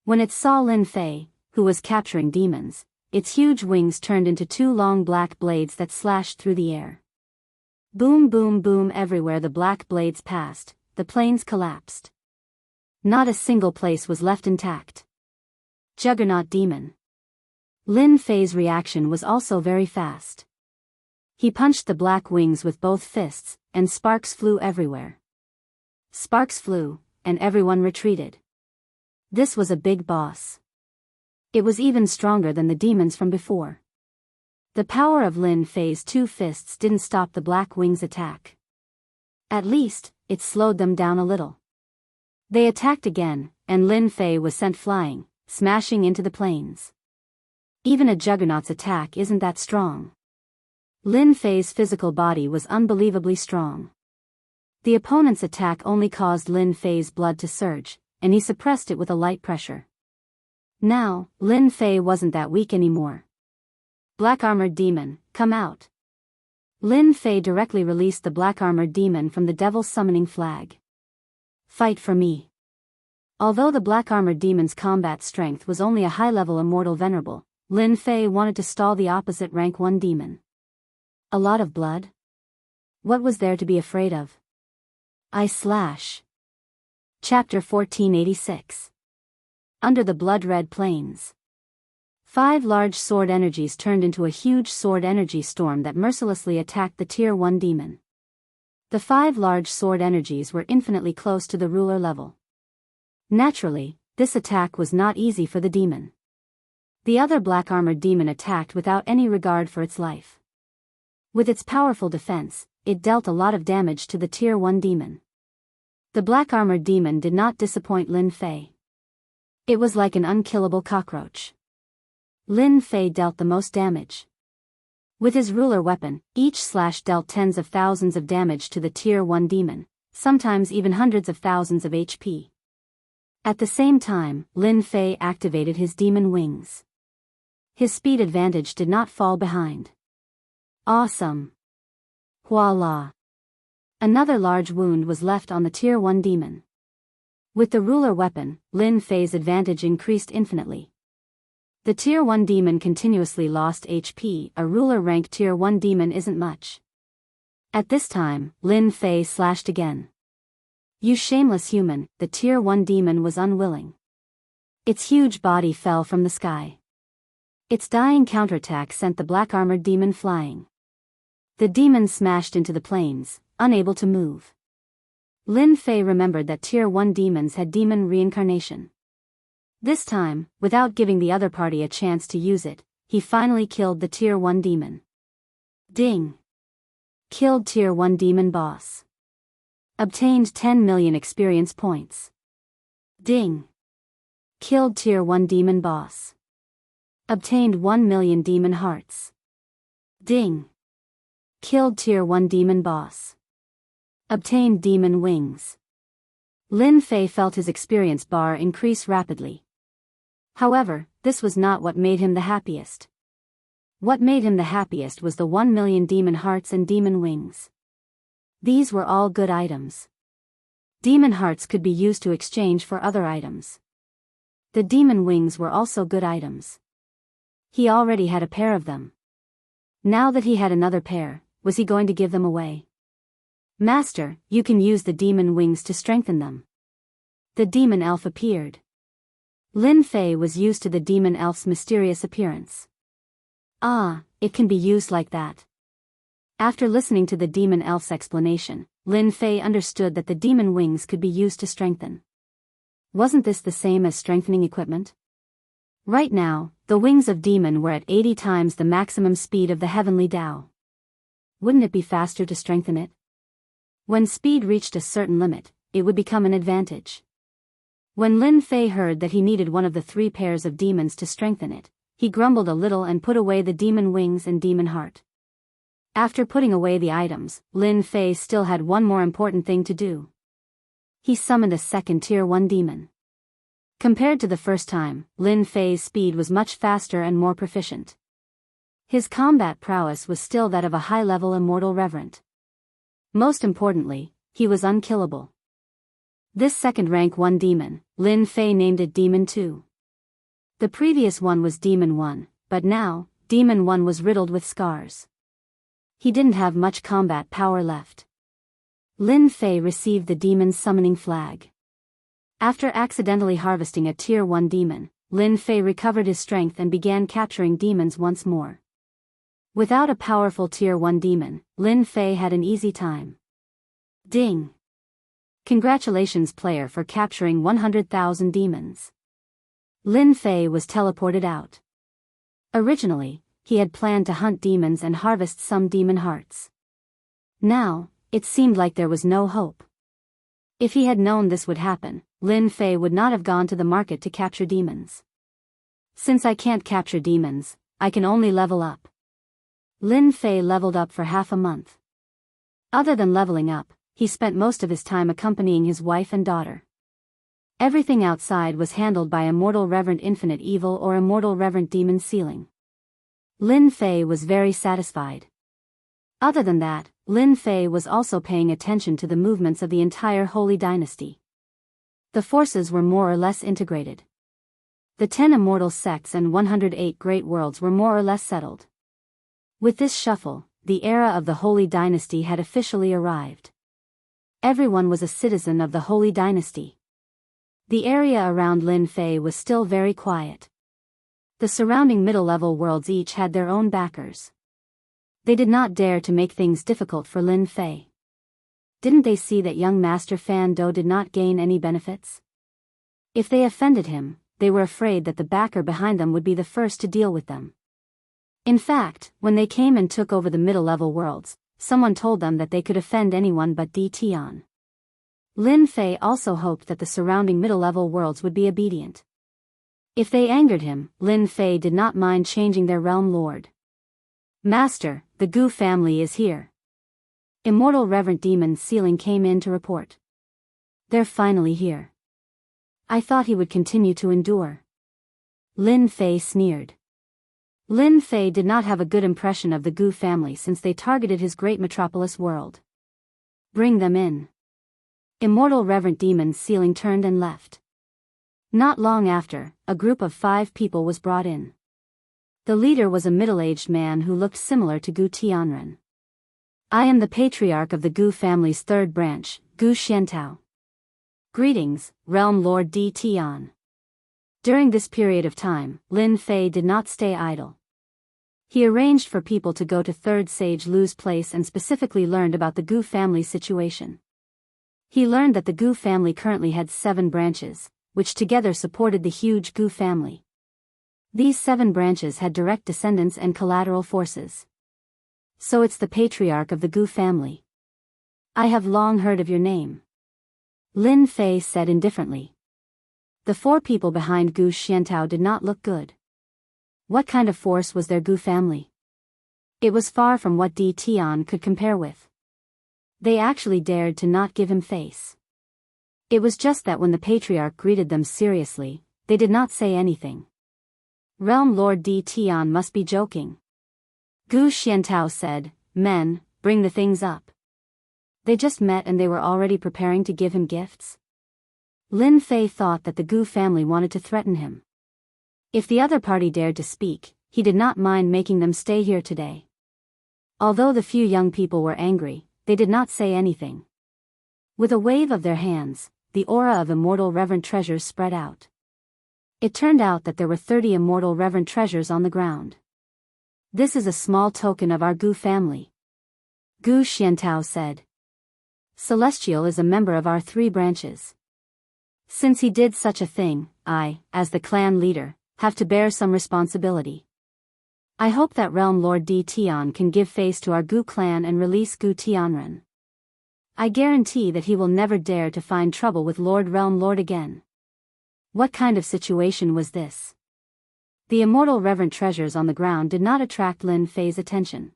S1: When it saw Lin Fei, who was capturing demons, its huge wings turned into 2 long black blades that slashed through the air. Boom boom boom everywhere the black blades passed, the plains collapsed. Not a single place was left intact. Juggernaut demon. Lin Fei's reaction was also very fast. He punched the black wings with both fists, and sparks flew everywhere. Sparks flew, and everyone retreated. This was a big boss. It was even stronger than the demons from before. The power of Lin Fei's 2 fists didn't stop the black wings' attack. At least, it slowed them down a little. They attacked again, and Lin Fei was sent flying, smashing into the plains. Even a juggernaut's attack isn't that strong. Lin Fei's physical body was unbelievably strong. The opponent's attack only caused Lin Fei's blood to surge, and he suppressed it with a light pressure. Now, Lin Fei wasn't that weak anymore. Black-armored demon, come out. Lin Fei directly released the black-armored demon from the devil's summoning flag. Fight for me. Although the black-armored demon's combat strength was only a high-level immortal venerable, Lin Fei wanted to stall the opposite rank 1 demon. A lot of blood? What was there to be afraid of? Chapter 1486. Under the blood-red plains. 5 large sword energies turned into a huge sword energy storm that mercilessly attacked the Tier 1 demon. The 5 large sword energies were infinitely close to the ruler level. Naturally, this attack was not easy for the demon. The other black-armored demon attacked without any regard for its life. With its powerful defense, it dealt a lot of damage to the Tier 1 demon. The black-armored demon did not disappoint Lin Fei. It was like an unkillable cockroach. Lin Fei dealt the most damage. With his ruler weapon, each slash dealt tens of thousands of damage to the Tier 1 demon, sometimes even hundreds of thousands of HP. At the same time, Lin Fei activated his demon wings. His speed advantage did not fall behind. Awesome! Voila! Another large wound was left on the Tier 1 demon. With the ruler weapon, Lin Fei's advantage increased infinitely. The Tier 1 demon continuously lost HP. A ruler rank Tier 1 demon isn't much. At this time, Lin Fei slashed again. You shameless human, the Tier 1 demon was unwilling. Its huge body fell from the sky. Its dying counterattack sent the black-armored demon flying. The demon smashed into the plains, unable to move. Lin Fei remembered that Tier 1 demons had demon reincarnation. This time, without giving the other party a chance to use it, he finally killed the Tier 1 demon. Ding! Killed Tier 1 demon boss. Obtained 10 million experience points. Ding! Killed Tier 1 demon boss. Obtained 1 million demon hearts. Ding! Killed Tier 1 demon boss. Obtained demon wings. Lin Fei felt his experience bar increase rapidly. However, this was not what made him the happiest. What made him the happiest was the 1 million demon hearts and demon wings. These were all good items. Demon hearts could be used to exchange for other items. The demon wings were also good items. He already had a pair of them. Now that he had another pair, was he going to give them away? Master, you can use the demon wings to strengthen them. The demon elf appeared. Lin Fei was used to the demon elf's mysterious appearance. Ah, it can be used like that. After listening to the demon elf's explanation, Lin Fei understood that the demon wings could be used to strengthen. Wasn't this the same as strengthening equipment? Right now, the wings of demon were at 80 times the maximum speed of the heavenly Dao. Wouldn't it be faster to strengthen it? When speed reached a certain limit, it would become an advantage. When Lin Fei heard that he needed one of the 3 pairs of demons to strengthen it, he grumbled a little and put away the demon wings and demon heart. After putting away the items, Lin Fei still had one more important thing to do. He summoned a second Tier 1 demon. Compared to the first time, Lin Fei's speed was much faster and more proficient. His combat prowess was still that of a high-level immortal reverent. Most importantly, he was unkillable. This second rank 1 demon, Lin Fei named it Demon 2. The previous one was Demon 1, but now, Demon 1 was riddled with scars. He didn't have much combat power left. Lin Fei received the demon's summoning flag. After accidentally harvesting a Tier 1 demon, Lin Fei recovered his strength and began capturing demons once more. Without a powerful Tier 1 demon, Lin Fei had an easy time. Ding! Congratulations player for capturing 100,000 demons. Lin Fei was teleported out. Originally, he had planned to hunt demons and harvest some demon hearts. Now, it seemed like there was no hope. If he had known this would happen, Lin Fei would not have gone to the market to capture demons. Since I can't capture demons, I can only level up. Lin Fei leveled up for half a month. Other than leveling up, he spent most of his time accompanying his wife and daughter. Everything outside was handled by Immortal Reverend Infinite Evil or Immortal Reverend Demon Sealing. Lin Fei was very satisfied. Other than that, Lin Fei was also paying attention to the movements of the entire Holy Dynasty. The forces were more or less integrated. The 10 immortal sects and 108 great worlds were more or less settled. With this shuffle, the era of the Holy Dynasty had officially arrived. Everyone was a citizen of the Holy Dynasty. The area around Lin Fei was still very quiet. The surrounding middle-level worlds each had their own backers. They did not dare to make things difficult for Lin Fei. Didn't they see that young Master Fan Do did not gain any benefits? If they offended him, they were afraid that the backer behind them would be the first to deal with them. In fact, when they came and took over the middle-level worlds, someone told them that they could offend anyone but Di Tian. Lin Fei also hoped that the surrounding middle-level worlds would be obedient. If they angered him, Lin Fei did not mind changing their realm lord. Master, the Gu family is here. Immortal Reverend Demon Sealing came in to report. They're finally here. I thought he would continue to endure. Lin Fei sneered. Lin Fei did not have a good impression of the Gu family since they targeted his great metropolis world. Bring them in. Immortal Reverend Demon Sealing turned and left. Not long after, a group of 5 people was brought in. The leader was a middle-aged man who looked similar to Gu Tianren. I am the patriarch of the Gu family's 3rd branch, Gu Xiantao. Greetings, Realm Lord Di Tian. During this period of time, Lin Fei did not stay idle. He arranged for people to go to 3rd Sage Lu's place and specifically learned about the Gu family's situation. He learned that the Gu family currently had 7 branches, which together supported the huge Gu family. These 7 branches had direct descendants and collateral forces. So it's the patriarch of the Gu family. I have long heard of your name. Lin Fei said indifferently. The 4 people behind Gu Xiantao did not look good. What kind of force was their Gu family? It was far from what Di Tian could compare with. They actually dared to not give him face. It was just that when the patriarch greeted them seriously, they did not say anything. Realm Lord Di Tian must be joking. Gu Xiantao said, Men, bring the things up. They just met and they were already preparing to give him gifts? Lin Fei thought that the Gu family wanted to threaten him. If the other party dared to speak, he did not mind making them stay here today. Although the few young people were angry, they did not say anything. With a wave of their hands, the aura of immortal reverent treasures spread out. It turned out that there were 30 immortal reverent treasures on the ground. This is a small token of our Gu family. Gu Xiantao said. Celestial is a member of our 3 branches. Since he did such a thing, I, as the clan leader, have to bear some responsibility. I hope that Realm Lord Di Tian can give face to our Gu clan and release Gu Tianren. I guarantee that he will never dare to find trouble with Realm Lord again. What kind of situation was this? The immortal reverent treasures on the ground did not attract Lin Fei's attention.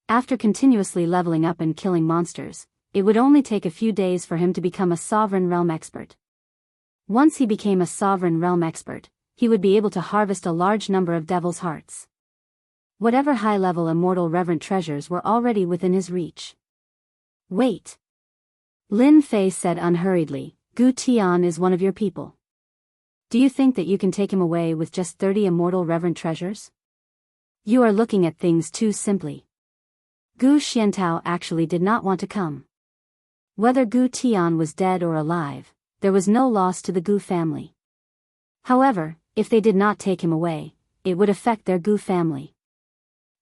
S1: After continuously leveling up and killing monsters, it would only take a few days for him to become a sovereign realm expert. Once he became a sovereign realm expert, he would be able to harvest a large number of devil's hearts. Whatever high-level immortal reverent treasures were already within his reach. Wait. Lin Fei said unhurriedly, Gu Tian is one of your people. Do you think that you can take him away with just 30 immortal reverent treasures? You are looking at things too simply. Gu Xiantao actually did not want to come. Whether Gu Tian was dead or alive, there was no loss to the Gu family. However, if they did not take him away, it would affect their Gu family.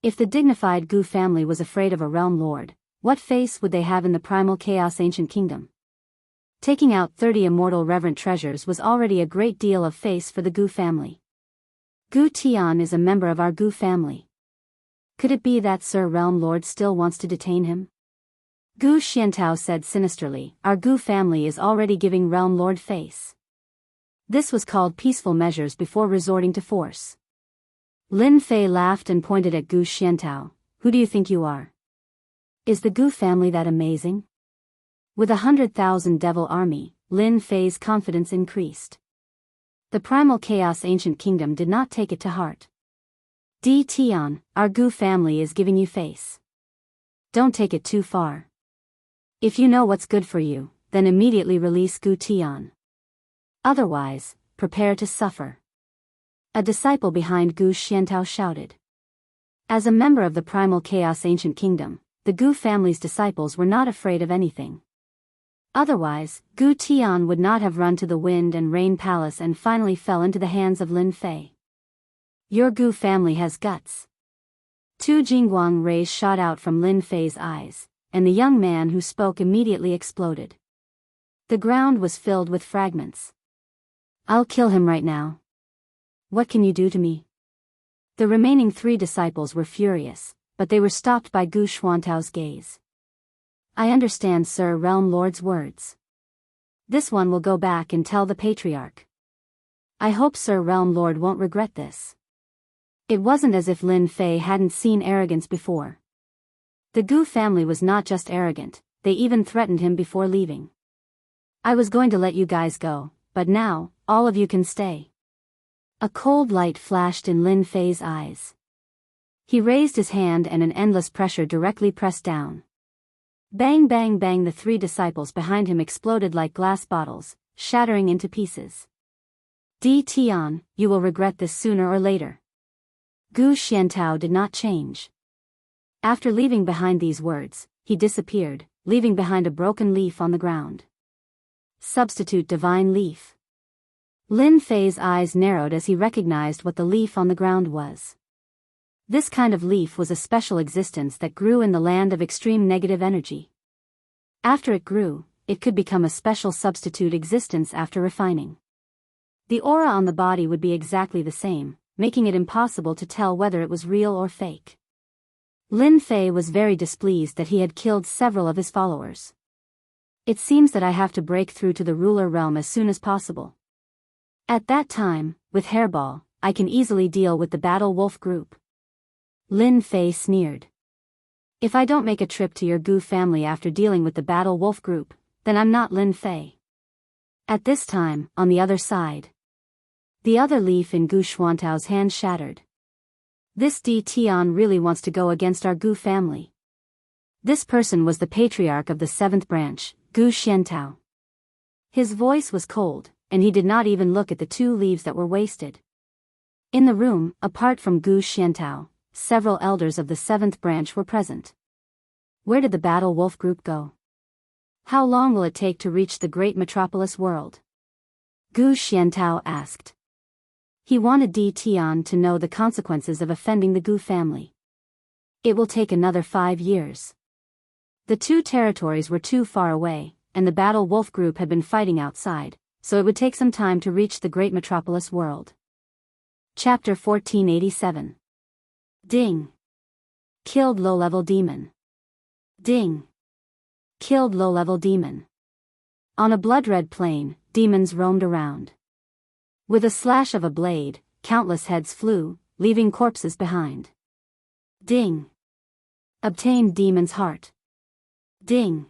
S1: If the dignified Gu family was afraid of a realm lord, what face would they have in the primal chaos ancient kingdom? Taking out 30 immortal reverent treasures was already a great deal of face for the Gu family. Gu Tian is a member of our Gu family. Could it be that Sir Realm Lord still wants to detain him? Gu Xiantao said sinisterly, our Gu family is already giving Realm Lord face. This was called peaceful measures before resorting to force. Lin Fei laughed and pointed at Gu Xiantao. Who do you think you are? Is the Gu family that amazing? With 100,000 devil army, Lin Fei's confidence increased. The primal chaos ancient kingdom did not take it to heart. Di Tian, our Gu family is giving you face. Don't take it too far. If you know what's good for you, then immediately release Gu Tian. Otherwise, prepare to suffer. A disciple behind Gu Xiantao shouted. As a member of the primal chaos ancient kingdom, the Gu family's disciples were not afraid of anything. Otherwise, Gu Tian would not have run to the Wind and Rain Palace and finally fell into the hands of Lin Fei. Your Gu family has guts. Two Jingguang rays shot out from Lin Fei's eyes, and the young man who spoke immediately exploded. The ground was filled with fragments. I'll kill him right now. What can you do to me? The remaining 3 disciples were furious, but they were stopped by Gu Xuantao's gaze. I understand Sir Realm Lord's words. This one will go back and tell the Patriarch. I hope Sir Realm Lord won't regret this. It wasn't as if Lin Fei hadn't seen arrogance before. The Gu family was not just arrogant, they even threatened him before leaving. I was going to let you guys go, but now, all of you can stay. A cold light flashed in Lin Fei's eyes. He raised his hand and an endless pressure directly pressed down. Bang bang bang, the 3 disciples behind him exploded like glass bottles, shattering into pieces. Di Tian, you will regret this sooner or later. Gu Xiantao did not change. After leaving behind these words, he disappeared, leaving behind a broken leaf on the ground. Substitute divine leaf. Lin Fei's eyes narrowed as he recognized what the leaf on the ground was. This kind of leaf was a special existence that grew in the land of extreme negative energy. After it grew, it could become a special substitute existence after refining. The aura on the body would be exactly the same, making it impossible to tell whether it was real or fake. Lin Fei was very displeased that he had killed several of his followers. It seems that I have to break through to the ruler realm as soon as possible. At that time, with Hairball, I can easily deal with the Battle Wolf group. Lin Fei sneered. If I don't make a trip to your Gu family after dealing with the Battle Wolf group, then I'm not Lin Fei. At this time, on the other side. The other leaf in Gu Xuantao's hand shattered. This Di Tian really wants to go against our Gu family. This person was the patriarch of the 7th branch, Gu Xiantao. His voice was cold, and he did not even look at the 2 leaves that were wasted. In the room, apart from Gu Xiantao, several elders of the 7th branch were present. Where did the Battle Wolf group go? How long will it take to reach the great metropolis world? Gu Xiantao asked. He wanted Di Tian to know the consequences of offending the Gu family. It will take another 5 years. The 2 territories were too far away, and the Battle Wolf group had been fighting outside, so it would take some time to reach the great metropolis world. Chapter 1487. Ding. Killed low-level demon. Ding. Killed low-level demon. On a blood-red plain, demons roamed around. With a slash of a blade, countless heads flew, leaving corpses behind. Ding. Obtained demon's heart. Ding.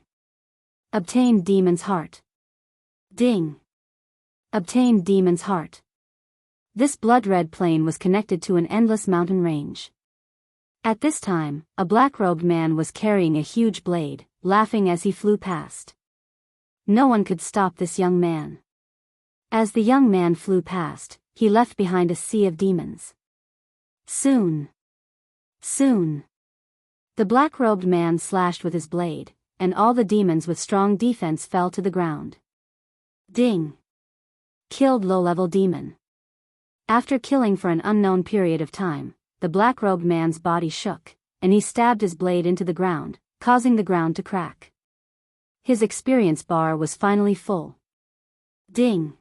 S1: Obtained demon's heart. Ding. Obtained demon's heart. This blood-red plain was connected to an endless mountain range. At this time, a black-robed man was carrying a huge blade, laughing as he flew past. No one could stop this young man. As the young man flew past, he left behind a sea of demons. Soon. The black-robed man slashed with his blade, and all the demons with strong defense fell to the ground. Ding. Killed low-level demon. After killing for an unknown period of time, the black-robed man's body shook, and he stabbed his blade into the ground, causing the ground to crack. His experience bar was finally full. Ding.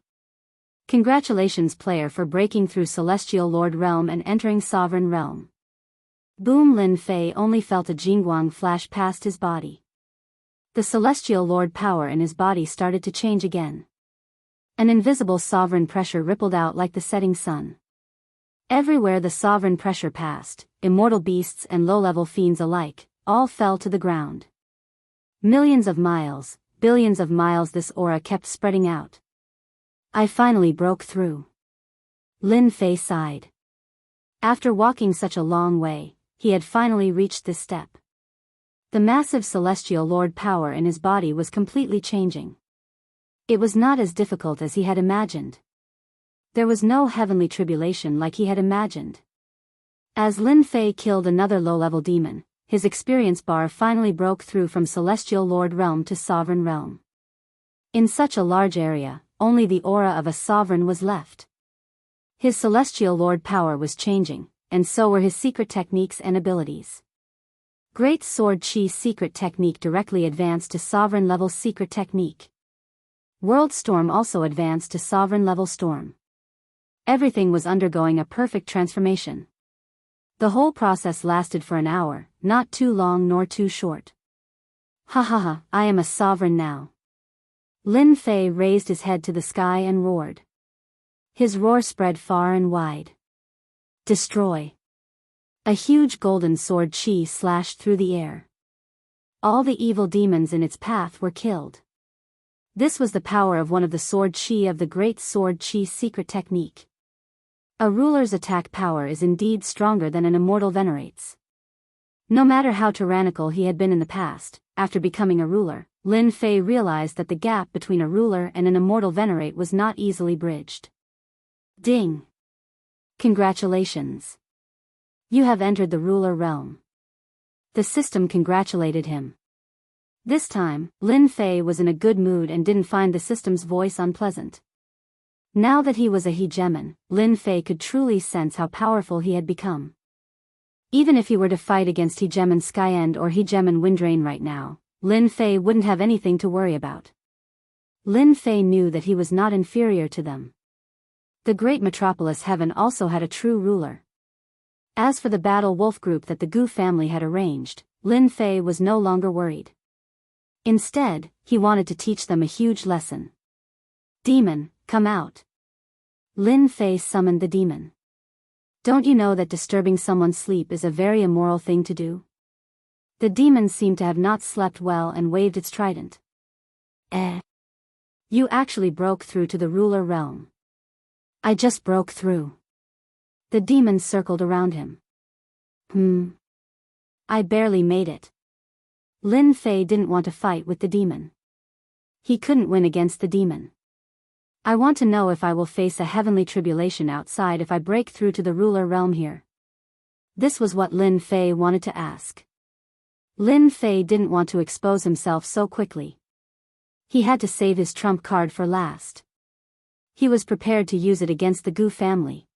S1: Congratulations player for breaking through Celestial Lord Realm and entering Sovereign Realm. Boom. Lin Fei only felt a jingguang flash past his body. The Celestial Lord power in his body started to change again. An invisible sovereign pressure rippled out like the setting sun. Everywhere the sovereign pressure passed, immortal beasts and low-level fiends alike, all fell to the ground. Millions of miles, billions of miles this aura kept spreading out. I finally broke through. Lin Fei sighed. After walking such a long way, he had finally reached this step. The massive celestial lord power in his body was completely changing. It was not as difficult as he had imagined. There was no heavenly tribulation like he had imagined. As Lin Fei killed another low-level demon, his experience bar finally broke through from celestial lord realm to sovereign realm. In such a large area, only the aura of a sovereign was left. His celestial lord power was changing, and so were his secret techniques and abilities. Great Sword Chi's secret technique directly advanced to sovereign level secret technique. World Storm also advanced to sovereign level storm. Everything was undergoing a perfect transformation. The whole process lasted for an hour, not too long nor too short. Ha ha ha, I am a sovereign now. Lin Fei raised his head to the sky and roared. His roar spread far and wide. Destroy. A huge golden sword chi slashed through the air. All the evil demons in its path were killed. This was the power of one of the sword chi of the great sword chi secret technique. A ruler's attack power is indeed stronger than an immortal venerate's. No matter how tyrannical he had been in the past, after becoming a ruler, Lin Fei realized that the gap between a ruler and an immortal venerate was not easily bridged. Ding! Congratulations! You have entered the ruler realm. The system congratulated him. This time, Lin Fei was in a good mood and didn't find the system's voice unpleasant. Now that he was a hegemon, Lin Fei could truly sense how powerful he had become. Even if he were to fight against hegemon Skyend or hegemon Windrain right now, Lin Fei wouldn't have anything to worry about. Lin Fei knew that he was not inferior to them. The great metropolis heaven also had a true ruler. As for the battle wolf group that the Gu family had arranged, Lin Fei was no longer worried. Instead, he wanted to teach them a huge lesson. Demon, come out. Lin Fei summoned the demon. Don't you know that disturbing someone's sleep is a very immoral thing to do? The demon seemed to have not slept well and waved its trident. You actually broke through to the ruler realm. I just broke through. The demon circled around him. I barely made it. Lin Fei didn't want to fight with the demon. He couldn't win against the demon. I want to know if I will face a heavenly tribulation outside if I break through to the ruler realm here. This was what Lin Fei wanted to ask. Lin Fei didn't want to expose himself so quickly. He had to save his trump card for last. He was prepared to use it against the Gu family.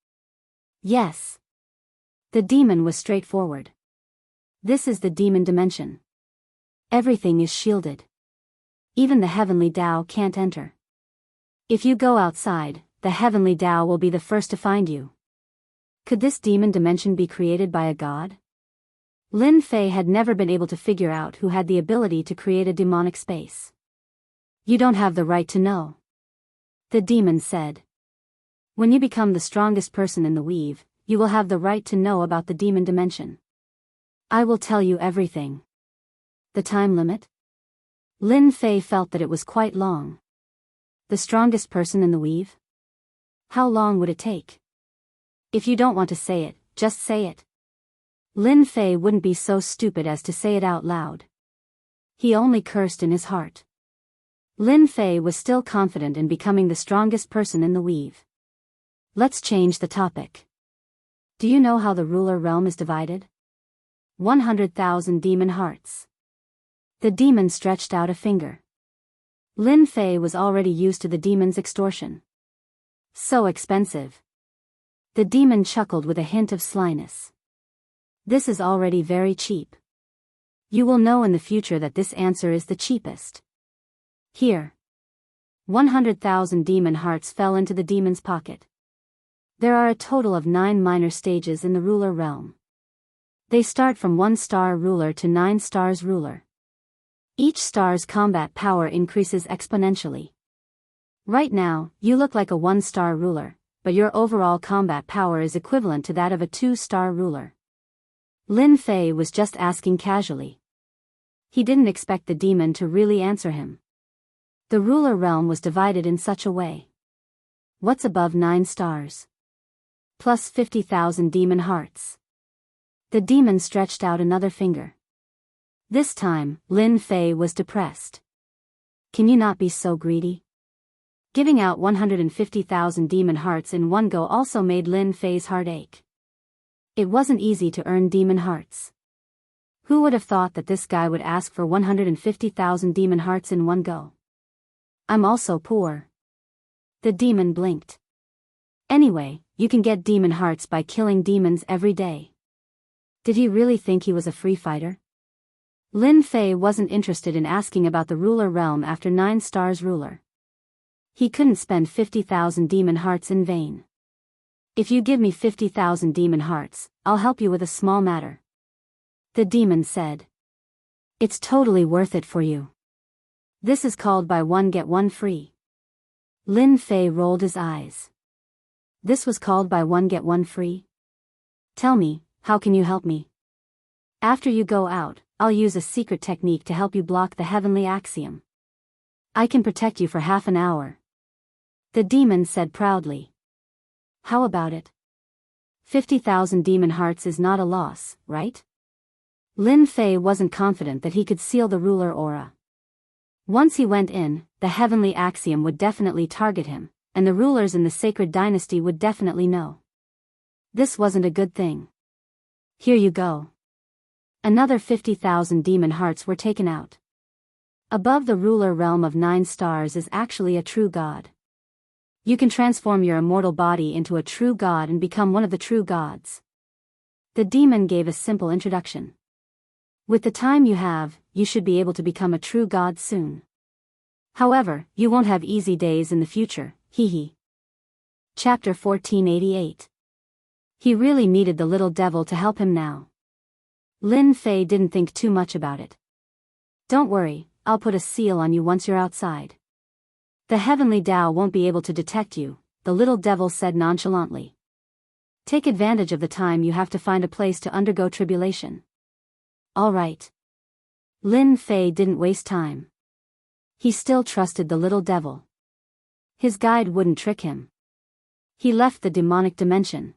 S1: Yes. The demon was straightforward. This is the demon dimension. Everything is shielded. Even the heavenly Tao can't enter. If you go outside, the heavenly Tao will be the first to find you. Could this demon dimension be created by a god? Lin Fei had never been able to figure out who had the ability to create a demonic space. You don't have the right to know. The demon said. When you become the strongest person in the weave, you will have the right to know about the demon dimension. I will tell you everything. The time limit? Lin Fei felt that it was quite long. The strongest person in the weave? How long would it take? If you don't want to say it, just say it. Lin Fei wouldn't be so stupid as to say it out loud. He only cursed in his heart. Lin Fei was still confident in becoming the strongest person in the weave. Let's change the topic. Do you know how the ruler realm is divided? 100,000 demon hearts. The demon stretched out a finger. Lin Fei was already used to the demon's extortion. So expensive. The demon chuckled with a hint of slyness. This is already very cheap. You will know in the future that this answer is the cheapest. Here. 100,000 demon hearts fell into the demon's pocket. There are a total of 9 minor stages in the ruler realm. They start from 1-star ruler to 9 stars ruler. Each star's combat power increases exponentially. Right now, you look like a 1-star ruler, but your overall combat power is equivalent to that of a 2-star ruler. Lin Fei was just asking casually. He didn't expect the demon to really answer him. The ruler realm was divided in such a way. What's above 9 stars? Plus 50,000 demon hearts. The demon stretched out another finger. This time, Lin Fei was depressed. Can you not be so greedy? Giving out 150,000 demon hearts in one go also made Lin Fei's heart ache. It wasn't easy to earn demon hearts. Who would have thought that this guy would ask for 150,000 demon hearts in one go? I'm also poor. The demon blinked. Anyway, you can get demon hearts by killing demons every day. Did he really think he was a free fighter? Lin Fei wasn't interested in asking about the ruler realm after 9 stars ruler. He couldn't spend 50,000 demon hearts in vain. If you give me 50,000 demon hearts, I'll help you with a small matter. The demon said. It's totally worth it for you. This is called buy one get one free. Lin Fei rolled his eyes. This was called buy one get one free? Tell me, how can you help me? After you go out, I'll use a secret technique to help you block the heavenly axiom. I can protect you for half an hour. The demon said proudly. How about it? 50,000 demon hearts is not a loss, right? Lin Fei wasn't confident that he could seal the ruler aura. Once he went in, the heavenly axiom would definitely target him, and the rulers in the sacred dynasty would definitely know. This wasn't a good thing. Here you go. Another 50,000 demon hearts were taken out. Above the ruler realm of 9 stars is actually a true god. You can transform your immortal body into a true god and become one of the true gods. The demon gave a simple introduction. With the time you have, you should be able to become a true god soon. However, you won't have easy days in the future, hee. Chapter 1488. He really needed the little devil to help him now. Lin Fei didn't think too much about it. Don't worry, I'll put a seal on you once you're outside. The heavenly Tao won't be able to detect you, the little devil said nonchalantly. Take advantage of the time you have to find a place to undergo tribulation. All right. Lin Fei didn't waste time. He still trusted the little devil. His guide wouldn't trick him. He left the demonic dimension.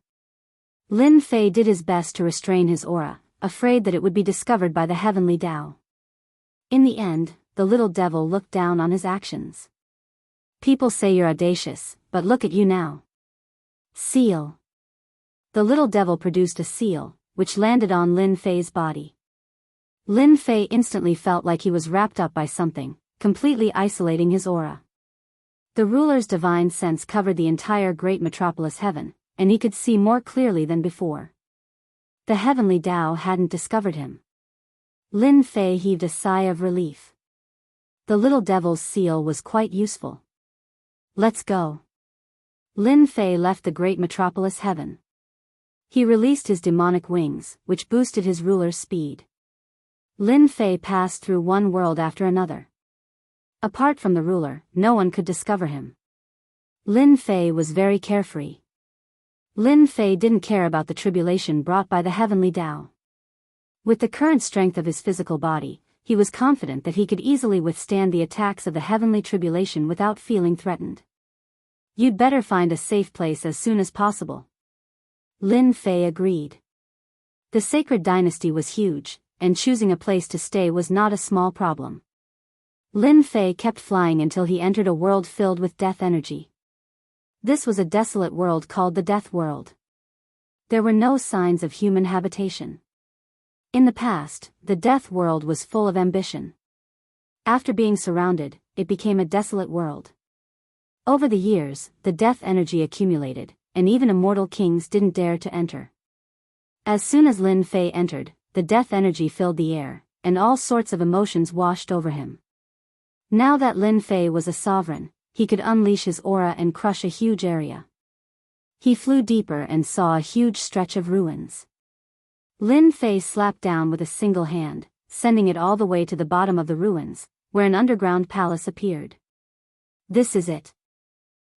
S1: Lin Fei did his best to restrain his aura, afraid that it would be discovered by the heavenly Tao. In the end, the little devil looked down on his actions. People say you're audacious, but look at you now. Seal. The little devil produced a seal, which landed on Lin Fei's body. Lin Fei instantly felt like he was wrapped up by something, completely isolating his aura. The ruler's divine sense covered the entire great metropolis heaven, and he could see more clearly than before. The heavenly Tao hadn't discovered him. Lin Fei heaved a sigh of relief. The little devil's seal was quite useful. Let's go. Lin Fei left the great metropolis heaven. He released his demonic wings, which boosted his ruler's speed. Lin Fei passed through one world after another. Apart from the ruler, no one could discover him. Lin Fei was very carefree. Lin Fei didn't care about the tribulation brought by the heavenly Tao. With the current strength of his physical body, he was confident that he could easily withstand the attacks of the heavenly tribulation without feeling threatened. You'd better find a safe place as soon as possible. Lin Fei agreed. The sacred dynasty was huge, and choosing a place to stay was not a small problem. Lin Fei kept flying until he entered a world filled with death energy. This was a desolate world called the Death World. There were no signs of human habitation. In the past, the Death World was full of ambition. After being surrounded, it became a desolate world. Over the years, the death energy accumulated, and even immortal kings didn't dare to enter. As soon as Lin Fei entered, the death energy filled the air, and all sorts of emotions washed over him. Now that Lin Fei was a sovereign, he could unleash his aura and crush a huge area. He flew deeper and saw a huge stretch of ruins. Lin Fei slapped down with a single hand, sending it all the way to the bottom of the ruins, where an underground palace appeared. This is it.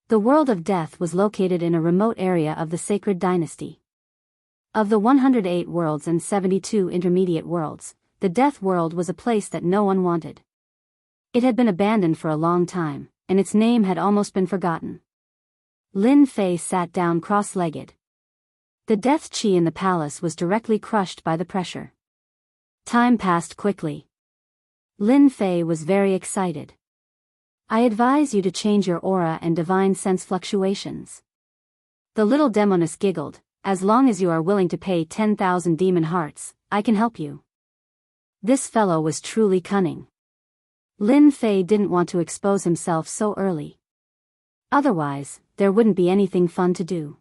S1: The world of death was located in a remote area of the sacred dynasty. Of the 108 worlds and 72 intermediate worlds, the death world was a place that no one wanted. It had been abandoned for a long time, and its name had almost been forgotten. Lin Fei sat down cross-legged. The death qi in the palace was directly crushed by the pressure. Time passed quickly. Lin Fei was very excited. I advise you to change your aura and divine sense fluctuations. The little demoness giggled. As long as you are willing to pay 10,000 demon hearts, I can help you. This fellow was truly cunning. Lin Fei didn't want to expose himself so early. Otherwise, there wouldn't be anything fun to do.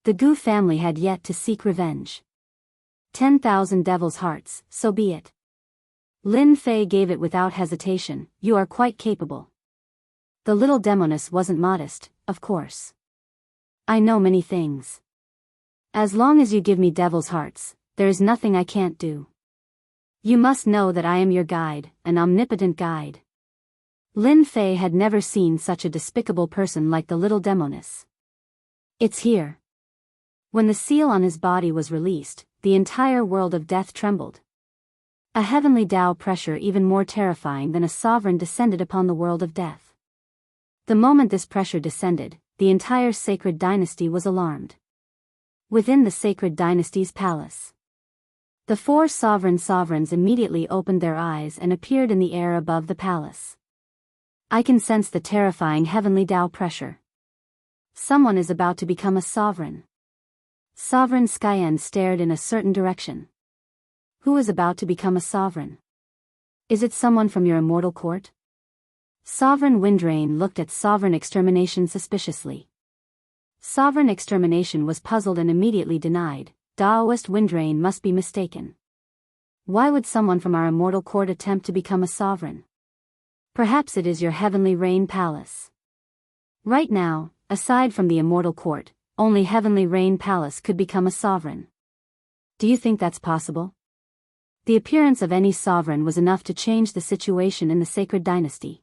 S1: The Gu family had yet to seek revenge. 10,000 devil's hearts, so be it. Lin Fei gave it without hesitation. You are quite capable. The little demoness wasn't modest, of course. I know many things. As long as you give me devil's hearts, there is nothing I can't do. You must know that I am your guide, an omnipotent guide. Lin Fei had never seen such a despicable person like the little demoness. It's here. When the seal on his body was released, the entire world of death trembled. A heavenly Tao pressure even more terrifying than a sovereign descended upon the world of death. The moment this pressure descended, the entire sacred dynasty was alarmed. Within the sacred dynasty's palace, the four sovereigns immediately opened their eyes and appeared in the air above the palace. I can sense the terrifying heavenly Tao pressure. Someone is about to become a sovereign. Sovereign Xian stared in a certain direction. Who is about to become a sovereign? Is it someone from your immortal court? Sovereign Windrain looked at Sovereign Extermination suspiciously. Sovereign Extermination was puzzled and immediately denied. Daoist Windrain must be mistaken. Why would someone from our immortal court attempt to become a sovereign? Perhaps it is your heavenly rain palace. Right now, aside from the immortal court, only heavenly rain palace could become a sovereign. Do you think that's possible? The appearance of any sovereign was enough to change the situation in the sacred dynasty.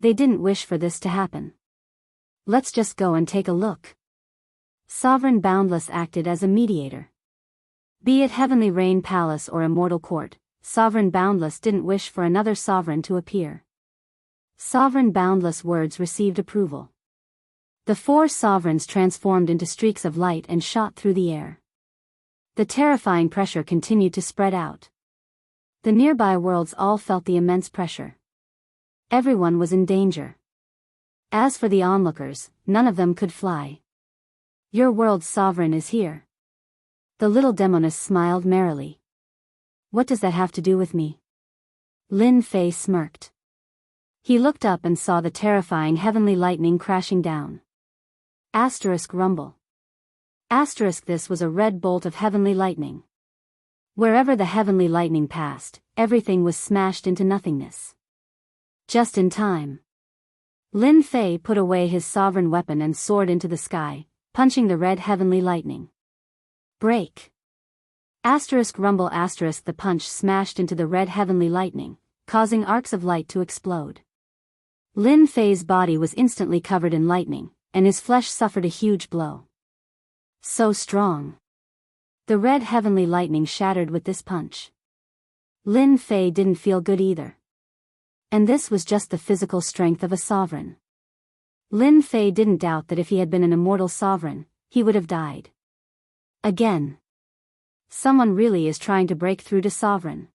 S1: They didn't wish for this to happen. Let's just go and take a look. Sovereign Boundless acted as a mediator. Be it Heavenly Rain Palace or Immortal Court, Sovereign Boundless didn't wish for another sovereign to appear. Sovereign Boundless words received approval. The four sovereigns transformed into streaks of light and shot through the air. The terrifying pressure continued to spread out. The nearby worlds all felt the immense pressure. Everyone was in danger. As for the onlookers, none of them could fly. Your world's sovereign is here. The little demoness smiled merrily. What does that have to do with me? Lin Fei smirked. He looked up and saw the terrifying heavenly lightning crashing down. Asterisk rumble. Asterisk this was a red bolt of heavenly lightning. Wherever the heavenly lightning passed, everything was smashed into nothingness. Just in time. Lin Fei put away his sovereign weapon and soared into the sky, punching the red heavenly lightning. Break. Asterisk rumble asterisk the punch smashed into the red heavenly lightning, causing arcs of light to explode. Lin Fei's body was instantly covered in lightning, and his flesh suffered a huge blow. So strong. The red heavenly lightning shattered with this punch. Lin Fei didn't feel good either. And this was just the physical strength of a sovereign. Lin Fei didn't doubt that if he had been an immortal sovereign, he would have died. Again. Someone really is trying to break through to sovereign.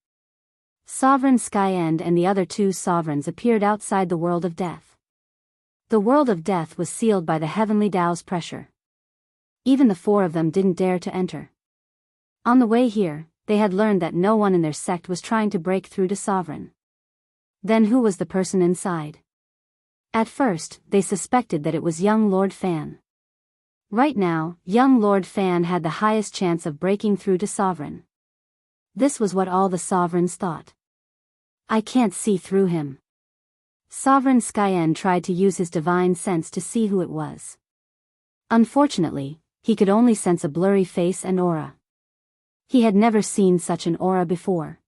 S1: Sovereign Skyend and the other two sovereigns appeared outside the world of death. The world of death was sealed by the heavenly Tao's pressure. Even the four of them didn't dare to enter. On the way here, they had learned that no one in their sect was trying to break through to sovereign. Then who was the person inside? At first, they suspected that it was young Lord Fan. Right now, young Lord Fan had the highest chance of breaking through to sovereign. This was what all the sovereigns thought. I can't see through him. Sovereign Skyen tried to use his divine sense to see who it was. Unfortunately, he could only sense a blurry face and aura. He had never seen such an aura before.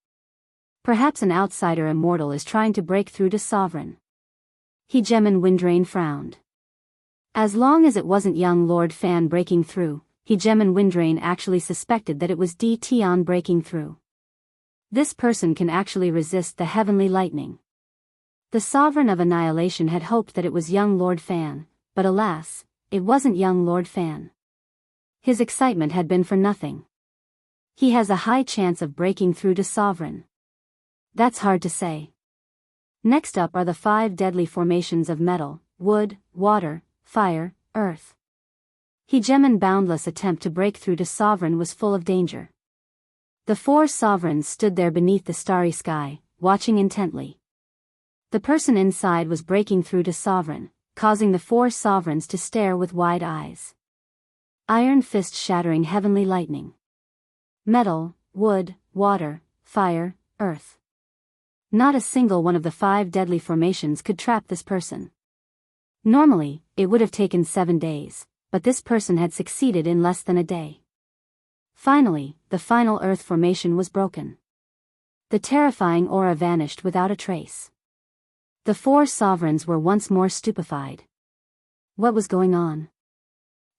S1: Perhaps an outsider immortal is trying to break through to sovereign. Hegeman Windrain frowned. As long as it wasn't young Lord Fan breaking through, Hegeman Windrain actually suspected that it was Tion breaking through. This person can actually resist the heavenly lightning. The Sovereign of Annihilation had hoped that it was young Lord Fan, but alas, it wasn't young Lord Fan. His excitement had been for nothing. He has a high chance of breaking through to Sovereign. That's hard to say. Next up are the 5 deadly formations of metal, wood, water, fire, earth. Hegemon's boundless attempt to break through to Sovereign was full of danger. The 4 sovereigns stood there beneath the starry sky, watching intently. The person inside was breaking through to Sovereign, causing the 4 sovereigns to stare with wide eyes. Iron fist shattering heavenly lightning. Metal, wood, water, fire, earth. Not a single one of the 5 deadly formations could trap this person. Normally, it would have taken 7 days, but this person had succeeded in less than a day. Finally, the final earth formation was broken. The terrifying aura vanished without a trace. The 4 sovereigns were once more stupefied. What was going on?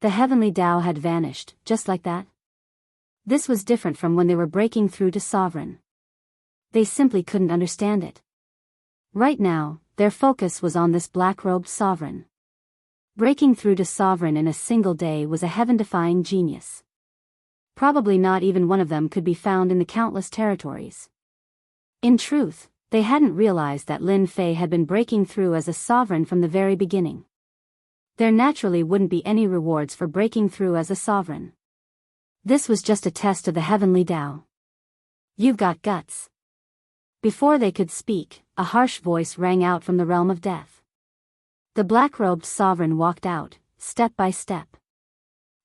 S1: The heavenly Tao had vanished, just like that. This was different from when they were breaking through to Sovereign. They simply couldn't understand it. Right now, their focus was on this black-robed Sovereign. Breaking through to Sovereign in a single day was a heaven-defying genius. Probably not even one of them could be found in the countless territories. In truth, they hadn't realized that Lin Fei had been breaking through as a Sovereign from the very beginning. There naturally wouldn't be any rewards for breaking through as a Sovereign. This was just a test of the heavenly Tao. You've got guts. Before they could speak, a harsh voice rang out from the realm of death. The black-robed Sovereign walked out, step by step.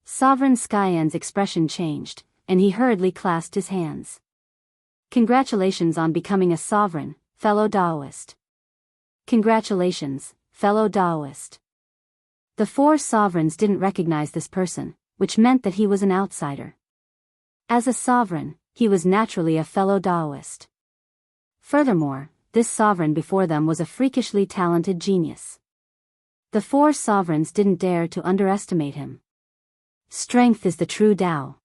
S1: Sovereign Xianxia's expression changed, and he hurriedly clasped his hands. Congratulations on becoming a Sovereign, fellow Daoist. Congratulations, fellow Daoist. The 4 sovereigns didn't recognize this person, which meant that he was an outsider. As a Sovereign, he was naturally a fellow Daoist. Furthermore, this Sovereign before them was a freakishly talented genius. The 4 sovereigns didn't dare to underestimate him. Strength is the true Tao.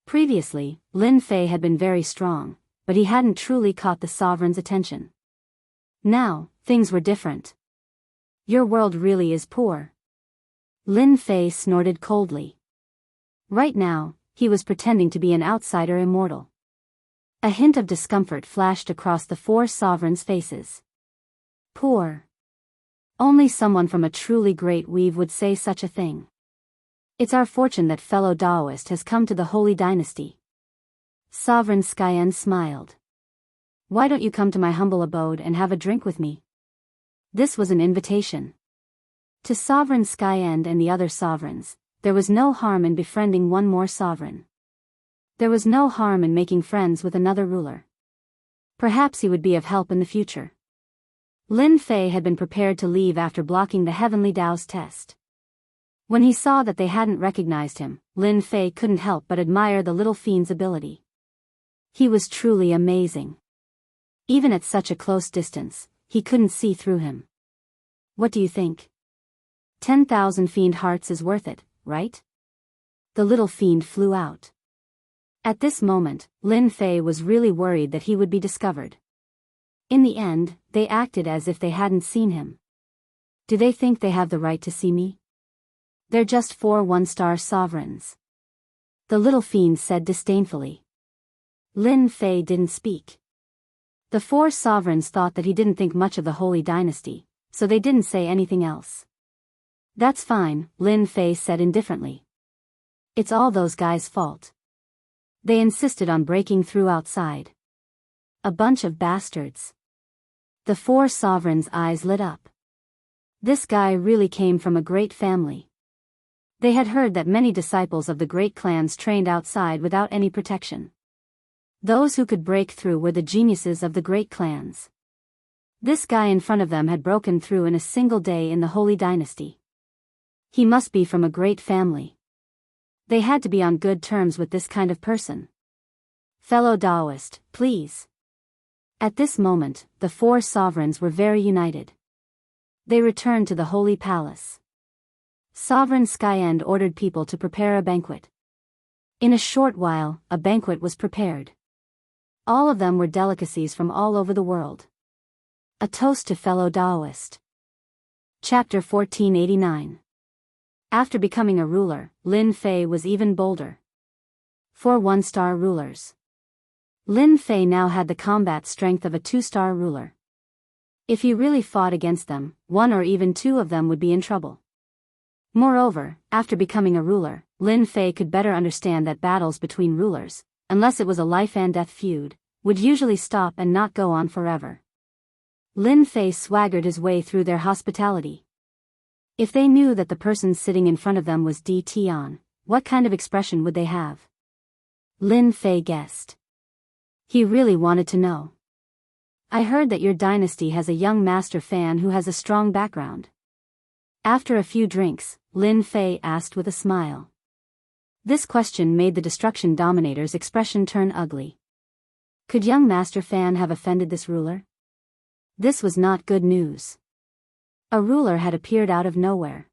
S1: Previously, Lin Fei had been very strong, but he hadn't truly caught the Sovereign's attention. Now, things were different. Your world really is poor. Lin Fei snorted coldly. Right now, he was pretending to be an outsider immortal. A hint of discomfort flashed across the 4 sovereigns' faces. Poor. Only someone from a truly great weave would say such a thing. It's our fortune that fellow Daoist has come to the Holy Dynasty. Sovereign Xianxia smiled. Why don't you come to my humble abode and have a drink with me? This was an invitation. To Sovereign Xianxia and the other sovereigns, there was no harm in befriending one more sovereign. There was no harm in making friends with another ruler. Perhaps he would be of help in the future. Lin Fei had been prepared to leave after blocking the heavenly Tao's test. When he saw that they hadn't recognized him, Lin Fei couldn't help but admire the little fiend's ability. He was truly amazing. Even at such a close distance, he couldn't see through him. What do you think? 10,000 fiend hearts is worth it, right? The little fiend flew out. At this moment, Lin Fei was really worried that he would be discovered. In the end, they acted as if they hadn't seen him. Do they think they have the right to see me? They're just 4 one-star sovereigns. The little fiend said disdainfully. Lin Fei didn't speak. The 4 sovereigns thought that he didn't think much of the Holy Dynasty, so they didn't say anything else. That's fine, Lin Fei said indifferently. It's all those guys' fault. They insisted on breaking through outside. A bunch of bastards. The 4 sovereigns' eyes lit up. This guy really came from a great family. They had heard that many disciples of the great clans trained outside without any protection. Those who could break through were the geniuses of the great clans. This guy in front of them had broken through in a single day in the Holy Dynasty. He must be from a great family. They had to be on good terms with this kind of person. Fellow Daoist, please. At this moment, the 4 sovereigns were very united. They returned to the Holy Palace. Sovereign Xianxia ordered people to prepare a banquet. In a short while, a banquet was prepared. All of them were delicacies from all over the world. A toast to fellow Daoist. Chapter 1489. After becoming a ruler, Lin Fei was even bolder. 4 one-star rulers. Lin Fei now had the combat strength of a 2-star ruler. If he really fought against them, 1 or even 2 of them would be in trouble. Moreover, after becoming a ruler, Lin Fei could better understand that battles between rulers, unless it was a life-and-death feud, would usually stop and not go on forever. Lin Fei swaggered his way through their hospitality. If they knew that the person sitting in front of them was Di Tian, what kind of expression would they have? Lin Fei guessed. He really wanted to know. I heard that your dynasty has a young master fan who has a strong background. After a few drinks, Lin Fei asked with a smile. This question made the Destruction Dominator's expression turn ugly. Could young Master Fan have offended this ruler? This was not good news. A ruler had appeared out of nowhere.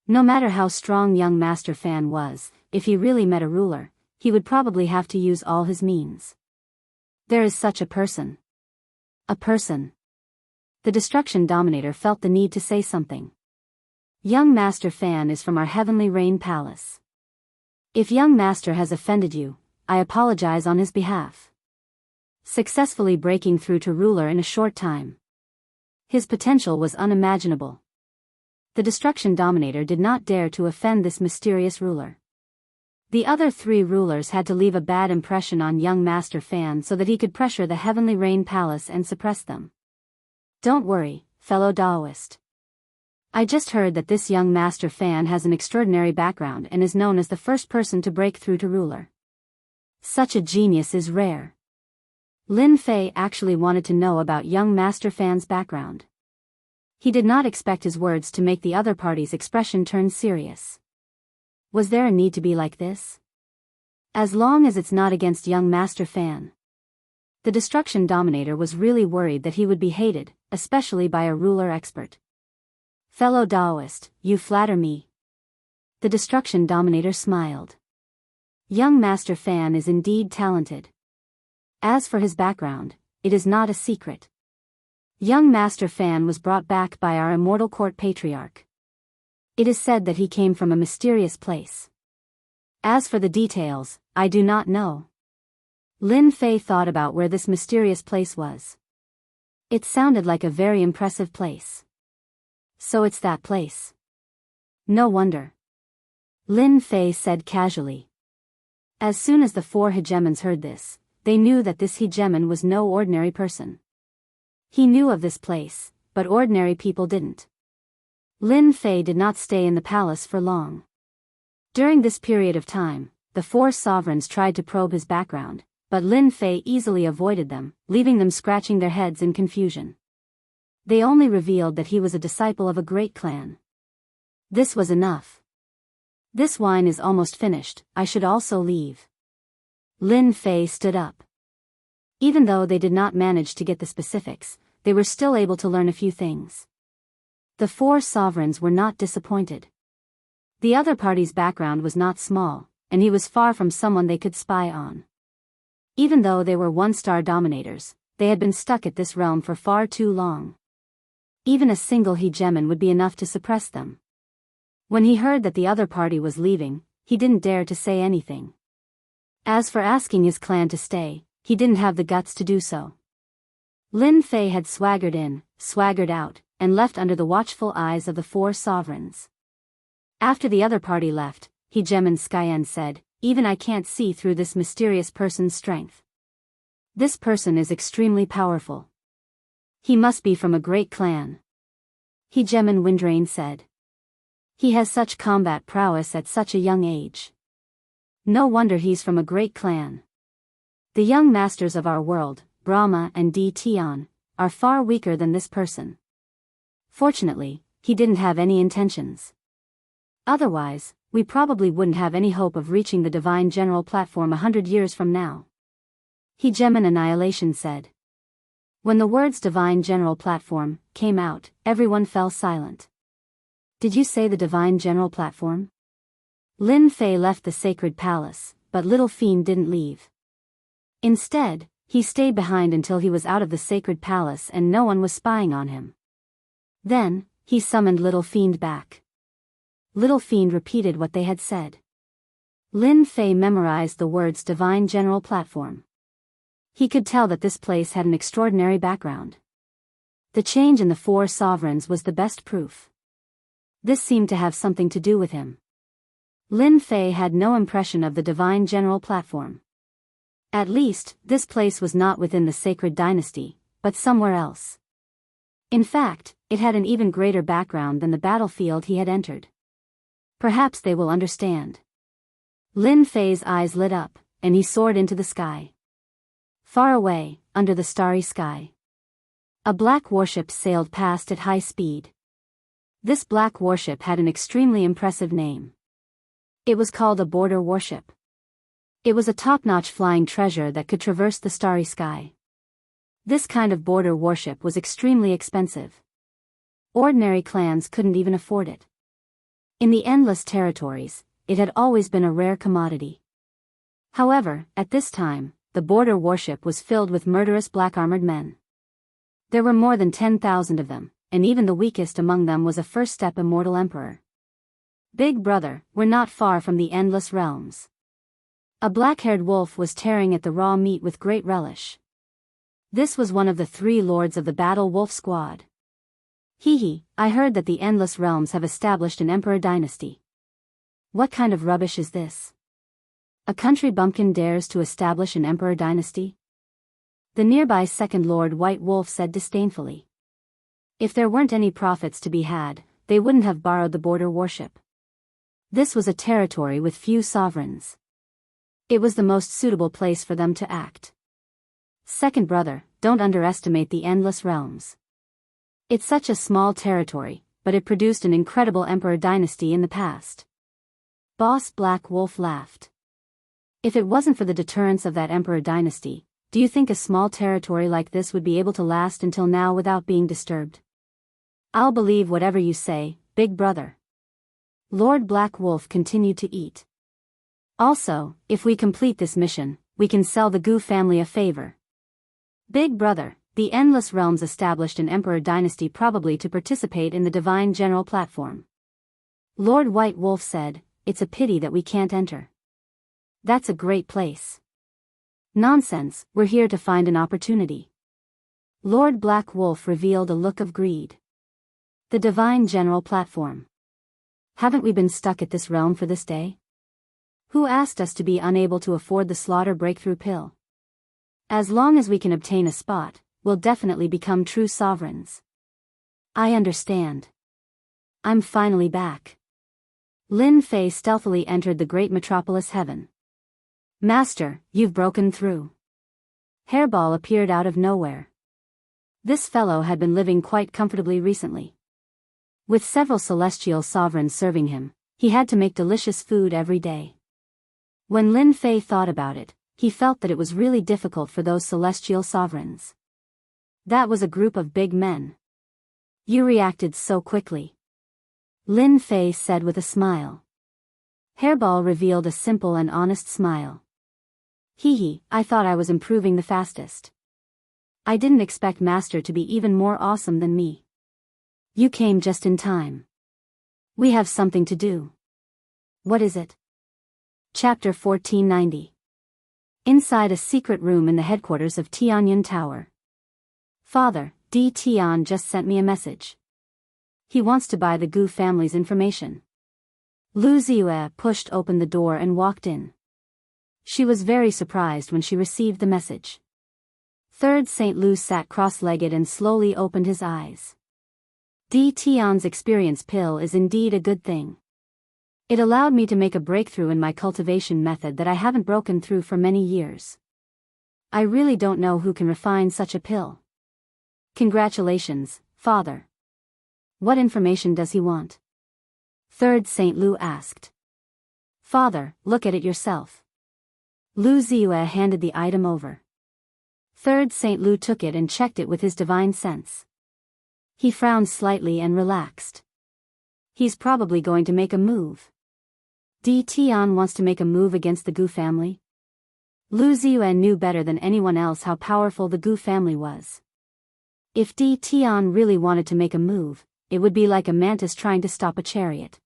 S1: No matter how strong young Master Fan was, if he really met a ruler, he would probably have to use all his means. There is such a person. A person. The Destruction Dominator felt the need to say something. Young Master Fan is from our Heavenly Rain Palace. If young Master has offended you, I apologize on his behalf. Successfully breaking through to ruler in a short time. His potential was unimaginable. The Destruction Dominator did not dare to offend this mysterious ruler. The other 3 rulers had to leave a bad impression on young Master Fan so that he could pressure the Heavenly Rain Palace and suppress them. Don't worry, fellow Daoist. I just heard that this young Master Fan has an extraordinary background and is known as the first person to break through to ruler. Such a genius is rare. Lin Fei actually wanted to know about young Master Fan's background. He did not expect his words to make the other party's expression turn serious. Was there a need to be like this? As long as it's not against young Master Fan. The Destruction Dominator was really worried that he would be hated, especially by a ruler expert. Fellow Daoist, you flatter me. The Destruction Dominator smiled. Young Master Fan is indeed talented. As for his background, it is not a secret. Young Master Fan was brought back by our immortal court patriarch. It is said that he came from a mysterious place. As for the details, I do not know. Lin Fei thought about where this mysterious place was. It sounded like a very impressive place. So it's that place. No wonder. Lin Fei said casually. As soon as the 4 hegemons heard this, they knew that this hegemon was no ordinary person. He knew of this place, but ordinary people didn't. Lin Fei did not stay in the palace for long. During this period of time, the 4 sovereigns tried to probe his background, but Lin Fei easily avoided them, leaving them scratching their heads in confusion. They only revealed that he was a disciple of a great clan. This was enough. This wine is almost finished, I should also leave. Lin Fei stood up. Even though they did not manage to get the specifics, they were still able to learn a few things. The 4 sovereigns were not disappointed. The other party's background was not small, and he was far from someone they could spy on. Even though they were 1-star dominators, they had been stuck at this realm for far too long. Even a single hegemon would be enough to suppress them. When he heard that the other party was leaving, he didn't dare to say anything. As for asking his clan to stay, he didn't have the guts to do so. Lin Fei had swaggered in, swaggered out, and left under the watchful eyes of the 4 sovereigns. After the other party left, Hegemon Skyen said, even I can't see through this mysterious person's strength. This person is extremely powerful. He must be from a great clan. Hegemon Windrain said. He has such combat prowess at such a young age. No wonder he's from a great clan. The young masters of our world, Brahma and Di Tian, are far weaker than this person. Fortunately, he didn't have any intentions. Otherwise, we probably wouldn't have any hope of reaching the Divine General Platform 100 years from now. Hegemon Annihilation said. When the words Divine General Platform came out, everyone fell silent. Did you say the Divine General Platform? Lin Fei left the sacred palace, but Little Fiend didn't leave. Instead, He stayed behind until he was out of the sacred palace and no one was spying on him. Then, he summoned Little Fiend back. Little Fiend repeated what they had said. Lin Fei memorized the words Divine General Platform. He could tell that this place had an extraordinary background. The change in the four sovereigns was the best proof. This seemed to have something to do with him. Lin Fei had no impression of the Divine General Platform. At least, this place was not within the sacred dynasty, but somewhere else. In fact, it had an even greater background than the battlefield he had entered. Perhaps they will understand. Lin Fei's eyes lit up, and he soared into the sky. Far away, under the starry sky, a black warship sailed past at high speed. This black warship had an extremely impressive name. It was called a border warship. It was a top-notch flying treasure that could traverse the starry sky. This kind of border warship was extremely expensive. Ordinary clans couldn't even afford it. In the endless territories, it had always been a rare commodity. However, at this time, the border warship was filled with murderous black-armored men. There were more than 10,000 of them, and even the weakest among them was a first-step immortal emperor. Big Brother, we're not far from the endless realms. A black-haired wolf was tearing at the raw meat with great relish. This was one of the 3 lords of the Battle Wolf Squad. Hee, I heard that the endless realms have established an emperor dynasty. What kind of rubbish is this? A country bumpkin dares to establish an emperor dynasty? The nearby second Lord White Wolf said disdainfully. If there weren't any profits to be had, they wouldn't have borrowed the border warship. This was a territory with few sovereigns. It was the most suitable place for them to act. Second brother, don't underestimate the endless realms. It's such a small territory, but it produced an incredible emperor dynasty in the past. Boss Black Wolf laughed. If it wasn't for the deterrence of that emperor dynasty, do you think a small territory like this would be able to last until now without being disturbed? I'll believe whatever you say, Big Brother. Lord Black Wolf continued to eat. Also, if we complete this mission, we can sell the Gu family a favor. Big Brother, the Endless Realms established an emperor dynasty probably to participate in the Divine General Platform. Lord White Wolf said, it's a pity that we can't enter. That's a great place. Nonsense, we're here to find an opportunity. Lord Black Wolf revealed a look of greed. The Divine General Platform. Haven't we been stuck at this realm for this day? Who asked us to be unable to afford the slaughter breakthrough pill? As long as we can obtain a spot, we'll definitely become true sovereigns. I understand. I'm finally back. Lin Fei stealthily entered the great metropolis heaven. Master, you've broken through. Hairball appeared out of nowhere. This fellow had been living quite comfortably recently. With several celestial sovereigns serving him, he had to make delicious food every day. When Lin Fei thought about it, he felt that it was really difficult for those celestial sovereigns. That was a group of big men. You reacted so quickly. Lin Fei said with a smile. Hairball revealed a simple and honest smile. I thought I was improving the fastest. I didn't expect Master to be even more awesome than me. You came just in time. We have something to do. What is it? Chapter 1490. Inside a secret room in the headquarters of Tianyun Tower. Father, D. Tian just sent me a message. He wants to buy the Gu family's information. Lu Ziyue pushed open the door and walked in. She was very surprised when she received the message. Third Saint Lu sat cross-legged and slowly opened his eyes. D. Tian's experience pill is indeed a good thing. It allowed me to make a breakthrough in my cultivation method that I haven't broken through for many years. I really don't know who can refine such a pill. Congratulations, Father. What information does he want? Third Saint Lu asked. Father, look at it yourself. Lu Ziyue handed the item over. Third Saint Lu took it and checked it with his divine sense. He frowned slightly and relaxed. He's probably going to make a move. D. Tian wants to make a move against the Gu family? Lu Ziyue knew better than anyone else how powerful the Gu family was. If Di Tian really wanted to make a move, it would be like a mantis trying to stop a chariot.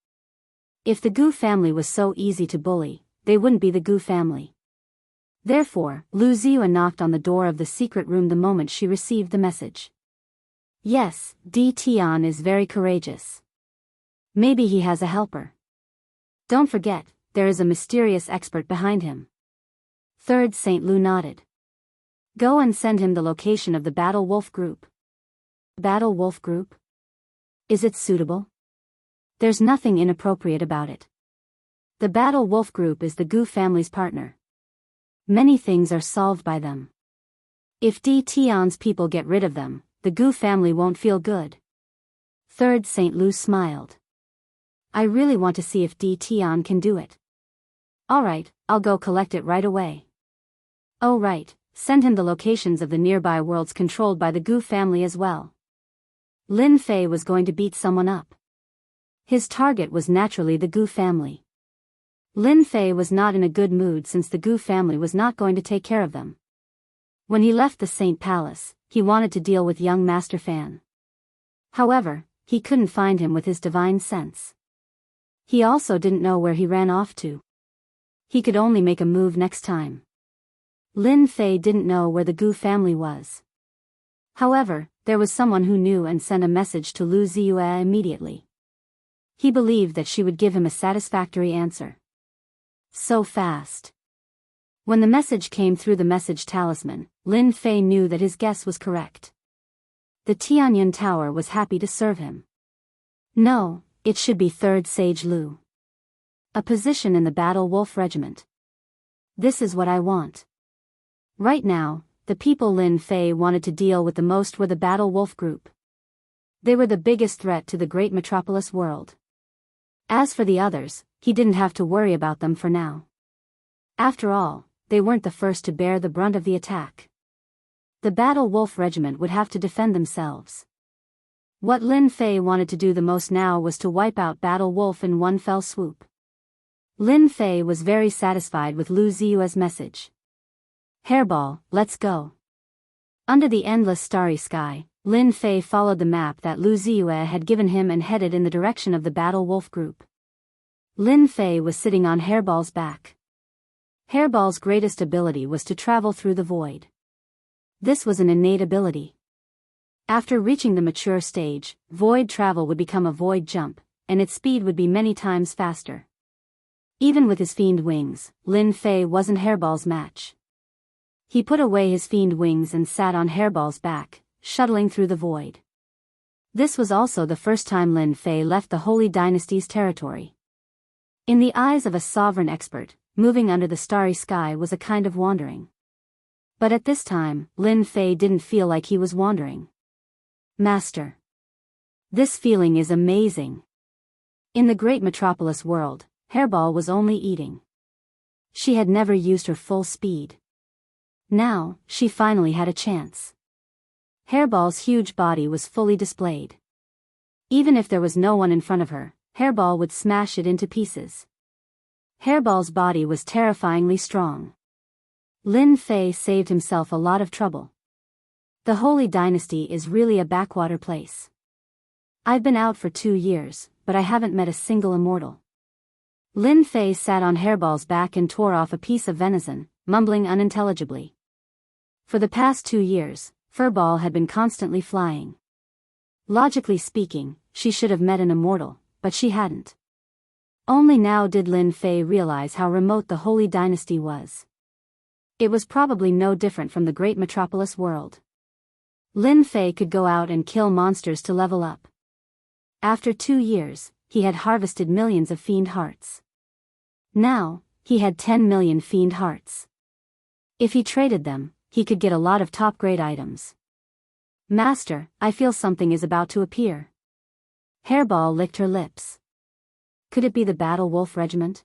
S1: If the Gu family was so easy to bully, they wouldn't be the Gu family. Therefore, Lu Ziyue knocked on the door of the secret room the moment she received the message. Yes, Di Tian is very courageous. Maybe he has a helper. Don't forget, there is a mysterious expert behind him. Third Saint Lu nodded. Go and send him the location of the Battle Wolf Group. Battle Wolf Group? Is it suitable? There's nothing inappropriate about it. The Battle Wolf Group is the Gu family's partner. Many things are solved by them. If Di Tian's people get rid of them, the Gu family won't feel good. Third Saint Lu smiled. I really want to see if Di Tian can do it. Alright, I'll go collect it right away. Oh right, send him the locations of the nearby worlds controlled by the Gu family as well. Lin Fei was going to beat someone up. His target was naturally the Gu family. Lin Fei was not in a good mood since the Gu family was not going to take care of them. When he left the Saint Palace, he wanted to deal with young Master Fan. However, he couldn't find him with his divine sense. He also didn't know where he ran off to. He could only make a move next time. Lin Fei didn't know where the Gu family was. However, there was someone who knew and sent a message to Lu Ziyue immediately. He believed that she would give him a satisfactory answer. So fast. When the message came through the message talisman, Lin Fei knew that his guess was correct. The Tianyun Tower was happy to serve him. No, it should be Third Sage Lu. A position in the Battle Wolf Regiment. This is what I want. Right now, the people Lin Fei wanted to deal with the most were the Battle Wolf Group. They were the biggest threat to the great metropolis world. As for the others, he didn't have to worry about them for now. After all, they weren't the first to bear the brunt of the attack. The Battle Wolf Regiment would have to defend themselves. What Lin Fei wanted to do the most now was to wipe out Battle Wolf in one fell swoop. Lin Fei was very satisfied with Lu Ziyue's message. Hairball, let's go. Under the endless starry sky, Lin Fei followed the map that Lu Ziyue had given him and headed in the direction of the Battle Wolf Group. Lin Fei was sitting on Hairball's back. Hairball's greatest ability was to travel through the void. This was an innate ability. After reaching the mature stage, void travel would become a void jump, and its speed would be many times faster. Even with his fiend wings, Lin Fei wasn't Hairball's match. He put away his fiend wings and sat on Hairball's back, shuttling through the void. This was also the first time Lin Fei left the Holy Dynasty's territory. In the eyes of a sovereign expert, moving under the starry sky was a kind of wandering. But at this time, Lin Fei didn't feel like he was wandering. Master. This feeling is amazing. In the great metropolis world, Hairball was only eating. She had never used her full speed. Now, she finally had a chance. Hairball's huge body was fully displayed. Even if there was no one in front of her, Hairball would smash it into pieces. Hairball's body was terrifyingly strong. Lin Fei saved himself a lot of trouble. The Holy Dynasty is really a backwater place. I've been out for 2 years, but I haven't met a single immortal. Lin Fei sat on Hairball's back and tore off a piece of venison, mumbling unintelligibly. For the past 2 years, Furball had been constantly flying. Logically speaking, she should have met an immortal, but she hadn't. Only now did Lin Fei realize how remote the Holy Dynasty was. It was probably no different from the great metropolis world. Lin Fei could go out and kill monsters to level up. After 2 years, he had harvested millions of fiend hearts. Now, he had 10 million fiend hearts. If he traded them, he could get a lot of top-grade items. Master, I feel something is about to appear. Hairball licked her lips. Could it be the Battle Wolf Regiment?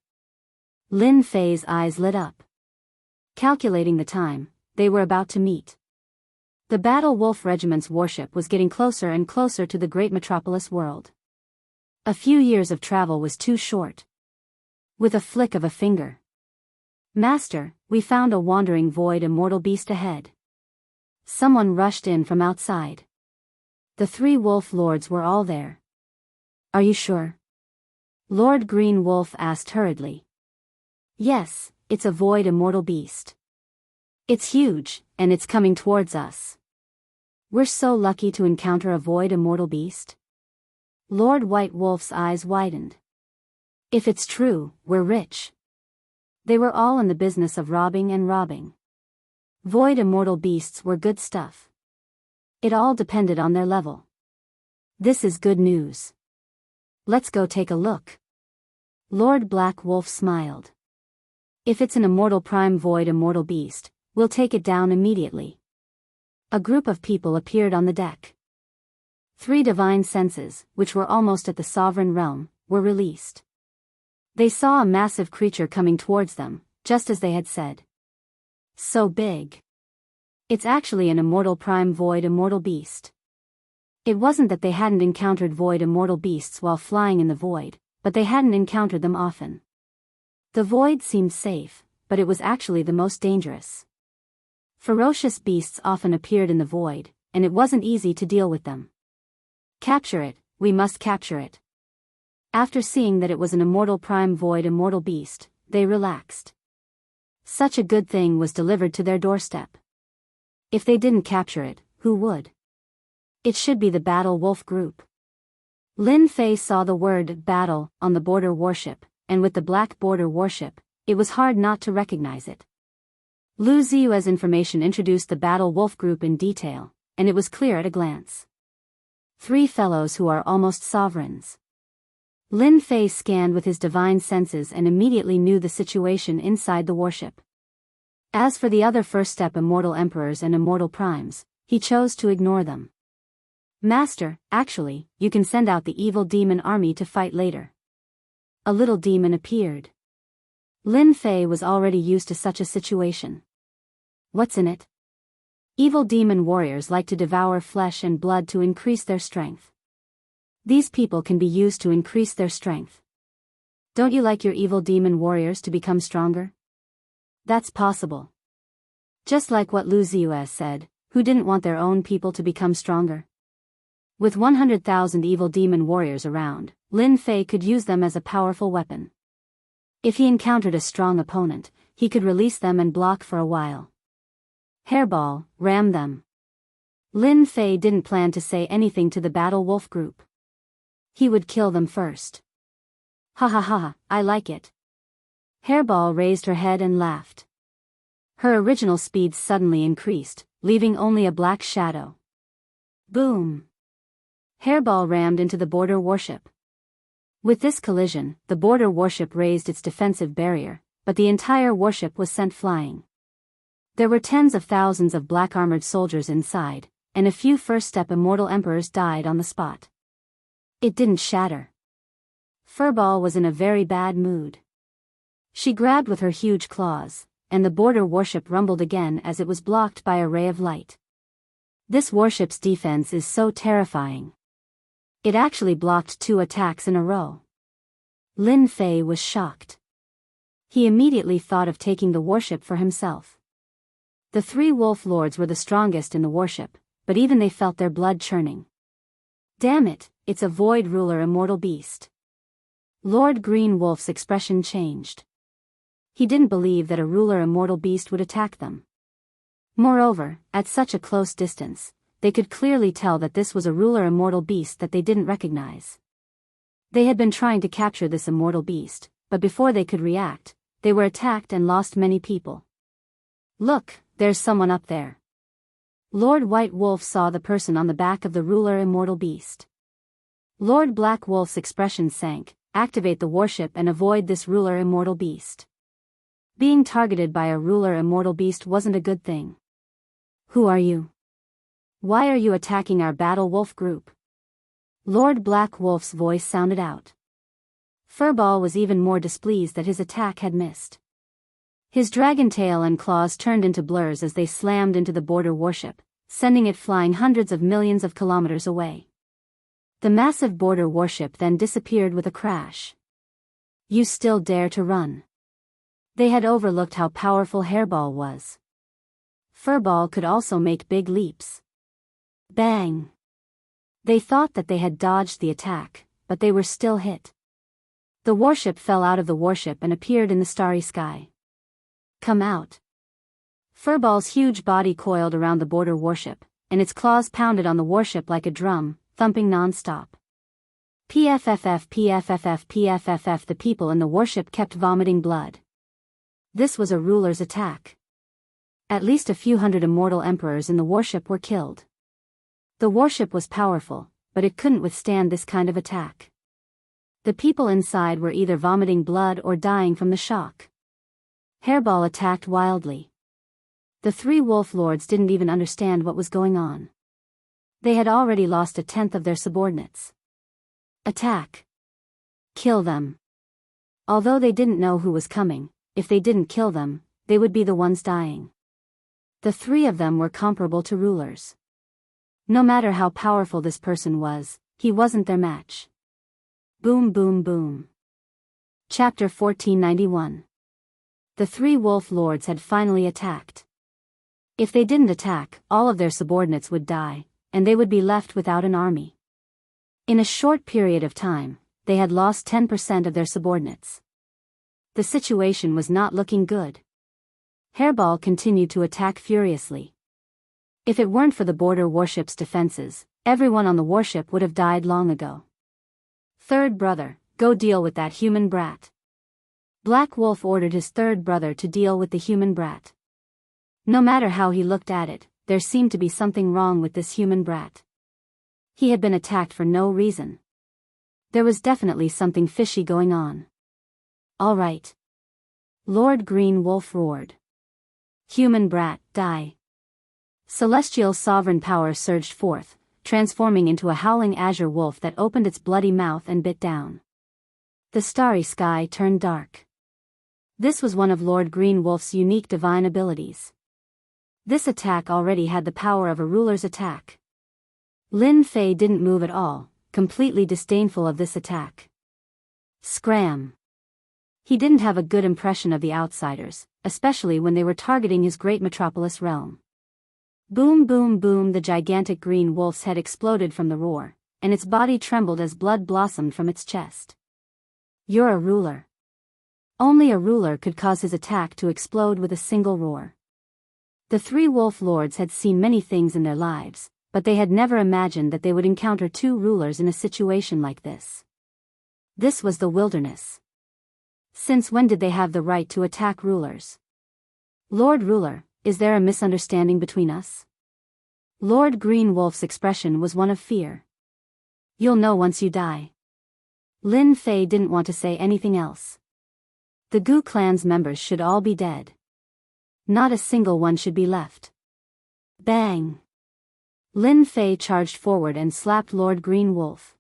S1: Lin Fei's eyes lit up. Calculating the time, they were about to meet. The Battle Wolf Regiment's warship was getting closer and closer to the great metropolis world. A few years of travel was too short. With a flick of a finger, Master, we found a wandering void immortal beast ahead. Someone rushed in from outside. The 3 wolf lords were all there. Are you sure? Lord Green Wolf asked hurriedly. Yes, it's a void immortal beast. It's huge, and it's coming towards us. We're so lucky to encounter a void immortal beast. Lord White Wolf's eyes widened. If it's true, we're rich. They were all in the business of robbing and robbing. Void immortal beasts were good stuff. It all depended on their level. This is good news. Let's go take a look. Lord Black Wolf smiled. If it's an immortal prime void immortal beast, we'll take it down immediately. A group of people appeared on the deck. 3 divine senses, which were almost at the sovereign realm, were released. They saw a massive creature coming towards them, just as they had said. So big. It's actually an immortal prime void immortal beast. It wasn't that they hadn't encountered void immortal beasts while flying in the void, but they hadn't encountered them often. The void seemed safe, but it was actually the most dangerous. Ferocious beasts often appeared in the void, and it wasn't easy to deal with them. Capture it, we must capture it. After seeing that it was an immortal prime void immortal beast, they relaxed. Such a good thing was delivered to their doorstep. If they didn't capture it, who would? It should be the Battle Wolf group. Lin Fei saw the word battle on the border warship, and with the black border warship, it was hard not to recognize it. Lu Ziyue's information introduced the Battle Wolf group in detail, and it was clear at a glance. 3 fellows who are almost sovereigns. Lin Fei scanned with his divine senses and immediately knew the situation inside the warship. As for the other first-step immortal emperors and immortal primes, he chose to ignore them. Master, actually, you can send out the evil demon army to fight later. A little demon appeared. Lin Fei was already used to such a situation. What's in it? Evil demon warriors like to devour flesh and blood to increase their strength. These people can be used to increase their strength. Don't you like your evil demon warriors to become stronger? That's possible. Just like what Lu Ziyue said, who didn't want their own people to become stronger? With 100,000 evil demon warriors around, Lin Fei could use them as a powerful weapon. If he encountered a strong opponent, he could release them and block for a while. Hairball, ram them. Lin Fei didn't plan to say anything to the Battle Wolf group. He would kill them first. Ha ha ha, I like it. Hairball raised her head and laughed. Her original speed suddenly increased, leaving only a black shadow. Boom! Hairball rammed into the border warship. With this collision, the border warship raised its defensive barrier, but the entire warship was sent flying. There were tens of thousands of black-armored soldiers inside, and a few first-step immortal emperors died on the spot. It didn't shatter. Furball was in a very bad mood. She grabbed with her huge claws, and the border warship rumbled again as it was blocked by a ray of light. This warship's defense is so terrifying. It actually blocked 2 attacks in a row. Lin Fei was shocked. He immediately thought of taking the warship for himself. The 3 wolf lords were the strongest in the warship, but even they felt their blood churning. Damn it, it's a void ruler immortal beast. Lord Green Wolf's expression changed. He didn't believe that a ruler immortal beast would attack them. Moreover, at such a close distance, they could clearly tell that this was a ruler immortal beast that they didn't recognize. They had been trying to capture this immortal beast, but before they could react, they were attacked and lost many people. Look, there's someone up there. Lord White Wolf saw the person on the back of the ruler immortal beast. Lord Black Wolf's expression sank. Activate the warship and avoid this ruler immortal beast. Being targeted by a ruler immortal beast wasn't a good thing. Who are you? Why are you attacking our Battle Wolf group? Lord Black Wolf's voice sounded out. Furball was even more displeased that his attack had missed. His dragon tail and claws turned into blurs as they slammed into the border warship, sending it flying hundreds of millions of kilometers away. The massive border warship then disappeared with a crash. You still dare to run? They had overlooked how powerful Hairball was. Furball could also make big leaps. Bang! They thought that they had dodged the attack, but they were still hit. The warship fell out of the warship and appeared in the starry sky. Come out! Furball's huge body coiled around the border warship, and its claws pounded on the warship like a drum, thumping non-stop. PFFF PFFF PFFF. The people in the warship kept vomiting blood. This was a ruler's attack. At least a few hundred immortal emperors in the warship were killed. The warship was powerful, but it couldn't withstand this kind of attack. The people inside were either vomiting blood or dying from the shock. Hairball attacked wildly. The three wolf lords didn't even understand what was going on. They had already lost a tenth of their subordinates. Attack! Kill them! Although they didn't know who was coming, if they didn't kill them, they would be the ones dying. The three of them were comparable to rulers. No matter how powerful this person was, he wasn't their match. Boom boom boom. Chapter 1491. The three wolf lords had finally attacked. If they didn't attack, all of their subordinates would die, and they would be left without an army. In a short period of time, they had lost 10% of their subordinates. The situation was not looking good. Hairball continued to attack furiously. If it weren't for the border warship's defenses, everyone on the warship would have died long ago. Third brother, go deal with that human brat. Black Wolf ordered his third brother to deal with the human brat. No matter how he looked at it, there seemed to be something wrong with this human brat. He had been attacked for no reason. There was definitely something fishy going on. All right. Lord Green Wolf roared. Human brat, die. Celestial sovereign power surged forth, transforming into a howling azure wolf that opened its bloody mouth and bit down. The starry sky turned dark. This was one of Lord Green Wolf's unique divine abilities. This attack already had the power of a ruler's attack. Lin Fei didn't move at all, completely disdainful of this attack. Scram! He didn't have a good impression of the outsiders, especially when they were targeting his great metropolis realm. Boom boom boom. The gigantic green wolf's head exploded from the roar, and its body trembled as blood blossomed from its chest. You're a ruler. Only a ruler could cause his attack to explode with a single roar. The three wolf lords had seen many things in their lives, but they had never imagined that they would encounter two rulers in a situation like this. This was the wilderness. Since when did they have the right to attack rulers? Lord Ruler, is there a misunderstanding between us? Lord Green Wolf's expression was one of fear. You'll know once you die. Lin Fei didn't want to say anything else. The Gu clan's members should all be dead. Not a single one should be left. Bang! Lin Fei charged forward and slapped Lord Green Wolf.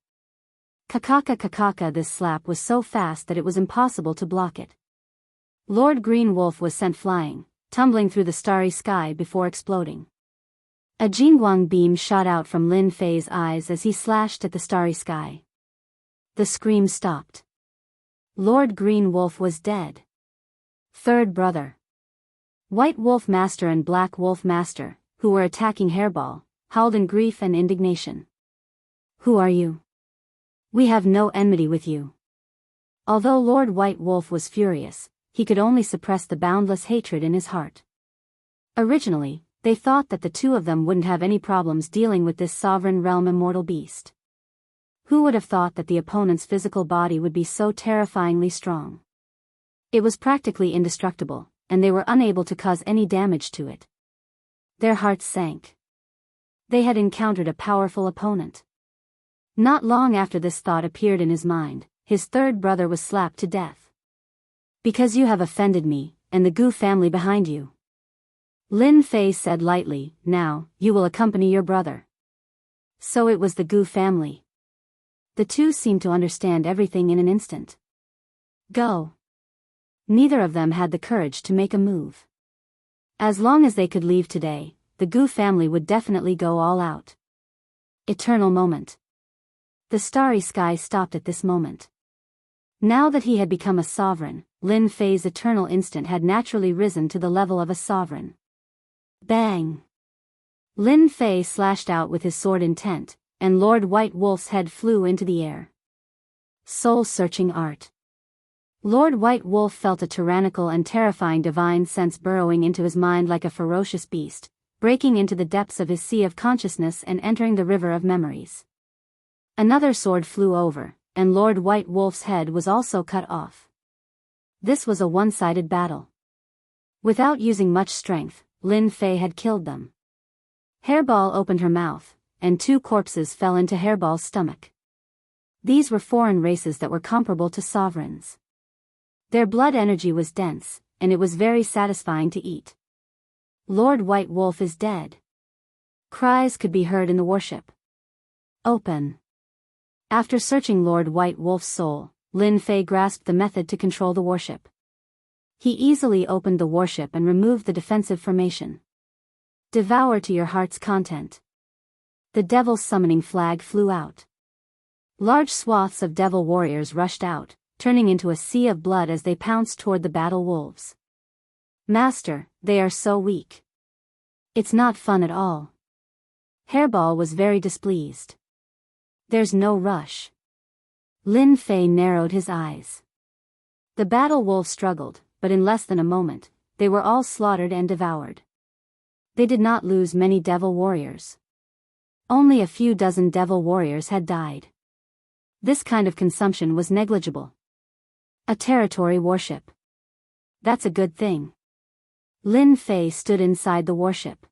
S1: Kakaka kakaka. This slap was so fast that it was impossible to block it. Lord Green Wolf was sent flying, tumbling through the starry sky before exploding. A Jingguang beam shot out from Lin Fei's eyes as he slashed at the starry sky. The scream stopped. Lord Green Wolf was dead. Third brother. White Wolf Master and Black Wolf Master, who were attacking Hairball, howled in grief and indignation. Who are you? We have no enmity with you. Although Lord White Wolf was furious, he could only suppress the boundless hatred in his heart. Originally, they thought that the two of them wouldn't have any problems dealing with this sovereign realm immortal beast. Who would have thought that the opponent's physical body would be so terrifyingly strong? It was practically indestructible, and they were unable to cause any damage to it. Their hearts sank. They had encountered a powerful opponent. Not long after this thought appeared in his mind, his third brother was slapped to death. Because you have offended me, and the Gu family behind you. Lin Fei said lightly, now, you will accompany your brother. So it was the Gu family. The two seemed to understand everything in an instant. Go. Neither of them had the courage to make a move. As long as they could leave today, the Gu family would definitely go all out. Eternal moment. The starry sky stopped at this moment. Now that he had become a sovereign, Lin Fei's eternal instinct had naturally risen to the level of a sovereign. Bang! Lin Fei slashed out with his sword intent, and Lord White Wolf's head flew into the air. Soul-searching art. Lord White Wolf felt a tyrannical and terrifying divine sense burrowing into his mind like a ferocious beast, breaking into the depths of his sea of consciousness and entering the river of memories. Another sword flew over, and Lord White Wolf's head was also cut off. This was a one-sided battle. Without using much strength, Lin Fei had killed them. Hairball opened her mouth, and 2 corpses fell into Hairball's stomach. These were foreign races that were comparable to sovereigns. Their blood energy was dense, and it was very satisfying to eat. Lord White Wolf is dead. Cries could be heard in the warship. Open. After searching Lord White Wolf's soul, Lin Fei grasped the method to control the warship. He easily opened the warship and removed the defensive formation. Devour to your heart's content. The devil's summoning flag flew out. Large swaths of devil warriors rushed out, turning into a sea of blood as they pounced toward the battle wolves. Master, they are so weak. It's not fun at all. Hairball was very displeased. There's no rush. Lin Fei narrowed his eyes. The battle wolves struggled, but in less than a moment, they were all slaughtered and devoured. They did not lose many devil warriors. Only a few dozen devil warriors had died. This kind of consumption was negligible. A territory warship. That's a good thing. Lin Fei stood inside the warship.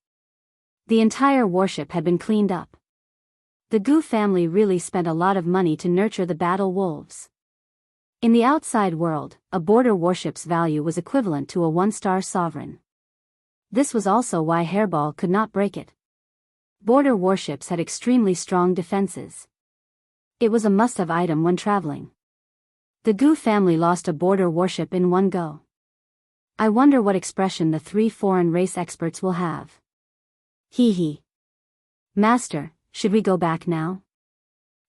S1: The entire warship had been cleaned up. The Gu family really spent a lot of money to nurture the battle wolves. In the outside world, a border warship's value was equivalent to a 1-star sovereign. This was also why Hairball could not break it. Border warships had extremely strong defenses. It was a must-have item when traveling. The Gu family lost a border warship in one go. I wonder what expression the 3 foreign race experts will have. Hee hee. Master, should we go back now?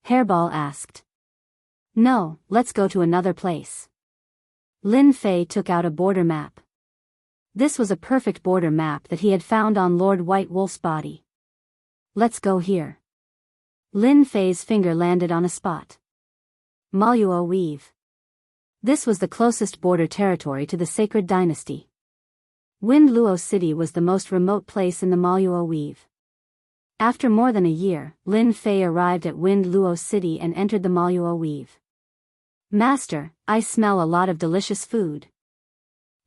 S1: Hairball asked. No, let's go to another place. Lin Fei took out a border map. This was a perfect border map that he had found on Lord White Wolf's body. Let's go here. Lin Fei's finger landed on a spot. Maluo Weave. This was the closest border territory to the sacred dynasty. Wind Luo City was the most remote place in the Maluo Weave. After more than a year, Lin Fei arrived at Wind Luo City and entered the Maluo Weave. Master, I smell a lot of delicious food.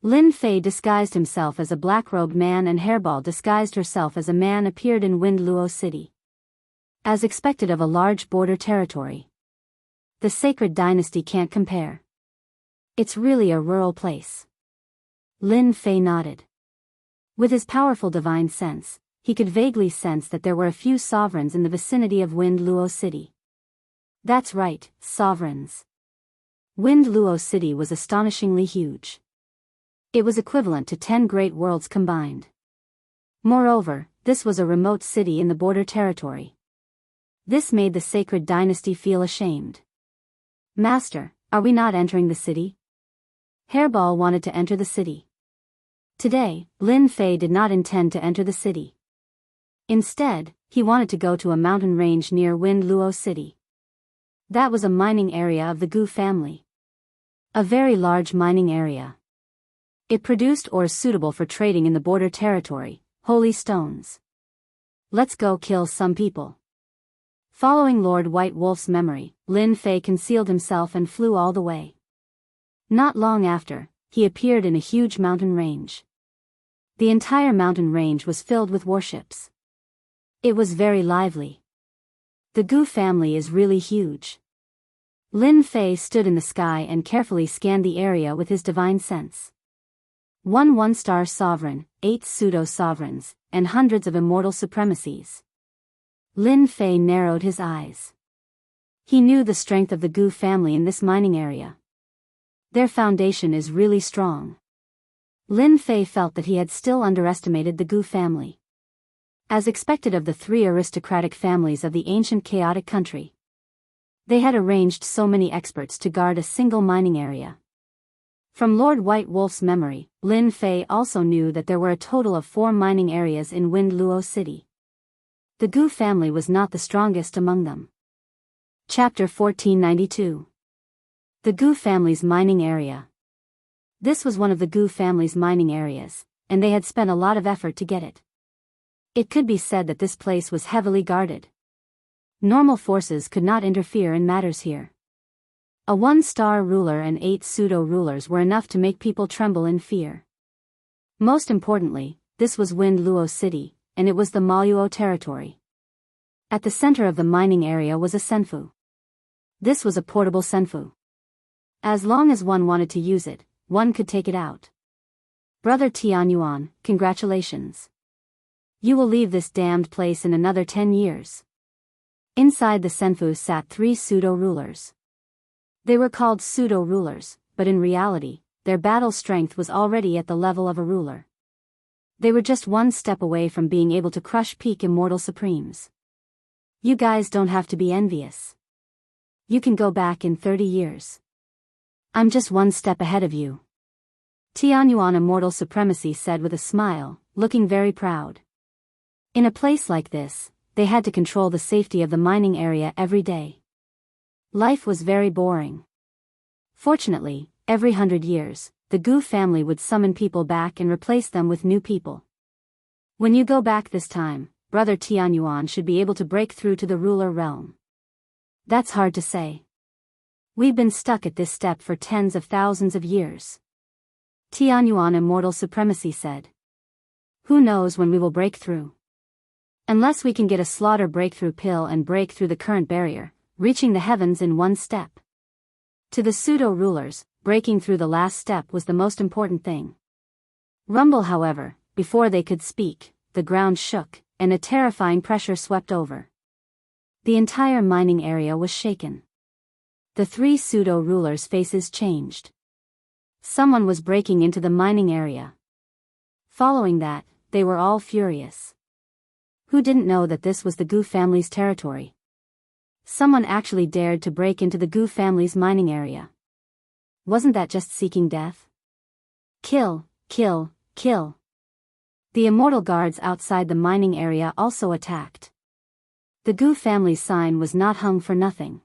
S1: Lin Fei disguised himself as a black-robed man and Hairball disguised herself as a man appeared in Wind Luo City. As expected of a large border territory. The sacred dynasty can't compare. It's really a rural place. Lin Fei nodded. With his powerful divine sense, he could vaguely sense that there were a few sovereigns in the vicinity of Wind Luo City. That's right, sovereigns. Wind Luo City was astonishingly huge. It was equivalent to 10 great worlds combined. Moreover, this was a remote city in the border territory. This made the sacred dynasty feel ashamed. Master, are we not entering the city? Hairball wanted to enter the city. Today, Lin Fei did not intend to enter the city. Instead, he wanted to go to a mountain range near Wind Luo City. That was a mining area of the Gu family. A very large mining area. It produced ores suitable for trading in the border territory, holy stones. Let's go kill some people. Following Lord White Wolf's memory, Lin Fei concealed himself and flew all the way. Not long after, he appeared in a huge mountain range. The entire mountain range was filled with warships. It was very lively. The Gu family is really huge. Lin Fei stood in the sky and carefully scanned the area with his divine sense. 1 1-star sovereign, 8 pseudo-sovereigns, and hundreds of immortal supremacies. Lin Fei narrowed his eyes. He knew the strength of the Gu family in this mining area. Their foundation is really strong. Lin Fei felt that he had still underestimated the Gu family. As expected of the 3 aristocratic families of the ancient chaotic country. They had arranged so many experts to guard a single mining area. From Lord White Wolf's memory, Lin Fei also knew that there were a total of 4 mining areas in Wind Luo City. The Gu family was not the strongest among them. Chapter 1492. The Gu family's mining area. This was one of the Gu family's mining areas, and they had spent a lot of effort to get it. It could be said that this place was heavily guarded. Normal forces could not interfere in matters here. A 1-star ruler and 8 pseudo-rulers were enough to make people tremble in fear. Most importantly, this was Wind Luo City, and it was the Maluo territory. At the center of the mining area was a senfu. This was a portable senfu. As long as one wanted to use it, one could take it out. Brother Tianyuan, congratulations. You will leave this damned place in another 10 years. Inside the senfu sat 3 pseudo-rulers. They were called pseudo-rulers, but in reality, their battle strength was already at the level of a ruler. They were just 1 step away from being able to crush peak immortal supremes. You guys don't have to be envious. You can go back in 30 years. I'm just 1 step ahead of you. Tianyuan Immortal Supremacy said with a smile, looking very proud. In a place like this, they had to control the safety of the mining area every day. Life was very boring. Fortunately, every 100 years, the Gu family would summon people back and replace them with new people. When you go back this time, Brother Tianyuan should be able to break through to the ruler realm. That's hard to say. We've been stuck at this step for tens of thousands of years. Tianyuan Immortal Supremacy said. Who knows when we will break through? Unless we can get a slaughter breakthrough pill and break through the current barrier, reaching the heavens in 1 step. To the pseudo-rulers, breaking through the last step was the most important thing. Rumble, however, before they could speak, the ground shook, and a terrifying pressure swept over. The entire mining area was shaken. The 3 pseudo-rulers' faces changed. Someone was breaking into the mining area. Following that, they were all furious. Who didn't know that this was the Gu family's territory? Someone actually dared to break into the Gu family's mining area. Wasn't that just seeking death? Kill, kill, kill. The immortal guards outside the mining area also attacked. The Gu family's sign was not hung for nothing.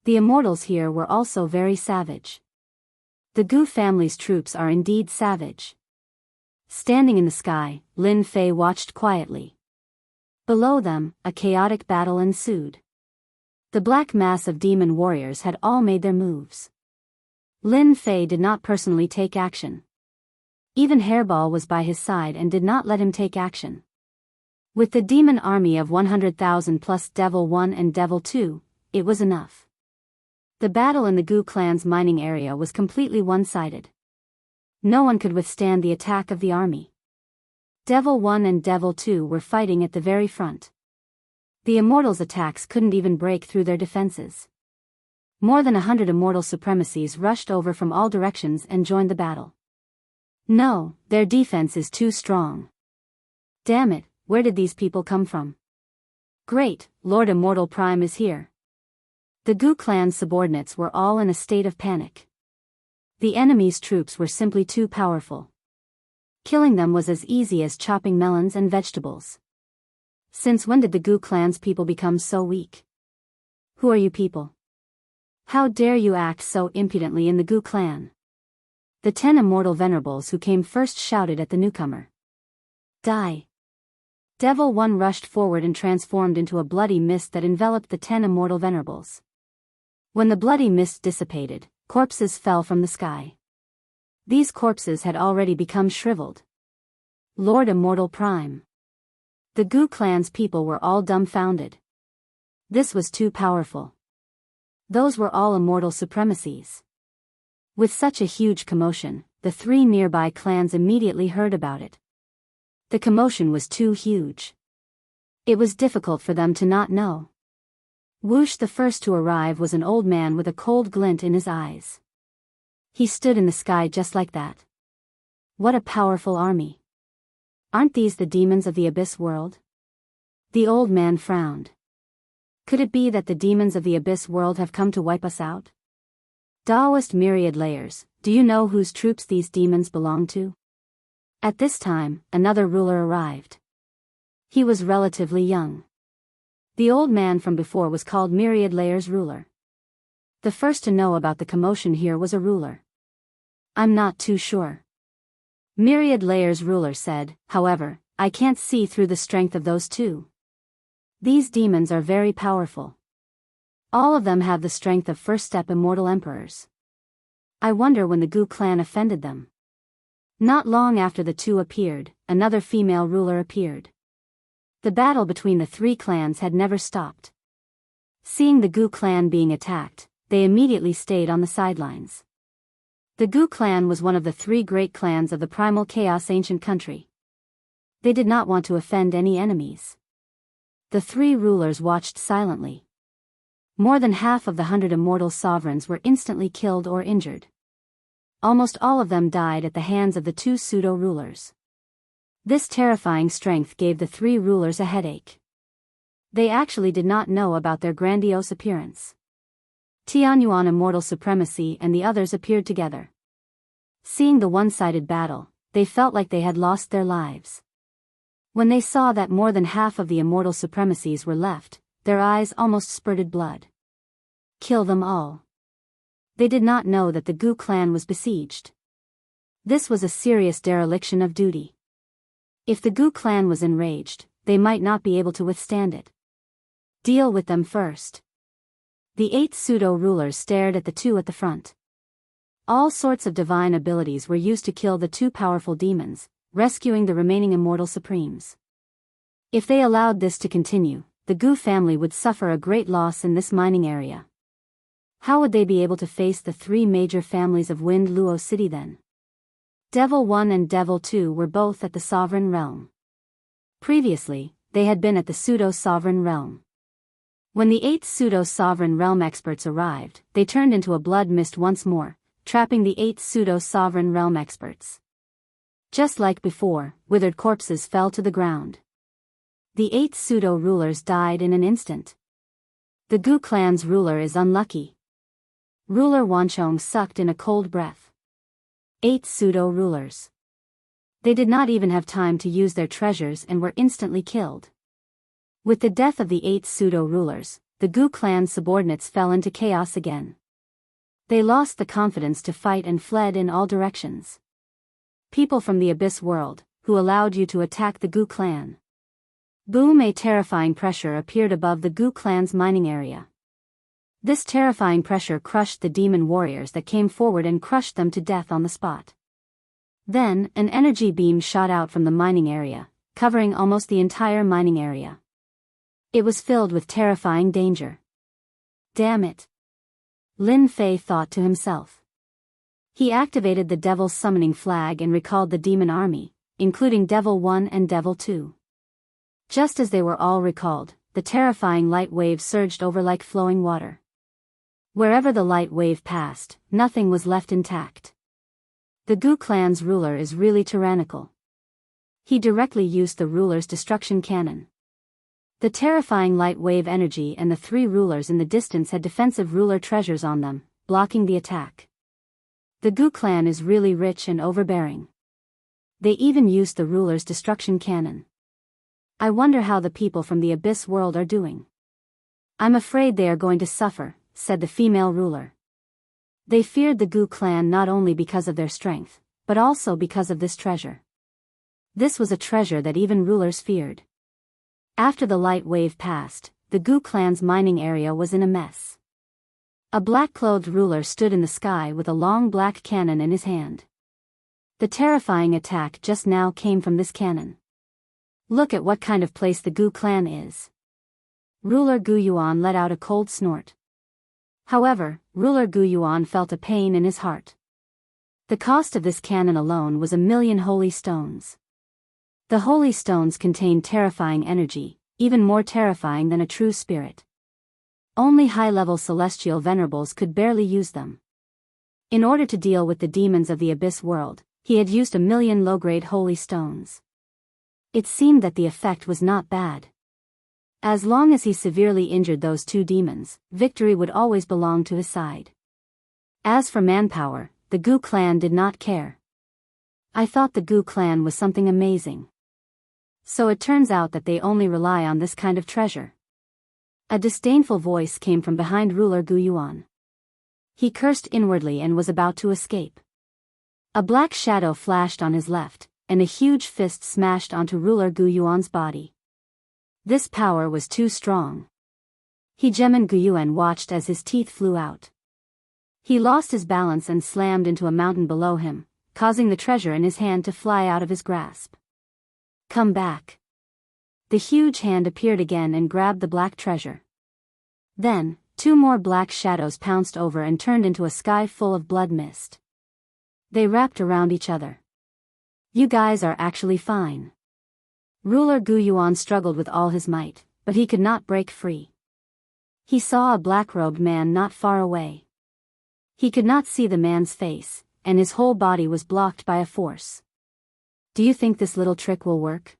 S1: The immortals here were also very savage. The Gu family's troops are indeed savage. Standing in the sky, Lin Fei watched quietly. Below them, a chaotic battle ensued. The black mass of demon warriors had all made their moves. Lin Fei did not personally take action. Even Hairball was by his side and did not let him take action. With the demon army of 100,000 plus Devil 1 and Devil 2, it was enough. The battle in the Gu clan's mining area was completely one-sided. No one could withstand the attack of the army. Devil 1 and Devil 2 were fighting at the very front. The Immortals' attacks couldn't even break through their defenses. More than 100 Immortal Supremacies rushed over from all directions and joined the battle. No, their defense is too strong. Damn it, where did these people come from? Great, Lord Immortal Prime is here. The Gu clan's subordinates were all in a state of panic. The enemy's troops were simply too powerful. Killing them was as easy as chopping melons and vegetables. Since when did the Gu clan's people become so weak? Who are you people? How dare you act so impudently in the Gu clan? The 10 immortal venerables who came first shouted at the newcomer. Die! Devil 1 rushed forward and transformed into a bloody mist that enveloped the 10 immortal venerables. When the bloody mist dissipated, corpses fell from the sky. These corpses had already become shriveled. Lord Immortal Prime. The Gu clan's people were all dumbfounded. This was too powerful. Those were all immortal supremacies. With such a huge commotion, the 3 nearby clans immediately heard about it. The commotion was too huge. It was difficult for them to not know. Whoosh, the first to arrive, was an old man with a cold glint in his eyes. He stood in the sky just like that. What a powerful army. Aren't these the demons of the Abyss world? The old man frowned. Could it be that the demons of the Abyss world have come to wipe us out? Daoist myriad layers, do you know whose troops these demons belong to? At this time, another ruler arrived. He was relatively young. The old man from before was called Myriad Layer's ruler. The first to know about the commotion here was a ruler. I'm not too sure. Myriad Layer's ruler said, however, I can't see through the strength of those two. These demons are very powerful. All of them have the strength of first step immortal emperors. I wonder when the Gu clan offended them. Not long after the two appeared, another female ruler appeared. The battle between the three clans had never stopped. Seeing the Gu clan being attacked, they immediately stayed on the sidelines. The Gu clan was one of the three great clans of the primal chaos ancient country. They did not want to offend any enemies. The three rulers watched silently. More than half of the 100 immortal sovereigns were instantly killed or injured. Almost all of them died at the hands of the two pseudo-rulers. This terrifying strength gave the three rulers a headache. They actually did not know about their grandiose appearance. Tianyuan immortal supremacy and the others appeared together. Seeing the one-sided battle, they felt like they had lost their lives. When they saw that more than half of the immortal supremacies were left, their eyes almost spurted blood. Kill them all. They did not know that the Gu clan was besieged. This was a serious dereliction of duty. If the Gu clan was enraged, they might not be able to withstand it. Deal with them first. The 8 pseudo-rulers stared at the two at the front. All sorts of divine abilities were used to kill the two powerful demons, rescuing the remaining immortal supremes. If they allowed this to continue, the Gu family would suffer a great loss in this mining area. How would they be able to face the three major families of Wind Luo City then? Devil 1 and Devil 2 were both at the Sovereign Realm. Previously, they had been at the Pseudo-Sovereign Realm. When the 8 Pseudo-Sovereign Realm experts arrived, they turned into a blood mist once more, trapping the 8 Pseudo-Sovereign Realm experts. Just like before, withered corpses fell to the ground. The 8 pseudo-rulers died in an instant. The Gu clan's ruler is unlucky. Ruler Wanchong sucked in a cold breath. 8 pseudo-rulers. They did not even have time to use their treasures and were instantly killed. With the death of the 8 pseudo-rulers, the Gu clan's subordinates fell into chaos again. They lost the confidence to fight and fled in all directions. People from the Abyss world, who allowed you to attack the Gu clan? Boom! A terrifying pressure appeared above the Gu clan's mining area. This terrifying pressure crushed the demon warriors that came forward and crushed them to death on the spot. Then, an energy beam shot out from the mining area, covering almost the entire mining area. It was filled with terrifying danger. Damn it! Lin Fei thought to himself. He activated the Devil's summoning flag and recalled the demon army, including Devil 1 and Devil 2. Just as they were all recalled, the terrifying light wave surged over like flowing water. Wherever the light wave passed, nothing was left intact. The Gu clan's ruler is really tyrannical. He directly used the ruler's destruction cannon. The terrifying light wave energy and the 3 rulers in the distance had defensive ruler treasures on them, blocking the attack. The Gu clan is really rich and overbearing. They even used the ruler's destruction cannon. I wonder how the people from the Abyss world are doing. I'm afraid they are going to suffer, said the female ruler. They feared the Gu clan not only because of their strength, but also because of this treasure. This was a treasure that even rulers feared. After the light wave passed, the Gu clan's mining area was in a mess. A black-clothed ruler stood in the sky with a long black cannon in his hand. The terrifying attack just now came from this cannon. Look at what kind of place the Gu clan is. Ruler Gu Yuan let out a cold snort. However, Ruler Gu Yuan felt a pain in his heart. The cost of this cannon alone was 1,000,000 holy stones. The holy stones contained terrifying energy, even more terrifying than a true spirit. Only high-level celestial venerables could barely use them. In order to deal with the demons of the Abyss world, he had used 1,000,000 low-grade holy stones. It seemed that the effect was not bad. As long as he severely injured those 2 demons, victory would always belong to his side. As for manpower, the Gu clan did not care. I thought the Gu clan was something amazing. So it turns out that they only rely on this kind of treasure. A disdainful voice came from behind ruler Gu Yuan. He cursed inwardly and was about to escape. A black shadow flashed on his left, and a huge fist smashed onto ruler Gu Yuan's body. This power was too strong. Hegeman Gu Yuan watched as his teeth flew out. He lost his balance and slammed into a mountain below him, causing the treasure in his hand to fly out of his grasp. Come back. The huge hand appeared again and grabbed the black treasure. Then, two more black shadows pounced over and turned into a sky full of blood mist. They wrapped around each other. You guys are actually fine. Ruler Gu Yuan struggled with all his might, but he could not break free. He saw a black-robed man not far away. He could not see the man's face, and his whole body was blocked by a force. Do you think this little trick will work?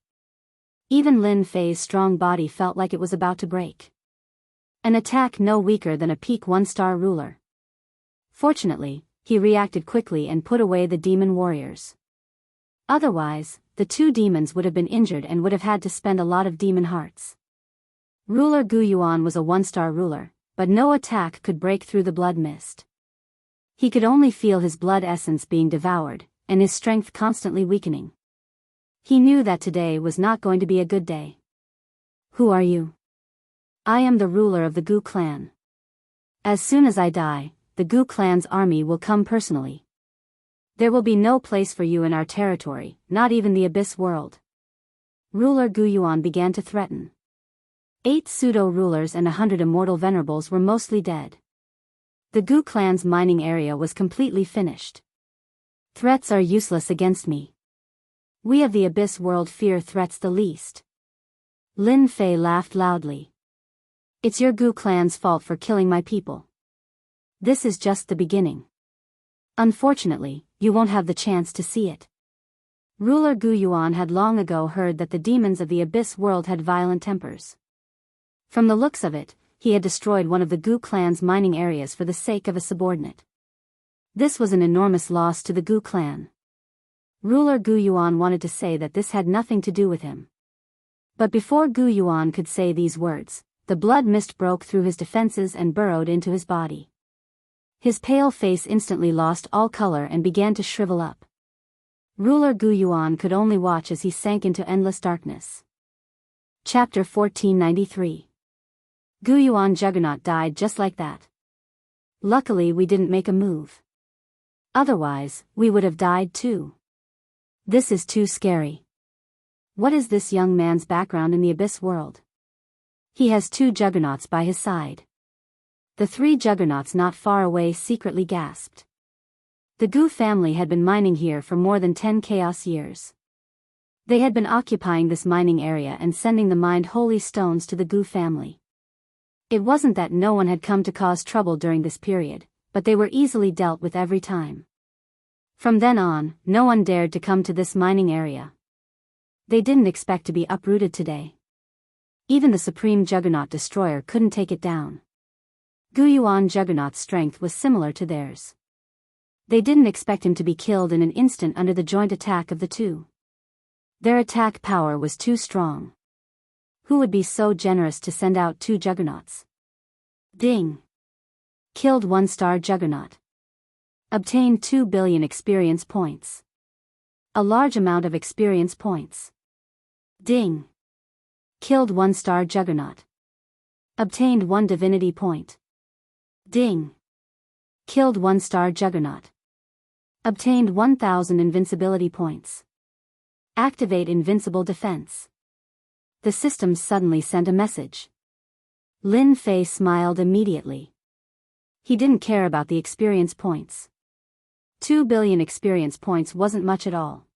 S1: Even Lin Fei's strong body felt like it was about to break. An attack no weaker than a peak one-star ruler. Fortunately, he reacted quickly and put away the demon warriors. Otherwise, the two demons would have been injured and would have had to spend a lot of demon hearts. Ruler Gu Yuan was a one-star ruler, but no attack could break through the blood mist. He could only feel his blood essence being devoured, and his strength constantly weakening. He knew that today was not going to be a good day. Who are you? I am the ruler of the Gu clan. As soon as I die, the Gu clan's army will come personally. There will be no place for you in our territory, not even the Abyss world. Ruler Gu Yuan began to threaten. 8 pseudo-rulers and 100 immortal venerables were mostly dead. The Gu clan's mining area was completely finished. Threats are useless against me. We of the Abyss world fear threats the least. Lin Fei laughed loudly. It's your Gu clan's fault for killing my people. This is just the beginning. Unfortunately, you won't have the chance to see it. Ruler Gu Yuan had long ago heard that the demons of the Abyss world had violent tempers. From the looks of it, he had destroyed one of the Gu clan's mining areas for the sake of a subordinate. This was an enormous loss to the Gu clan. Ruler Gu Yuan wanted to say that this had nothing to do with him. But before Gu Yuan could say these words, the blood mist broke through his defenses and burrowed into his body. His pale face instantly lost all color and began to shrivel up. Ruler Gu Yuan could only watch as he sank into endless darkness. Chapter 1493. Gu Yuan Juggernaut died just like that. Luckily we didn't make a move. Otherwise, we would have died too. This is too scary. What is this young man's background in the Abyss world? He has 2 juggernauts by his side. The 3 juggernauts not far away secretly gasped. The Gu family had been mining here for more than 10 chaos years. They had been occupying this mining area and sending the mined holy stones to the Gu family. It wasn't that no one had come to cause trouble during this period, but they were easily dealt with every time. From then on, no one dared to come to this mining area. They didn't expect to be uprooted today. Even the Supreme Juggernaut Destroyer couldn't take it down. Gu Yuan Juggernaut's strength was similar to theirs. They didn't expect him to be killed in an instant under the joint attack of the two. Their attack power was too strong. Who would be so generous to send out 2 juggernauts? Ding! Killed 1-star juggernaut. Obtained 2 billion experience points. A large amount of experience points. Ding! Killed 1-star juggernaut. Obtained 1 divinity point. Ding! Killed 1-star juggernaut. Obtained 1000 invincibility points. Activate invincible defense. The system suddenly sent a message. Lin Fei smiled immediately. He didn't care about the experience points. 2 billion experience points wasn't much at all.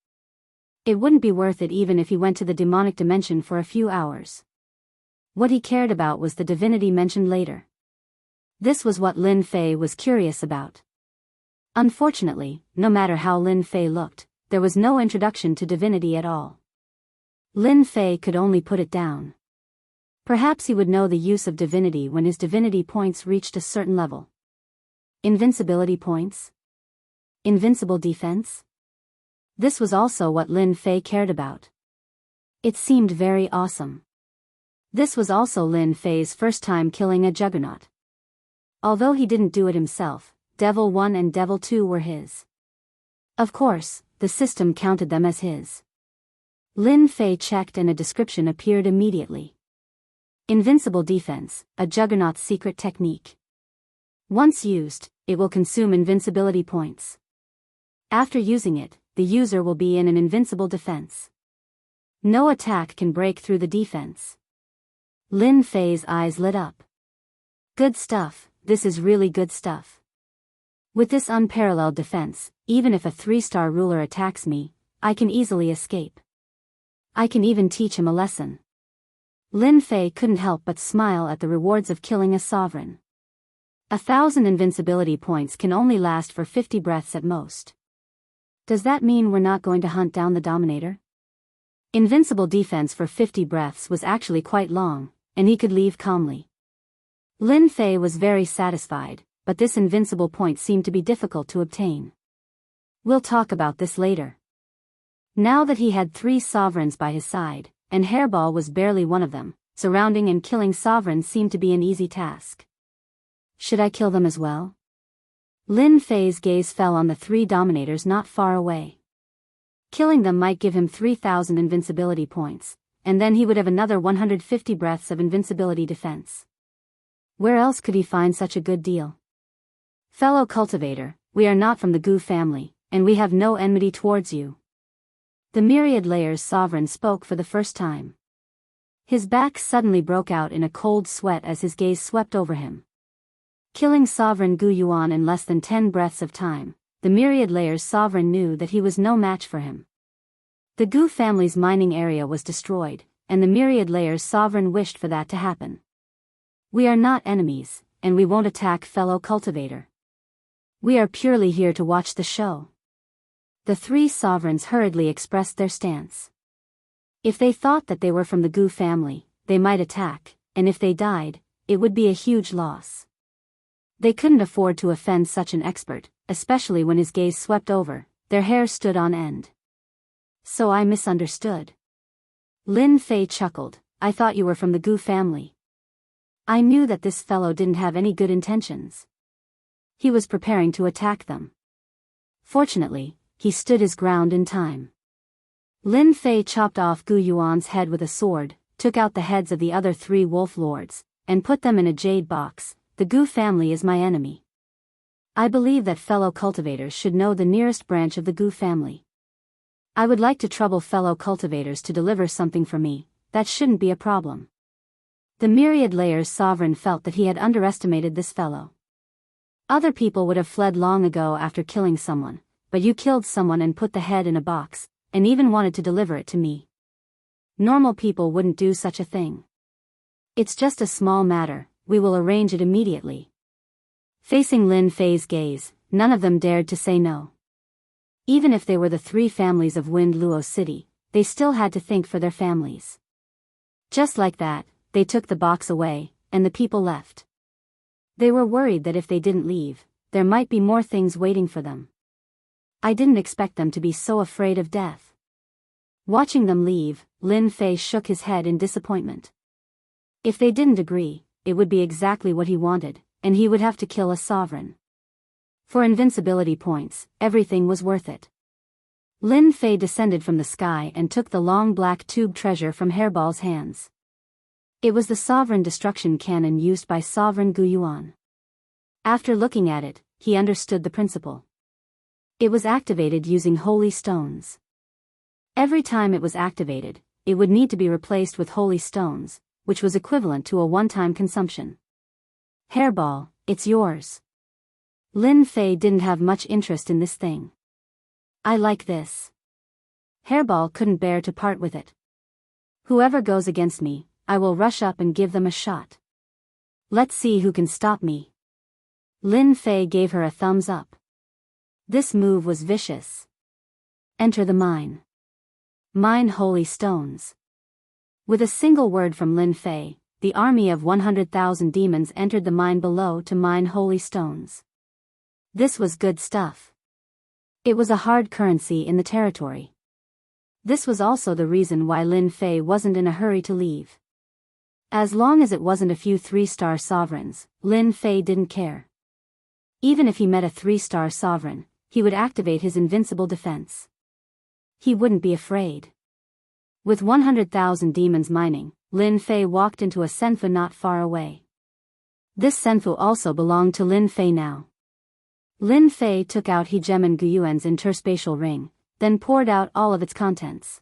S1: It wouldn't be worth it even if he went to the demonic dimension for a few hours. What he cared about was the divinity mentioned later. This was what Lin Fei was curious about. Unfortunately, no matter how Lin Fei looked, there was no introduction to divinity at all. Lin Fei could only put it down. Perhaps he would know the use of divinity when his divinity points reached a certain level. Invincibility points? Invincible defense? This was also what Lin Fei cared about. It seemed very awesome. This was also Lin Fei's first time killing a juggernaut. Although he didn't do it himself, Devil 1 and Devil 2 were his. Of course, the system counted them as his. Lin Fei checked and a description appeared immediately. Invincible defense, a juggernaut's secret technique. Once used, it will consume invincibility points. After using it, the user will be in an invincible defense. No attack can break through the defense. Lin Fei's eyes lit up. Good stuff, this is really good stuff. With this unparalleled defense, even if a 3-star ruler attacks me, I can easily escape. I can even teach him a lesson. Lin Fei couldn't help but smile at the rewards of killing a sovereign. 1,000 invincibility points can only last for 50 breaths at most. Does that mean we're not going to hunt down the Dominator? Invincible defense for 50 breaths was actually quite long, and he could leave calmly. Lin Fei was very satisfied, but this invincible point seemed to be difficult to obtain. We'll talk about this later. Now that he had 3 sovereigns by his side, and Hairball was barely one of them, surrounding and killing sovereigns seemed to be an easy task. Should I kill them as well? Lin Fei's gaze fell on the 3 dominators not far away. Killing them might give him 3,000 invincibility points, and then he would have another 150 breaths of invincibility defense. Where else could he find such a good deal? Fellow cultivator, we are not from the Gu family, and we have no enmity towards you. The Myriad Layers sovereign spoke for the first time. His back suddenly broke out in a cold sweat as his gaze swept over him. Killing sovereign Gu Yuan in less than 10 breaths of time, the Myriad Layers sovereign knew that he was no match for him. The Gu family's mining area was destroyed, and the Myriad Layers sovereign wished for that to happen. We are not enemies, and we won't attack fellow cultivator. We are purely here to watch the show. The 3 sovereigns hurriedly expressed their stance. If they thought that they were from the Gu family, they might attack, and if they died, it would be a huge loss. They couldn't afford to offend such an expert, especially when his gaze swept over, their hair stood on end. So I misunderstood. Lin Fei chuckled, I thought you were from the Gu family. I knew that this fellow didn't have any good intentions. He was preparing to attack them. Fortunately, he stood his ground in time. Lin Fei chopped off Gu Yuan's head with a sword, took out the heads of the other 3 wolf lords, and put them in a jade box. The Gu family is my enemy. I believe that fellow cultivators should know the nearest branch of the Gu family. I would like to trouble fellow cultivators to deliver something for me, that shouldn't be a problem. The Myriad Layers sovereign felt that he had underestimated this fellow. Other people would have fled long ago after killing someone, but you killed someone and put the head in a box, and even wanted to deliver it to me. Normal people wouldn't do such a thing. It's just a small matter, we will arrange it immediately. Facing Lin Fei's gaze, none of them dared to say no. Even if they were the 3 families of Wind Luo City, they still had to think for their families. Just like that, they took the box away, and the people left. They were worried that if they didn't leave, there might be more things waiting for them. I didn't expect them to be so afraid of death. Watching them leave, Lin Fei shook his head in disappointment. If they didn't agree, it would be exactly what he wanted, and he would have to kill a sovereign. For invincibility points, everything was worth it. Lin Fei descended from the sky and took the long black tube treasure from Hairball's hands. It was the sovereign destruction cannon used by sovereign Gu Yuan. After looking at it, he understood the principle. It was activated using holy stones. Every time it was activated, it would need to be replaced with holy stones, which was equivalent to a one-time consumption. Hairball, it's yours. Lin Fei didn't have much interest in this thing. I like this. Hairball couldn't bear to part with it. Whoever goes against me, I will rush up and give them a shot. Let's see who can stop me. Lin Fei gave her a thumbs up. This move was vicious. Enter the mine. Mine holy stones. With a single word from Lin Fei, the army of 100,000 demons entered the mine below to mine holy stones. This was good stuff. It was a hard currency in the territory. This was also the reason why Lin Fei wasn't in a hurry to leave. As long as it wasn't a few 3-star sovereigns, Lin Fei didn't care. Even if he met a 3-star sovereign, he would activate his invincible defense. He wouldn't be afraid. With 100,000 demons mining, Lin Fei walked into a senfu not far away. This senfu also belonged to Lin Fei now. Lin Fei took out Hegemon Guyuan's interspatial ring, then poured out all of its contents.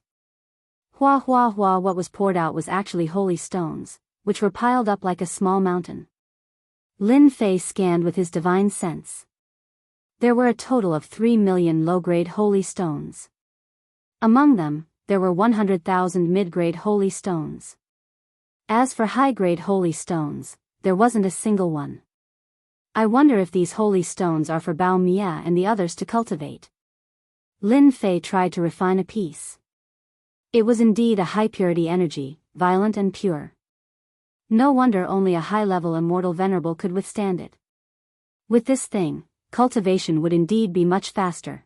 S1: Hua hua hua, what was poured out was actually holy stones, which were piled up like a small mountain. Lin Fei scanned with his divine sense. There were a total of 3 million low-grade holy stones. Among them, there were 100,000 mid-grade holy stones. As for high-grade holy stones, there wasn't a single one. I wonder if these holy stones are for Bao Mia and the others to cultivate. Lin Fei tried to refine a piece. It was indeed a high-purity energy, violent and pure. No wonder only a high-level immortal venerable could withstand it. With this thing, cultivation would indeed be much faster.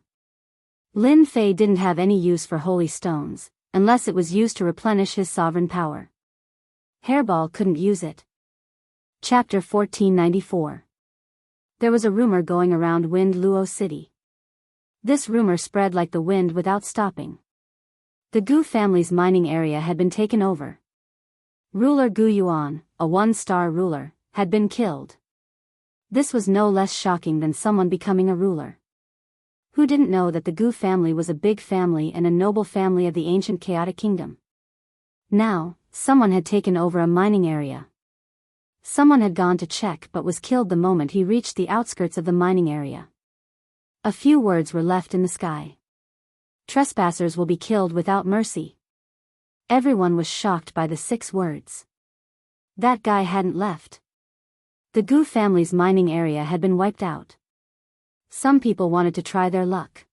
S1: Lin Fei didn't have any use for holy stones, unless it was used to replenish his sovereign power. Hairball couldn't use it. Chapter 1494. There was a rumor going around Wind Luo City. This rumor spread like the wind without stopping. The Gu family's mining area had been taken over. Ruler Gu Yuan, a 1-star ruler, had been killed. This was no less shocking than someone becoming a ruler. Who didn't know that the Gu family was a big family and a noble family of the ancient chaotic kingdom? Now, someone had taken over a mining area. Someone had gone to check but was killed the moment he reached the outskirts of the mining area. A few words were left in the sky. Trespassers will be killed without mercy. Everyone was shocked by the 6 words. That guy hadn't left. The Gu family's mining area had been wiped out. Some people wanted to try their luck.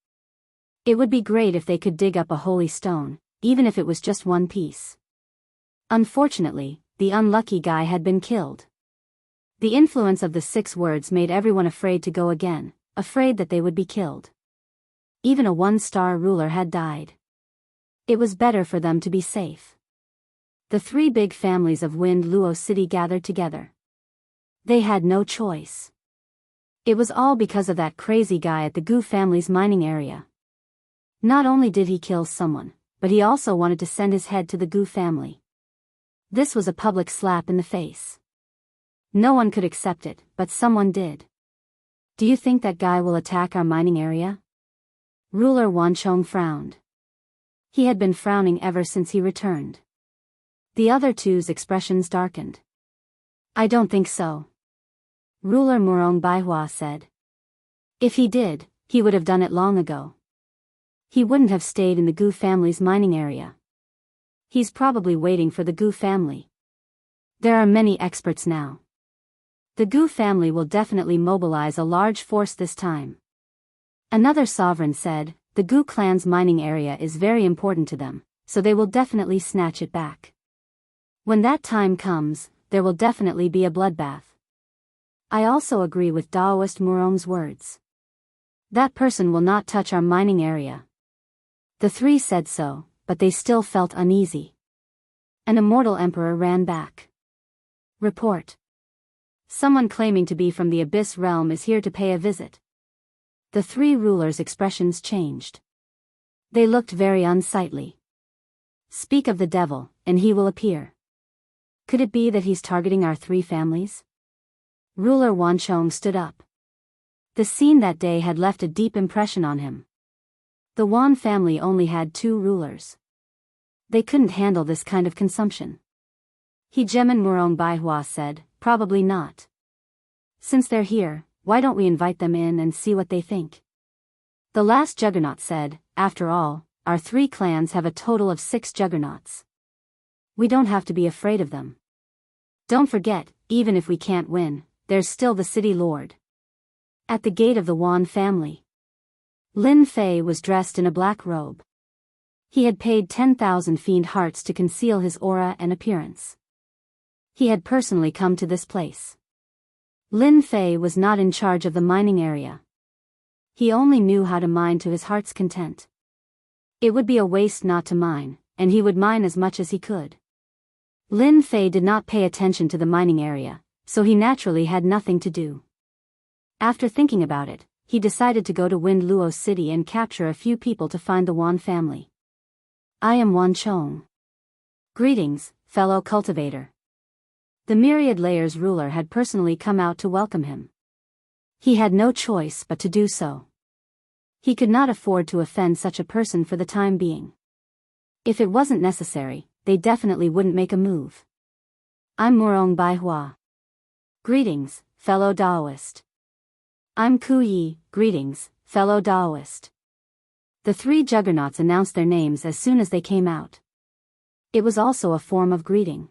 S1: It would be great if they could dig up a holy stone, even if it was just one piece. Unfortunately, the unlucky guy had been killed. The influence of the 6 words made everyone afraid to go again, afraid that they would be killed. Even a 1-star ruler had died. It was better for them to be safe. The 3 big families of Wind Luo City gathered together. They had no choice. It was all because of that crazy guy at the Gu family's mining area. Not only did he kill someone, but he also wanted to send his head to the Gu family. This was a public slap in the face. No one could accept it, but someone did. Do you think that guy will attack our mining area? Ruler Wanchong frowned. He had been frowning ever since he returned. The other 2's expressions darkened. I don't think so. Ruler Murong Baihua said. If he did, he would have done it long ago. He wouldn't have stayed in the Gu family's mining area. He's probably waiting for the Gu family. There are many experts now. The Gu family will definitely mobilize a large force this time. Another sovereign said, the Gu clan's mining area is very important to them, so they will definitely snatch it back. When that time comes, there will definitely be a bloodbath. I also agree with Daoist Murong's words. That person will not touch our mining area. The 3 said so, but they still felt uneasy. An immortal emperor ran back. Report. Someone claiming to be from the Abyss realm is here to pay a visit. The 3 rulers' expressions changed. They looked very unsightly. Speak of the devil, and he will appear. Could it be that he's targeting our 3 families? Ruler Wanchong stood up. The scene that day had left a deep impression on him. The Wan family only had 2 rulers. They couldn't handle this kind of consumption. Hegemon Murong Baihua said, probably not. Since they're here, why don't we invite them in and see what they think? The last juggernaut said, after all, our 3 clans have a total of 6 juggernauts. We don't have to be afraid of them. Don't forget, even if we can't win, there's still the city lord. At the gate of the Wan family, Lin Fei was dressed in a black robe. He had paid 10,000 fiend hearts to conceal his aura and appearance. He had personally come to this place. Lin Fei was not in charge of the mining area. He only knew how to mine to his heart's content. It would be a waste not to mine, and he would mine as much as he could. Lin Fei did not pay attention to the mining area, so he naturally had nothing to do. After thinking about it, he decided to go to Wind Luo City and capture a few people to find the Wan family. I am Wan Chong. Greetings, fellow cultivator. The Myriad Layers ruler had personally come out to welcome him. He had no choice but to do so. He could not afford to offend such a person for the time being. If it wasn't necessary, they definitely wouldn't make a move. I'm Murong Baihua. Greetings, fellow Daoist. I'm Ku Yi. Greetings, fellow Daoist. The three juggernauts announced their names as soon as they came out. It was also a form of greeting.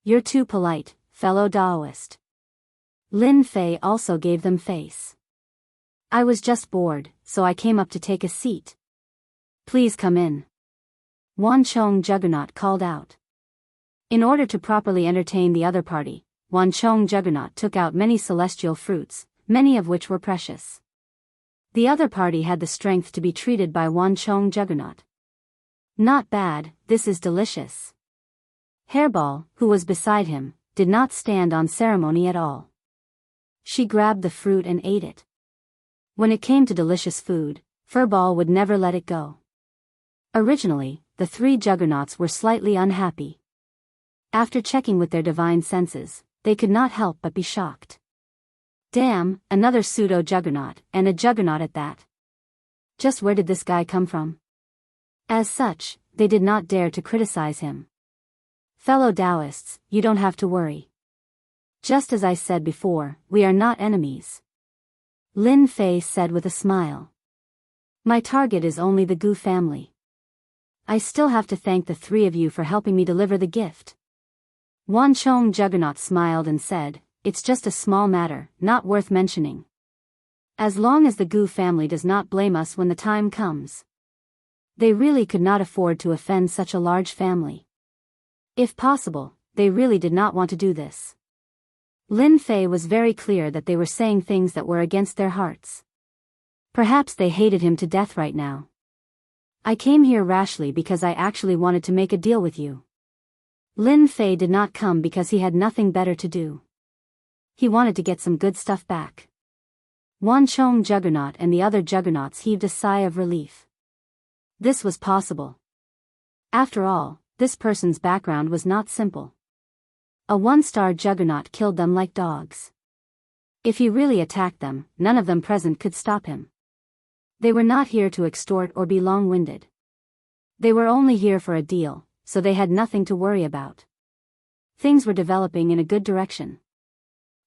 S1: You're too polite, fellow Daoist. Lin Fei also gave them face. I was just bored, so I came up to take a seat. Please come in. Wan Chong Juggernaut called out. In order to properly entertain the other party, Wan Chong Juggernaut took out many celestial fruits, many of which were precious. The other party had the strength to be treated by Wan Chong Juggernaut. Not bad, this is delicious. Hairball, who was beside him, did not stand on ceremony at all. She grabbed the fruit and ate it. When it came to delicious food, Furball would never let it go. Originally, the three juggernauts were slightly unhappy. After checking with their divine senses, they could not help but be shocked. Damn, another pseudo-juggernaut, and a juggernaut at that. Just where did this guy come from? As such, they did not dare to criticize him. Fellow Daoists, you don't have to worry. Just as I said before, we are not enemies. Lin Fei said with a smile. My target is only the Gu family. I still have to thank the three of you for helping me deliver the gift. Wan Chong Juggernaut smiled and said, it's just a small matter, not worth mentioning. As long as the Gu family does not blame us when the time comes. They really could not afford to offend such a large family. If possible, they really did not want to do this. Lin Fei was very clear that they were saying things that were against their hearts. Perhaps they hated him to death right now. I came here rashly because I actually wanted to make a deal with you. Lin Fei did not come because he had nothing better to do. He wanted to get some good stuff back. Wan Chong Juggernaut and the other juggernauts heaved a sigh of relief. This was possible. After all, this person's background was not simple. A one-star juggernaut killed them like dogs. If he really attacked them, none of them present could stop him. They were not here to extort or be long-winded. They were only here for a deal, so they had nothing to worry about. Things were developing in a good direction.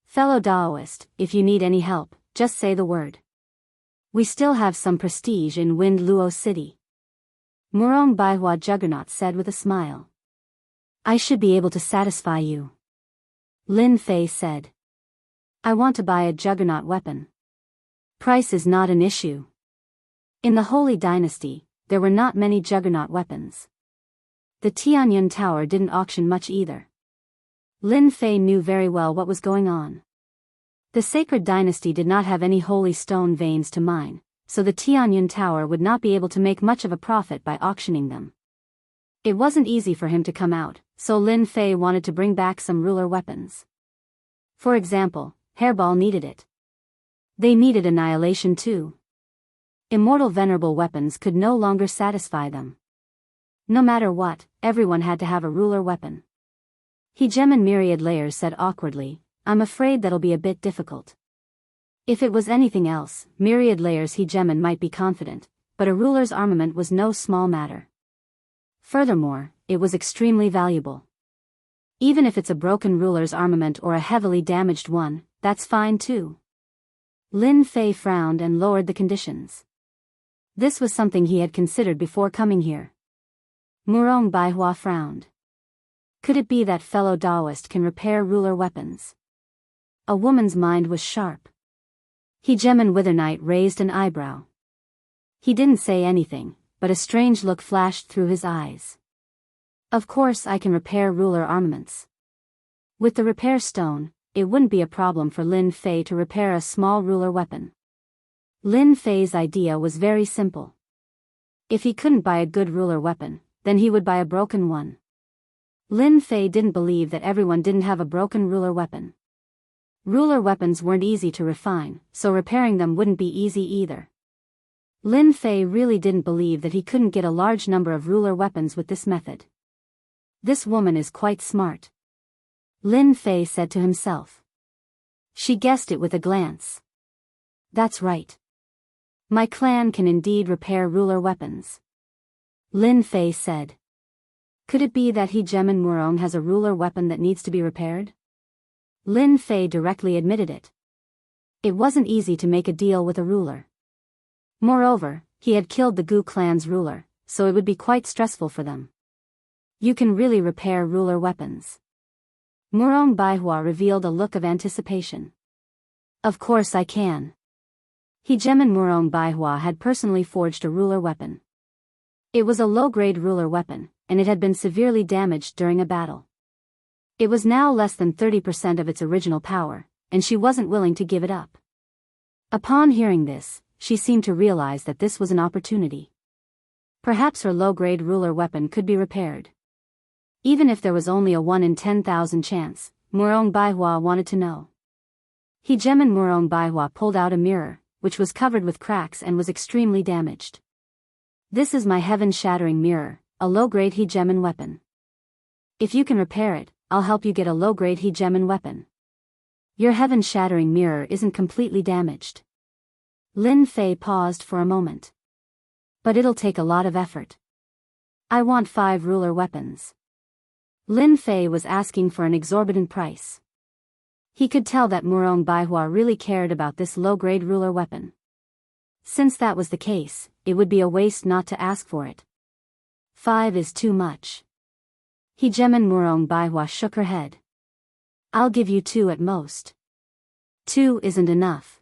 S1: Fellow Daoist, if you need any help, just say the word. We still have some prestige in Wind Luo City. Murong Baihua Juggernaut said with a smile. I should be able to satisfy you. Lin Fei said. I want to buy a juggernaut weapon. Price is not an issue. In the Holy Dynasty, there were not many juggernaut weapons. The Tianyun Tower didn't auction much either. Lin Fei knew very well what was going on. The Sacred Dynasty did not have any holy stone veins to mine, so the Tianyun Tower would not be able to make much of a profit by auctioning them. It wasn't easy for him to come out, so Lin Fei wanted to bring back some ruler weapons. For example, Hairball needed it. They needed annihilation too. Immortal venerable weapons could no longer satisfy them. No matter what, everyone had to have a ruler weapon. Hegemin Myriad Layers said awkwardly, I'm afraid that'll be a bit difficult. If it was anything else, Myriad Layers Hegemin might be confident, but a ruler's armament was no small matter. Furthermore, it was extremely valuable. Even if it's a broken ruler's armament or a heavily damaged one, that's fine too. Lin Fei frowned and lowered the conditions. This was something he had considered before coming here. Murong Baihua frowned. Could it be that fellow Daoist can repair ruler weapons? A woman's mind was sharp. Hegemin Withernight raised an eyebrow. He didn't say anything, but a strange look flashed through his eyes. Of course I can repair ruler armaments. With the repair stone, it wouldn't be a problem for Lin Fei to repair a small ruler weapon. Lin Fei's idea was very simple. If he couldn't buy a good ruler weapon, then he would buy a broken one. Lin Fei didn't believe that everyone didn't have a broken ruler weapon. Ruler weapons weren't easy to refine, so repairing them wouldn't be easy either. Lin Fei really didn't believe that he couldn't get a large number of ruler weapons with this method. This woman is quite smart, Lin Fei said to himself. She guessed it with a glance. That's right. My clan can indeed repair ruler weapons, Lin Fei said. Could it be that he Gemin Murong has a ruler weapon that needs to be repaired? Lin Fei directly admitted it. It wasn't easy to make a deal with a ruler. Moreover, he had killed the Gu clan's ruler, so it would be quite stressful for them. You can really repair ruler weapons. Murong Baihua revealed a look of anticipation. Of course I can. He Gemin Murong Baihua had personally forged a ruler weapon. It was a low-grade ruler weapon, and it had been severely damaged during a battle. It was now less than 30% of its original power, and she wasn't willing to give it up. Upon hearing this, she seemed to realize that this was an opportunity. Perhaps her low-grade ruler weapon could be repaired. Even if there was only a 1 in 10,000 chance, Murong Baihua wanted to know. He Gemin Murong Baihua pulled out a mirror, which was covered with cracks and was extremely damaged. This is my heaven-shattering mirror, a low-grade Hegemin weapon. If you can repair it, I'll help you get a low-grade Hegemin weapon. Your heaven-shattering mirror isn't completely damaged. Lin Fei paused for a moment. But it'll take a lot of effort. I want 5 ruler weapons. Lin Fei was asking for an exorbitant price. He could tell that Murong Baihua really cared about this low-grade ruler weapon. Since that was the case, it would be a waste not to ask for it. 5 is too much. Hegemin Murong Baihua shook her head. I'll give you 2 at most. 2 isn't enough.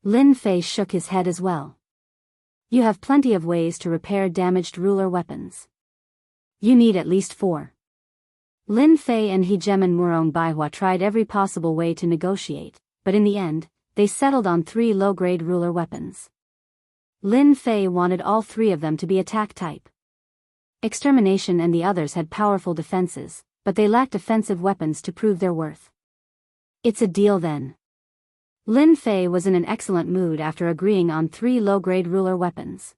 S1: Lin Fei shook his head as well. You have plenty of ways to repair damaged ruler weapons. You need at least 4. Lin Fei and Hegemin Murong Baihua tried every possible way to negotiate, but in the end, they settled on 3 low-grade ruler weapons. Lin Fei wanted all 3 of them to be attack type. Extermination and the others had powerful defenses, but they lacked offensive weapons to prove their worth. It's a deal then. Lin Fei was in an excellent mood after agreeing on 3 low-grade ruler weapons.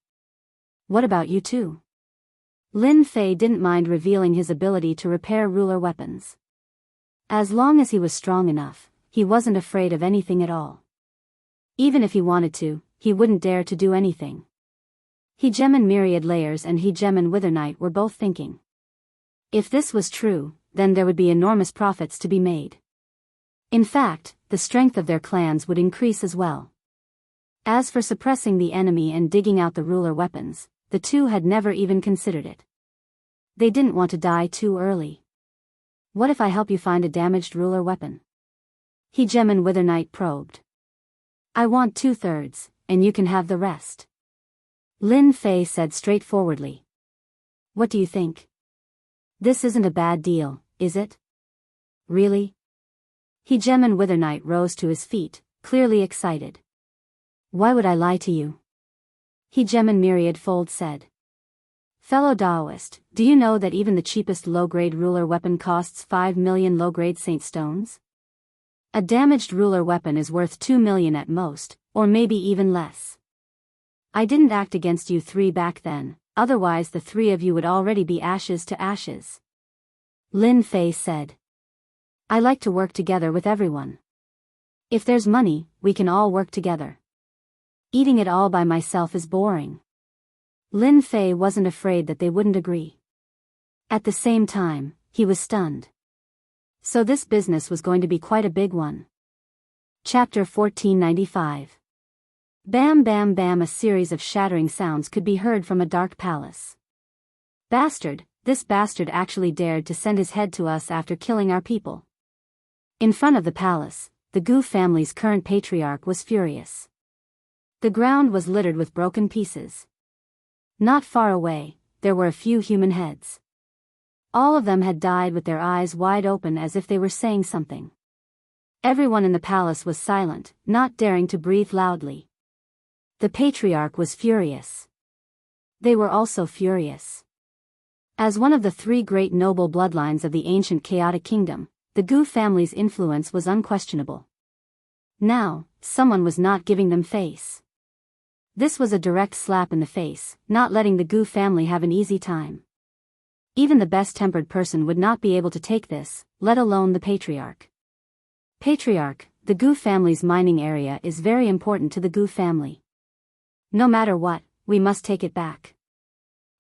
S1: What about you two? Lin Fei didn't mind revealing his ability to repair ruler weapons. As long as he was strong enough, he wasn't afraid of anything at all. Even if he wanted to, he wouldn't dare to do anything. Hegemin Myriad Layers and Hegemin Withernight were both thinking. If this was true, then there would be enormous profits to be made. In fact, the strength of their clans would increase as well. As for suppressing the enemy and digging out the ruler weapons, the two had never even considered it. They didn't want to die too early. What if I help you find a damaged ruler weapon? Hegemin Withernight probed. I want 2/3, and you can have the rest. Lin Fei said straightforwardly. What do you think? This isn't a bad deal, is it? Really? Hegemin Withernight rose to his feet, clearly excited. Why would I lie to you? Hegemin Myriad Fold said. Fellow Daoist, do you know that even the cheapest low-grade ruler weapon costs 5 million low-grade saint stones? A damaged ruler weapon is worth 2 million at most, or maybe even less. I didn't act against you 3 back then, otherwise the 3 of you would already be ashes to ashes. Lin Fei said. I like to work together with everyone. If there's money, we can all work together. Eating it all by myself is boring. Lin Fei wasn't afraid that they wouldn't agree. At the same time, he was stunned. So this business was going to be quite a big one. Chapter 1495. Bam bam bam. A series of shattering sounds could be heard from a dark palace. Bastard, this bastard actually dared to send his head to us after killing our people. In front of the palace, the Gu family's current patriarch was furious. The ground was littered with broken pieces. Not far away, there were a few human heads. All of them had died with their eyes wide open as if they were saying something. Everyone in the palace was silent, not daring to breathe loudly. The patriarch was furious. They were also furious. As one of the three great noble bloodlines of the ancient chaotic kingdom, the Gu family's influence was unquestionable. Now, someone was not giving them face. This was a direct slap in the face, not letting the Gu family have an easy time. Even the best-tempered person would not be able to take this, let alone the patriarch. Patriarch, the Gu family's mining area is very important to the Gu family. No matter what, we must take it back.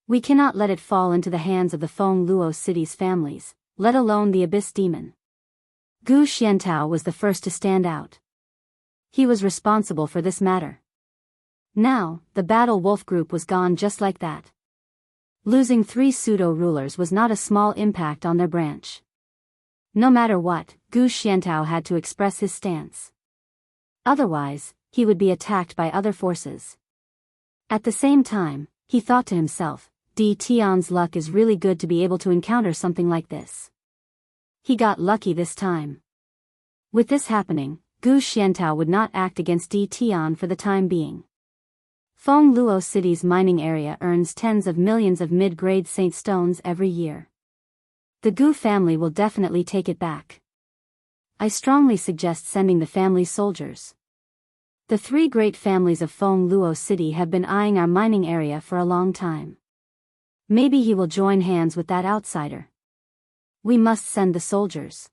S1: We cannot let it fall into the hands of the Feng Luo city's families, let alone the Abyss Demon. Gu Xiantao was the first to stand out. He was responsible for this matter. Now, the Battle Wolf group was gone just like that. Losing 3 pseudo-rulers was not a small impact on their branch. No matter what, Gu Xiantao had to express his stance. Otherwise, he would be attacked by other forces. At the same time, he thought to himself, Di Tian's luck is really good to be able to encounter something like this. He got lucky this time. With this happening, Gu Xiantao would not act against Di Tian for the time being. Feng Luo City's mining area earns tens of millions of mid-grade saint stones every year. The Gu family will definitely take it back. I strongly suggest sending the family soldiers. The 3 great families of Feng Luo City have been eyeing our mining area for a long time. Maybe he will join hands with that outsider. We must send the soldiers.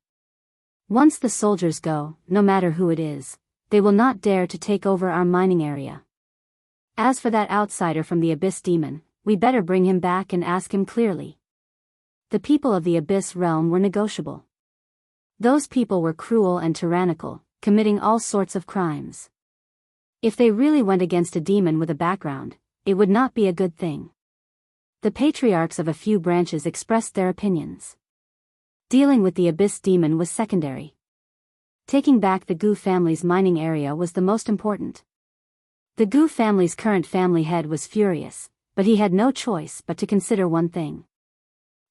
S1: Once the soldiers go, no matter who it is, they will not dare to take over our mining area. As for that outsider from the Abyss Demon, we better bring him back and ask him clearly. The people of the Abyss realm were negotiable. Those people were cruel and tyrannical, committing all sorts of crimes. If they really went against a demon with a background, it would not be a good thing. The patriarchs of a few branches expressed their opinions. Dealing with the Abyss Demon was secondary. Taking back the Gu family's mining area was the most important. The Gu family's current family head was furious, but he had no choice but to consider one thing.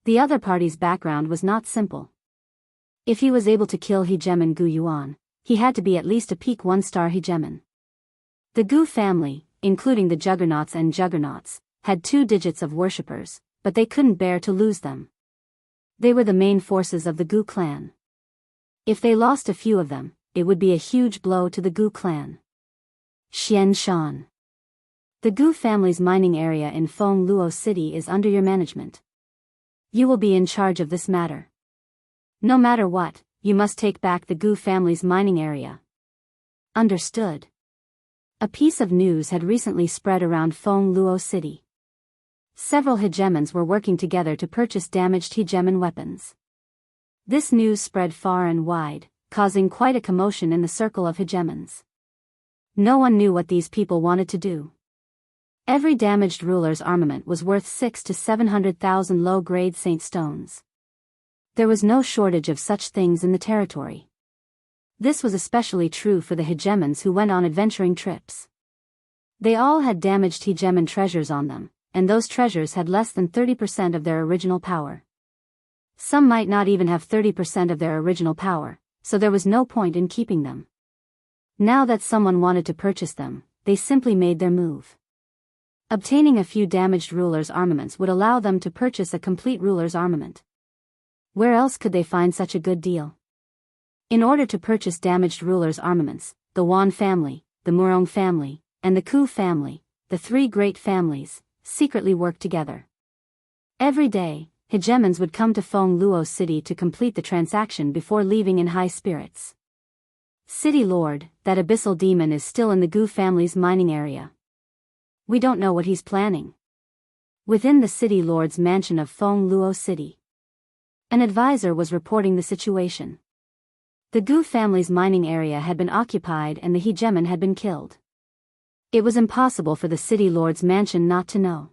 S1: The other party's background was not simple. If he was able to kill hegemon Gu Yuan, he had to be at least a peak 1-star hegemon. The Gu family, including the Juggernauts and Juggernauts, had 2 digits of worshippers, but they couldn't bear to lose them. They were the main forces of the Gu clan. If they lost a few of them, it would be a huge blow to the Gu clan. Xian Shan. The Gu family's mining area in Feng Luo City is under your management. You will be in charge of this matter. No matter what, you must take back the Gu family's mining area. Understood. A piece of news had recently spread around Feng Luo City. Several hegemons were working together to purchase damaged hegemon weapons. This news spread far and wide, causing quite a commotion in the circle of hegemons. No one knew what these people wanted to do. Every damaged ruler's armament was worth 600,000 to 700,000 low-grade saint stones. There was no shortage of such things in the territory. This was especially true for the hegemons who went on adventuring trips. They all had damaged hegemon treasures on them, and those treasures had less than 30% of their original power. Some might not even have 30% of their original power, so there was no point in keeping them. Now that someone wanted to purchase them, they simply made their move. Obtaining a few damaged rulers' armaments would allow them to purchase a complete ruler's armament. Where else could they find such a good deal? In order to purchase damaged rulers' armaments, the Wan family, the Murong family, and the Ku family, the 3 great families, secretly worked together. Every day, hegemons would come to Feng Luo City to complete the transaction before leaving in high spirits. City Lord, that abyssal demon is still in the Gu family's mining area. We don't know what he's planning. Within the City Lord's mansion of Feng Luo City, an advisor was reporting the situation. The Gu family's mining area had been occupied and the hegemon had been killed. It was impossible for the City Lord's mansion not to know.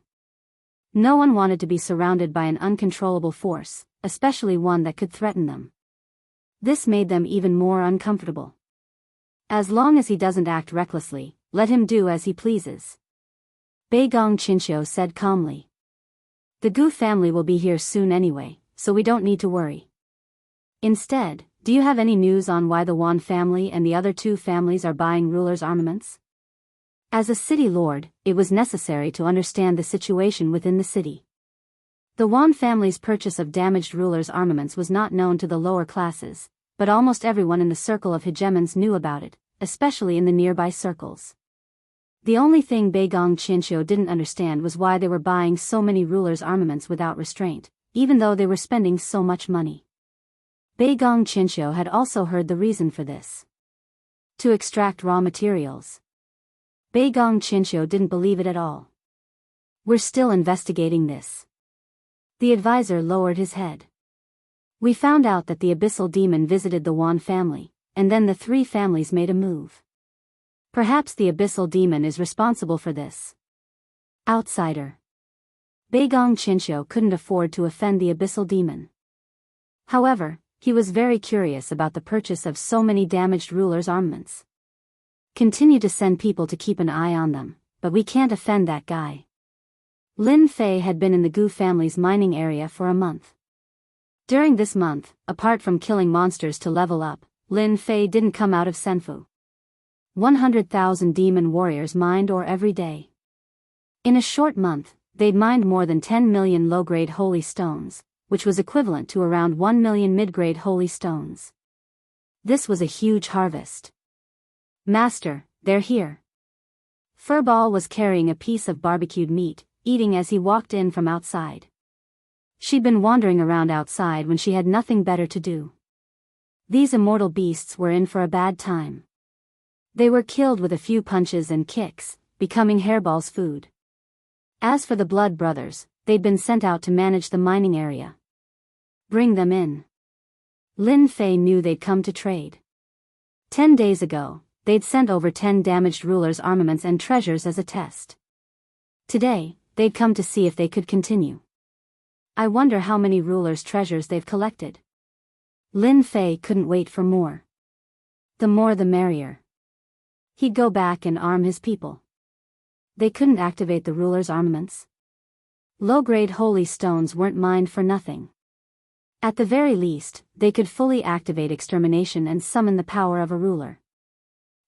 S1: No one wanted to be surrounded by an uncontrollable force, especially one that could threaten them. This made them even more uncomfortable. As long as he doesn't act recklessly, let him do as he pleases. Beigong Qinqiu said calmly. The Gu family will be here soon anyway, so we don't need to worry. Instead, do you have any news on why the Wan family and the other 2 families are buying rulers' armaments? As a city lord, it was necessary to understand the situation within the city. The Wan family's purchase of damaged rulers' armaments was not known to the lower classes, but almost everyone in the circle of hegemons knew about it, especially in the nearby circles. The only thing Wuxia Xianxia didn't understand was why they were buying so many rulers' armaments without restraint, even though they were spending so much money. Wuxia Xianxia had also heard the reason for this. To extract raw materials. Wuxia Xianxia didn't believe it at all. We're still investigating this. The advisor lowered his head. We found out that the abyssal demon visited the Wan family, and then the three families made a move. Perhaps the abyssal demon is responsible for this. Outsider. Wuxia Xianxia couldn't afford to offend the abyssal demon. However, he was very curious about the purchase of so many damaged rulers' armaments. Continue to send people to keep an eye on them, but we can't offend that guy. Lin Fei had been in the Gu family's mining area for a month. During this month, apart from killing monsters to level up, Lin Fei didn't come out of Senfu. 100,000 demon warriors mined ore every day. In a short month, they'd mined more than 10 million low-grade holy stones, which was equivalent to around 1 million mid-grade holy stones. This was a huge harvest. Master, they're here. Furball was carrying a piece of barbecued meat, eating as he walked in from outside. She'd been wandering around outside when she had nothing better to do. These immortal beasts were in for a bad time. They were killed with a few punches and kicks, becoming Hairball's food. As for the Blood Brothers, they'd been sent out to manage the mining area. Bring them in. Lin Fei knew they'd come to trade. 10 days ago, they'd sent over 10 damaged rulers' armaments and treasures as a test. Today, they'd come to see if they could continue. I wonder how many rulers' treasures they've collected. Lin Fei couldn't wait for more. The more the merrier. He'd go back and arm his people. They couldn't activate the rulers' armaments. Low-grade holy stones weren't mined for nothing. At the very least, they could fully activate extermination and summon the power of a ruler.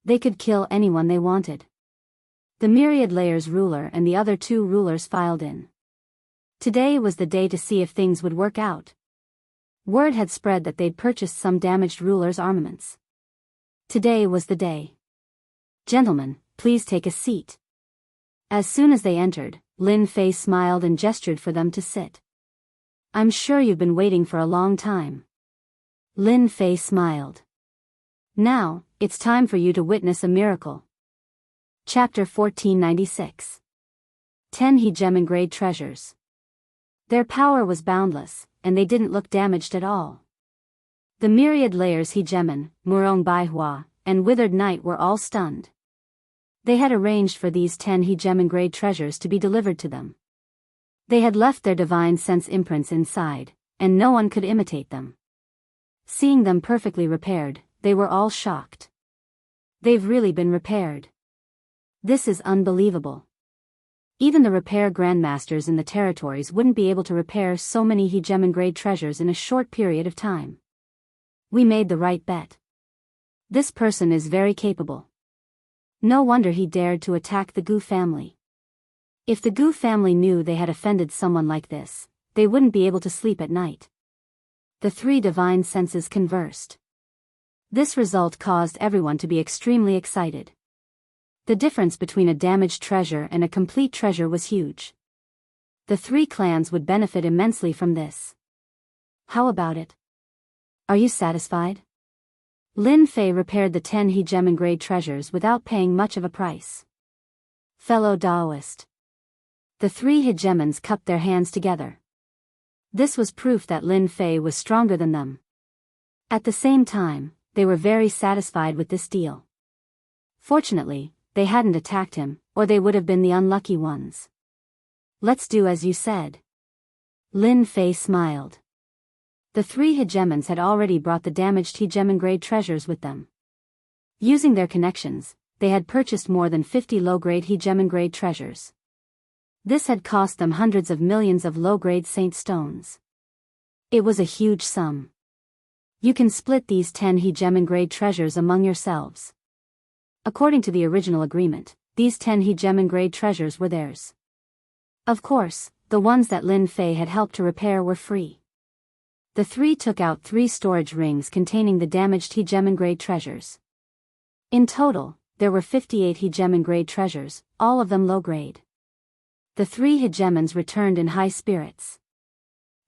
S1: They could kill anyone they wanted. The Myriad Layers ruler and the other two rulers filed in. Today was the day to see if things would work out. Word had spread that they'd purchased some damaged rulers' armaments. Today was the day. Gentlemen, please take a seat. As soon as they entered, Lin Fei smiled and gestured for them to sit. I'm sure you've been waiting for a long time. Lin Fei smiled. Now, it's time for you to witness a miracle. Chapter 1496. 10 Hegemon-grade treasures. Their power was boundless, and they didn't look damaged at all. The Myriad Layers Hegemon, Murong Baihua, and Withered Knight were all stunned. They had arranged for these 10 Hegemon-grade treasures to be delivered to them. They had left their divine sense imprints inside, and no one could imitate them. Seeing them perfectly repaired, they were all shocked. They've really been repaired. This is unbelievable. Even the repair grandmasters in the territories wouldn't be able to repair so many Hegemon-grade treasures in a short period of time. We made the right bet. This person is very capable. No wonder he dared to attack the Gu family. If the Gu family knew they had offended someone like this, they wouldn't be able to sleep at night. The three divine senses conversed. This result caused everyone to be extremely excited. The difference between a damaged treasure and a complete treasure was huge. The three clans would benefit immensely from this. How about it? Are you satisfied? Lin Fei repaired the 10 Hegemon-grade treasures without paying much of a price. Fellow Daoist. The three Hegemons cupped their hands together. This was proof that Lin Fei was stronger than them. At the same time, they were very satisfied with this deal. Fortunately, they hadn't attacked him, or they would have been the unlucky ones. Let's do as you said. Lin Fei smiled. The three Hegemons had already brought the damaged Hegemon-grade treasures with them. Using their connections, they had purchased more than 50 low-grade Hegemon-grade treasures. This had cost them hundreds of millions of low-grade saint stones. It was a huge sum. You can split these 10 Hegemon-grade treasures among yourselves. According to the original agreement, these 10 hegemon-grade treasures were theirs. Of course, the ones that Lin Fei had helped to repair were free. The three took out 3 storage rings containing the damaged hegemon-grade treasures. In total, there were 58 hegemon-grade treasures, all of them low-grade. The 3 hegemons returned in high spirits.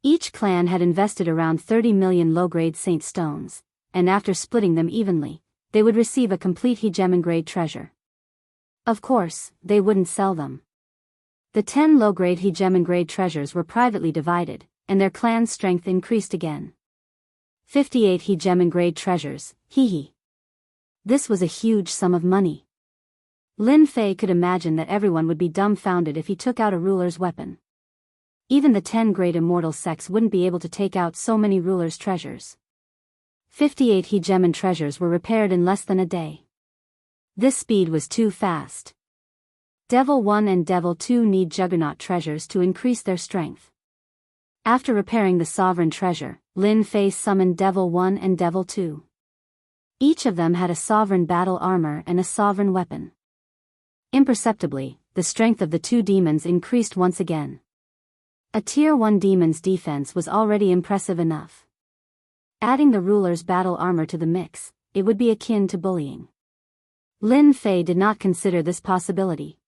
S1: Each clan had invested around 30 million low-grade saint stones, and after splitting them evenly, they would receive a complete hegemon-grade treasure. Of course, they wouldn't sell them. The 10 low-grade hegemon-grade treasures were privately divided, and their clan's strength increased again. 58 hegemon-grade treasures, hee. This was a huge sum of money. Lin Fei could imagine that everyone would be dumbfounded if he took out a ruler's weapon. Even the 10 great immortal sects wouldn't be able to take out so many rulers' treasures. 58 hegemon treasures were repaired in less than a day. This speed was too fast. Devil 1 and Devil 2 need Juggernaut treasures to increase their strength. After repairing the sovereign treasure, Lin Fei summoned Devil 1 and Devil 2. Each of them had a sovereign battle armor and a sovereign weapon. Imperceptibly, the strength of the 2 demons increased once again. A Tier 1 demon's defense was already impressive enough. Adding the ruler's battle armor to the mix, it would be akin to bullying. Lin Fei did not consider this possibility.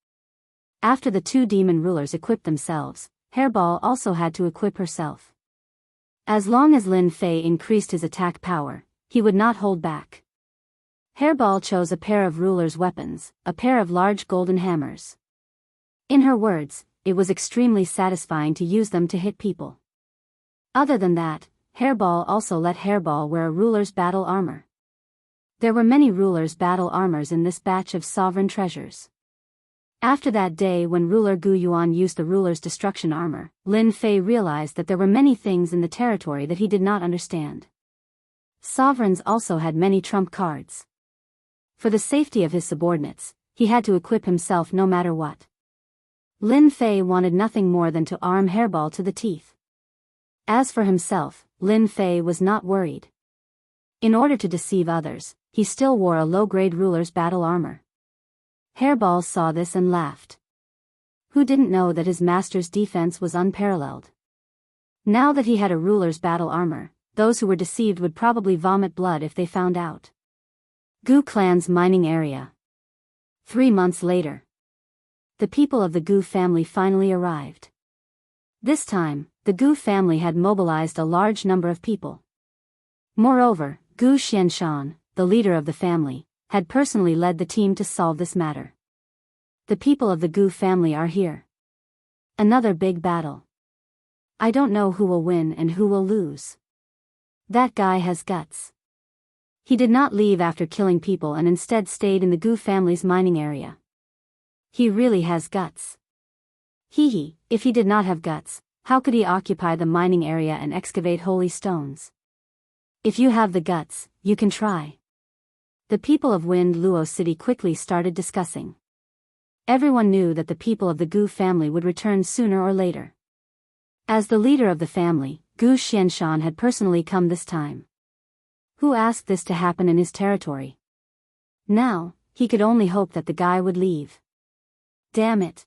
S1: After the 2 demon rulers equipped themselves, Hairball also had to equip herself. As long as Lin Fei increased his attack power, he would not hold back. Hairball chose a pair of ruler's weapons, a pair of large golden hammers. In her words, it was extremely satisfying to use them to hit people. Other than that, Hairball also let Hairball wear a ruler's battle armor. There were many ruler's battle armors in this batch of sovereign treasures. After that day when ruler Gu Yuan used the ruler's destruction armor, Lin Fei realized that there were many things in the territory that he did not understand. Sovereigns also had many trump cards. For the safety of his subordinates, he had to equip himself no matter what. Lin Fei wanted nothing more than to arm Hairball to the teeth. As for himself, Lin Fei was not worried. In order to deceive others, he still wore a low-grade ruler's battle armor. Hairball saw this and laughed. Who didn't know that his master's defense was unparalleled? Now that he had a ruler's battle armor, those who were deceived would probably vomit blood if they found out. Gu clan's mining area. 3 months later. The people of the Gu family finally arrived. This time, the Gu family had mobilized a large number of people. Moreover, Gu Xianxia, the leader of the family, had personally led the team to solve this matter. The people of the Gu family are here. Another big battle. I don't know who will win and who will lose. That guy has guts. He did not leave after killing people and instead stayed in the Gu family's mining area. He really has guts. If he did not have guts, how could he occupy the mining area and excavate holy stones? If you have the guts, you can try. The people of Wind Luo City quickly started discussing. Everyone knew that the people of the Gu family would return sooner or later. As the leader of the family, Gu Xianxia had personally come this time. Who asked this to happen in his territory? Now, he could only hope that the guy would leave. Damn it.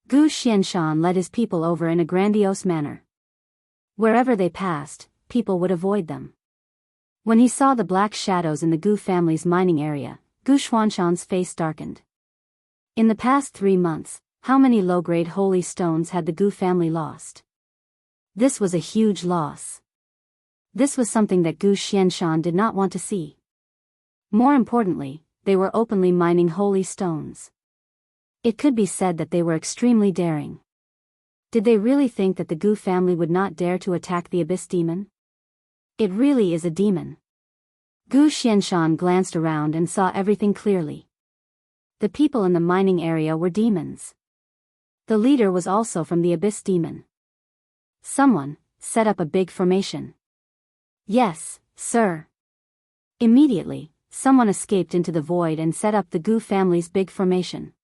S1: Gu Xianxia led his people over in a grandiose manner. Wherever they passed, people would avoid them. When he saw the black shadows in the Gu family's mining area, Gu Xuanxia's face darkened. In the past 3 months, how many low-grade holy stones had the Gu family lost? This was a huge loss. This was something that Gu Xianxia did not want to see. More importantly, they were openly mining holy stones. It could be said that they were extremely daring. Did they really think that the Gu family would not dare to attack the Abyss Demon? It really is a demon. Gu Xianxia glanced around and saw everything clearly. The people in the mining area were demons. The leader was also from the Abyss Demon. Someone set up a big formation. Yes, sir. Immediately, someone escaped into the void and set up the Gu family's big formation.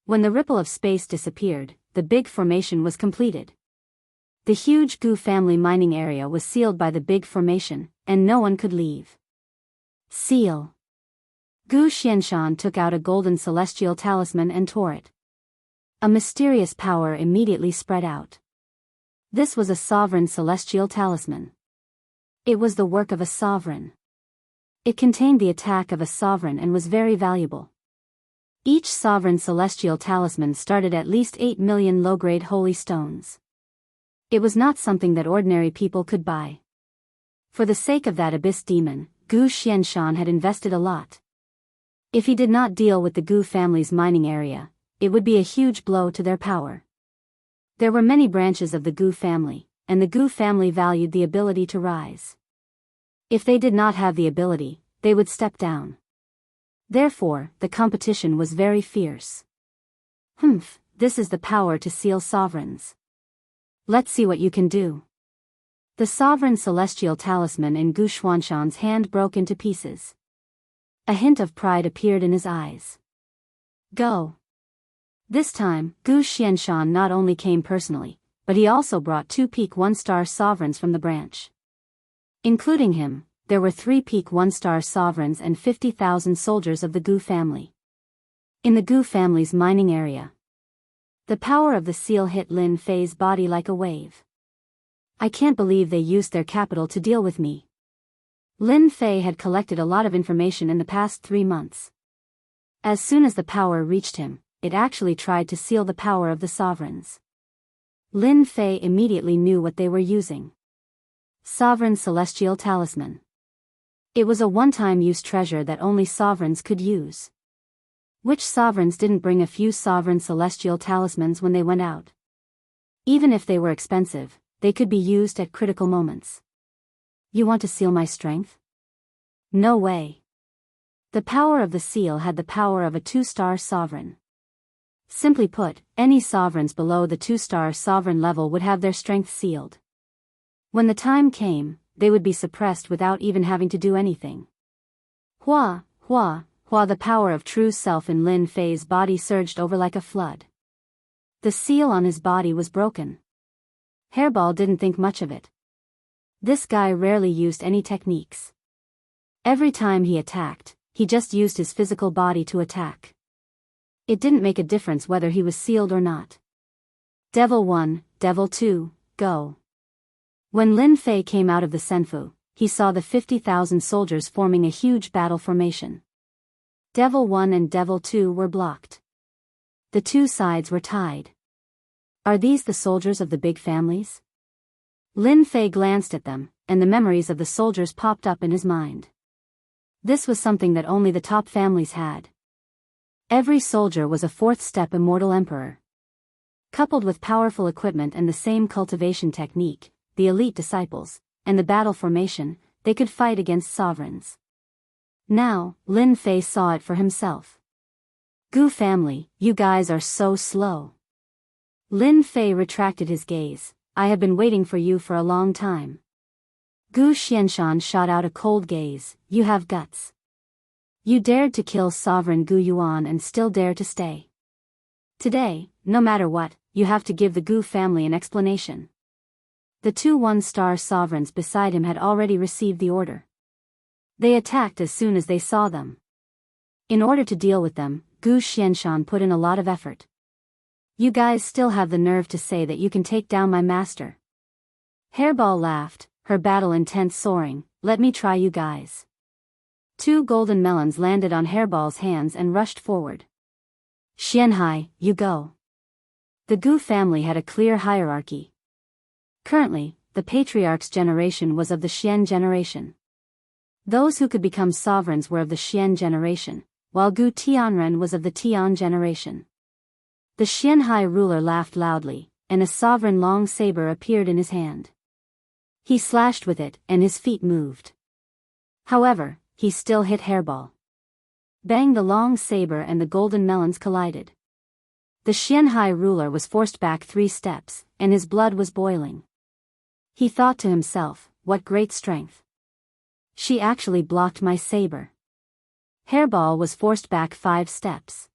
S1: When the ripple of space disappeared, the big formation was completed. The huge Gu family mining area was sealed by the big formation, and no one could leave. Seal. Gu Xianshan took out a golden celestial talisman and tore it. A mysterious power immediately spread out. This was a sovereign celestial talisman. It was the work of a sovereign. It contained the attack of a sovereign and was very valuable. Each sovereign celestial talisman started at least 8 million low-grade holy stones. It was not something that ordinary people could buy. For the sake of that abyss demon, Gu Xianshan had invested a lot. If he did not deal with the Gu family's mining area, it would be a huge blow to their power. There were many branches of the Gu family, and the Gu family valued the ability to rise. If they did not have the ability, they would step down. Therefore, the competition was very fierce. This is the power to seal sovereigns. Let's see what you can do. The sovereign celestial talisman in Gu Xuanshan's hand broke into pieces. A hint of pride appeared in his eyes. Go. This time, Gu Xianshan not only came personally, but he also brought 2 peak 1-star sovereigns from the branch. Including him, there were 3 peak 1-star sovereigns and 50,000 soldiers of the Gu family. In the Gu family's mining area, the power of the seal hit Lin Fei's body like a wave. I can't believe they used their capital to deal with me. Lin Fei had collected a lot of information in the past 3 months. As soon as the power reached him, it actually tried to seal the power of the sovereigns. Lin Fei immediately knew what they were using. Sovereign Celestial Talisman. It was a one-time use treasure that only sovereigns could use. Which sovereigns didn't bring a few sovereign celestial talismans when they went out? Even if they were expensive, they could be used at critical moments. You want to seal my strength? No way. The power of the seal had the power of a 2-star sovereign. Simply put, any sovereigns below the 2-star sovereign level would have their strength sealed. When the time came, they would be suppressed without even having to do anything. Hua, the power of true self in Lin Fei's body surged over like a flood. The seal on his body was broken. Hairball didn't think much of it. This guy rarely used any techniques. Every time he attacked, he just used his physical body to attack. It didn't make a difference whether he was sealed or not. Devil 1, Devil 2, go. When Lin Fei came out of the Senfu, he saw the 50,000 soldiers forming a huge battle formation. Devil 1 and Devil 2 were blocked. The 2 sides were tied. Are these the soldiers of the big families? Lin Fei glanced at them, and the memories of the soldiers popped up in his mind. This was something that only the top families had. Every soldier was a 4th-step immortal emperor. Coupled with powerful equipment and the same cultivation technique, the elite disciples, and the battle formation, they could fight against sovereigns. Now, Lin Fei saw it for himself. Gu family, you guys are so slow. Lin Fei retracted his gaze. I have been waiting for you for a long time. Gu Xianshan shot out a cold gaze. You have guts. You dared to kill Sovereign Gu Yuan and still dare to stay. Today, no matter what, you have to give the Gu family an explanation. The 2 1-star sovereigns beside him had already received the order. They attacked as soon as they saw them. In order to deal with them, Gu Xianshan put in a lot of effort. You guys still have the nerve to say that you can take down my master. Hairball laughed, her battle intent soaring. Let me try you guys. 2 golden melons landed on Hairball's hands and rushed forward. Xianhai, you go. The Gu family had a clear hierarchy. Currently, the patriarch's generation was of the Xian generation. Those who could become sovereigns were of the Xian generation, while Gu Tianren was of the Tian generation. The Xianhai ruler laughed loudly, and a sovereign long saber appeared in his hand. He slashed with it, and his feet moved. However, he still hit Hairball. Bang, the long saber and the golden melons collided. The Xianhai ruler was forced back 3 steps, and his blood was boiling. He thought to himself, what great strength. She actually blocked my saber. Hairball was forced back 5 steps.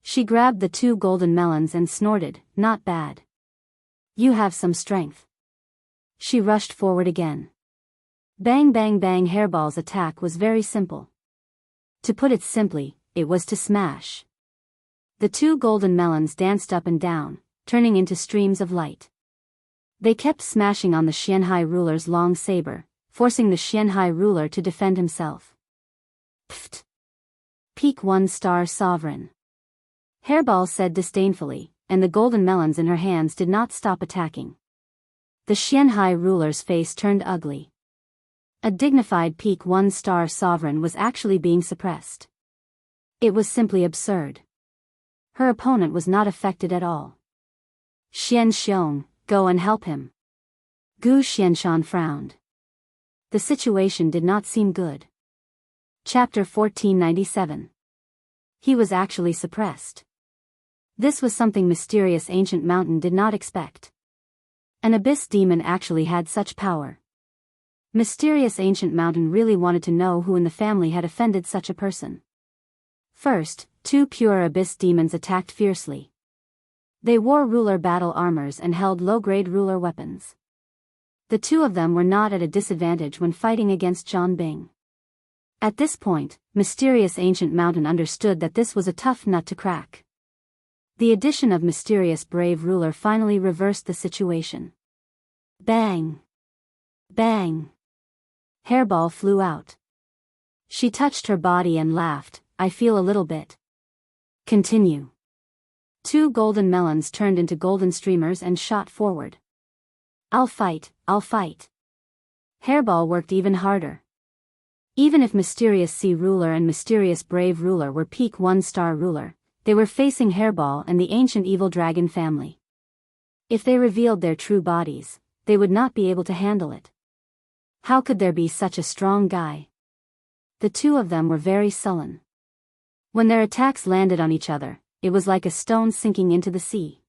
S1: She grabbed the 2 golden melons and snorted, not bad. You have some strength. She rushed forward again. Bang bang bang, Hairball's attack was very simple. To put it simply, it was to smash. The two golden melons danced up and down, turning into streams of light. They kept smashing on the Xianhai ruler's long saber, forcing the Xianhai ruler to defend himself. Pfft! Peak 1-star sovereign. Hairball said disdainfully, and the golden melons in her hands did not stop attacking. The Xianhai ruler's face turned ugly. A dignified peak 1-star sovereign was actually being suppressed. It was simply absurd. Her opponent was not affected at all. Xian Xiong, go and help him. Gu Xianshan frowned. The situation did not seem good. Chapter 1497. He was actually suppressed. This was something mysterious Ancient Mountain did not expect. An abyss demon actually had such power. Mysterious Ancient Mountain really wanted to know who in the family had offended such a person. First, two pure abyss demons attacked fiercely. They wore ruler battle armors and held low-grade ruler weapons. The two of them were not at a disadvantage when fighting against Zhang Bing. At this point, Mysterious Ancient Mountain understood that this was a tough nut to crack. The addition of Mysterious Brave Ruler finally reversed the situation. Bang! Bang! Hairball flew out. She touched her body and laughed, I feel a little bit. Continue. Two golden melons turned into golden streamers and shot forward. I'll fight, I'll fight. Hairball worked even harder. Even if Mysterious Sea Ruler and Mysterious Brave Ruler were peak 1-star ruler, they were facing Hairball and the ancient evil dragon family. If they revealed their true bodies, they would not be able to handle it. How could there be such a strong guy? The two of them were very sullen. When their attacks landed on each other, it was like a stone sinking into the sea.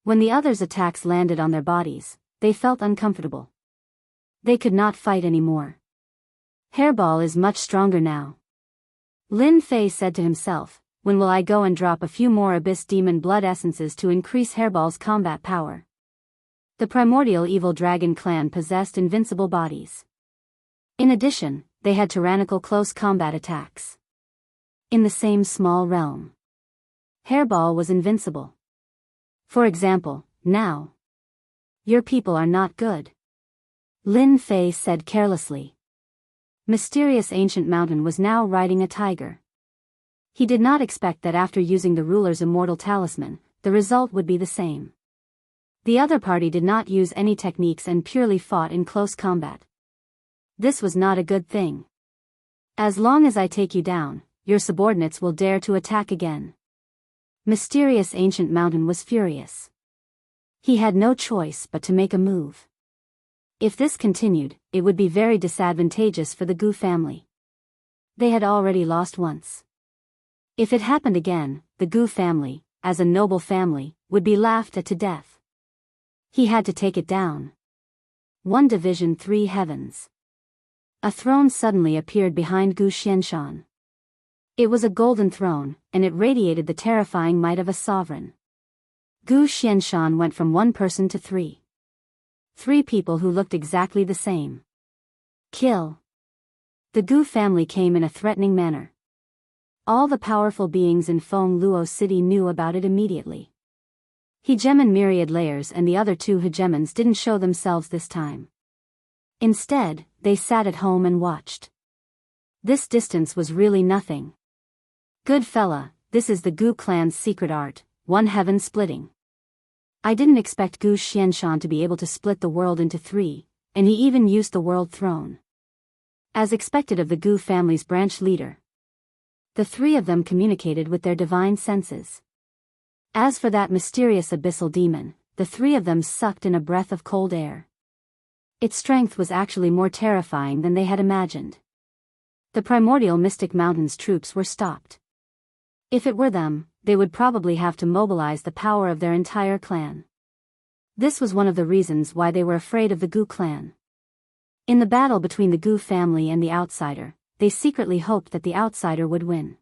S1: When the others' attacks landed on their bodies, they felt uncomfortable. They could not fight anymore. Hairball is much stronger now. Lin Fei said to himself, when will I go and drop a few more Abyss Demon blood essences to increase Hairball's combat power? The primordial evil dragon clan possessed invincible bodies. In addition, they had tyrannical close combat attacks. In the same small realm, Hairball was invincible. For example, now. Your people are not good. Lin Fei said carelessly. Mysterious Ancient Mountain was now riding a tiger. He did not expect that after using the ruler's immortal talisman, the result would be the same. The other party did not use any techniques and purely fought in close combat. This was not a good thing. As long as I take you down, your subordinates will dare to attack again. Mysterious Ancient Mountain was furious. He had no choice but to make a move. If this continued, it would be very disadvantageous for the Gu family. They had already lost once. If it happened again, the Gu family, as a noble family, would be laughed at to death. He had to take it down. 1 Division 3 Heavens. A throne suddenly appeared behind Gu Xianshan. It was a golden throne, and it radiated the terrifying might of a sovereign. Gu Xianshan went from one person to 3. 3 people who looked exactly the same. Kill. The Gu family came in a threatening manner. All the powerful beings in Feng Luo City knew about it immediately. Hegemon Myriad Layers and the other 2 hegemons didn't show themselves this time. Instead, they sat at home and watched. This distance was really nothing. Good fella, this is the Gu clan's secret art, one heaven splitting. I didn't expect Gu Xianshan to be able to split the world into 3, and he even used the world throne. As expected of the Gu family's branch leader. The 3 of them communicated with their divine senses. As for that mysterious abyssal demon, the 3 of them sucked in a breath of cold air. Its strength was actually more terrifying than they had imagined. The primordial Mystic Mountain's troops were stopped. If it were them, they would probably have to mobilize the power of their entire clan. This was one of the reasons why they were afraid of the Gu clan. In the battle between the Gu family and the outsider, they secretly hoped that the outsider would win.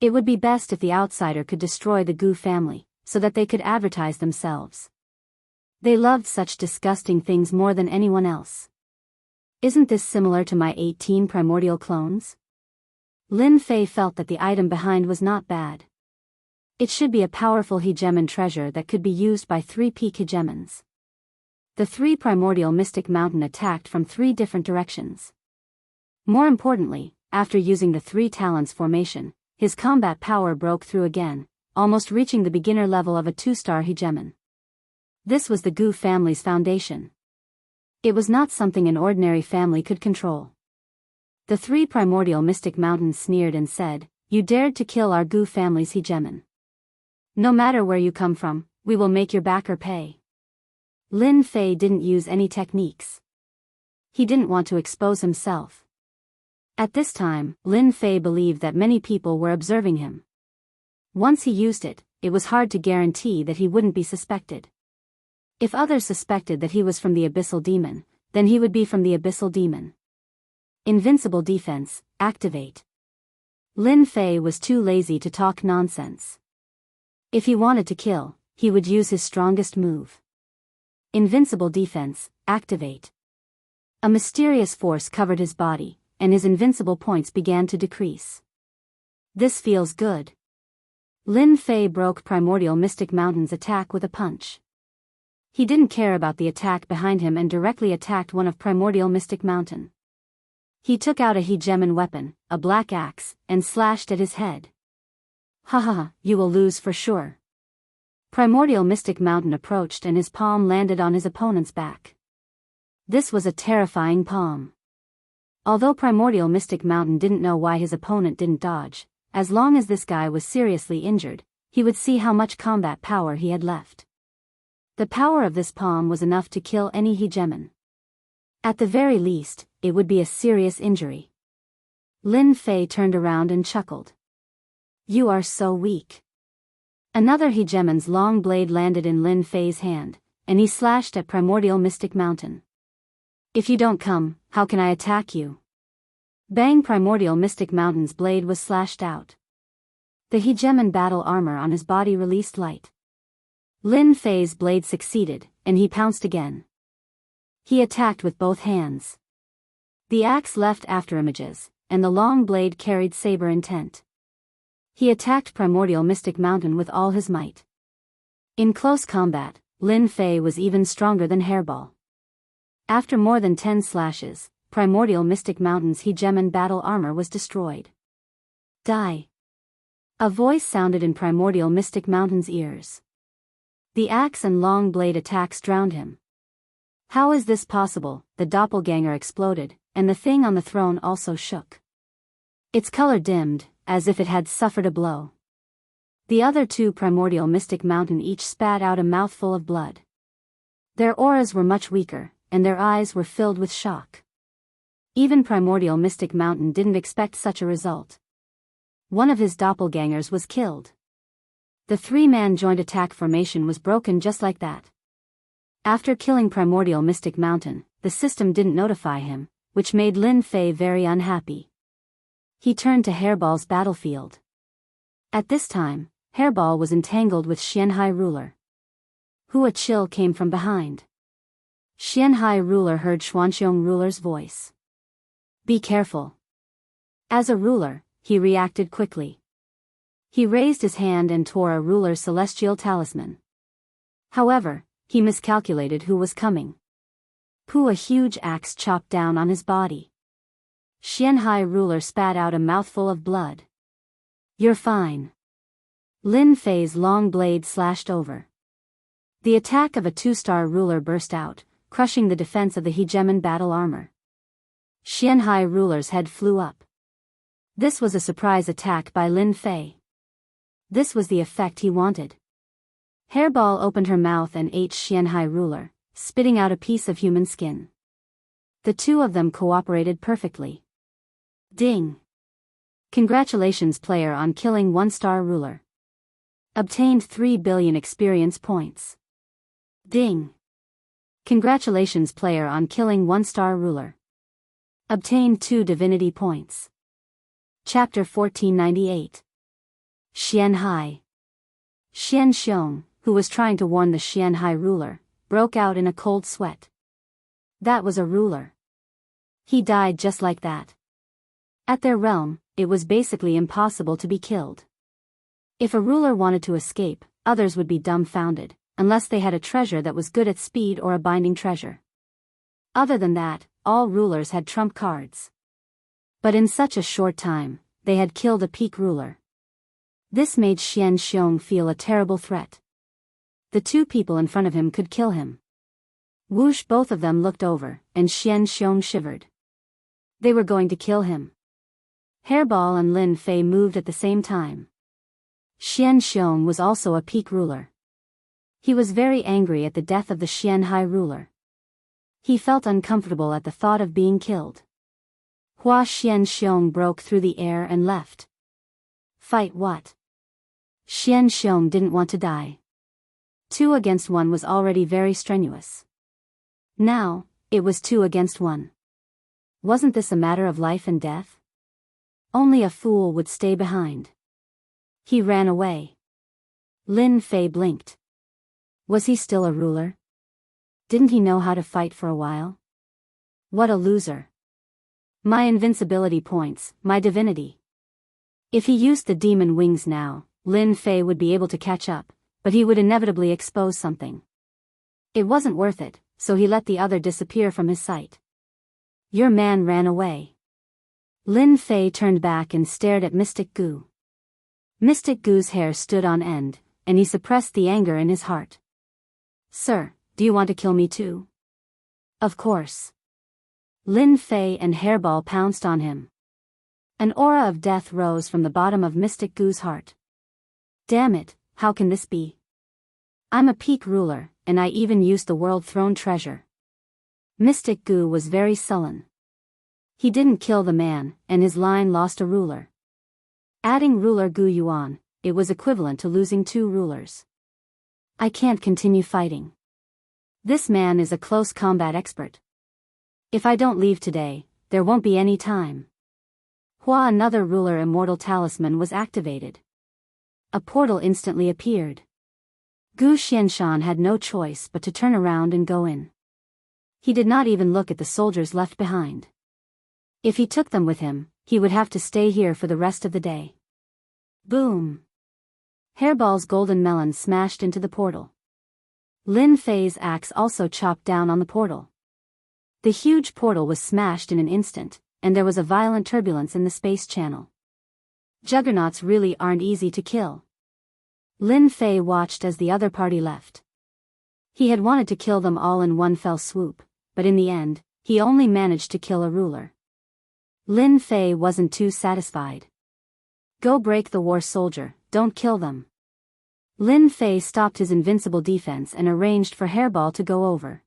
S1: It would be best if the outsider could destroy the Gu family, so that they could advertise themselves. They loved such disgusting things more than anyone else. Isn't this similar to my 18 primordial clones? Lin Fei felt that the item behind was not bad. It should be a powerful hegemon treasure that could be used by 3 peak hegemons. The 3 primordial mystic mountain attacked from 3 different directions. More importantly, after using the 3 talents formation, his combat power broke through again, almost reaching the beginner level of a 2-star hegemon. This was the Gu family's foundation. It was not something an ordinary family could control. The 3 primordial mystic mountains sneered and said, "You dared to kill our Gu family's hegemon. No matter where you come from, we will make your backer pay." Lin Fei didn't use any techniques. He didn't want to expose himself. At this time, Lin Fei believed that many people were observing him. Once he used it, it was hard to guarantee that he wouldn't be suspected. If others suspected that he was from the Abyssal Demon, then he would be from the Abyssal Demon. Invincible defense, activate. Lin Fei was too lazy to talk nonsense. If he wanted to kill, he would use his strongest move. Invincible defense, activate. A mysterious force covered his body, and his invincible points began to decrease. This feels good. Lin Fei broke Primordial Mystic Mountain's attack with a punch. He didn't care about the attack behind him and directly attacked one of Primordial Mystic Mountain. He took out a hegemon weapon, a black axe, and slashed at his head. Haha, you will lose for sure. Primordial Mystic Mountain approached and his palm landed on his opponent's back. This was a terrifying palm. Although Primordial Mystic Mountain didn't know why his opponent didn't dodge, as long as this guy was seriously injured, he would see how much combat power he had left. The power of this palm was enough to kill any hegemon. At the very least, it would be a serious injury. Lin Fei turned around and chuckled. "You are so weak." Another hegemon's long blade landed in Lin Fei's hand, and he slashed at Primordial Mystic Mountain. "If you don't come, how can I attack you?" Bang! Primordial Mystic Mountain's blade was slashed out. The hegemon battle armor on his body released light. Lin Fei's blade succeeded, and he pounced again. He attacked with both hands. The axe left afterimages, and the long blade carried saber intent. He attacked Primordial Mystic Mountain with all his might. In close combat, Lin Fei was even stronger than Hairball. After more than 10 slashes, Primordial Mystic Mountain's hegemon battle armor was destroyed. Die! A voice sounded in Primordial Mystic Mountain's ears. The axe and long blade attacks drowned him. How is this possible? The doppelganger exploded, and the thing on the throne also shook. Its color dimmed, as if it had suffered a blow. The other 2 Primordial Mystic Mountain each spat out a mouthful of blood. Their auras were much weaker, and their eyes were filled with shock. Even Primordial Mystic Mountain didn't expect such a result. One of his doppelgangers was killed. The 3-man joint attack formation was broken just like that. After killing Primordial Mystic Mountain, the system didn't notify him, which made Lin Fei very unhappy. He turned to Hairball's battlefield. At this time, Hairball was entangled with Xianhai ruler. Hua Chill came from behind. Xianhai ruler heard Xuanxiong ruler's voice. "Be careful." As a ruler, he reacted quickly. He raised his hand and tore a ruler's celestial talisman. However, he miscalculated who was coming. A huge axe chopped down on his body. Xianhai ruler spat out a mouthful of blood. "You're fine." Lin Fei's long blade slashed over. The attack of a 2-star ruler burst out, crushing the defense of the hegemon battle armor. Xianhai ruler's head flew up. This was a surprise attack by Lin Fei. This was the effect he wanted. Hairball opened her mouth and ate Xianhai ruler, spitting out a piece of human skin. The 2 of them cooperated perfectly. Ding! Congratulations player on killing 1-star ruler. Obtained 3 billion experience points. Ding! Congratulations player on killing 1-star ruler. Obtained 2 divinity points. Chapter 1498. Xianhai. Xianxiong, who was trying to warn the Xianhai ruler, broke out in a cold sweat. That was a ruler. He died just like that. At their realm, it was basically impossible to be killed. If a ruler wanted to escape, others would be dumbfounded, unless they had a treasure that was good at speed or a binding treasure. Other than that, all rulers had trump cards. But in such a short time, they had killed a peak ruler. This made Xianxiong feel a terrible threat. The two people in front of him could kill him. Whoosh, both of them looked over, and Xianxiong shivered. They were going to kill him. Hairball and Lin Fei moved at the same time. Xianxiong was also a peak ruler. He was very angry at the death of the Xianhai ruler. He felt uncomfortable at the thought of being killed. Hua Xianxiong broke through the air and left. Fight what? Xianxiong didn't want to die. 2 against 1 was already very strenuous. Now, it was 2 against 1. Wasn't this a matter of life and death? Only a fool would stay behind. He ran away. Lin Fei blinked. Was he still a ruler? Didn't he know how to fight for a while? What a loser. My invincibility points, my divinity. If he used the demon wings now, Lin Fei would be able to catch up, but he would inevitably expose something. It wasn't worth it, so he let the other disappear from his sight. Your man ran away. Lin Fei turned back and stared at Mystic Gu. Mystic Gu's hair stood on end, and he suppressed the anger in his heart. Sir, do you want to kill me too? Of course. Lin Fei and Hairball pounced on him. An aura of death rose from the bottom of Mystic Gu's heart. Damn it, how can this be? I'm a peak ruler, and I even used the World Throne treasure. Mystic Gu was very sullen. He didn't kill the man, and his line lost a ruler. Adding ruler Gu Yuan, it was equivalent to losing 2 rulers. I can't continue fighting. This man is a close combat expert. If I don't leave today, there won't be any time. Hua, another ruler immortal talisman, was activated. A portal instantly appeared. Gu Xianshan had no choice but to turn around and go in. He did not even look at the soldiers left behind. If he took them with him, he would have to stay here for the rest of the day. Boom! Hairball's golden melon smashed into the portal. Lin Fei's axe also chopped down on the portal. The huge portal was smashed in an instant, and there was a violent turbulence in the space channel. Juggernauts really aren't easy to kill. Lin Fei watched as the other party left. He had wanted to kill them all in one fell swoop, but in the end, he only managed to kill a ruler. Lin Fei wasn't too satisfied. Go break the war soldier, don't kill them. Lin Fei stopped his invincible defense and arranged for Hairball to go over.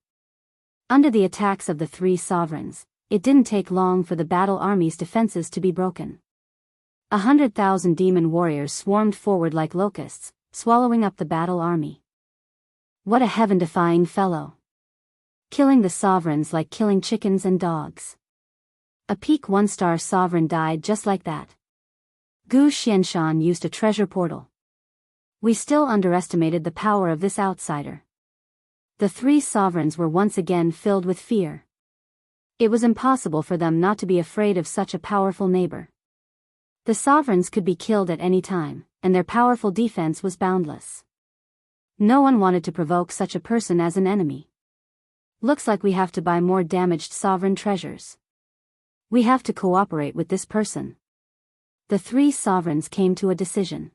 S1: Under the attacks of the 3 sovereigns, it didn't take long for the battle army's defenses to be broken. 100,000 demon warriors swarmed forward like locusts, swallowing up the battle army. What a heaven-defying fellow. Killing the sovereigns like killing chickens and dogs. A peak 1-star sovereign died just like that. Gu Xianshan used a treasure portal. We still underestimated the power of this outsider. The 3 sovereigns were once again filled with fear. It was impossible for them not to be afraid of such a powerful neighbor. The sovereigns could be killed at any time, and their powerful defense was boundless. No one wanted to provoke such a person as an enemy. Looks like we have to buy more damaged sovereign treasures. We have to cooperate with this person. The 3 sovereigns came to a decision.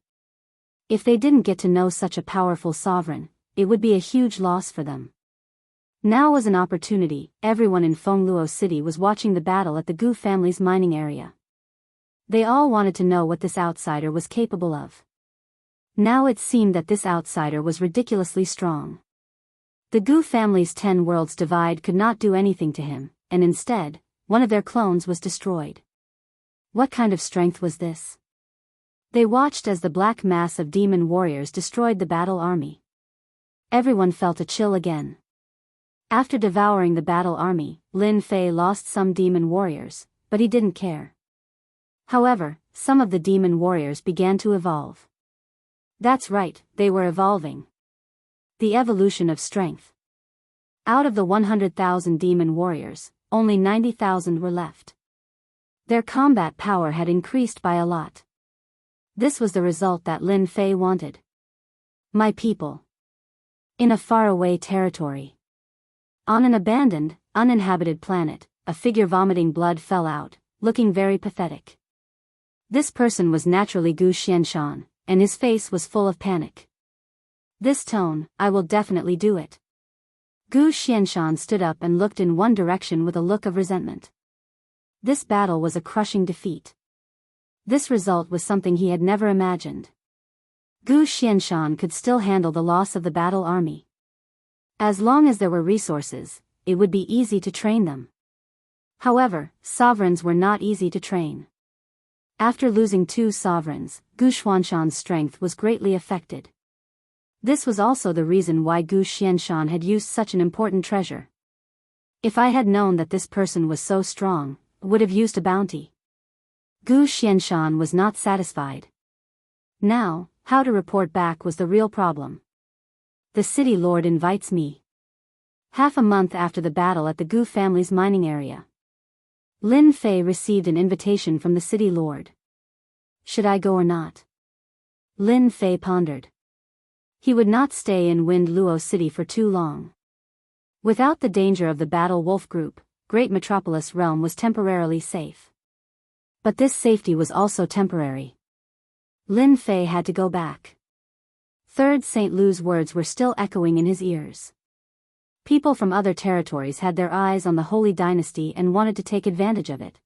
S1: If they didn't get to know such a powerful sovereign, it would be a huge loss for them. Now was an opportunity. Everyone in Fengluo City was watching the battle at the Gu family's mining area. They all wanted to know what this outsider was capable of. Now it seemed that this outsider was ridiculously strong. The Gu family's 10 worlds divide could not do anything to him, and instead, one of their clones was destroyed. What kind of strength was this? They watched as the black mass of demon warriors destroyed the battle army. Everyone felt a chill again. After devouring the battle army, Lin Fei lost some demon warriors, but he didn't care. However, some of the demon warriors began to evolve. That's right, they were evolving. The evolution of strength. Out of the 100,000 demon warriors, only 90,000 were left. Their combat power had increased by a lot. This was the result that Lin Fei wanted. My people. In a faraway territory. On an abandoned, uninhabited planet, a figure vomiting blood fell out, looking very pathetic. This person was naturally Gu Xianshan, and his face was full of panic. This tone, I will definitely do it. Gu Xianshan stood up and looked in one direction with a look of resentment. This battle was a crushing defeat. This result was something he had never imagined. Gu Xianshan could still handle the loss of the battle army. As long as there were resources, it would be easy to train them. However, sovereigns were not easy to train. After losing 2 sovereigns, Gu Xuanshan's strength was greatly affected. This was also the reason why Gu Xianshan had used such an important treasure. If I had known that this person was so strong, I would have used a bounty. Gu Xianshan was not satisfied. Now, how to report back was the real problem. The city lord invites me. Half a month after the battle at the Gu family's mining area, Lin Fei received an invitation from the city lord. Should I go or not? Lin Fei pondered. He would not stay in Wind Luo City for too long. Without the danger of the Battle Wolf Group, Great Metropolis Realm was temporarily safe. But this safety was also temporary. Lin Fei had to go back. Third St. Lu's words were still echoing in his ears. People from other territories had their eyes on the Holy Dynasty and wanted to take advantage of it.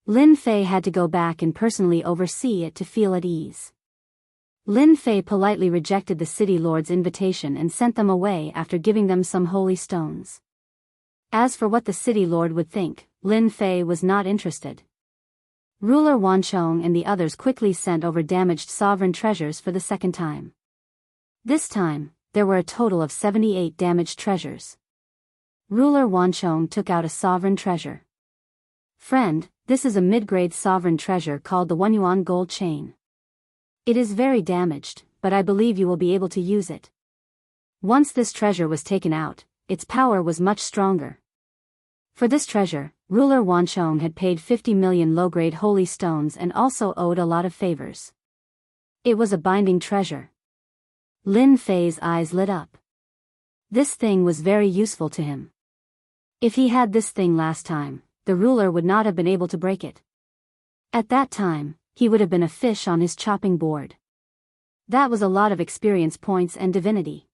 S1: Lin Fei had to go back and personally oversee it to feel at ease. Lin Fei politely rejected the city lord's invitation and sent them away after giving them some holy stones. As for what the city lord would think, Lin Fei was not interested. Ruler Wanchong and the others quickly sent over damaged sovereign treasures for the second time. This time, there were a total of 78 damaged treasures. Ruler Wanchong took out a sovereign treasure. Friend, this is a mid-grade sovereign treasure called the 1 yuan gold chain. It is very damaged, but I believe you will be able to use it. Once this treasure was taken out, its power was much stronger. For this treasure, Ruler Wanchong had paid 50 million low-grade holy stones and also owed a lot of favors. It was a binding treasure. Lin Fei's eyes lit up. This thing was very useful to him. If he had this thing last time, the ruler would not have been able to break it. At that time, he would have been a fish on his chopping board. That was a lot of experience points and divinity.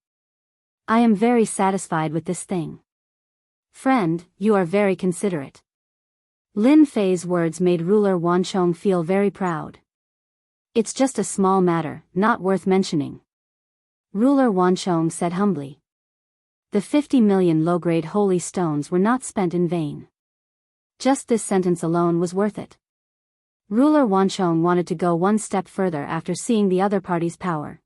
S1: I am very satisfied with this thing. Friend, you are very considerate. Lin Fei's words made Ruler Wanchong feel very proud. It's just a small matter, not worth mentioning. Ruler Wanchong said humbly. The 50 million low-grade holy stones were not spent in vain. Just this sentence alone was worth it. Ruler Wanchong wanted to go one step further after seeing the other party's power.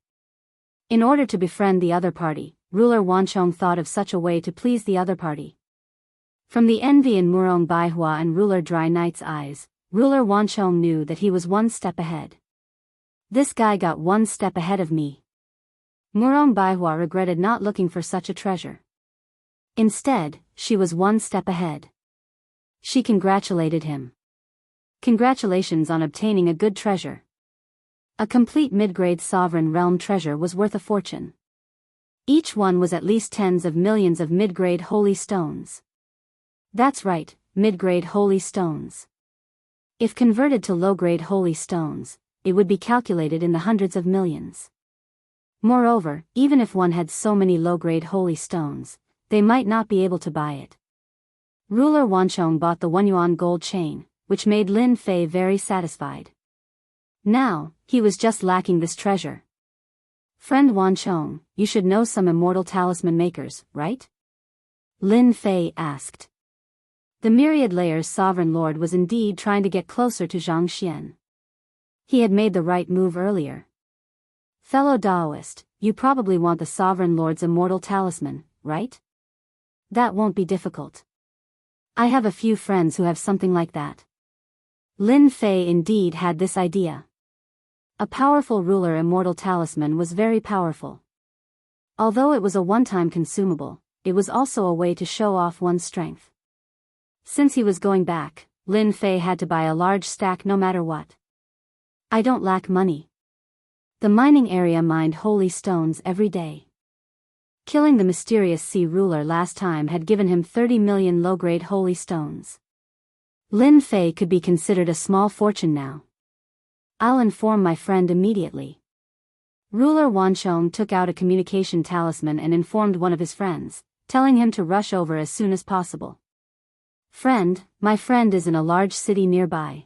S1: In order to befriend the other party, Ruler Wanchong thought of such a way to please the other party. From the envy in Murong Baihua and Ruler Dry Knight's eyes, Ruler Wanchong knew that he was one step ahead. This guy got one step ahead of me. Murong Baihua regretted not looking for such a treasure. Instead, she was one step ahead. She congratulated him. Congratulations on obtaining a good treasure. A complete mid-grade sovereign realm treasure was worth a fortune. Each one was at least tens of millions of mid-grade holy stones. That's right, mid-grade holy stones. If converted to low-grade holy stones, it would be calculated in the hundreds of millions. Moreover, even if one had so many low-grade holy stones, they might not be able to buy it. Ruler Wanchong bought the 1 yuan gold chain, which made Lin Fei very satisfied. Now, he was just lacking this treasure. Friend Wanchong, you should know some immortal talisman makers, right? Lin Fei asked. The Myriad Layer's sovereign lord was indeed trying to get closer to Zhang Xian. He had made the right move earlier. Fellow Daoist, you probably want the Sovereign Lord's immortal talisman, right? That won't be difficult. I have a few friends who have something like that. Lin Fei indeed had this idea. A powerful ruler immortal talisman was very powerful. Although it was a one-time consumable, it was also a way to show off one's strength. Since he was going back, Lin Fei had to buy a large stack no matter what. I don't lack money. The mining area mined holy stones every day. Killing the mysterious sea ruler last time had given him 30 million low-grade holy stones. Lin Fei could be considered a small fortune now. I'll inform my friend immediately. Ruler Wanchong took out a communication talisman and informed one of his friends, telling him to rush over as soon as possible. Friend, my friend is in a large city nearby.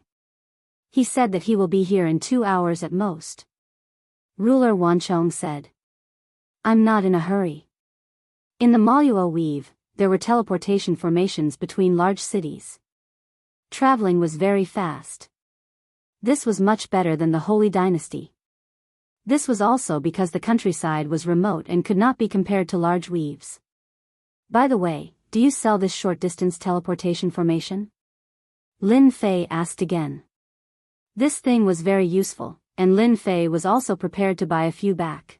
S1: He said that he will be here in 2 hours at most. Ruler Wanchong said. I'm not in a hurry. In the Maluo weave, there were teleportation formations between large cities. Traveling was very fast. This was much better than the Holy Dynasty. This was also because the countryside was remote and could not be compared to large weaves. By the way, do you sell this short-distance teleportation formation? Lin Fei asked again. This thing was very useful, and Lin Fei was also prepared to buy a few back.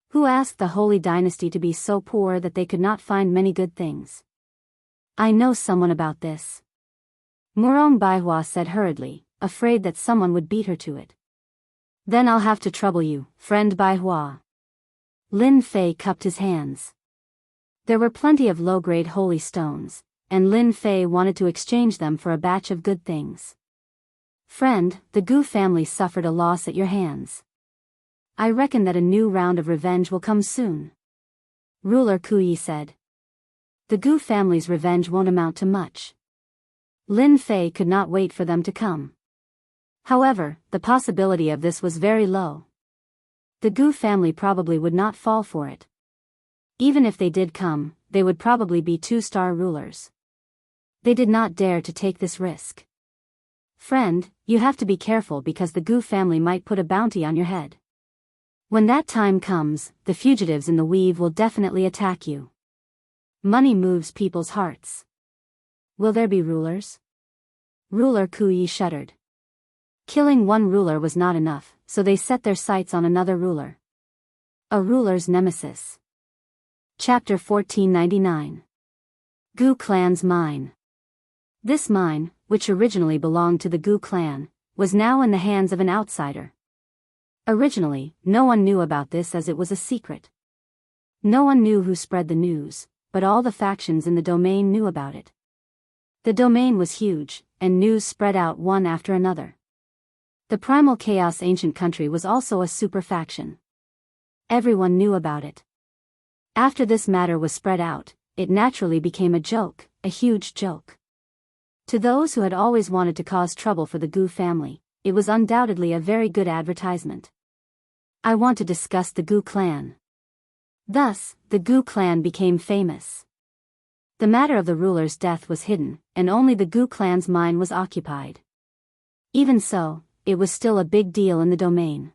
S1: Who asked the Holy Dynasty to be so poor that they could not find many good things? I know someone about this. Murong Baihua said hurriedly, afraid that someone would beat her to it. Then I'll have to trouble you, friend Baihua. Lin Fei cupped his hands. There were plenty of low-grade holy stones, and Lin Fei wanted to exchange them for a batch of good things. Friend, the Gu family suffered a loss at your hands. I reckon that a new round of revenge will come soon. Ruler Kuyi said. The Gu family's revenge won't amount to much. Lin Fei could not wait for them to come. However, the possibility of this was very low. The Gu family probably would not fall for it. Even if they did come, they would probably be 2-star rulers. They did not dare to take this risk. Friend, you have to be careful because the Gu family might put a bounty on your head. When that time comes, the fugitives in the weave will definitely attack you. Money moves people's hearts. Will there be rulers? Ruler Kuyi shuddered. Killing one ruler was not enough, so they set their sights on another ruler. A ruler's nemesis. Chapter 1499. Gu Clan's Mine. This mine, which originally belonged to the Gu clan, was now in the hands of an outsider. Originally, no one knew about this as it was a secret. No one knew who spread the news, but all the factions in the domain knew about it. The domain was huge, and news spread out one after another. The Primal Chaos ancient country was also a super faction. Everyone knew about it. After this matter was spread out, it naturally became a joke, a huge joke. To those who had always wanted to cause trouble for the Gu family, it was undoubtedly a very good advertisement. I want to discuss the Gu clan. Thus, the Gu clan became famous. The matter of the ruler's death was hidden, and only the Gu clan's mine was occupied. Even so, it was still a big deal in the domain.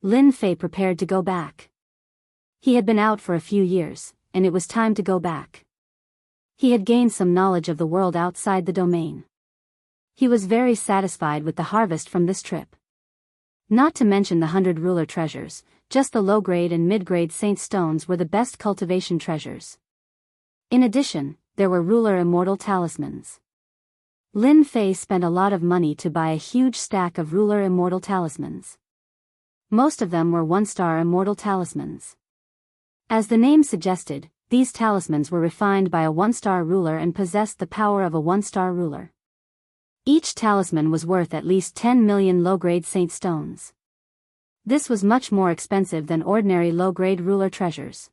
S1: Lin Fei prepared to go back. He had been out for a few years, and it was time to go back. He had gained some knowledge of the world outside the domain. He was very satisfied with the harvest from this trip. Not to mention the 100 ruler treasures, just the low-grade and mid-grade saint stones were the best cultivation treasures. In addition, there were ruler immortal talismans. Lin Fei spent a lot of money to buy a huge stack of ruler immortal talismans. Most of them were 1-star immortal talismans. As the name suggested, these talismans were refined by a 1-star ruler and possessed the power of a 1-star ruler. Each talisman was worth at least 10 million low-grade saint stones. This was much more expensive than ordinary low-grade ruler treasures.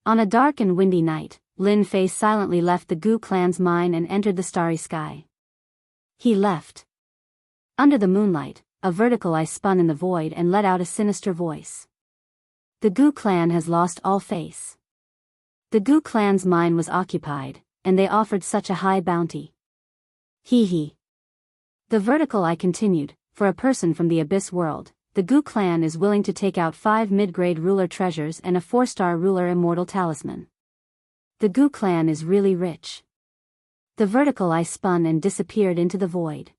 S1: On a dark and windy night, Lin Fei silently left the Gu clan's mine and entered the starry sky. He left. Under the moonlight, a vertical eye spun in the void and let out a sinister voice. The Gu clan has lost all face. The Gu clan's mine was occupied, and they offered such a high bounty. Hee. The vertical eye continued, for a person from the abyss world, the Gu clan is willing to take out 5 mid-grade ruler treasures and a 4-star ruler immortal talisman. The Gu clan is really rich. The vertical eye spun and disappeared into the void.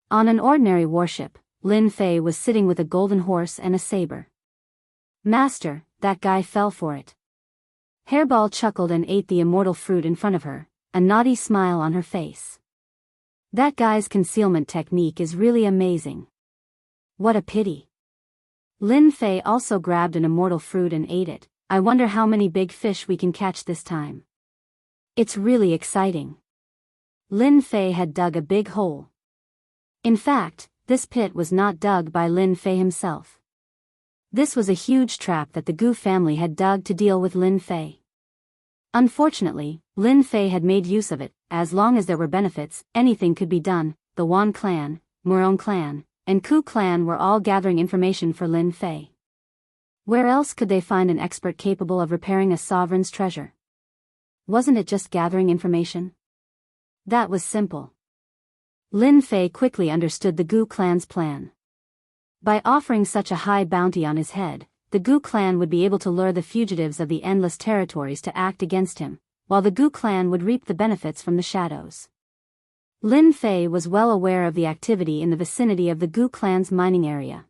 S1: On an ordinary warship, Lin Fei was sitting with a golden horse and a saber. Master, that guy fell for it. Hairball chuckled and ate the immortal fruit in front of her, a naughty smile on her face. That guy's concealment technique is really amazing. What a pity. Lin Fei also grabbed an immortal fruit and ate it. I wonder how many big fish we can catch this time. It's really exciting. Lin Fei had dug a big hole. In fact, this pit was not dug by Lin Fei himself. This was a huge trap that the Gu family had dug to deal with Lin Fei. Unfortunately, Lin Fei had made use of it. As long as there were benefits, anything could be done. The Wan clan, Murong clan, and Ku clan were all gathering information for Lin Fei. Where else could they find an expert capable of repairing a sovereign's treasure? Wasn't it just gathering information? That was simple. Lin Fei quickly understood the Gu clan's plan. By offering such a high bounty on his head, the Gu clan would be able to lure the fugitives of the endless territories to act against him, while the Gu clan would reap the benefits from the shadows. Lin Fei was well aware of the activity in the vicinity of the Gu clan's mining area.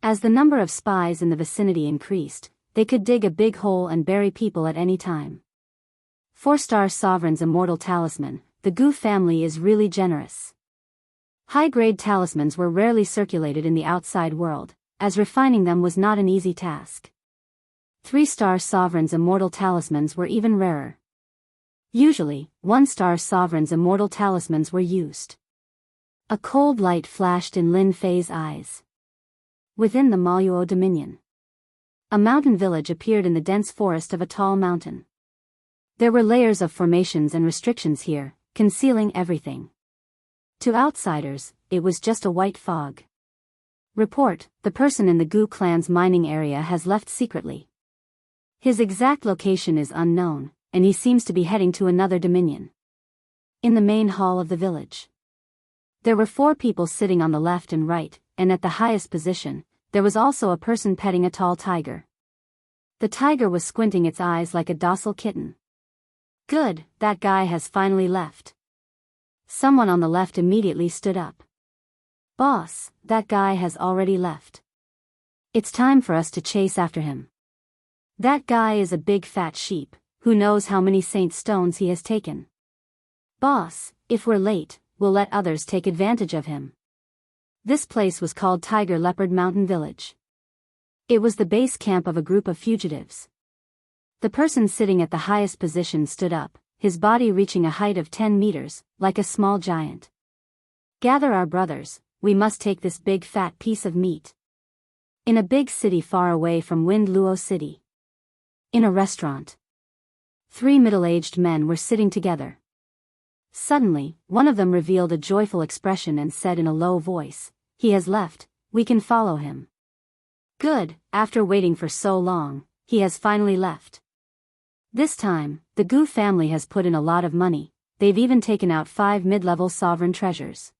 S1: As the number of spies in the vicinity increased, they could dig a big hole and bury people at any time. 4-star Sovereign's immortal talisman, the Gu family is really generous. High-grade talismans were rarely circulated in the outside world, as refining them was not an easy task. 3-star Sovereign's immortal talismans were even rarer. Usually, 1-star Sovereign's immortal talismans were used. A cold light flashed in Lin Fei's eyes. Within the Maluo dominion, a mountain village appeared in the dense forest of a tall mountain. There were layers of formations and restrictions here, concealing everything. To outsiders, it was just a white fog. Report: the person in the Gu clan's mining area has left secretly. His exact location is unknown, and he seems to be heading to another dominion. In the main hall of the village, there were 4 people sitting on the left and right, and at the highest position, there was also a person petting a tall tiger. The tiger was squinting its eyes like a docile kitten. Good, that guy has finally left. Someone on the left immediately stood up. Boss, that guy has already left. It's time for us to chase after him. That guy is a big fat sheep, who knows how many saint stones he has taken. Boss, if we're late, we'll let others take advantage of him. This place was called Tiger Leopard Mountain Village. It was the base camp of a group of fugitives. The person sitting at the highest position stood up, his body reaching a height of 10 meters, like a small giant. Gather our brothers, we must take this big fat piece of meat. In a big city far away from Wind Luo City. In a restaurant. 3 middle-aged men were sitting together. Suddenly, one of them revealed a joyful expression and said in a low voice, "He has left, we can follow him." Good, after waiting for so long, he has finally left. This time, the Gu family has put in a lot of money. They've even taken out 5 mid-level sovereign treasures.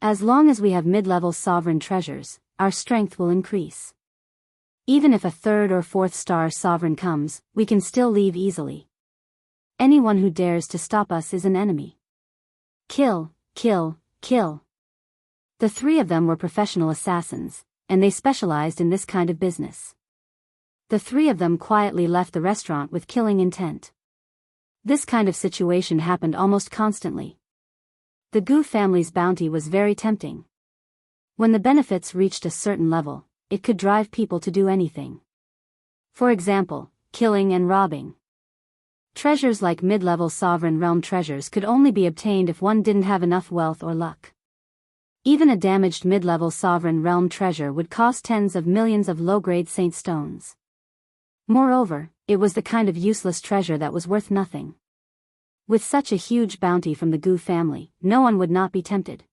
S1: As long as we have mid-level sovereign treasures, our strength will increase. Even if a 3rd or 4th star sovereign comes, we can still leave easily. Anyone who dares to stop us is an enemy. Kill, kill, kill. The 3 of them were professional assassins, and they specialized in this kind of business. The 3 of them quietly left the restaurant with killing intent. This kind of situation happened almost constantly. The Gu family's bounty was very tempting. When the benefits reached a certain level, it could drive people to do anything. For example, killing and robbing. Treasures like mid-level sovereign realm treasures could only be obtained if one didn't have enough wealth or luck. Even a damaged mid-level sovereign realm treasure would cost tens of millions of low-grade saint stones. Moreover, it was the kind of useless treasure that was worth nothing. With such a huge bounty from the Gu family, no one would not be tempted.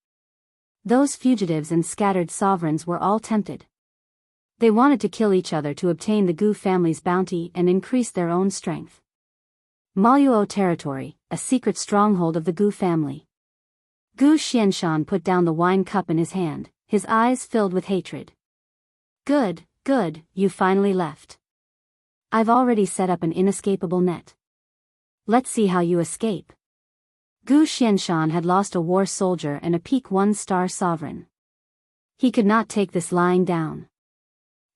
S1: Those fugitives and scattered sovereigns were all tempted. They wanted to kill each other to obtain the Gu family's bounty and increase their own strength. Maluo territory, a secret stronghold of the Gu family. Gu Xianxia put down the wine cup in his hand, his eyes filled with hatred. Good, good, you finally left. I've already set up an inescapable net. Let's see how you escape. Gu Xianxia had lost a war soldier and a peak 1-star sovereign. He could not take this lying down.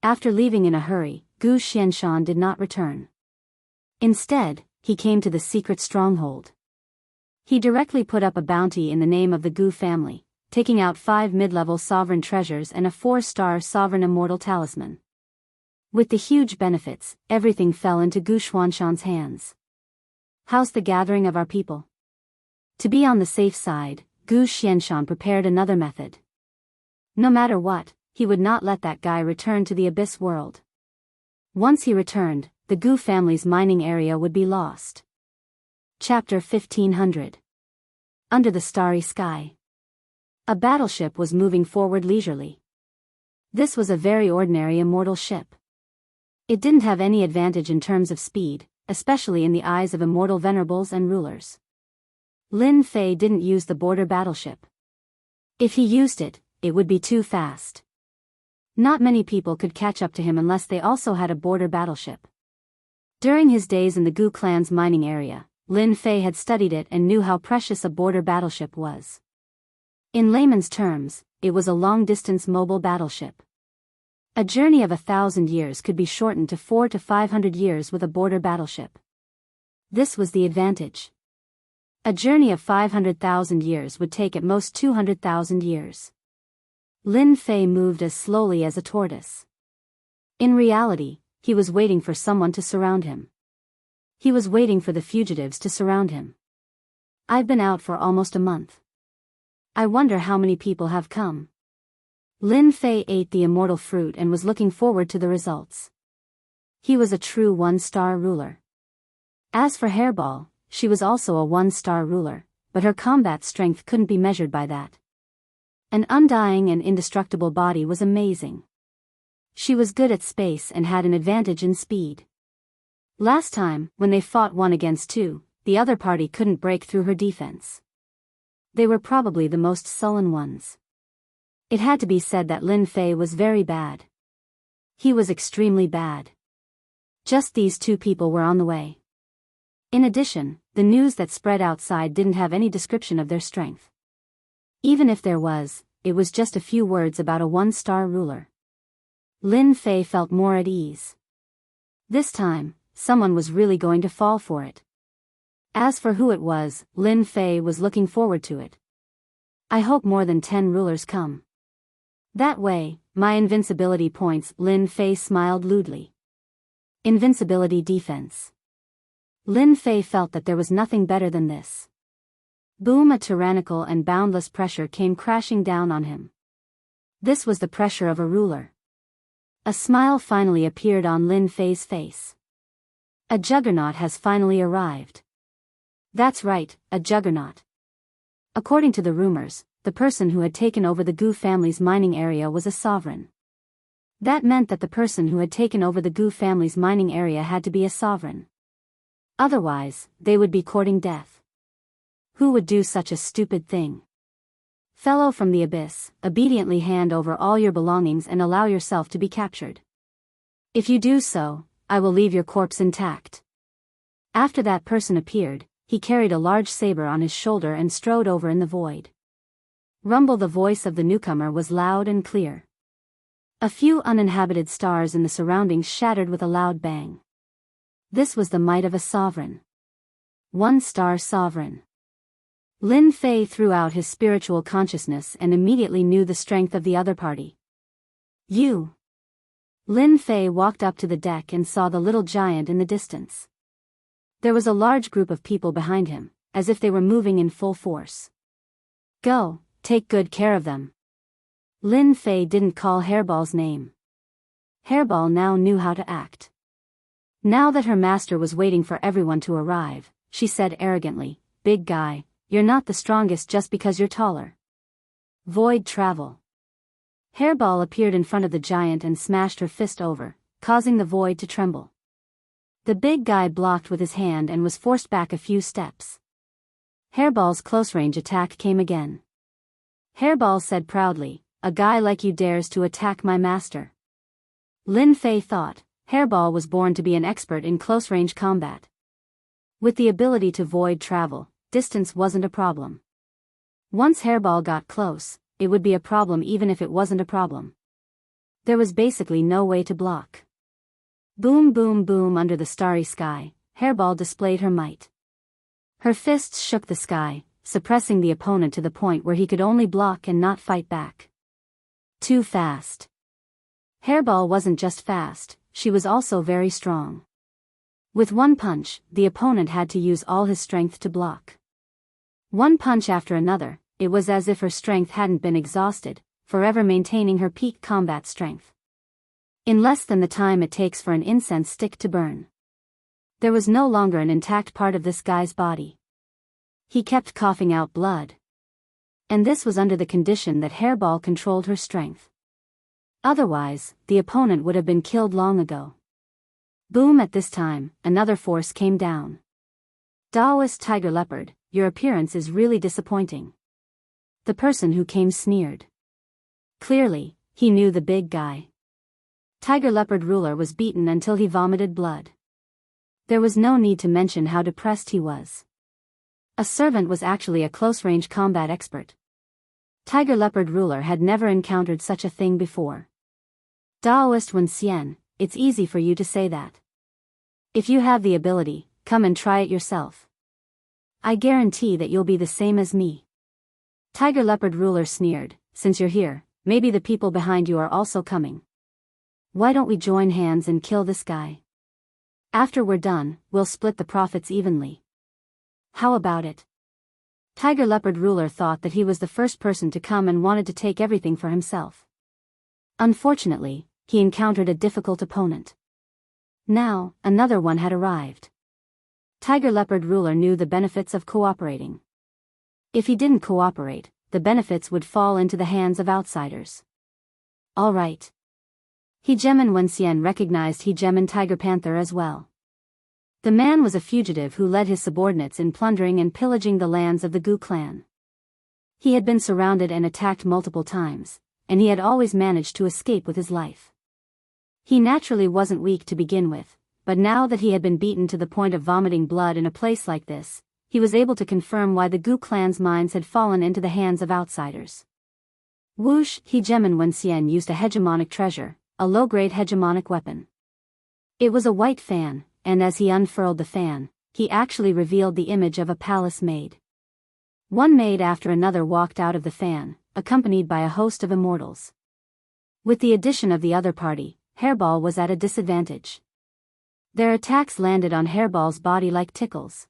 S1: After leaving in a hurry, Gu Xianxia did not return. Instead, he came to the secret stronghold. He directly put up a bounty in the name of the Gu family, taking out 5 mid-level sovereign treasures and a 4-star sovereign immortal talisman. With the huge benefits, everything fell into Gu Xuanxian's hands. How's the gathering of our people? To be on the safe side, Gu Xianxian prepared another method. No matter what, he would not let that guy return to the Abyss world. Once he returned, the Gu family's mining area would be lost. Chapter 1500. Under the Starry Sky. A battleship was moving forward leisurely. This was a very ordinary immortal ship. It didn't have any advantage in terms of speed, especially in the eyes of immortal venerables and rulers. Lin Fei didn't use the border battleship. If he used it, it would be too fast. Not many people could catch up to him unless they also had a border battleship. During his days in the Gu clan's mining area, Lin Fei had studied it and knew how precious a border battleship was. In layman's terms, it was a long-distance mobile battleship. A journey of 1,000 years could be shortened to 400 to 500 years with a border battleship. This was the advantage. A journey of 500,000 years would take at most 200,000 years. Lin Fei moved as slowly as a tortoise. In reality, he was waiting for someone to surround him. He was waiting for the fugitives to surround him. I've been out for almost a month. I wonder how many people have come. Lin Fei ate the immortal fruit and was looking forward to the results. He was a true 1-star ruler. As for Hairball, she was also a 1-star ruler, but her combat strength couldn't be measured by that. An undying and indestructible body was amazing. She was good at space and had an advantage in speed. Last time, when they fought 1 against 2, the other party couldn't break through her defense. They were probably the most sullen ones. It had to be said that Lin Fei was very bad. He was extremely bad. Just these 2 people were on the way. In addition, the news that spread outside didn't have any description of their strength. Even if there was, it was just a few words about a 1-star ruler. Lin Fei felt more at ease. This time, someone was really going to fall for it. As for who it was, Lin Fei was looking forward to it. I hope more than 10 rulers come. That way, my invincibility points. Lin Fei smiled lewdly. Invincibility defense. Lin Fei felt that there was nothing better than this. Boom! A tyrannical and boundless pressure came crashing down on him. This was the pressure of a ruler. A smile finally appeared on Lin Fei's face. A juggernaut has finally arrived. That's right, a juggernaut. According to the rumors, the person who had taken over the Gu family's mining area was a sovereign. That meant that the person who had taken over the Gu family's mining area had to be a sovereign. Otherwise, they would be courting death. Who would do such a stupid thing? Fellow from the Abyss, obediently hand over all your belongings and allow yourself to be captured. If you do so, I will leave your corpse intact. After that person appeared, he carried a large saber on his shoulder and strode over in the void. Rumble! The voice of the newcomer was loud and clear. A few uninhabited stars in the surroundings shattered with a loud bang. This was the might of a sovereign. 1-star sovereign. Lin Fei threw out his spiritual consciousness and immediately knew the strength of the other party. You! Lin Fei walked up to the deck and saw the little giant in the distance. There was a large group of people behind him, as if they were moving in full force. Go, take good care of them. Lin Fei didn't call Hairball's name. Hairball now knew how to act. Now that her master was waiting for everyone to arrive, she said arrogantly, "Big guy, you're not the strongest just because you're taller. Void travel." Hairball appeared in front of the giant and smashed her fist over, causing the void to tremble. The big guy blocked with his hand and was forced back a few steps. Hairball's close-range attack came again. Hairball said proudly, "A guy like you dares to attack my master." Lin Fei thought, Hairball was born to be an expert in close-range combat. With the ability to void travel, distance wasn't a problem. Once Hairball got close, it would be a problem even if it wasn't a problem. There was basically no way to block. Boom boom boom! Under the starry sky, Hairball displayed her might. Her fists shook the sky, suppressing the opponent to the point where he could only block and not fight back. Too fast. Hairball wasn't just fast, she was also very strong. With one punch, the opponent had to use all his strength to block. One punch after another, it was as if her strength hadn't been exhausted, forever maintaining her peak combat strength. In less than the time it takes for an incense stick to burn. There was no longer an intact part of this guy's body. He kept coughing out blood. And this was under the condition that Hairball controlled her strength. Otherwise, the opponent would have been killed long ago. Boom! At this time, another force came down. Daoist Tiger Leopard, your appearance is really disappointing. The person who came sneered. Clearly, he knew the big guy. Tiger Leopard ruler was beaten until he vomited blood. There was no need to mention how depressed he was. A servant was actually a close-range combat expert. Tiger Leopard ruler had never encountered such a thing before. Daoist Wen, it's easy for you to say that. If you have the ability, come and try it yourself. I guarantee that you'll be the same as me. Tiger Leopard ruler sneered, since you're here, maybe the people behind you are also coming. Why don't we join hands and kill this guy? After we're done, we'll split the profits evenly. How about it? Tiger Leopard ruler thought that he was the first person to come and wanted to take everything for himself. Unfortunately, he encountered a difficult opponent. Now, another one had arrived. Tiger Leopard ruler knew the benefits of cooperating. If he didn't cooperate, the benefits would fall into the hands of outsiders. All right. Hegeman Wen recognized Hegeman Tiger Panther as well. The man was a fugitive who led his subordinates in plundering and pillaging the lands of the Gu clan. He had been surrounded and attacked multiple times, and he had always managed to escape with his life. He naturally wasn't weak to begin with, but now that he had been beaten to the point of vomiting blood in a place like this, he was able to confirm why the Gu clan's mines had fallen into the hands of outsiders. Whoosh! Hegeman Wen used a hegemonic treasure, a low-grade hegemonic weapon. It was a white fan, and as he unfurled the fan, he actually revealed the image of a palace maid. One maid after another walked out of the fan, accompanied by a host of immortals. With the addition of the other party, Hairball was at a disadvantage. Their attacks landed on Hairball's body like tickles.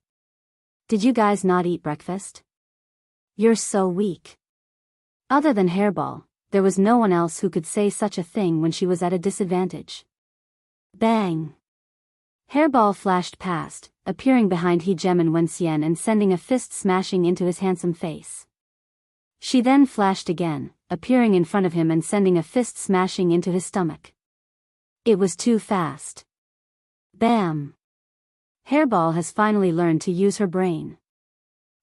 S1: Did you guys not eat breakfast? You're so weak. Other than Hairball, there was no one else who could say such a thing when she was at a disadvantage. Bang! Hairball flashed past, appearing behind Hegeman Wen and sending a fist smashing into his handsome face. She then flashed again, appearing in front of him and sending a fist smashing into his stomach. It was too fast. Bam! Hairball has finally learned to use her brain.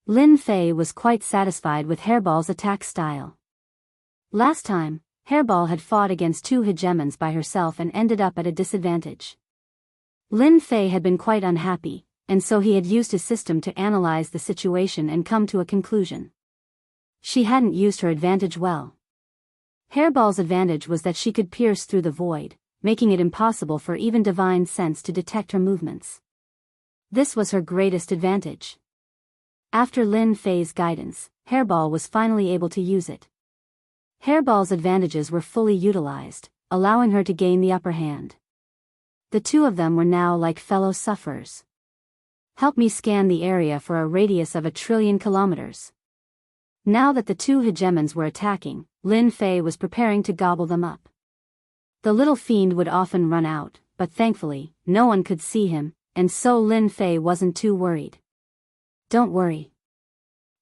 S1: Lin Fei was quite satisfied with Hairball's attack style. Last time, Hairball had fought against two hegemons by herself and ended up at a disadvantage. Lin Fei had been quite unhappy, and so he had used his system to analyze the situation and come to a conclusion. She hadn't used her advantage well. Hairball's advantage was that she could pierce through the void, making it impossible for even divine sense to detect her movements. This was her greatest advantage. After Lin Fei's guidance, Hairball was finally able to use it. Hairball's advantages were fully utilized, allowing her to gain the upper hand. The two of them were now like fellow sufferers. Help me scan the area for a radius of 1 trillion kilometers. Now that the two hegemons were attacking, Lin Fei was preparing to gobble them up. The little fiend would often run out, but thankfully, no one could see him, and so Lin Fei wasn't too worried. Don't worry.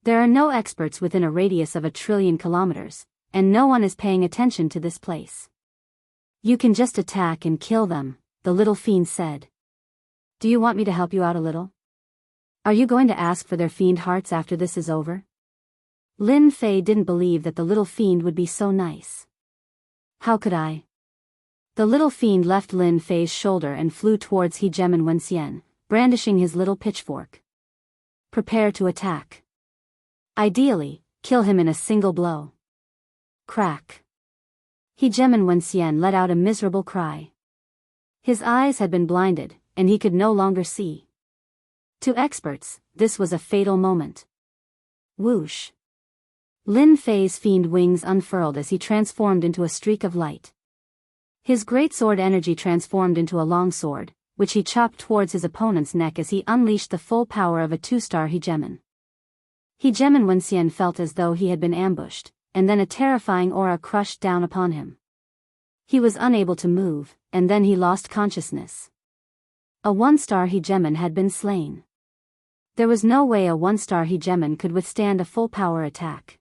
S1: There are no experts within a radius of 1 trillion kilometers, and no one is paying attention to this place. You can just attack and kill them, the little fiend said. Do you want me to help you out a little? Are you going to ask for their fiend hearts after this is over? Lin Fei didn't believe that the little fiend would be so nice. How could I? The little fiend left Lin Fei's shoulder and flew towards Hegeman Wen, brandishing his little pitchfork. Prepare to attack. Ideally, kill him in a single blow. Crack. Hegeman Wen let out a miserable cry. His eyes had been blinded, and he could no longer see. To experts, this was a fatal moment. Whoosh! Lin Fei's fiend wings unfurled as he transformed into a streak of light. His great sword energy transformed into a long sword, which he chopped towards his opponent's neck as he unleashed the full power of a 2-star hegemon. Hegemon Wenxian felt as though he had been ambushed, and then a terrifying aura crushed down upon him. He was unable to move, and then he lost consciousness. A 1-star hegemon had been slain. There was no way a 1-star hegemon could withstand a full power attack.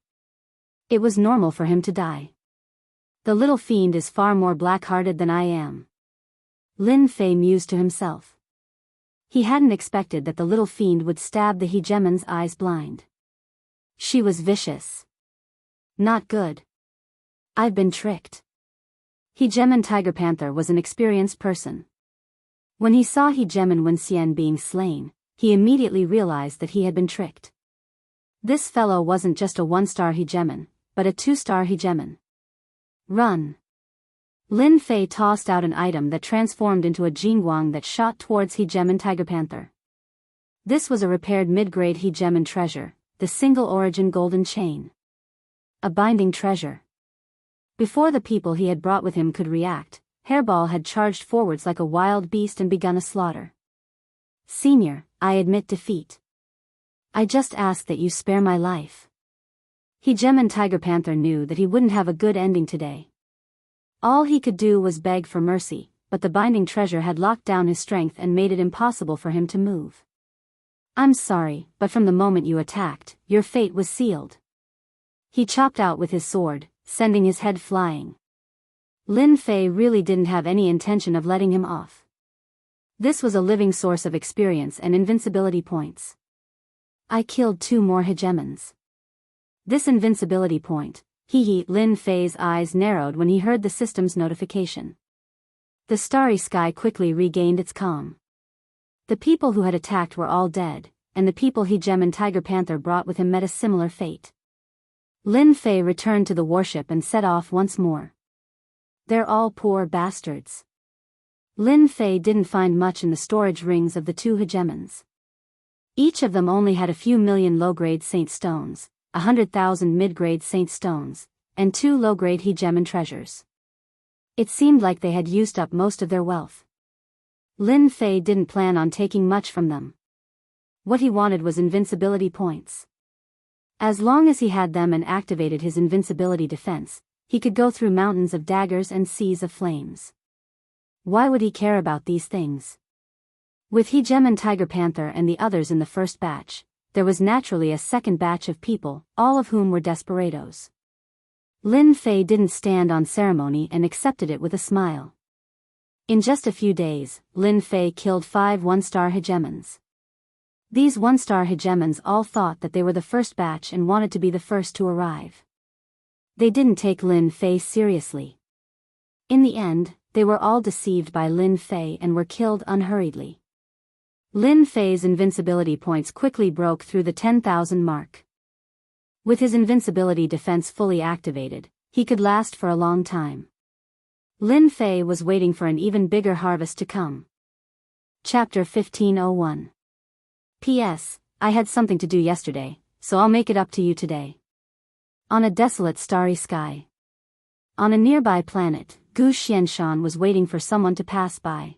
S1: It was normal for him to die. The little fiend is far more black-hearted than I am. Lin Fei mused to himself. He hadn't expected that the little fiend would stab the hegemon's eyes blind. She was vicious. Not good. I've been tricked. Hegemon Tiger Panther was an experienced person. When he saw Hegemon Wenxian being slain, he immediately realized that he had been tricked. This fellow wasn't just a 1-star hegemon, but a 2-star hegemon. Run! Lin Fei tossed out an item that transformed into a Jingguang that shot towards Hegemon Tiger Panther. This was a repaired mid-grade Hegemon treasure, the single origin golden chain. A binding treasure. Before the people he had brought with him could react, Hairball had charged forwards like a wild beast and begun a slaughter. Senior, I admit defeat. I just ask that you spare my life. Hegemon Tiger Panther knew that he wouldn't have a good ending today. All he could do was beg for mercy, but the binding treasure had locked down his strength and made it impossible for him to move. I'm sorry, but from the moment you attacked, your fate was sealed. He chopped out with his sword, sending his head flying. Lin Fei really didn't have any intention of letting him off. This was a living source of experience and invincibility points. I killed 2 more hegemons. This invincibility point, Lin Fei's eyes narrowed when he heard the system's notification. The starry sky quickly regained its calm. The people who had attacked were all dead, and the people Hegemon Tiger Panther brought with him met a similar fate. Lin Fei returned to the warship and set off once more. They're all poor bastards. Lin Fei didn't find much in the storage rings of the 2 hegemons. Each of them only had a few million low-grade saint stones, 100,000 mid-grade saint stones, and 2 low-grade hegemon treasures. It seemed like they had used up most of their wealth. Lin Fei didn't plan on taking much from them. What he wanted was invincibility points. As long as he had them and activated his invincibility defense, he could go through mountains of daggers and seas of flames. Why would he care about these things? With Hegemon Tiger Panther and the others in the first batch, there was naturally a second batch of people, all of whom were desperados. Lin Fei didn't stand on ceremony and accepted it with a smile. In just a few days, Lin Fei killed 5 1-star hegemons. These 1-star hegemons all thought that they were the first batch and wanted to be the first to arrive. They didn't take Lin Fei seriously. In the end, they were all deceived by Lin Fei and were killed unhurriedly. Lin Fei's invincibility points quickly broke through the 10,000 mark. With his invincibility defense fully activated, he could last for a long time. Lin Fei was waiting for an even bigger harvest to come. Chapter 1501. P.S. I had something to do yesterday, so I'll make it up to you today. On a desolate starry sky. On a nearby planet, Wuxia Xianxia was waiting for someone to pass by.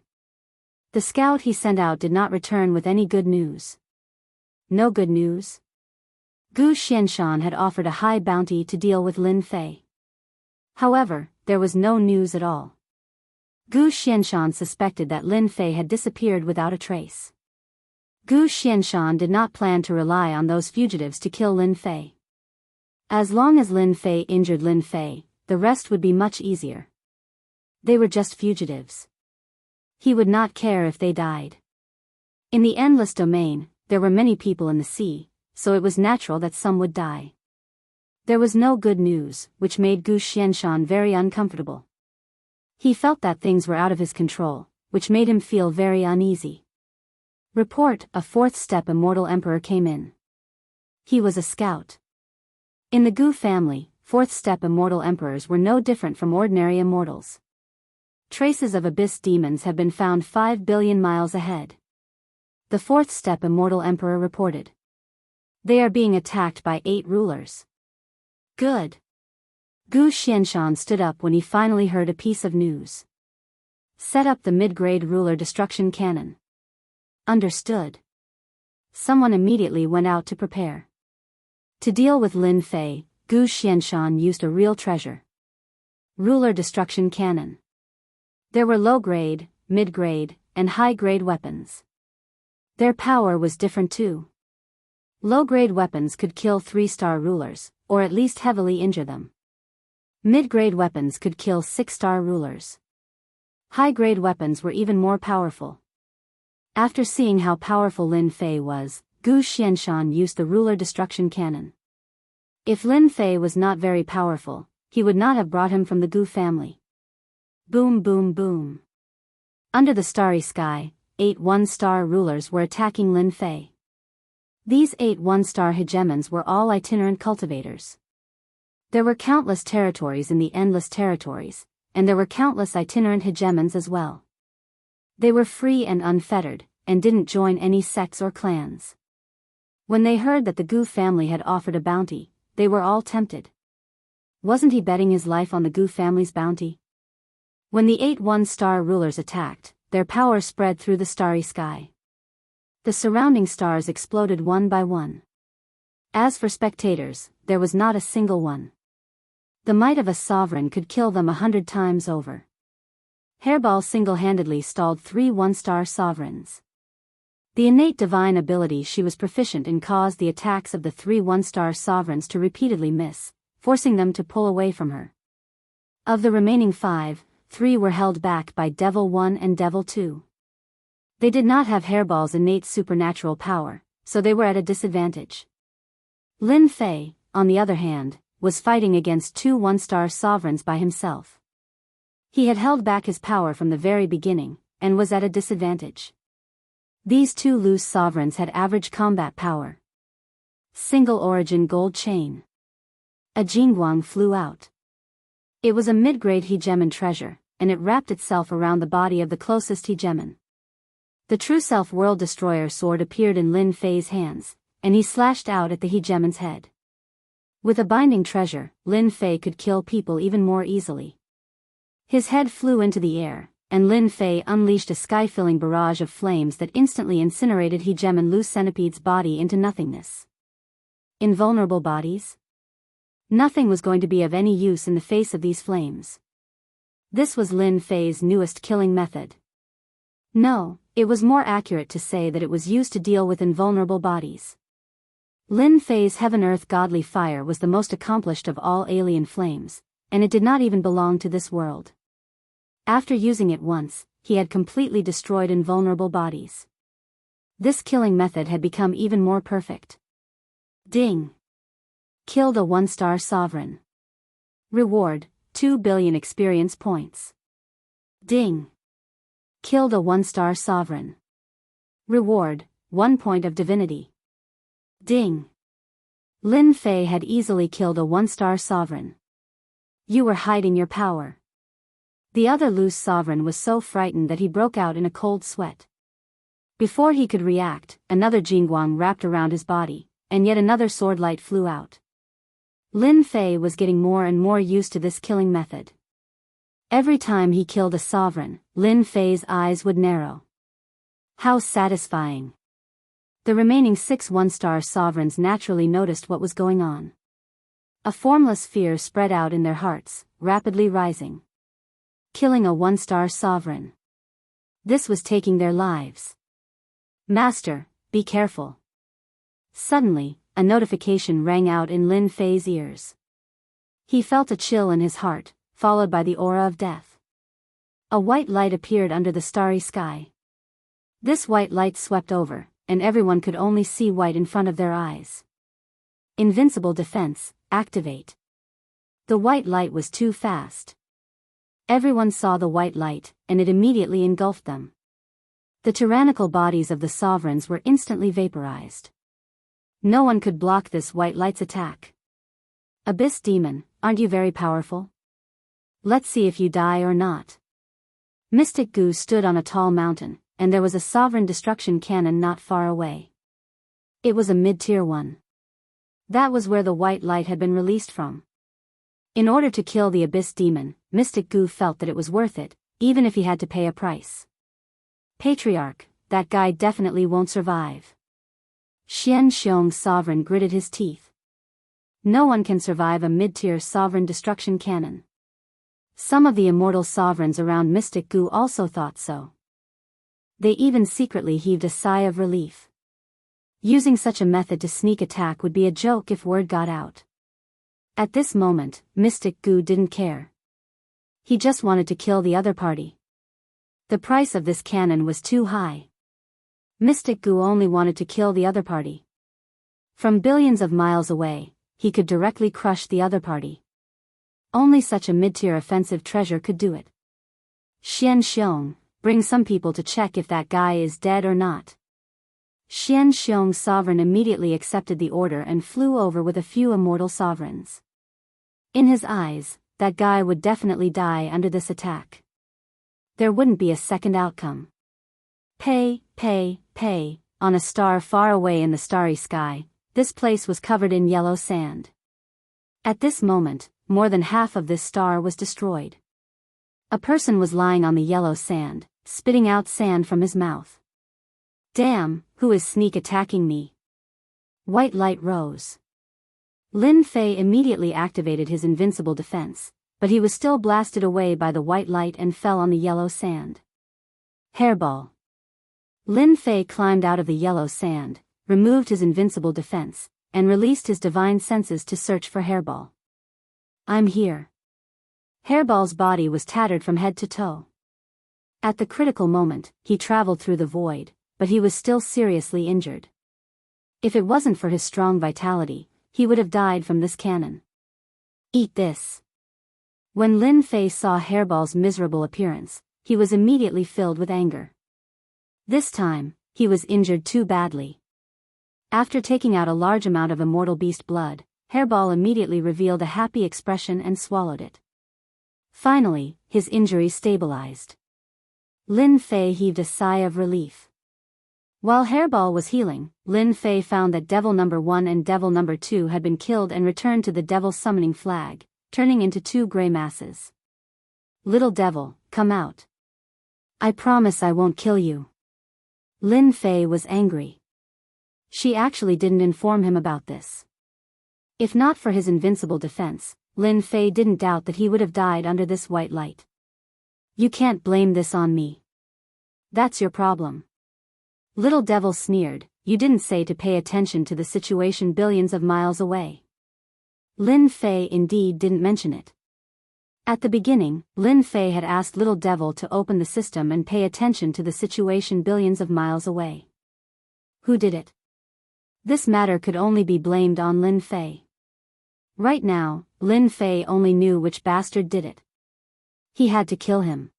S1: The scout he sent out did not return with any good news. No good news? Wuxia Xianxia had offered a high bounty to deal with Lin Fei. However, there was no news at all. Wuxia Xianxia suspected that Lin Fei had disappeared without a trace. Wuxia Xianxia did not plan to rely on those fugitives to kill Lin Fei. As long as Lin Fei injured Lin Fei, the rest would be much easier. They were just fugitives. He would not care if they died. In the endless domain, there were many people in the sea, so it was natural that some would die. There was no good news, which made Wuxia Xianxia very uncomfortable. He felt that things were out of his control, which made him feel very uneasy. Report: a 4th-step immortal emperor came in. He was a scout. In the Gu family, 4th-step immortal emperors were no different from ordinary immortals. Traces of abyss demons have been found 5 billion miles ahead. The fourth step Immortal Emperor reported. They are being attacked by 8 rulers. Good. Gu Xianshan stood up when he finally heard a piece of news. Set up the mid-grade ruler destruction cannon. Understood. Someone immediately went out to prepare. To deal with Lin Fei, Gu Xianshan used a real treasure. Ruler destruction cannon. There were low-grade, mid-grade, and high-grade weapons. Their power was different too. Low-grade weapons could kill 3-star rulers, or at least heavily injure them. Mid-grade weapons could kill 6-star rulers. High-grade weapons were even more powerful. After seeing how powerful Lin Fei was, Gu Xianshan used the ruler destruction cannon. If Lin Fei was not very powerful, he would not have brought him from the Gu family. Boom boom boom. Under the starry sky, 8 1-star rulers were attacking Lin Fei. These 8 1-star hegemons were all itinerant cultivators. There were countless territories in the endless territories, and there were countless itinerant hegemons as well. They were free and unfettered, and didn't join any sects or clans. When they heard that the Gu family had offered a bounty, they were all tempted. Wasn't he betting his life on the Gu family's bounty? When the 8 1-star rulers attacked, their power spread through the starry sky. The surrounding stars exploded one by one. As for spectators, there was not a single one. The might of a sovereign could kill them 100 times over. Hairball single-handedly stalled 3 1-star sovereigns. The innate divine ability she was proficient in caused the attacks of the 3 1-star sovereigns to repeatedly miss, forcing them to pull away from her. Of the remaining 5, 3 were held back by Devil 1 and Devil 2. They did not have Hairball's innate supernatural power, so they were at a disadvantage. Lin Fei, on the other hand, was fighting against 2 1-star sovereigns by himself. He had held back his power from the very beginning, and was at a disadvantage. These 2 loose sovereigns had average combat power. Single origin gold chain. A Jingguang flew out. It was a mid-grade hegemon treasure, and it wrapped itself around the body of the closest hegemon. The True Self World Destroyer sword appeared in Lin Fei's hands, and he slashed out at the hegemon's head. With a binding treasure, Lin Fei could kill people even more easily. His head flew into the air, and Lin Fei unleashed a sky-filling barrage of flames that instantly incinerated hegemon Loose Centipede's body into nothingness. Invulnerable bodies? Nothing was going to be of any use in the face of these flames. This was Lin Fei's newest killing method. No, it was more accurate to say that it was used to deal with invulnerable bodies. Lin Fei's Heaven-Earth Godly Fire was the most accomplished of all alien flames, and it did not even belong to this world. After using it once, he had completely destroyed invulnerable bodies. This killing method had become even more perfect. Ding! Killed a 1-star sovereign. Reward, 2 billion experience points. Ding! Killed a 1-star sovereign. Reward, 1 point of divinity. Ding! Lin Fei had easily killed a 1-star sovereign. You were hiding your power. The other loose sovereign was so frightened that he broke out in a cold sweat. Before he could react, another Jingguang wrapped around his body, and yet another sword light flew out. Lin Fei was getting more and more used to this killing method. Every time he killed a sovereign, Lin Fei's eyes would narrow. How satisfying! The remaining 6 1-star sovereigns naturally noticed what was going on. A formless fear spread out in their hearts, rapidly rising. Killing a 1-star sovereign. This was taking their lives. Master, be careful. Suddenly, a notification rang out in Lin Fei's ears. He felt a chill in his heart, followed by the aura of death. A white light appeared under the starry sky. This white light swept over, and everyone could only see white in front of their eyes. Invincible defense, activate. The white light was too fast. Everyone saw the white light, and it immediately engulfed them. The tyrannical bodies of the sovereigns were instantly vaporized. No one could block this white light's attack. Abyss Demon, aren't you very powerful? Let's see if you die or not. Mystic Gu stood on a tall mountain, and there was a sovereign destruction cannon not far away. It was a mid-tier one. That was where the white light had been released from. In order to kill the Abyss Demon, Mystic Gu felt that it was worth it, even if he had to pay a price. Patriarch, that guy definitely won't survive. Xianxia's sovereign gritted his teeth. No one can survive a mid-tier sovereign destruction cannon. Some of the immortal sovereigns around Mystic Gu also thought so. They even secretly heaved a sigh of relief. Using such a method to sneak attack would be a joke if word got out. At this moment, Mystic Gu didn't care. He just wanted to kill the other party. The price of this cannon was too high. Mystic Gu only wanted to kill the other party. From billions of miles away, he could directly crush the other party. Only such a mid-tier offensive treasure could do it. Xianxiang, bring some people to check if that guy is dead or not. Xianxiang's sovereign immediately accepted the order and flew over with a few immortal sovereigns. In his eyes, that guy would definitely die under this attack. There wouldn't be a second outcome. Pay, on a star far away in the starry sky, this place was covered in yellow sand. At this moment, more than half of this star was destroyed. A person was lying on the yellow sand, spitting out sand from his mouth. Damn, who is sneak attacking me? White light rose. Lin Fei immediately activated his invincible defense, but he was still blasted away by the white light and fell on the yellow sand. Hairball. Lin Fei climbed out of the yellow sand, removed his invincible defense, and released his divine senses to search for Hairball. I'm here. Hairball's body was tattered from head to toe. At the critical moment, he traveled through the void, but he was still seriously injured. If it wasn't for his strong vitality, he would have died from this cannon. Eat this. When Lin Fei saw Hairball's miserable appearance, he was immediately filled with anger. This time, he was injured too badly. After taking out a large amount of immortal beast blood, Hairball immediately revealed a happy expression and swallowed it. Finally, his injury stabilized. Lin Fei heaved a sigh of relief. While Hairball was healing, Lin Fei found that Devil Number 1 and Devil Number 2 had been killed and returned to the Devil summoning flag, turning into two gray masses. Little Devil, come out. I promise I won't kill you. Lin Fei was angry. She actually didn't inform him about this. If not for his invincible defense, Lin Fei didn't doubt that he would have died under this white light. You can't blame this on me. That's your problem. Little Devil sneered, you didn't say to pay attention to the situation billions of miles away. Lin Fei indeed didn't mention it. At the beginning, Lin Fei had asked Little Devil to open the system and pay attention to the situation billions of miles away. Who did it? This matter could only be blamed on Lin Fei. Right now, Lin Fei only knew which bastard did it. He had to kill him.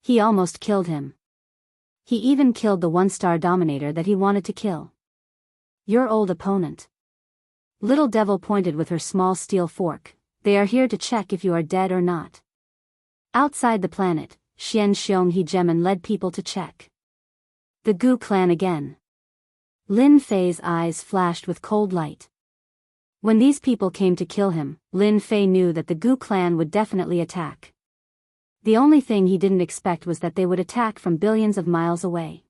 S1: He almost killed him. He even killed the one-star dominator that he wanted to kill. Your old opponent. Little Devil pointed with her small steel fork. They are here to check if you are dead or not. Outside the planet, Xianxiang Gemin led people to check. The Gu clan again. Lin Fei's eyes flashed with cold light. When these people came to kill him, Lin Fei knew that the Gu clan would definitely attack. The only thing he didn't expect was that they would attack from billions of miles away.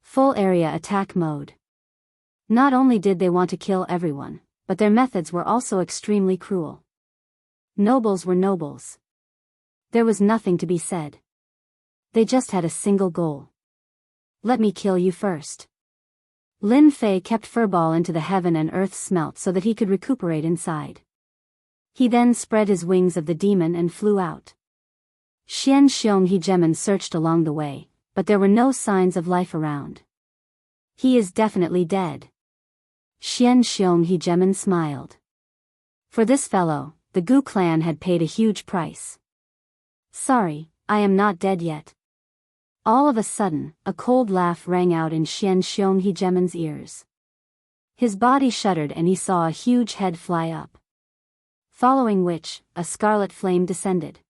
S1: Full area attack mode. Not only did they want to kill everyone, but their methods were also extremely cruel. Nobles were nobles. There was nothing to be said. They just had a single goal. Let me kill you first. Lin Fei kept Furball into the heaven and earth smelt so that he could recuperate inside. He then spread his wings of the demon and flew out. Xianxiang Gemin searched along the way, but there were no signs of life around. He is definitely dead. Xianxiang Gemin smiled. For this fellow, the Gu clan had paid a huge price. Sorry, I am not dead yet. All of a sudden, a cold laugh rang out in Xianxiang Gemin's ears. His body shuddered and he saw a huge head fly up. Following which, a scarlet flame descended.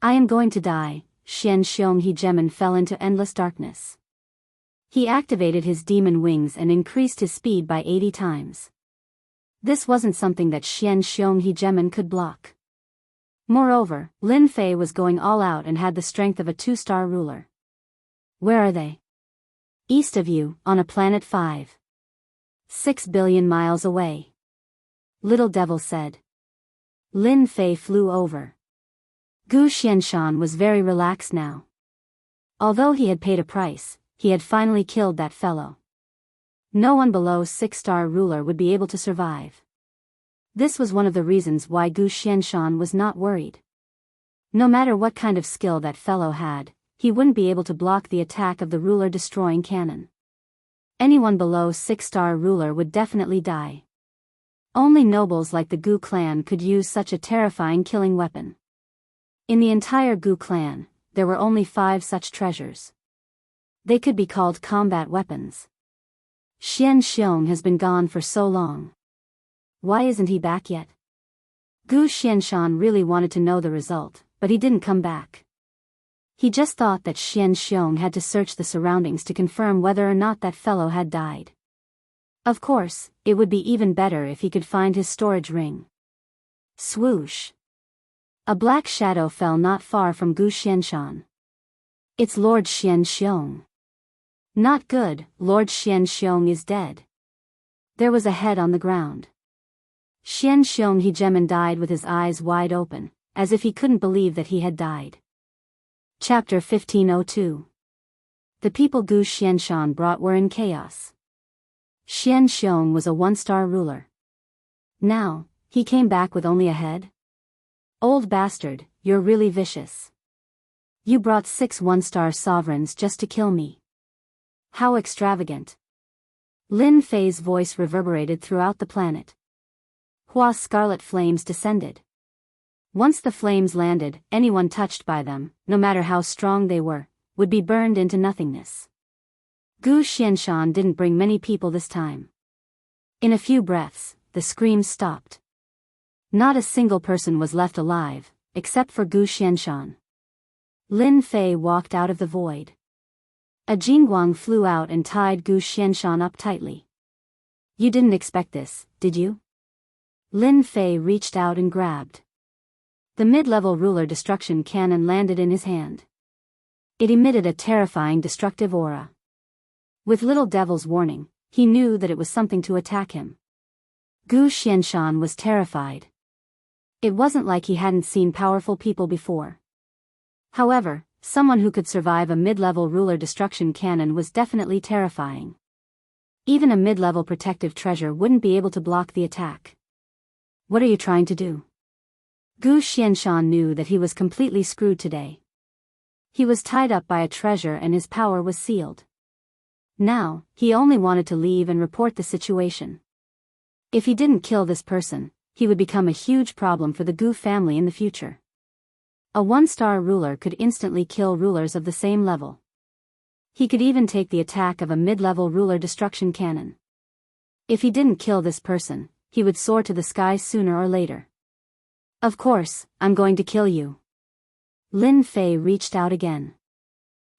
S1: I am going to die, Xianxia fell into endless darkness. He activated his demon wings and increased his speed by 80 times. This wasn't something that Xianxia could block. Moreover, Lin Fei was going all out and had the strength of a 2-star ruler. Where are they? East of you, on a planet 6 billion miles away. Little Devil said. Lin Fei flew over. Gu Xianshan was very relaxed now. Although he had paid a price, he had finally killed that fellow. No one below 6-star ruler would be able to survive. This was one of the reasons why Gu Xianshan was not worried. No matter what kind of skill that fellow had, he wouldn't be able to block the attack of the ruler-destroying cannon. Anyone below 6-star ruler would definitely die. Only nobles like the Gu clan could use such a terrifying killing weapon. In the entire Gu clan, there were only 5 such treasures. They could be called combat weapons. Xianxiong has been gone for so long. Why isn't he back yet? Gu Xianshan really wanted to know the result, but he didn't come back. He just thought that Xianxiong had to search the surroundings to confirm whether or not that fellow had died. Of course, it would be even better if he could find his storage ring. Swoosh! A black shadow fell not far from Gu Xianshan. It's Lord Xianxiong. Not good, Lord Xianxiong is dead. There was a head on the ground. Xianxiong died with his eyes wide open, as if he couldn't believe that he had died. Chapter 1502. The people Gu Xianshan brought were in chaos. Xianxiong was a 1-star ruler. Now, he came back with only a head? Old bastard, you're really vicious. You brought 6 1-star sovereigns just to kill me. How extravagant. Lin Fei's voice reverberated throughout the planet. Hua's scarlet flames descended. Once the flames landed, anyone touched by them, no matter how strong they were, would be burned into nothingness. Gu Xianshan didn't bring many people this time. In a few breaths, the screams stopped. Not a single person was left alive, except for Gu Xianshan. Lin Fei walked out of the void. A jingguang flew out and tied Gu Xianshan up tightly. You didn't expect this, did you? Lin Fei reached out and grabbed. The mid-level ruler destruction cannon landed in his hand. It emitted a terrifying destructive aura. With Little Devil's warning, he knew that it was something to attack him. Gu Xianshan was terrified. It wasn't like he hadn't seen powerful people before. However, someone who could survive a mid-level ruler destruction cannon was definitely terrifying. Even a mid-level protective treasure wouldn't be able to block the attack. What are you trying to do? Gu Xianshan knew that he was completely screwed today. He was tied up by a treasure and his power was sealed. Now, he only wanted to leave and report the situation. If he didn't kill this person, he would become a huge problem for the Gu family in the future. A 1-star ruler could instantly kill rulers of the same level. He could even take the attack of a mid-level ruler destruction cannon. If he didn't kill this person, he would soar to the sky sooner or later. Of course, I'm going to kill you. Lin Fei reached out again.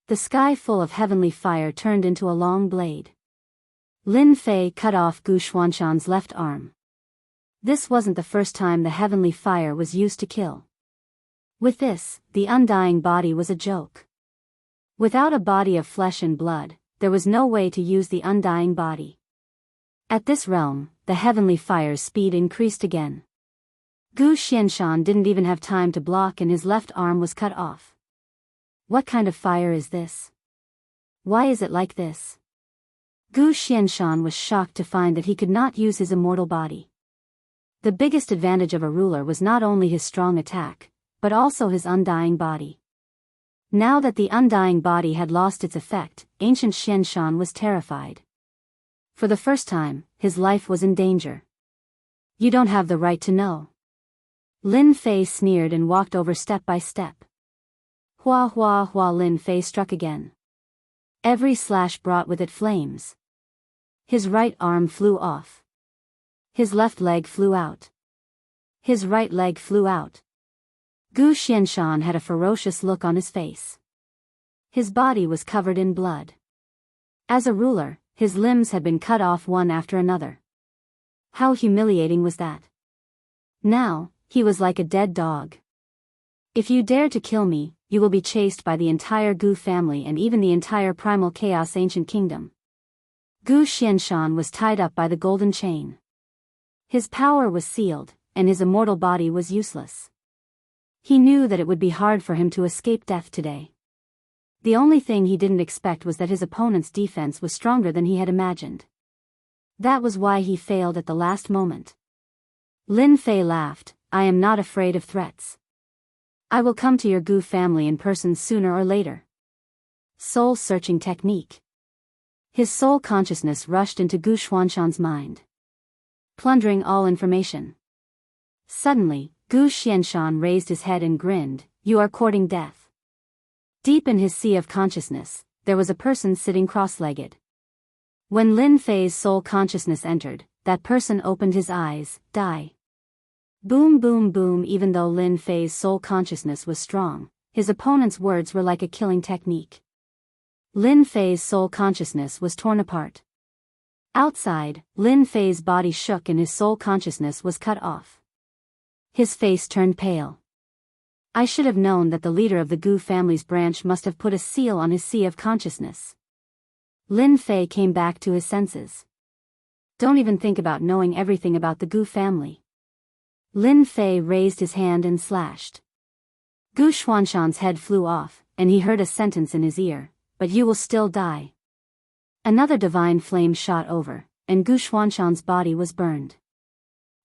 S1: The sky full of heavenly fire turned into a long blade. Lin Fei cut off Gu Xuanshan's left arm. This wasn't the first time the heavenly fire was used to kill. With this, the undying body was a joke. Without a body of flesh and blood, there was no way to use the undying body. At this realm, the heavenly fire's speed increased again. Gu Xianshan didn't even have time to block and his left arm was cut off. What kind of fire is this? Why is it like this? Gu Xianshan was shocked to find that he could not use his immortal body. The biggest advantage of a ruler was not only his strong attack, but also his undying body. Now that the undying body had lost its effect, ancient Xianshan was terrified. For the first time, his life was in danger. You don't have the right to know. Lin Fei sneered and walked over step by step. Hua hua hua. Lin Fei struck again. Every slash brought with it flames. His right arm flew off. His left leg flew out. His right leg flew out. Gu Xianshan had a ferocious look on his face. His body was covered in blood. As a ruler, his limbs had been cut off one after another. How humiliating was that? Now, he was like a dead dog. If you dare to kill me, you will be chased by the entire Gu family and even the entire primal chaos ancient kingdom. Gu Xianshan was tied up by the golden chain. His power was sealed, and his immortal body was useless. He knew that it would be hard for him to escape death today. The only thing he didn't expect was that his opponent's defense was stronger than he had imagined. That was why he failed at the last moment. Lin Fei laughed, "I am not afraid of threats. I will come to your Gu family in person sooner or later." Soul-searching technique. His soul consciousness rushed into Gu Xuanshan's mind, plundering all information. Suddenly, Gu Xianshan raised his head and grinned, "You are courting death." Deep in his sea of consciousness, there was a person sitting cross-legged. When Lin Fei's soul consciousness entered, that person opened his eyes, "Die." Boom boom boom. Even though Lin Fei's soul consciousness was strong, his opponent's words were like a killing technique. Lin Fei's soul consciousness was torn apart. Outside, Lin Fei's body shook and his soul consciousness was cut off. His face turned pale. I should have known that the leader of the Gu family's branch must have put a seal on his sea of consciousness. Lin Fei came back to his senses. Don't even think about knowing everything about the Gu family. Lin Fei raised his hand and slashed. Gu Xuanshan's head flew off, and he heard a sentence in his ear, "But you will still die." Another divine flame shot over, and Gu Xuanshan's body was burned.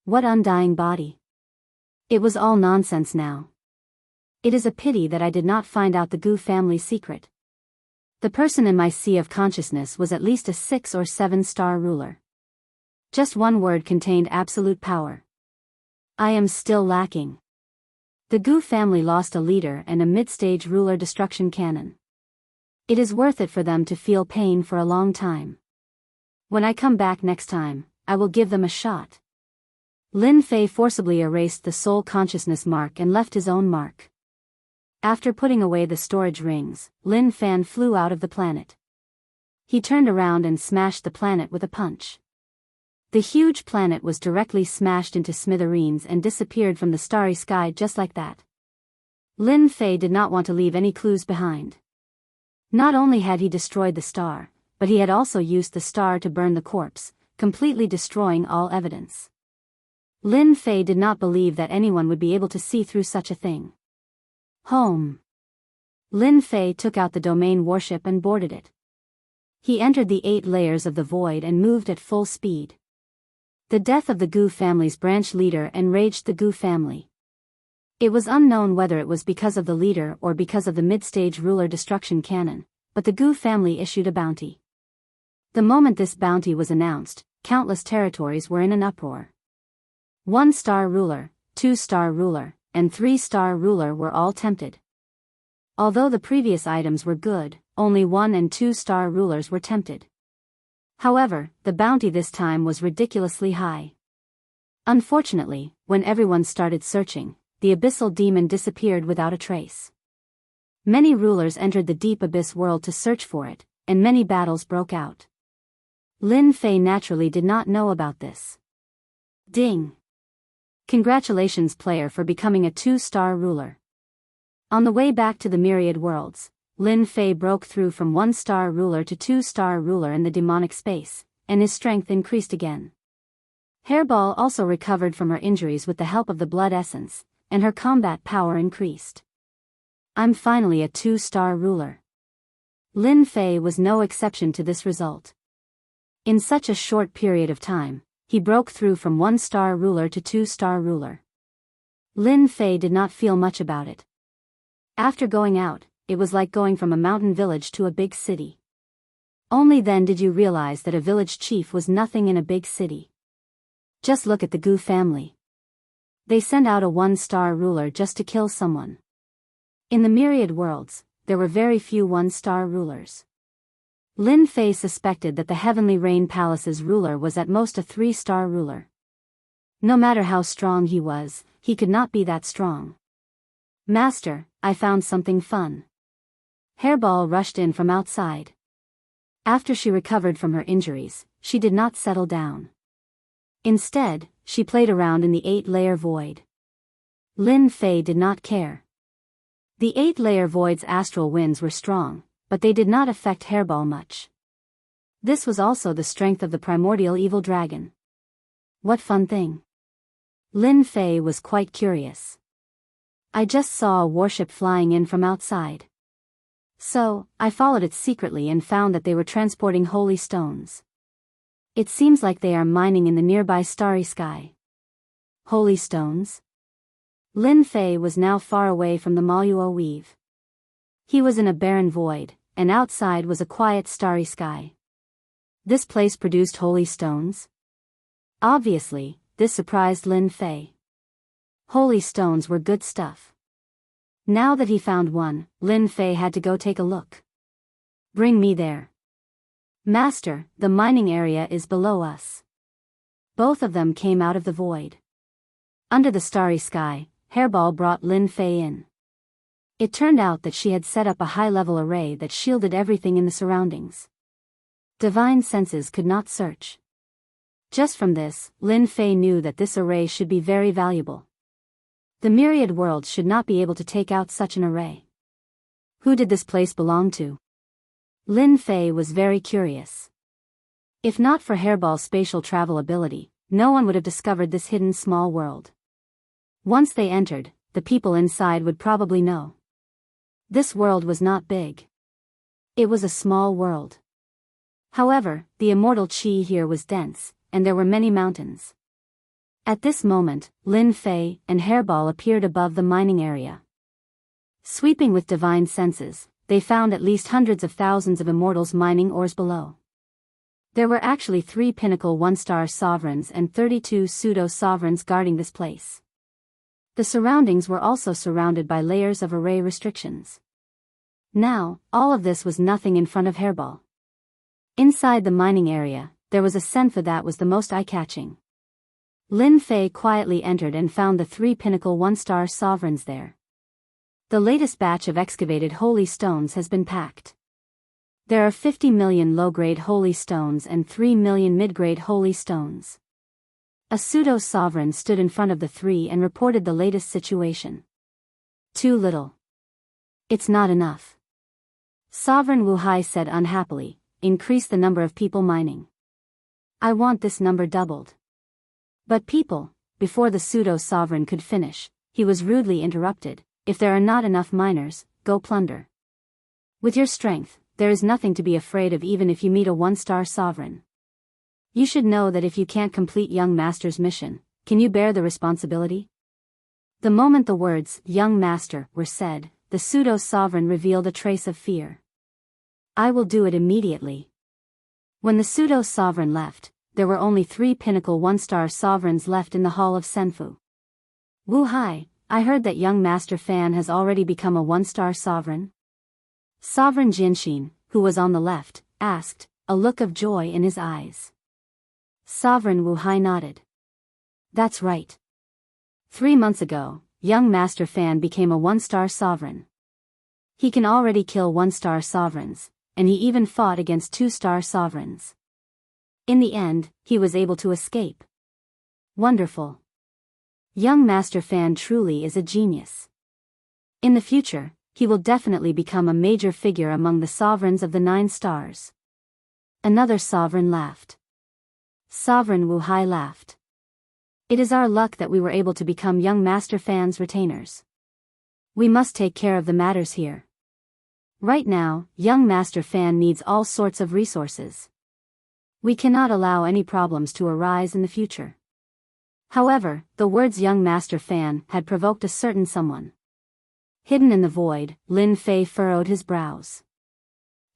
S1: What undying body? It was all nonsense now. It is a pity that I did not find out the Gu family's secret. The person in my sea of consciousness was at least a 6 or 7-star ruler. Just one word contained absolute power. I am still lacking. The Gu family lost a leader and a mid-stage ruler destruction cannon. It is worth it for them to feel pain for a long time. When I come back next time, I will give them a shot. Lin Fei forcibly erased the soul consciousness mark and left his own mark. After putting away the storage rings, Lin Fan flew out of the planet. He turned around and smashed the planet with a punch. The huge planet was directly smashed into smithereens and disappeared from the starry sky just like that. Lin Fei did not want to leave any clues behind. Not only had he destroyed the star, but he had also used the star to burn the corpse, completely destroying all evidence. Lin Fei did not believe that anyone would be able to see through such a thing. Home. Lin Fei took out the domain warship and boarded it. He entered the 8 layers of the void and moved at full speed. The death of the Gu family's branch leader enraged the Gu family. It was unknown whether it was because of the leader or because of the mid-stage ruler destruction cannon, but the Gu family issued a bounty. The moment this bounty was announced, countless territories were in an uproar. 1-star ruler, 2-star ruler, and 3-star ruler were all tempted. Although the previous items were good, only 1 and 2-star rulers were tempted. However, the bounty this time was ridiculously high. Unfortunately, when everyone started searching, the abyssal demon disappeared without a trace. Many rulers entered the deep abyss world to search for it, and many battles broke out. Lin Fei naturally did not know about this. Ding! Congratulations player for becoming a 2-star ruler. On the way back to the myriad worlds, Lin Fei broke through from 1-star ruler to 2-star ruler in the demonic space, and his strength increased again. Hairball also recovered from her injuries with the help of the blood essence, and her combat power increased. I'm finally a 2-star ruler. Lin Fei was no exception to this result. In such a short period of time, he broke through from 1-star ruler to 2-star ruler. Lin Fei did not feel much about it. After going out, it was like going from a mountain village to a big city. Only then did you realize that a village chief was nothing in a big city. Just look at the Gu family. They sent out a 1-star ruler just to kill someone. In the myriad worlds, there were very few 1-star rulers. Lin Fei suspected that the Heavenly Rain Palace's ruler was at most a 3-star ruler. No matter how strong he was, he could not be that strong. Master, I found something fun. Hairball rushed in from outside. After she recovered from her injuries, she did not settle down. Instead, she played around in the 8-layer void. Lin Fei did not care. The 8-layer void's astral winds were strong, but they did not affect Hairball much. This was also the strength of the primordial evil dragon. What fun thing! Lin Fei was quite curious. I just saw a warship flying in from outside. So, I followed it secretly and found that they were transporting holy stones. It seems like they are mining in the nearby starry sky. Holy stones? Lin Fei was now far away from the Maluo weave. He was in a barren void, and outside was a quiet starry sky. This place produced holy stones? Obviously, this surprised Lin Fei. Holy stones were good stuff. Now that he found one, Lin Fei had to go take a look. Bring me there. Master, the mining area is below us. Both of them came out of the void. Under the starry sky, Hairball brought Lin Fei in. It turned out that she had set up a high-level array that shielded everything in the surroundings. Divine senses could not search. Just from this, Lin Fei knew that this array should be very valuable. The myriad worlds should not be able to take out such an array. Who did this place belong to? Lin Fei was very curious. If not for Hairball's spatial travel ability, no one would have discovered this hidden small world. Once they entered, the people inside would probably know. This world was not big. It was a small world. However, the immortal chi here was dense, and there were many mountains. At this moment, Lin Fei and Hairball appeared above the mining area. Sweeping with divine senses, they found at least hundreds of thousands of immortals mining ores below. There were actually 3 pinnacle 1-star sovereigns and 32 pseudo-sovereigns guarding this place. The surroundings were also surrounded by layers of array restrictions. Now, all of this was nothing in front of Hairball. Inside the mining area, there was a senfa that was the most eye-catching. Lin Fei quietly entered and found the 3 pinnacle 1-star sovereigns there. The latest batch of excavated holy stones has been packed. There are 50 million low-grade holy stones and 3 million mid-grade holy stones. A pseudo-sovereign stood in front of the 3 and reported the latest situation. Too little. It's not enough. Sovereign Wu Hai said unhappily, increase the number of people mining. I want this number doubled. But people, before the pseudo-sovereign could finish, he was rudely interrupted. If there are not enough miners, go plunder. With your strength, there is nothing to be afraid of even if you meet a 1-star sovereign. You should know that if you can't complete young master's mission, can you bear the responsibility? The moment the words, young master, were said, the pseudo-sovereign revealed a trace of fear. I will do it immediately. When the pseudo-sovereign left, there were only 3 pinnacle 1-star sovereigns left in the Hall of Senfu. Wu Hai, I heard that young Master Fan has already become a 1-star sovereign. Sovereign Jinshin, who was on the left, asked, a look of joy in his eyes. Sovereign Wu Hai nodded. That's right. 3 months ago, young Master Fan became a 1-star sovereign. He can already kill 1-star sovereigns, and he even fought against 2-star sovereigns. In the end, he was able to escape. Wonderful. Young Master Fan truly is a genius. In the future, he will definitely become a major figure among the sovereigns of the 9 stars. Another sovereign laughed. Sovereign Wu Hai laughed. It is our luck that we were able to become young Master Fan's retainers. We must take care of the matters here. Right now, young Master Fan needs all sorts of resources. We cannot allow any problems to arise in the future. However, the words young Master Fan had provoked a certain someone. Hidden in the void, Lin Fei furrowed his brows.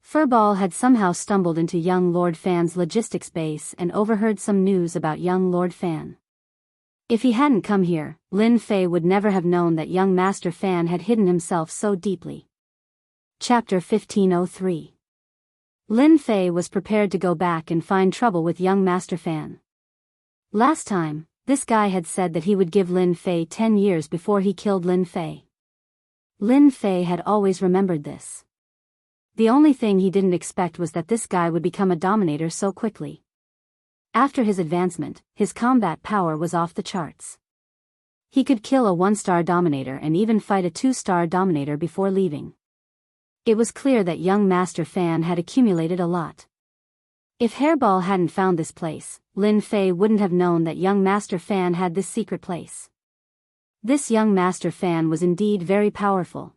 S1: Furball had somehow stumbled into young Lord Fan's logistics base and overheard some news about young Lord Fan. If he hadn't come here, Lin Fei would never have known that young Master Fan had hidden himself so deeply. Chapter 1503. Lin Fei was prepared to go back and find trouble with young Master Fan. Last time, this guy had said that he would give Lin Fei 10 years before he killed Lin Fei. Lin Fei had always remembered this. The only thing he didn't expect was that this guy would become a dominator so quickly. After his advancement, his combat power was off the charts. He could kill a 1-star dominator and even fight a 2-star dominator before leaving. It was clear that young Master Fan had accumulated a lot. If Hairball hadn't found this place, Lin Fei wouldn't have known that young Master Fan had this secret place. This young Master Fan was indeed very powerful.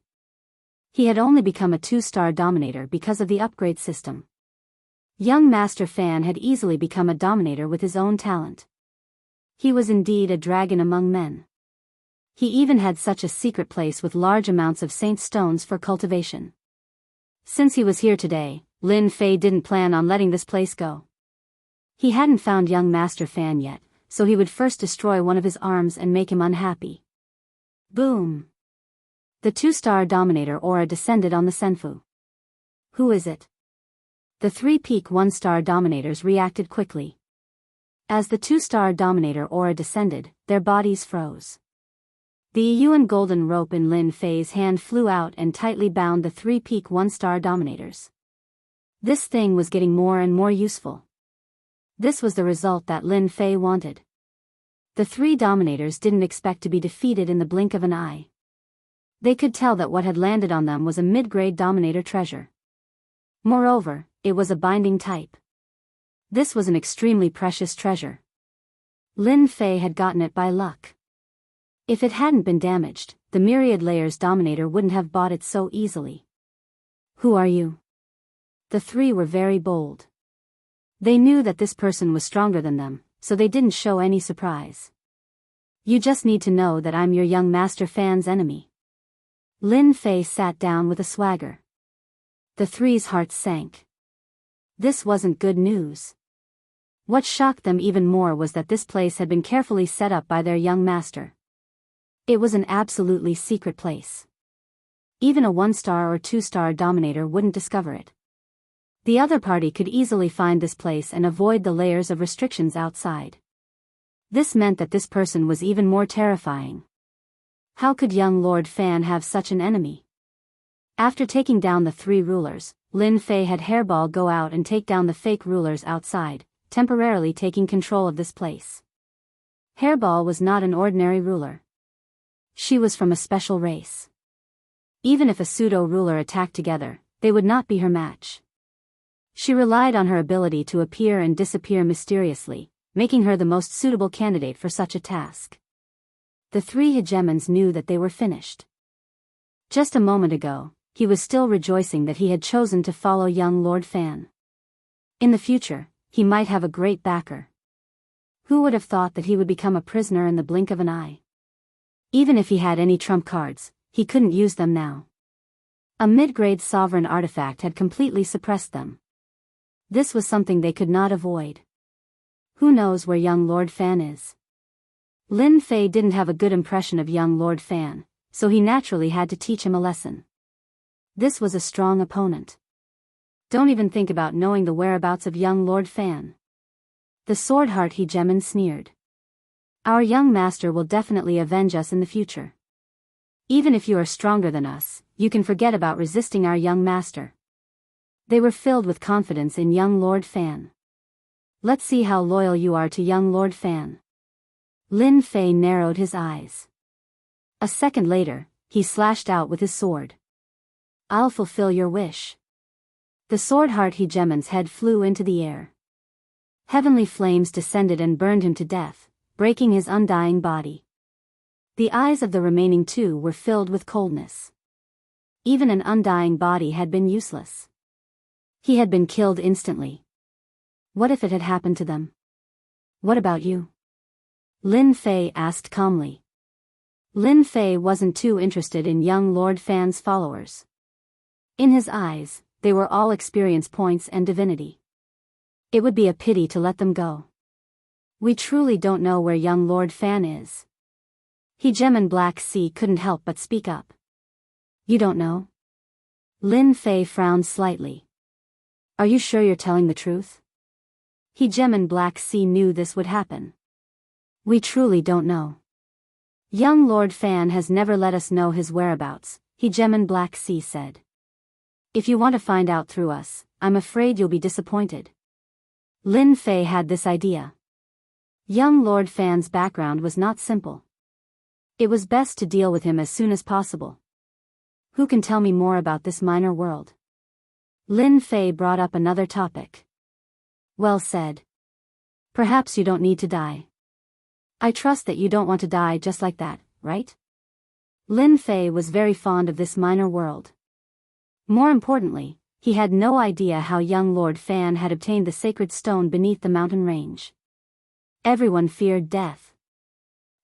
S1: He had only become a 2-star dominator because of the upgrade system. Young Master Fan had easily become a dominator with his own talent. He was indeed a dragon among men. He even had such a secret place with large amounts of saint stones for cultivation. Since he was here today, Lin Fei didn't plan on letting this place go. He hadn't found young Master Fan yet, so he would first destroy one of his arms and make him unhappy. Boom! The 2-star dominator aura descended on the Senfu. Who is it? The 3 peak 1-star dominators reacted quickly. As the 2-star dominator aura descended, their bodies froze. The Yuan golden rope in Lin Fei's hand flew out and tightly bound the 3 peak 1-star dominators. This thing was getting more and more useful. This was the result that Lin Fei wanted. The 3 dominators didn't expect to be defeated in the blink of an eye. They could tell that what had landed on them was a mid-grade dominator treasure. Moreover, it was a binding type. This was an extremely precious treasure. Lin Fei had gotten it by luck. If it hadn't been damaged, the Myriad Layers Dominator wouldn't have bought it so easily. Who are you? The 3 were very bold. They knew that this person was stronger than them, so they didn't show any surprise. You just need to know that I'm your young Master Fan's enemy. Lin Fei sat down with a swagger. The 3's hearts sank. This wasn't good news. What shocked them even more was that this place had been carefully set up by their young master. It was an absolutely secret place. Even a 1-star or 2-star dominator wouldn't discover it. The other party could easily find this place and avoid the layers of restrictions outside. This meant that this person was even more terrifying. How could young Lord Fan have such an enemy? After taking down the 3 rulers, Lin Fei had Hairball go out and take down the fake rulers outside, temporarily taking control of this place. Hairball was not an ordinary ruler. She was from a special race. Even if a pseudo-ruler attacked together, they would not be her match. She relied on her ability to appear and disappear mysteriously, making her the most suitable candidate for such a task. The 3 hegemons knew that they were finished. Just a moment ago, he was still rejoicing that he had chosen to follow young Lord Fan. In the future, he might have a great backer. Who would have thought that he would become a prisoner in the blink of an eye? Even if he had any trump cards, he couldn't use them now. A mid-grade sovereign artifact had completely suppressed them. This was something they could not avoid. Who knows where young Lord Fan is? Lin Fei didn't have a good impression of young Lord Fan, so he naturally had to teach him a lesson. This was a strong opponent. Don't even think about knowing the whereabouts of young Lord Fan. The Swordheart Hegemon sneered. Our young master will definitely avenge us in the future. Even if you are stronger than us, you can forget about resisting our young master. They were filled with confidence in young Lord Fan. Let's see how loyal you are to young Lord Fan. Lin Fei narrowed his eyes. A second later, he slashed out with his sword. I'll fulfill your wish. The Swordheart Hegemon's head flew into the air. Heavenly flames descended and burned him to death, breaking his undying body. The eyes of the remaining 2 were filled with coldness. Even an undying body had been useless. He had been killed instantly. What if it had happened to them? What about you? Lin Fei asked calmly. Lin Fei wasn't too interested in young Lord Fan's followers. In his eyes, they were all experience points and divinity. It would be a pity to let them go. We truly don't know where young Lord Fan is. Hegemon Black Sea couldn't help but speak up. You don't know? Lin Fei frowned slightly. Are you sure you're telling the truth? Hegemon Black Sea knew this would happen. We truly don't know. Young Lord Fan has never let us know his whereabouts, Hegemon Black Sea said. If you want to find out through us, I'm afraid you'll be disappointed. Lin Fei had this idea. Young Lord Fan's background was not simple. It was best to deal with him as soon as possible. Who can tell me more about this minor world? Lin Fei brought up another topic. Well said. Perhaps you don't need to die. I trust that you don't want to die just like that, right? Lin Fei was very fond of this minor world. More importantly, he had no idea how young Lord Fan had obtained the sacred stone beneath the mountain range. Everyone feared death.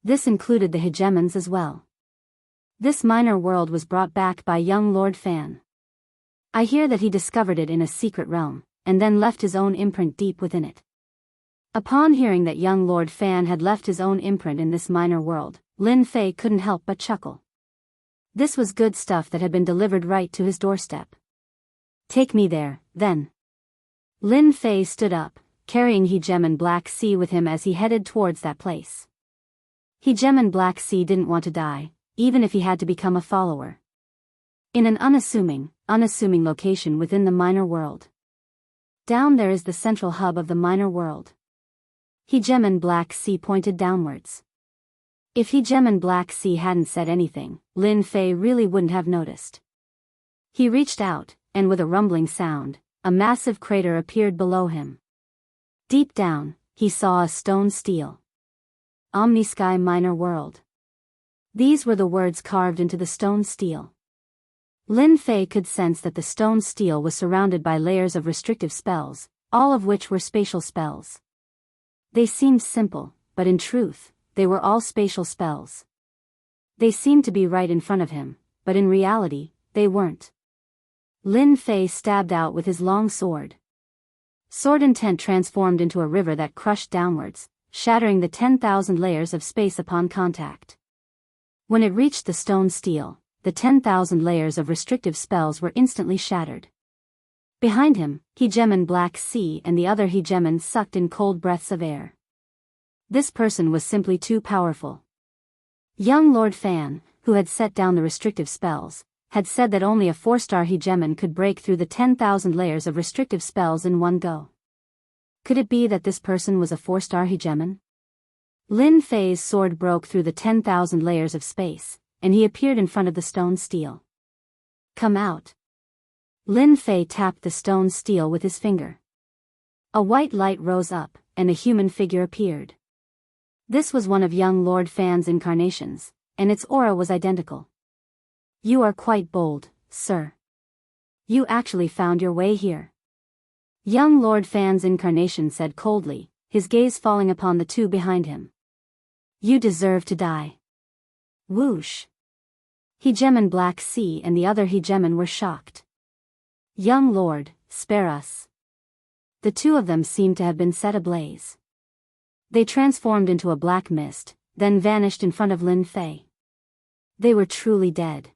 S1: This included the hegemons as well. This minor world was brought back by young Lord Fan. I hear that he discovered it in a secret realm, and then left his own imprint deep within it. Upon hearing that young Lord Fan had left his own imprint in this minor world, Lin Fei couldn't help but chuckle. This was good stuff that had been delivered right to his doorstep. Take me there, then. Lin Fei stood up, carrying Hegemon Black Sea with him as he headed towards that place. Hegemon Black Sea didn't want to die, even if he had to become a follower. In an unassuming location within the minor world. Down there is the central hub of the minor world. Hegemon Black Sea pointed downwards. If Hegemon Black Sea hadn't said anything, Lin Fei really wouldn't have noticed. He reached out, and with a rumbling sound, a massive crater appeared below him. Deep down, he saw a stone stele. Omnisky Minor World. These were the words carved into the stone stele. Lin Fei could sense that the stone stele was surrounded by layers of restrictive spells, all of which were spatial spells. They seemed simple, but in truth, they were all spatial spells. They seemed to be right in front of him, but in reality, they weren't. Lin Fei stabbed out with his long sword. Sword intent transformed into a river that crushed downwards, shattering the 10,000 layers of space upon contact. When it reached the stone stele, the 10,000 layers of restrictive spells were instantly shattered. Behind him, Hegemon Black Sea and the other Hegemons sucked in cold breaths of air. This person was simply too powerful. Young Lord Fan, who had set down the restrictive spells, had said that only a 4-star Hegemon could break through the 10,000 layers of restrictive spells in one go. Could it be that this person was a 4-star Hegemon? Lin Fei's sword broke through the 10,000 layers of space, and he appeared in front of the stone stele. Come out. Lin Fei tapped the stone stele with his finger. A white light rose up, and a human figure appeared. This was one of young Lord Fan's incarnations, and its aura was identical. You are quite bold, sir. You actually found your way here. Young Lord Fan's incarnation said coldly, his gaze falling upon the two behind him. You deserve to die. Whoosh. Hegemon Black Sea and the other Hegemon were shocked. Young Lord, spare us. The two of them seemed to have been set ablaze. They transformed into a black mist, then vanished in front of Lin Fei. They were truly dead.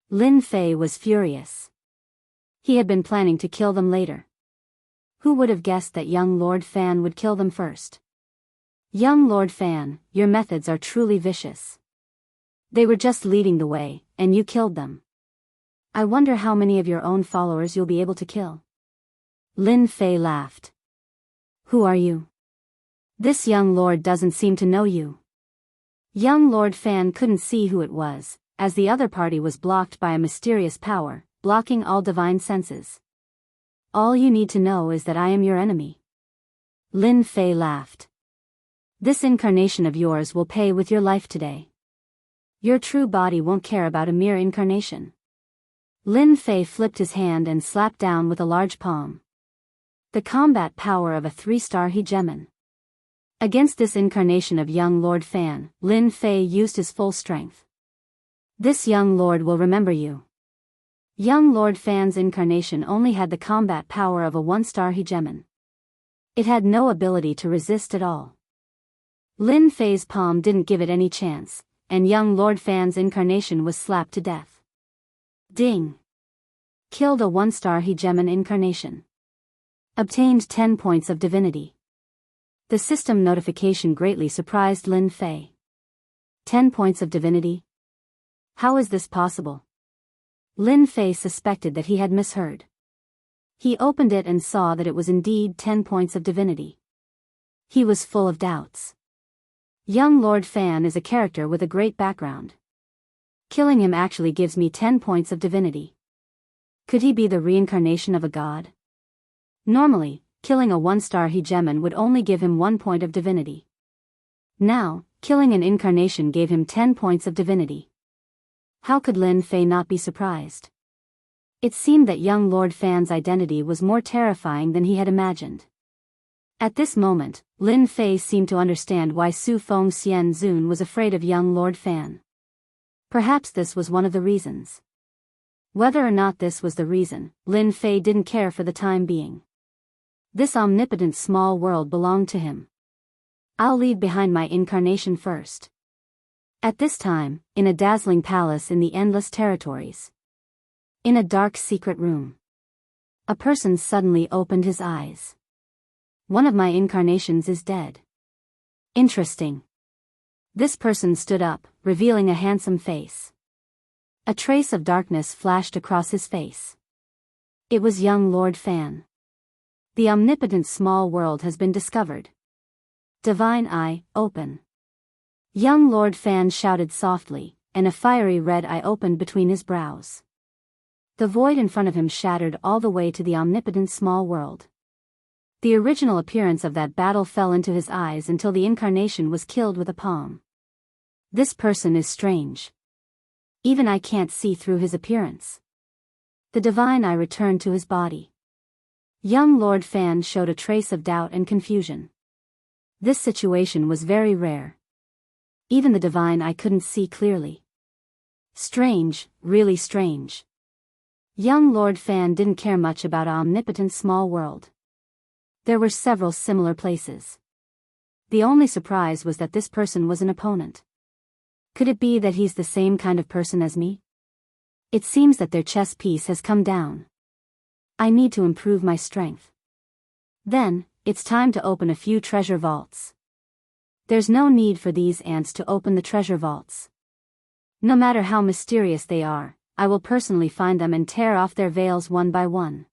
S1: Lin Fei was furious. He had been planning to kill them later. Who would have guessed that young Lord Fan would kill them first? Young Lord Fan, your methods are truly vicious. They were just leading the way, and you killed them. I wonder how many of your own followers you'll be able to kill. Lin Fei laughed. Who are you? This young lord doesn't seem to know you. Young Lord Fan couldn't see who it was, as the other party was blocked by a mysterious power, blocking all divine senses. All you need to know is that I am your enemy. Lin Fei laughed. This incarnation of yours will pay with your life today. Your true body won't care about a mere incarnation. Lin Fei flipped his hand and slapped down with a large palm. The combat power of a 3-star Hegemon. Against this incarnation of young Lord Fan, Lin Fei used his full strength. This young lord will remember you. Young Lord Fan's incarnation only had the combat power of a 1-star Hegemon. It had no ability to resist at all. Lin Fei's palm didn't give it any chance, and young Lord Fan's incarnation was slapped to death. Ding! Killed a 1-star Hegemon incarnation. Obtained 10 points of divinity. The system notification greatly surprised Lin Fei. 10 points of divinity? How is this possible? Lin Fei suspected that he had misheard. He opened it and saw that it was indeed 10 points of divinity. He was full of doubts. Young Lord Fan is a character with a great background. Killing him actually gives me 10 points of divinity. Could he be the reincarnation of a god? Normally, killing a 1-star hegemon would only give him 1 point of divinity. Now, killing an incarnation gave him 10 points of divinity. How could Lin Fei not be surprised? It seemed that young Lord Fan's identity was more terrifying than he had imagined. At this moment, Lin Fei seemed to understand why Su Feng Xian Zun was afraid of young Lord Fan. Perhaps this was one of the reasons. Whether or not this was the reason, Lin Fei didn't care for the time being. This omnipotent small world belonged to him. I'll leave behind my incarnation first. At this time, in a dazzling palace in the endless territories. In a dark secret room. A person suddenly opened his eyes. One of my incarnations is dead. Interesting. This person stood up, revealing a handsome face. A trace of darkness flashed across his face. It was young Lord Fan. The omnipotent small world has been discovered. Divine eye, open. Young Lord Fan shouted softly, and a fiery red eye opened between his brows. The void in front of him shattered all the way to the omnipotent small world. The original appearance of that battle fell into his eyes until the incarnation was killed with a palm. This person is strange. Even I can't see through his appearance. The divine eye returned to his body. Young Lord Fan showed a trace of doubt and confusion. This situation was very rare. Even the divine eye couldn't see clearly. Strange, really strange. Young Lord Fan didn't care much about an omnipotent small world. There were several similar places. The only surprise was that this person was an opponent. Could it be that he's the same kind of person as me? It seems that their chess piece has come down. I need to improve my strength. Then, it's time to open a few treasure vaults. There's no need for these ants to open the treasure vaults. No matter how mysterious they are, I will personally find them and tear off their veils one by one.